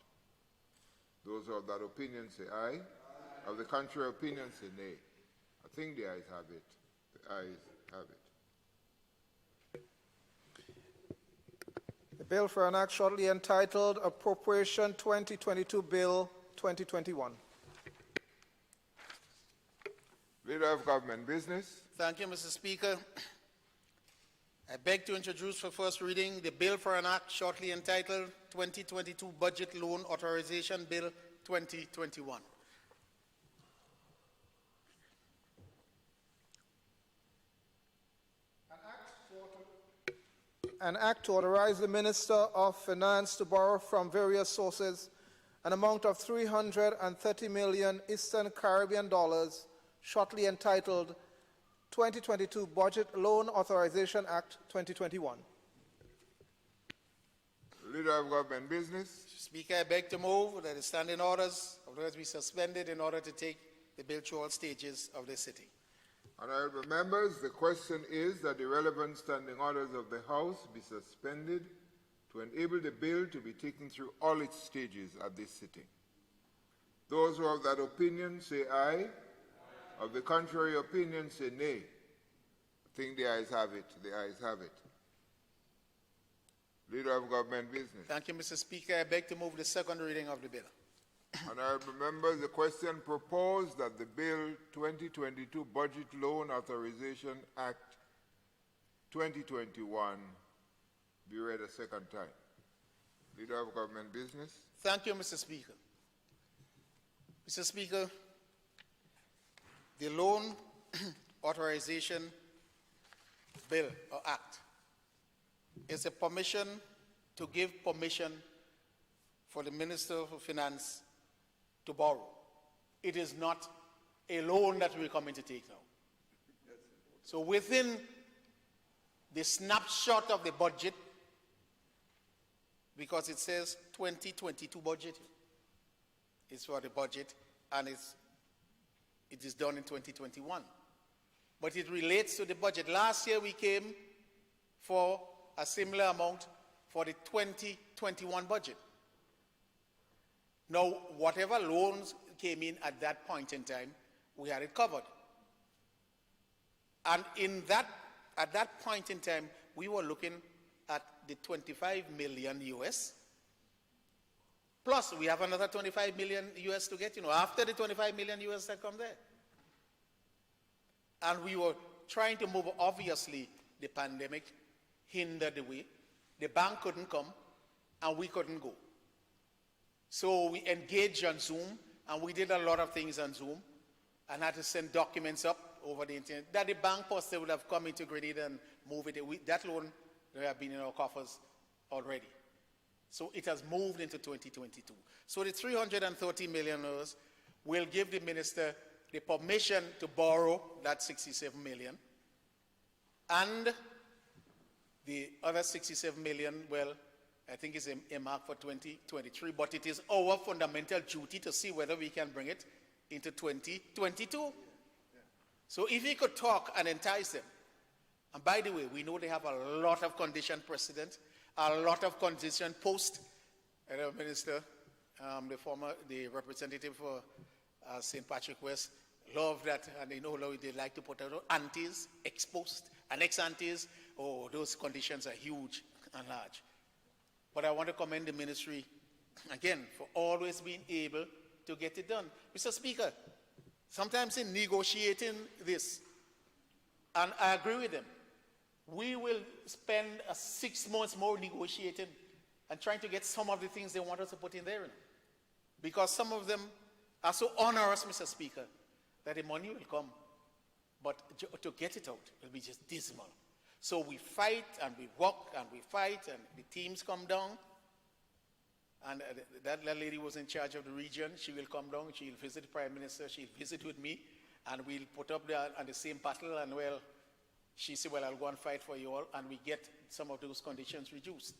Those who are of that opinion say aye. Of the contrary opinion say nay. I think the ayes have it. The ayes have it. The bill for an act shortly entitled Appropriation 2022 Bill 2021. Leader of Government Business. Thank you, Mr. Speaker. I beg to introduce for first reading the bill for an act shortly entitled 2022 Budget Loan Authorization Bill 2021. An act to authorize the Minister of Finance to borrow from various sources an amount of 330 million Eastern Caribbean dollars, shortly entitled 2022 Budget Loan Authorization Act 2021. Leader of Government Business. Speaker, I beg to move that the standing orders of those be suspended in order to take the bill through all stages of the sitting. Honourable members, the question is that the relevant standing orders of the House be suspended to enable the bill to be taken through all its stages at this sitting. Those who are of that opinion say aye. Of the contrary opinion say nay. I think the ayes have it. The ayes have it. Leader of Government Business. Thank you, Mr. Speaker. I beg to move the second reading of the bill. Honourable members, the question proposed that the Bill 2022 Budget Loan Authorization Act 2021 be read a second time. Leader of Government Business. Thank you, Mr. Speaker. Mr. Speaker, the Loan Authorization Bill or Act is a permission to give permission for the Minister of Finance to borrow. It is not a loan that we're coming to take now. So within the snapshot of the budget, because it says 2022 budget, it's for the budget and it is done in 2021. But it relates to the budget. Last year we came for a similar amount for the 2021 budget. Now, whatever loans came in at that point in time, we had it covered. And at that point in time, we were looking at the 25 million US. Plus, we have another 25 million US to get, after the 25 million US that come there. And we were trying to move, obviously, the pandemic hindered the way. The bank couldn't come, and we couldn't go. So we engaged on Zoom, and we did a lot of things on Zoom, and had to send documents up over the internet that the bank poster would have come into Grenada and move it. That loan would have been in our coffers already. So it has moved into 2022. So the 330 million will give the minister the permission to borrow that 67 million. And the other 67 million, well, I think it's earmarked for 2023, but it is our fundamental duty to see whether we can bring it into 2022. So if we could talk and entice them, and by the way, we know they have a lot of condition precedent, a lot of condition post. Minister, the representative for St. Patrick West, love that, and they know they like to put out antes, ex post, and ex antes. Oh, those conditions are huge and large. But I want to commend the ministry, again, for always being able to get it done. Mr. Speaker, sometimes in negotiating this, and I agree with them, we will spend 6 months more negotiating and trying to get some of the things they want us to put in there. Because some of them are so onerous, Mr. Speaker, that the money will come, but to get it out, it will be just dismal. So we fight and we work and we fight, and the teams come down. And that lady was in charge of the region. She will come down, she'll visit the Prime Minister, she'll visit with me, and we'll put up there on the same battle, and well, she said, well, I'll go and fight for you all, and we get some of those conditions reduced.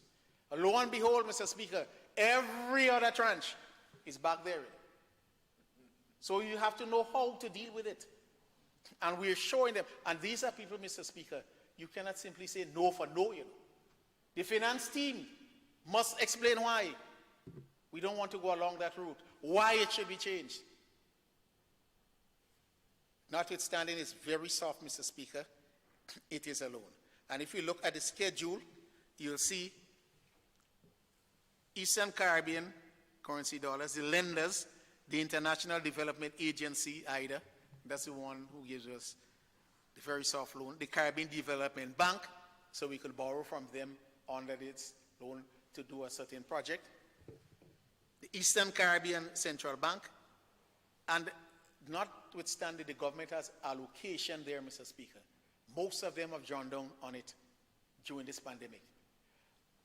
Lo and behold, Mr. Speaker, every other tranche is back there. So you have to know how to deal with it. And we're showing them, and these are people, Mr. Speaker, you cannot simply say no for no, you know. The finance team must explain why. We don't want to go along that route, why it should be changed. Notwithstanding, it's very soft, Mr. Speaker. It is a loan. And if you look at the schedule, you'll see Eastern Caribbean currency dollars, the lenders, the International Development Agency, IDA, that's the one who gives us the very soft loan, the Caribbean Development Bank, so we could borrow from them under its loan to do a certain project, the Eastern Caribbean Central Bank, and notwithstanding the government has allocation there, Mr. Speaker, most of them have drawn down on it during this pandemic.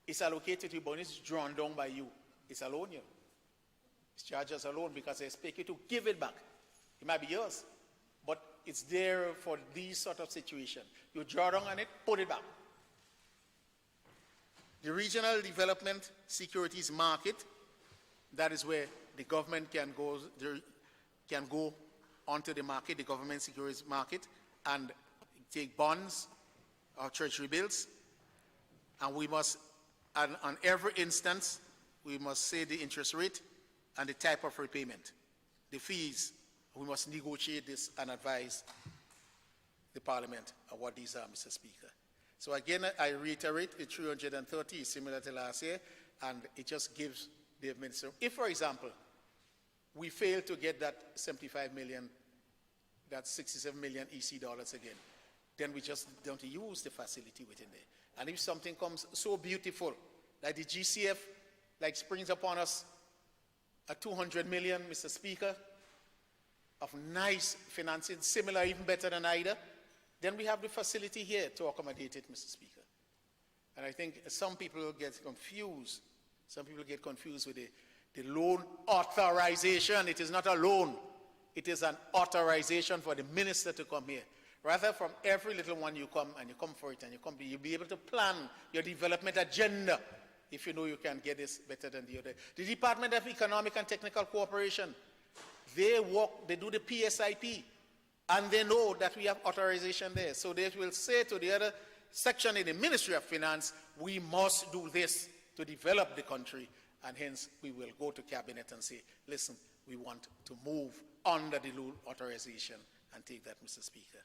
It's allocated to you, but it's drawn down by you. It's a loan, you know. It's charged as a loan because they expect you to give it back. It might be yours, but it's there for these sort of situations. You draw down on it, put it back. The Regional Development Securities Market, that is where the government can go onto the market, the government securities market, and take bonds or treasury bills, and we must, and on every instance, we must say the interest rate and the type of repayment, the fees. We must negotiate this and advise the Parliament of what these are, Mr. Speaker. So again, I reiterate, the 330 is similar to last year, and it just gives the minister. If, for example, we fail to get that 75 million, that's 67 million EC dollars again, then we just don't use the facility within there. And if something comes so beautiful, like the GCF, like springs upon us at 200 million, Mr. Speaker, of nice financing, similar, even better than IDA, then we have the facility here to accommodate it, Mr. Speaker. And I think some people get confused. Some people get confused with the loan authorization. It is not a loan. It is an authorization for the minister to come here. Rather, from every little one you come, and you come for it, and you come, you'll be able to plan your development agenda if you know you can get this better than the other. The Department of Economic and Technical Cooperation, they do the PSIP, and they know that we have authorization there. So they will say to the other section in the Ministry of Finance, we must do this to develop the country, and hence we will go to Cabinet and say, listen, we want to move under the loan authorization and take that, Mr. Speaker.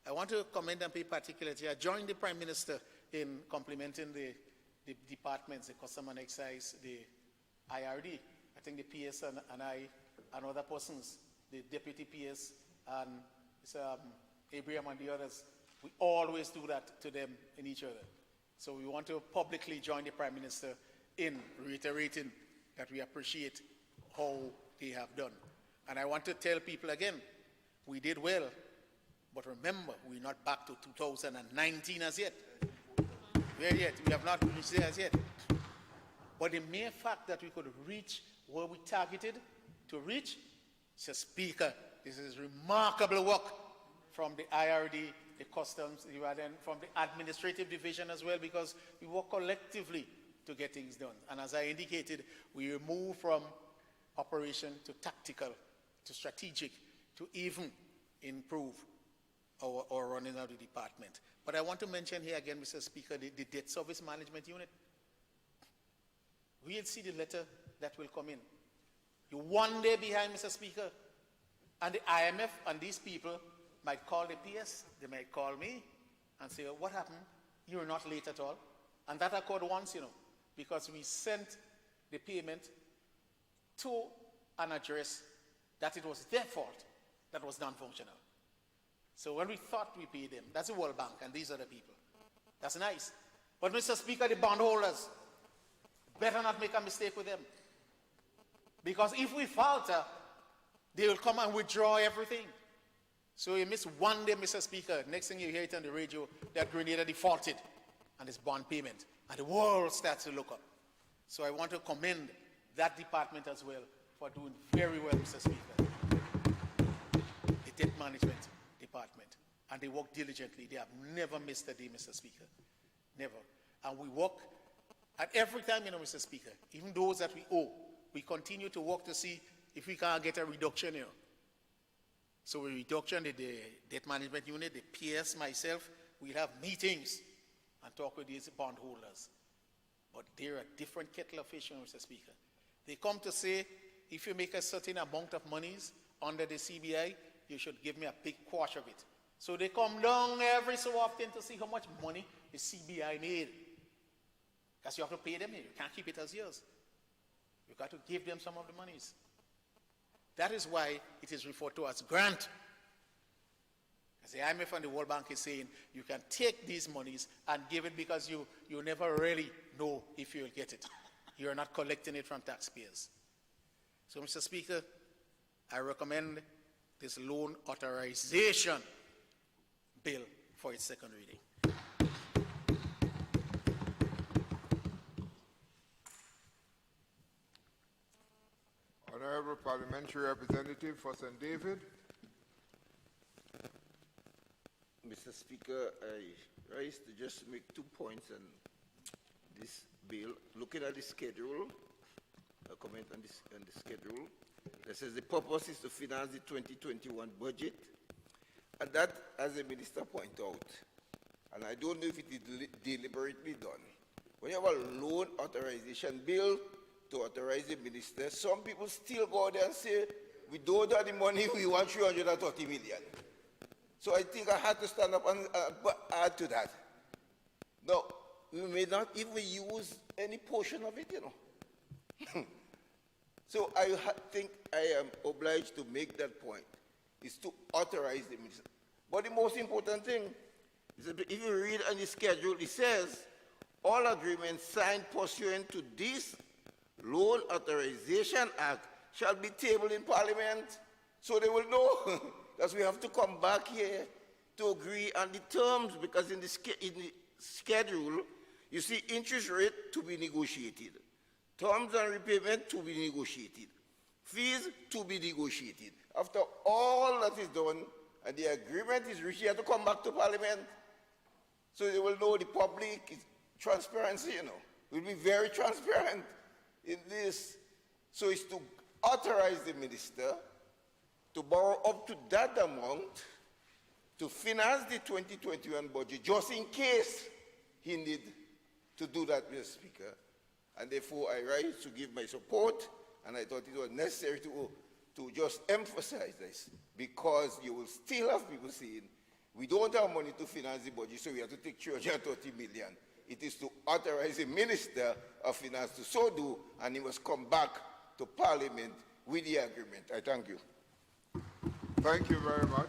I want to commend and pay particular attention. I joined the Prime Minister in complimenting the departments, the Custom and Excise, the IRD. I think the PS and I and other persons, the Deputy PS and Abraham and the others, we always do that to them in each other. So we want to publicly join the Prime Minister in reiterating that we appreciate how they have done. And I want to tell people again, we did well, but remember, we're not back to 2019 as yet. Where yet? We have not reached there as yet. But the mere fact that we could reach where we targeted to reach, Mr. Speaker, this is remarkable work from the IRD, the Customs, and from the Administrative Division as well, because we work collectively to get things done. And as I indicated, we move from operation to tactical, to strategic, to even improve our running of the department. But I want to mention here again, Mr. Speaker, the Debt Service Management Unit. We'll see the letter that will come in. You're one day behind, Mr. Speaker, and the IMF and these people might call the PS, they might call me and say, what happened? You're not late at all. And that occurred once, you know, because we sent the payment to an address that it was their fault that was non-functional. So when we thought we paid them, that's the World Bank and these other people. That's nice. But Mr. Speaker, the bondholders, better not make a mistake with them. Because if we falter, they will come and withdraw everything. So you miss one day, Mr. Speaker, next thing you hear it on the radio that Grenada defaulted on its bond payment, and the world starts to look up. So I want to commend that department as well for doing very well, Mr. Speaker. The debt management department, and they work diligently. They have never missed a day, Mr. Speaker. Never. And we work at every time, Mr. Speaker, even those that we owe, we continue to work to see if we can get a reduction here. So a reduction in the debt management unit, the PS, myself, we'll have meetings and talk with these bondholders. But they're a different kettle of fish, Mr. Speaker. They come to say, if you make a certain amount of monies under the CBI, you should give me a big quash of it. So they come down every so often to see how much money the CBI made. Because you have to pay them here. You can't keep it as yours. You've got to give them some of the monies. That is why it is referred to as grant. As the IMF and the World Bank is saying, you can take these monies and give it because you never really know if you'll get it. You're not collecting it from taxpayers. So, Mr. Speaker, I recommend this loan authorization bill for its second reading. Honourable Parliamentary Representative for St. David. Mr. Speaker, I rise to just make 2 points on this bill. Looking at the schedule, a comment on the schedule. That says the purpose is to finance the 2021 budget, and that, as the Minister pointed out, and I don't know if it is deliberately done, when you have a loan authorization bill to authorize the minister, some people still go out there and say, we don't have the money, we want 330 million. So I think I had to stand up and add to that. Now, we may not even use any portion of it, So I think I am obliged to make that point, is to authorize the minister. But the most important thing is that if you read on the schedule, it says, all agreements signed pursuant to this Loan Authorization Act shall be tabled in Parliament, so they will know that we have to come back here to agree on the terms, because in the schedule, you see interest rate to be negotiated, terms and repayment to be negotiated, fees to be negotiated. After all that is done and the agreement is reached, you have to come back to Parliament, so they will know the public is transparency, We'll be very transparent in this. So it's to authorize the minister to borrow up to that amount to finance the 2021 budget, just in case he need to do that, Mr. Speaker. And therefore, I rise to give my support, and I thought it was necessary to just emphasize this, because you will still have people saying, we don't have money to finance the budget, so we have to take 330 million. It is to authorize the Minister of Finance to so do, and he must come back to Parliament with the agreement. I thank you. Thank you very much,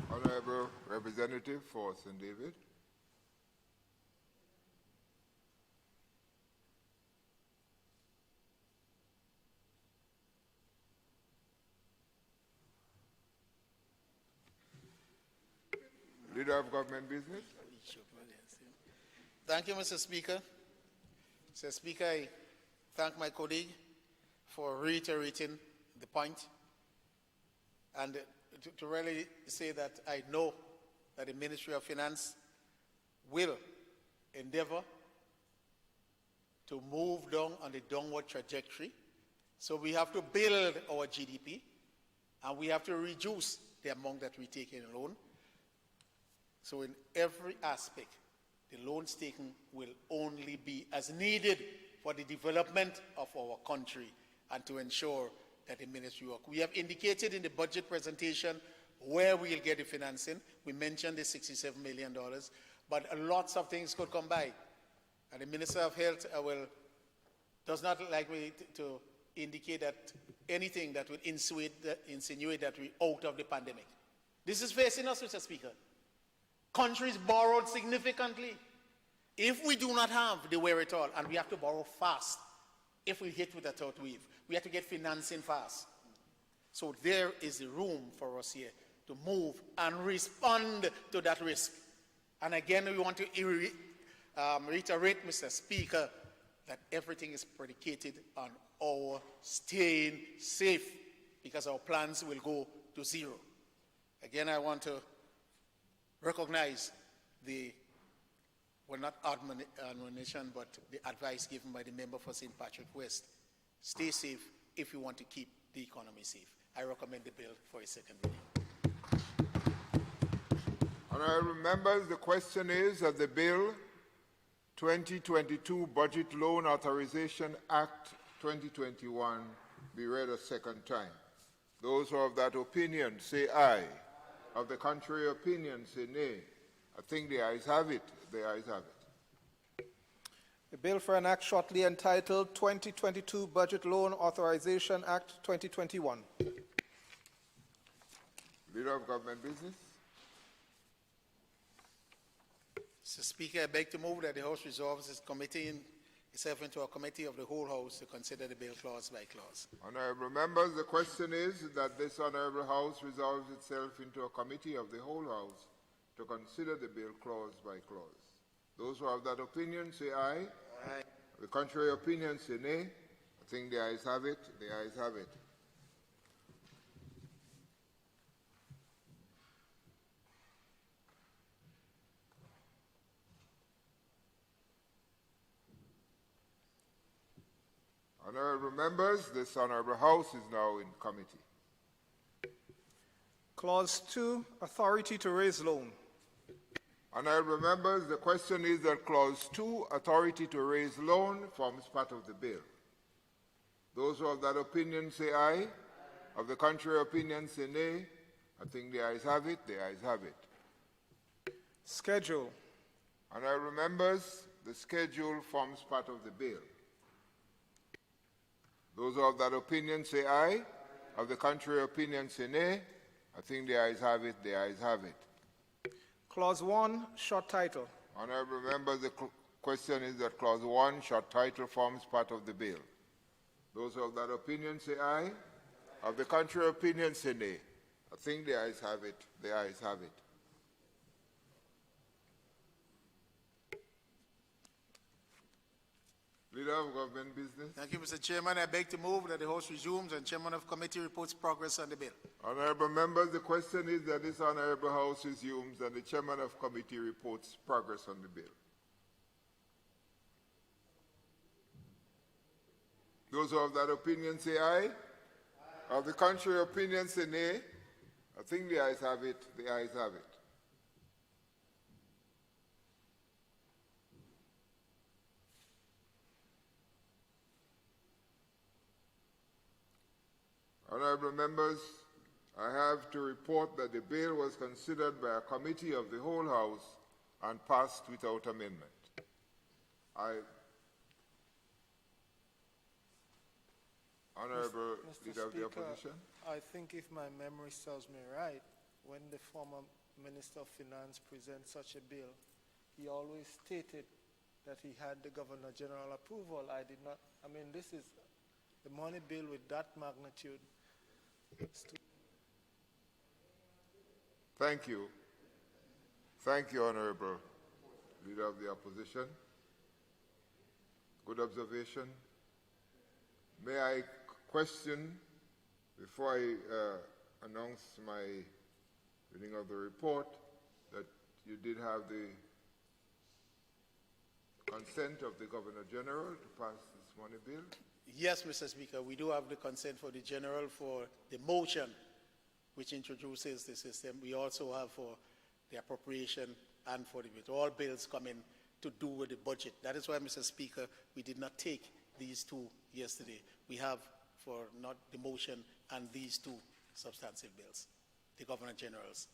Honourable Representative for St. David. Leader of Government Business. Thank you, Mr. Speaker. Mr. Speaker, I thank my colleague for reiterating the point, and to really say that I know that the Ministry of Finance will endeavor to move down on the downward trajectory. So we have to build our GDP, and we have to reduce the amount that we take in loan. So in every aspect, the loans taken will only be as needed for the development of our country and to ensure that the ministry work. We have indicated in the budget presentation where we'll get the financing. We mentioned the $67 million, but lots of things could come by. And the Minister of Health does not like me to indicate that anything that would insinuate that we're out of the pandemic. This is facing us, Mr. Speaker. Countries borrowed significantly. If we do not have the wherewithal, and we have to borrow fast, if we hit with a third wave, we have to get financing fast. So there is the room for us here to move and respond to that risk. And again, we want to reiterate, Mr. Speaker, that everything is predicated on our staying safe, because our plans will go to zero. Again, I want to recognize the, well, not admonition, but the advice given by the member for St. Patrick West. Stay safe if you want to keep the economy safe. I recommend the bill for a second reading. Honourable members, the question is that the bill 2022 Budget Loan Authorization Act 2021 be read a second time. Those who are of that opinion say aye. Of the contrary opinion say nay. I think the ayes have it. The ayes have it. The bill for an act shortly entitled 2022 Budget Loan Authorization Act 2021. Leader of Government Business. Mr. Speaker, I beg to move that the House resolves itself into a committee of the whole House to consider the bill clause by clause. Honourable members, the question is that this Honourable House resolves itself into a committee of the whole House to consider the bill clause by clause. Those who have that opinion say aye. Aye. The contrary opinion say nay. I think the ayes have it. The ayes have it. Honourable members, this Honourable House is now in committee. Clause 2, authority to raise loan. Honourable members, the question is that Clause 2, authority to raise loan, forms part of the bill. Those who have that opinion say aye. Of the contrary opinion say nay. I think the ayes have it. The ayes have it. Schedule. Honourable members, the schedule forms part of the bill. Those who have that opinion say aye. Of the contrary opinion say nay. I think the ayes have it. The ayes have it. Clause 1, short title. Honourable members, the question is that Clause 1, short title, forms part of the bill. Those who have that opinion say aye. Of the contrary opinion say nay. I think the ayes have it. The ayes have it. Leader of Government Business. Thank you, Mr. Chairman. I beg to move that the House resumes and Chairman of Committee reports progress on the bill. Honourable members, the question is that this Honourable House resumes and the Chairman of Committee reports progress on the bill. Those who have that opinion say aye. Aye. Of the contrary opinion say nay. I think the ayes have it. The ayes have it. Honourable members, I have to report that the bill was considered by a committee of the whole House and passed without amendment. Honourable Leader of the Opposition. I think if my memory serves me right, when the former Minister of Finance presented such a bill, he always stated that he had the Governor General approval. I did not, I mean, this is the money bill with that magnitude. Thank you. Thank you, Honourable Leader of the Opposition. Good observation. May I question, before I announce my reading of the report, that you did have the consent of the Governor General to pass this money bill? Yes, Mr. Speaker, we do have the consent for the General for the motion which introduces the system. We also have for the appropriation and for the bill. All bills coming to do with the budget. That is why, Mr. Speaker, we did not take these two yesterday. We have for not the motion and these two substantive bills, the Governor General's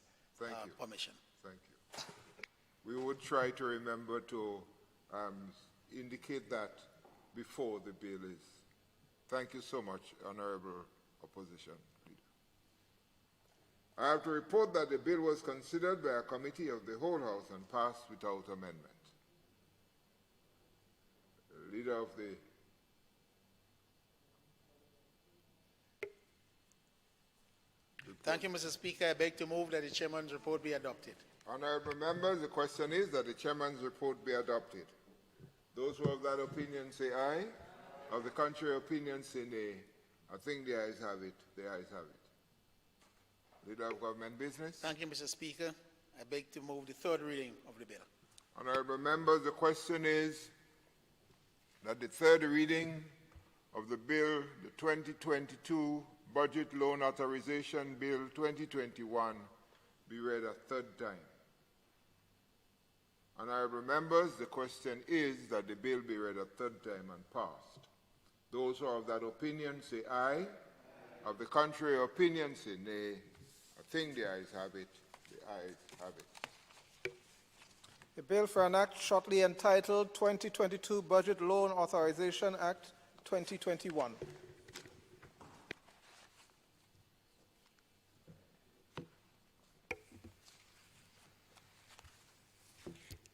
permission. Thank you. We would try to remember to indicate that before the bill is Thank you so much, Honorable Opposition Leader. I have to report that the bill was considered by a committee of the whole House and passed without amendment. The Leader of the Thank you, Mr. Speaker. I beg to move that the chairman's report be adopted. Honorable members, the question is that the chairman's report be adopted. Those who have that opinion say aye. Of the contrary opinion say nay. I think the ayes have it. The ayes have it. Leader of Government Business. Thank you, Mr. Speaker. I beg to move the third reading of the bill. Honorable members, the question is that the third reading of the bill, the 2022 Budget Loan Authorization Bill 2021, be read a third time. Honorable members, the question is that the bill be read a third time and passed. Those who are of that opinion say aye. Of the contrary opinion say nay. I think the ayes have it. The ayes have it. A bill for an act shortly entitled 2022 Budget Loan Authorization Act 2021.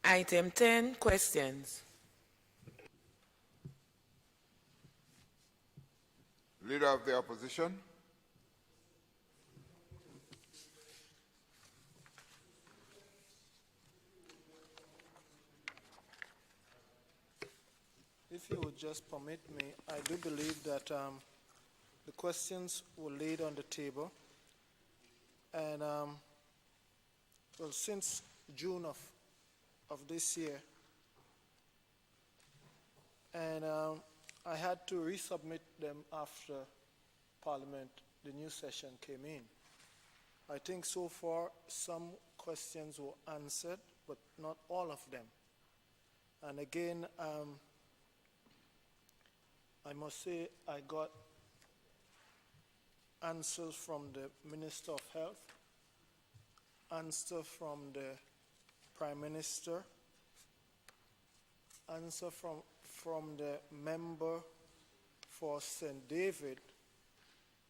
Item 10, questions. Leader of the Opposition. If you would just permit me, I do believe that the questions were laid on the table. And, well, since June of this year, and I had to resubmit them after Parliament, the new session came in. I think so far some questions were answered, but not all of them. And again, I must say I got answers from the Minister of Health, answer from the Prime Minister, answer from the member for St. David,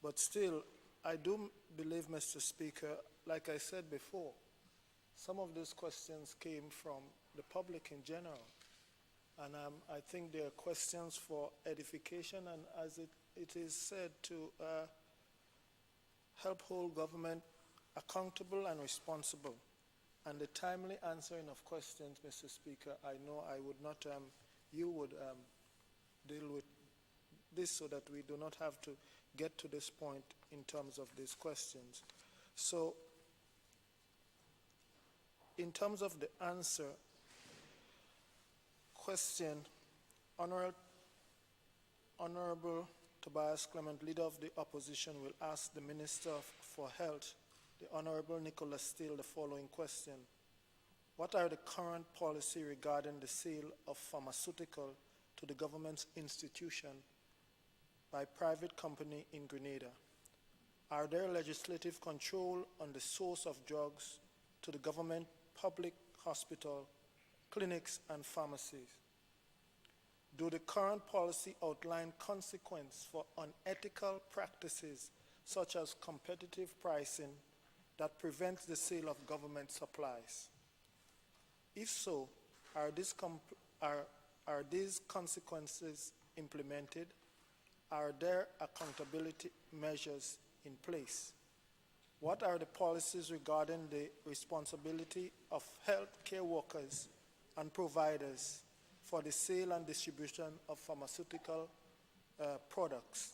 but still, I do believe, Mr. Speaker, like I said before, some of these questions came from the public in general, and I think they are questions for edification and, as it is said, to help hold government accountable and responsible. And the timely answering of questions, Mr. Speaker, I know I would not, you would deal with this so that we do not have to get to this point in terms of these questions. So, in terms of the answer, question, Honorable Tobias Clement, Leader of the Opposition, will ask the Minister for Health, the Honorable Nicholas Steele, the following question. What are the current policy regarding the sale of pharmaceutical to the government's institution by private company in Grenada? Are there legislative control on the source of drugs to the government public hospital, clinics, and pharmacies? Do the current policy outline consequence for unethical practices such as competitive pricing that prevents the sale of government supplies? If so, are these consequences implemented? Are there accountability measures in place? What are the policies regarding the responsibility of healthcare workers and providers for the sale and distribution of pharmaceutical products?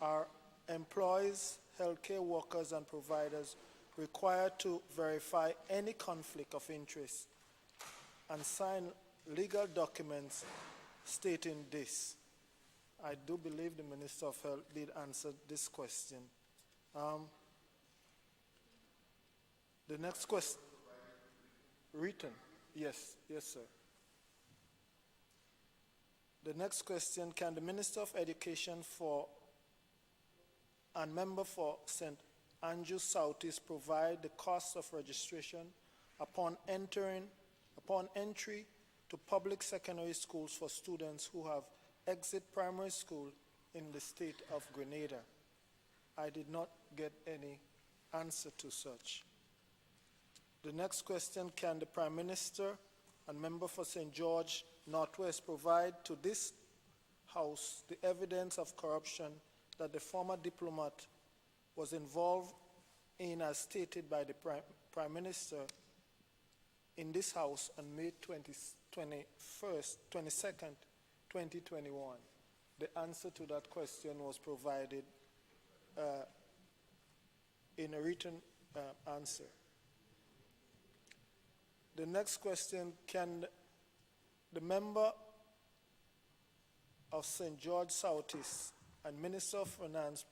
Are employees, healthcare workers, and providers required to verify any conflict of interest and sign legal documents stating this? I do believe the Minister of Health did answer this question. The next question, written, yes, sir. The next question, can the Minister of Education and member for St. Andrew Southeast provide the cost of registration upon entry to public secondary schools for students who have exit primary school in the state of Grenada. I did not get any answer to such. The next question, can the Prime Minister and member for St. George Northwest provide to this House the evidence of corruption that the former diplomat was involved in, as stated by the Prime Minister in this House on May 22nd, 2021? The answer to that question was provided in a written answer. The next question, can the member of St. George Southeast and Minister of Finance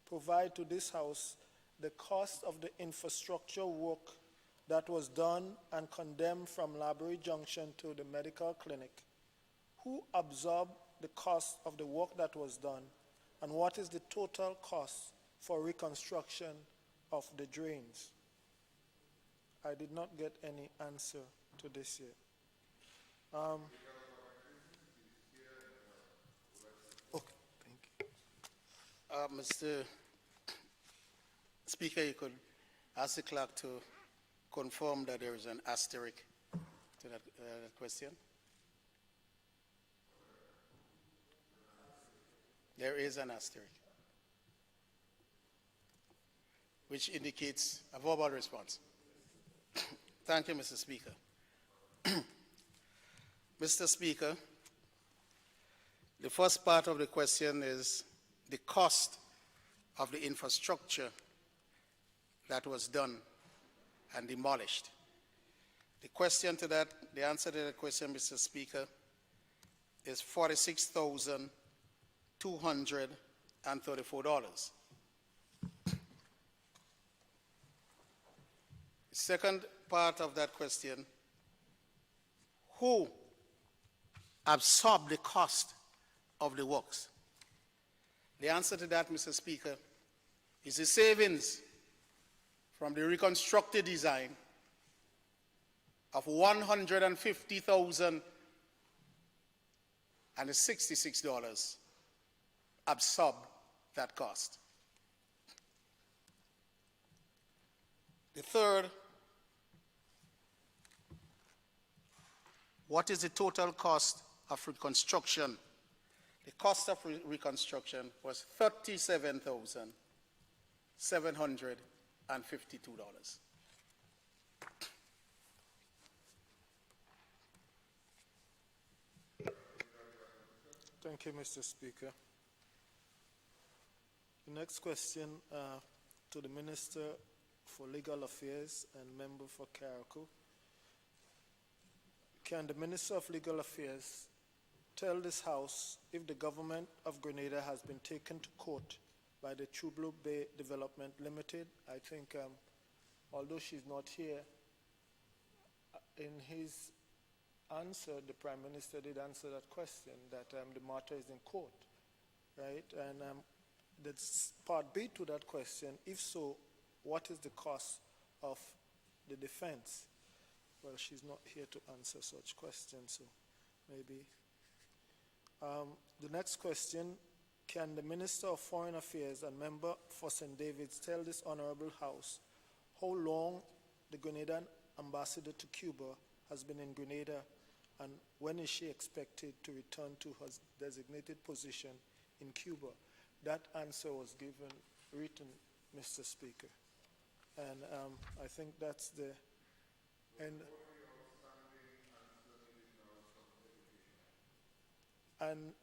provide to this House the cost of the infrastructure work that was done and condemned from Library Junction to the medical clinic? Who absorbed the cost of the work that was done, and what is the total cost for reconstruction of the drains? I did not get any answer to this yet. Okay, thank you. Mr. Speaker, you could ask the clerk to confirm that there is an asterisk to that question. There is an asterisk, which indicates a verbal response. Thank you, Mr. Speaker. Mr. Speaker, the first part of the question is the cost of the infrastructure that was done and demolished. The answer to that question, Mr. Speaker, is $46,234. The second part of that question, who absorbed the cost of the works? The answer to that, Mr. Speaker, is the savings from the reconstructed design of $150,066 absorb that cost. The third, what is the total cost of reconstruction? The cost of reconstruction was $37,752. Thank you, Mr. Speaker. The next question to the Minister for Legal Affairs and member for Carriacou. Can the Minister of Legal Affairs tell this House if the government of Grenada has been taken to court by the Chublo Bay Development Limited? I think, although she's not here, in his answer, the Prime Minister did answer that question, that the matter is in court, right? And that's part B to that question. If so, what is the cost of the defense? Well, she's not here to answer such questions, so maybe. The next question, can the Minister of Foreign Affairs and member for St. David's tell this Honorable House how long the Grenadian ambassador to Cuba has been in Grenada, and when is she expected to return to her designated position in Cuba? That answer was given written, Mr. Speaker. And I think that's the end. And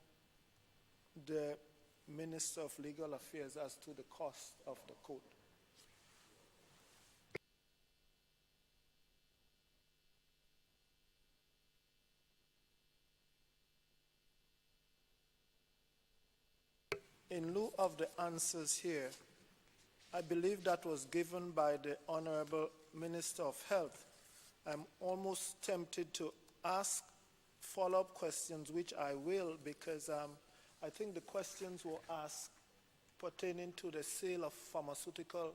the Minister of Legal Affairs as to the cost of the court. In lieu of the answers here, I believe that was given by the Honorable Minister of Health. I'm almost tempted to ask follow-up questions, which I will, because I think the questions were asked pertaining to the sale of pharmaceutical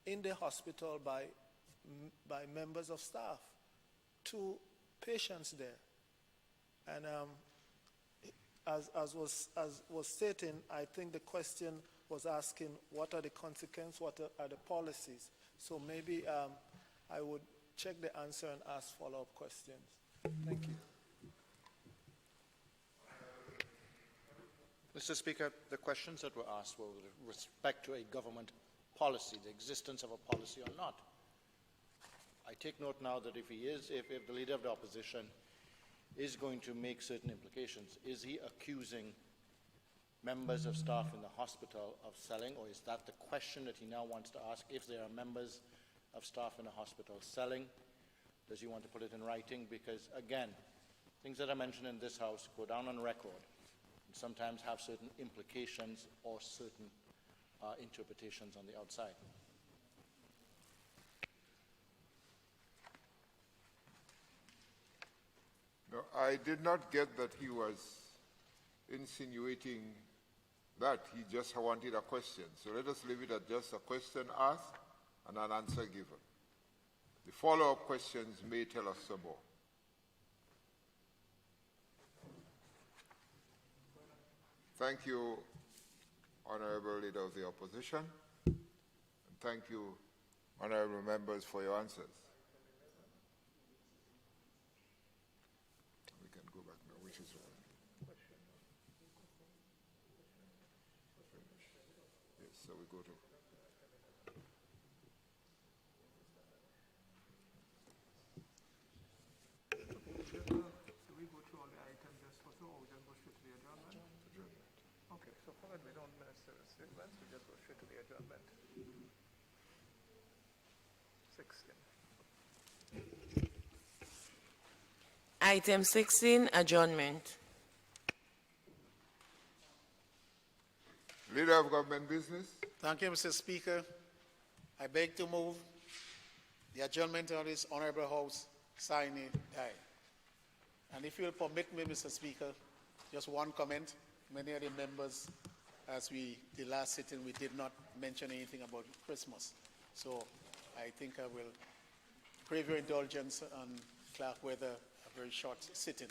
in the hospital by members of staff to patients there. And as was stating, I think the question was asking what are the consequences, what are the policies. So maybe I would check the answer and ask follow-up questions. Thank you. Mr. Speaker, the questions that were asked were with respect to a government policy, the existence of a policy or not. I take note now that if the leader of the opposition is going to make certain implications, is he accusing members of staff in the hospital of selling, or is that the question that he now wants to ask? If there are members of staff in a hospital selling, does he want to put it in writing? Because, again, things that are mentioned in this House go down on record and sometimes have certain implications or certain interpretations on the outside. No, I did not get that he was insinuating that. He just wanted a question. So let us leave it at just a question asked and an answer given. The follow-up questions may tell us some more. Thank you, Honorable Leader of the Opposition, and thank you, Honorable Members, for your answers. We can go back now, which is one. Yes, so we go to... Do we go through all the items just for two, or we just go straight to the adjournment? Okay, so forget we don't necessarily statements, we just go straight to the adjournment. 16. Item 16, adjournment. Leader of Government Business. Thank you, Mr. Speaker. I beg to move the adjournment of this Honorable House sine die. And if you'll permit me, Mr. Speaker, just one comment. Many of the members, the last sitting, we did not mention anything about Christmas. So I think I will crave your indulgence on Clerk whether a very short sitting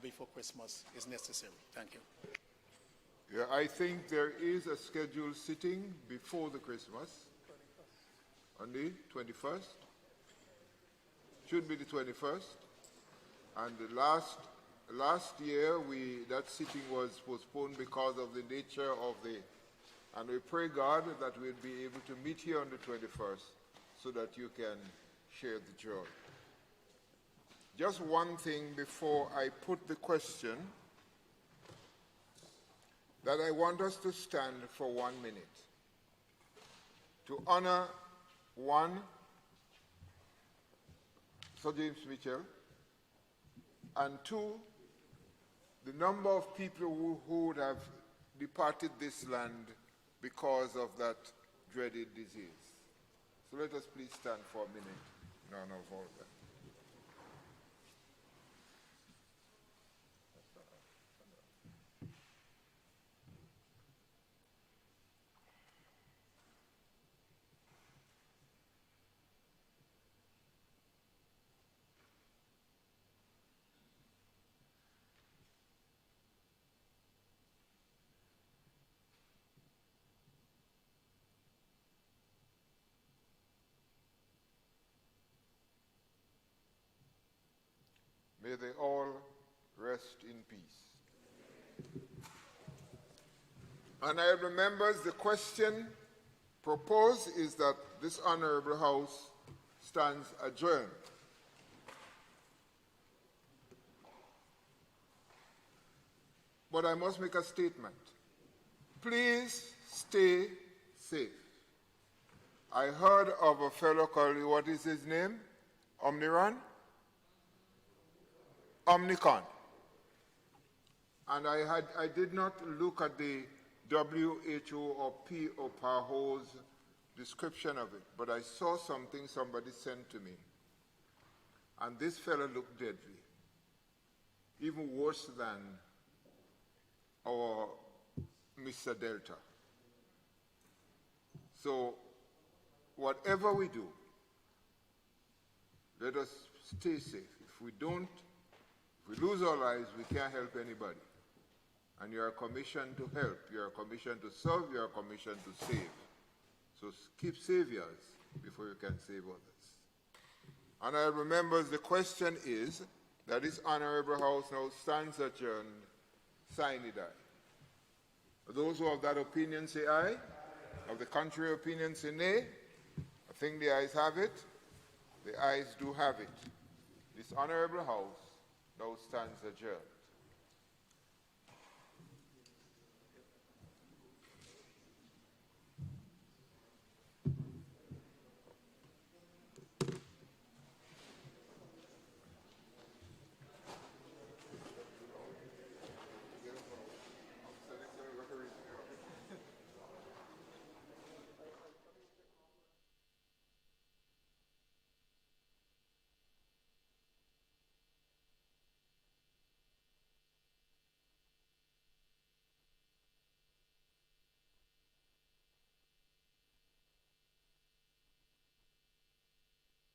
before Christmas is necessary. Thank you. Yeah, I think there is a scheduled sitting before the Christmas on the 21st. Should be the 21st. And the last year, that sitting was postponed because of the nature of and we pray God that we'll be able to meet here on the 21st so that you can share the joy. Just one thing before I put the question, that I want us to stand for 1 minute to honor one, Sir James Mitchell, and two, the number of people who would have departed this land because of that dreaded disease. So let us please stand for a minute in honor of all that. May they all rest in peace. Honorable members, the question proposed is that this Honorable House stands adjourned. But I must make a statement. Please stay safe. I heard of a fellow called, what is his name? Omniron? Omnicon. And I did not look at the WHO or P. or PAHO's description of it, but I saw something somebody sent to me. And this fellow looked deadly, even worse than our Mr. Delta. So whatever we do, let us stay safe. If we don't, if we lose our lives, we can't help anybody. And you are commissioned to help, you are commissioned to serve, you are commissioned to save. So keep saviors before you can save others. Honorable members, the question is that this honorable house now stands adjourned, sine die. Those who have that opinion say aye. Of the contrary opinion say nay. I think the ayes have it. The ayes do have it. This honorable house now stands adjourned.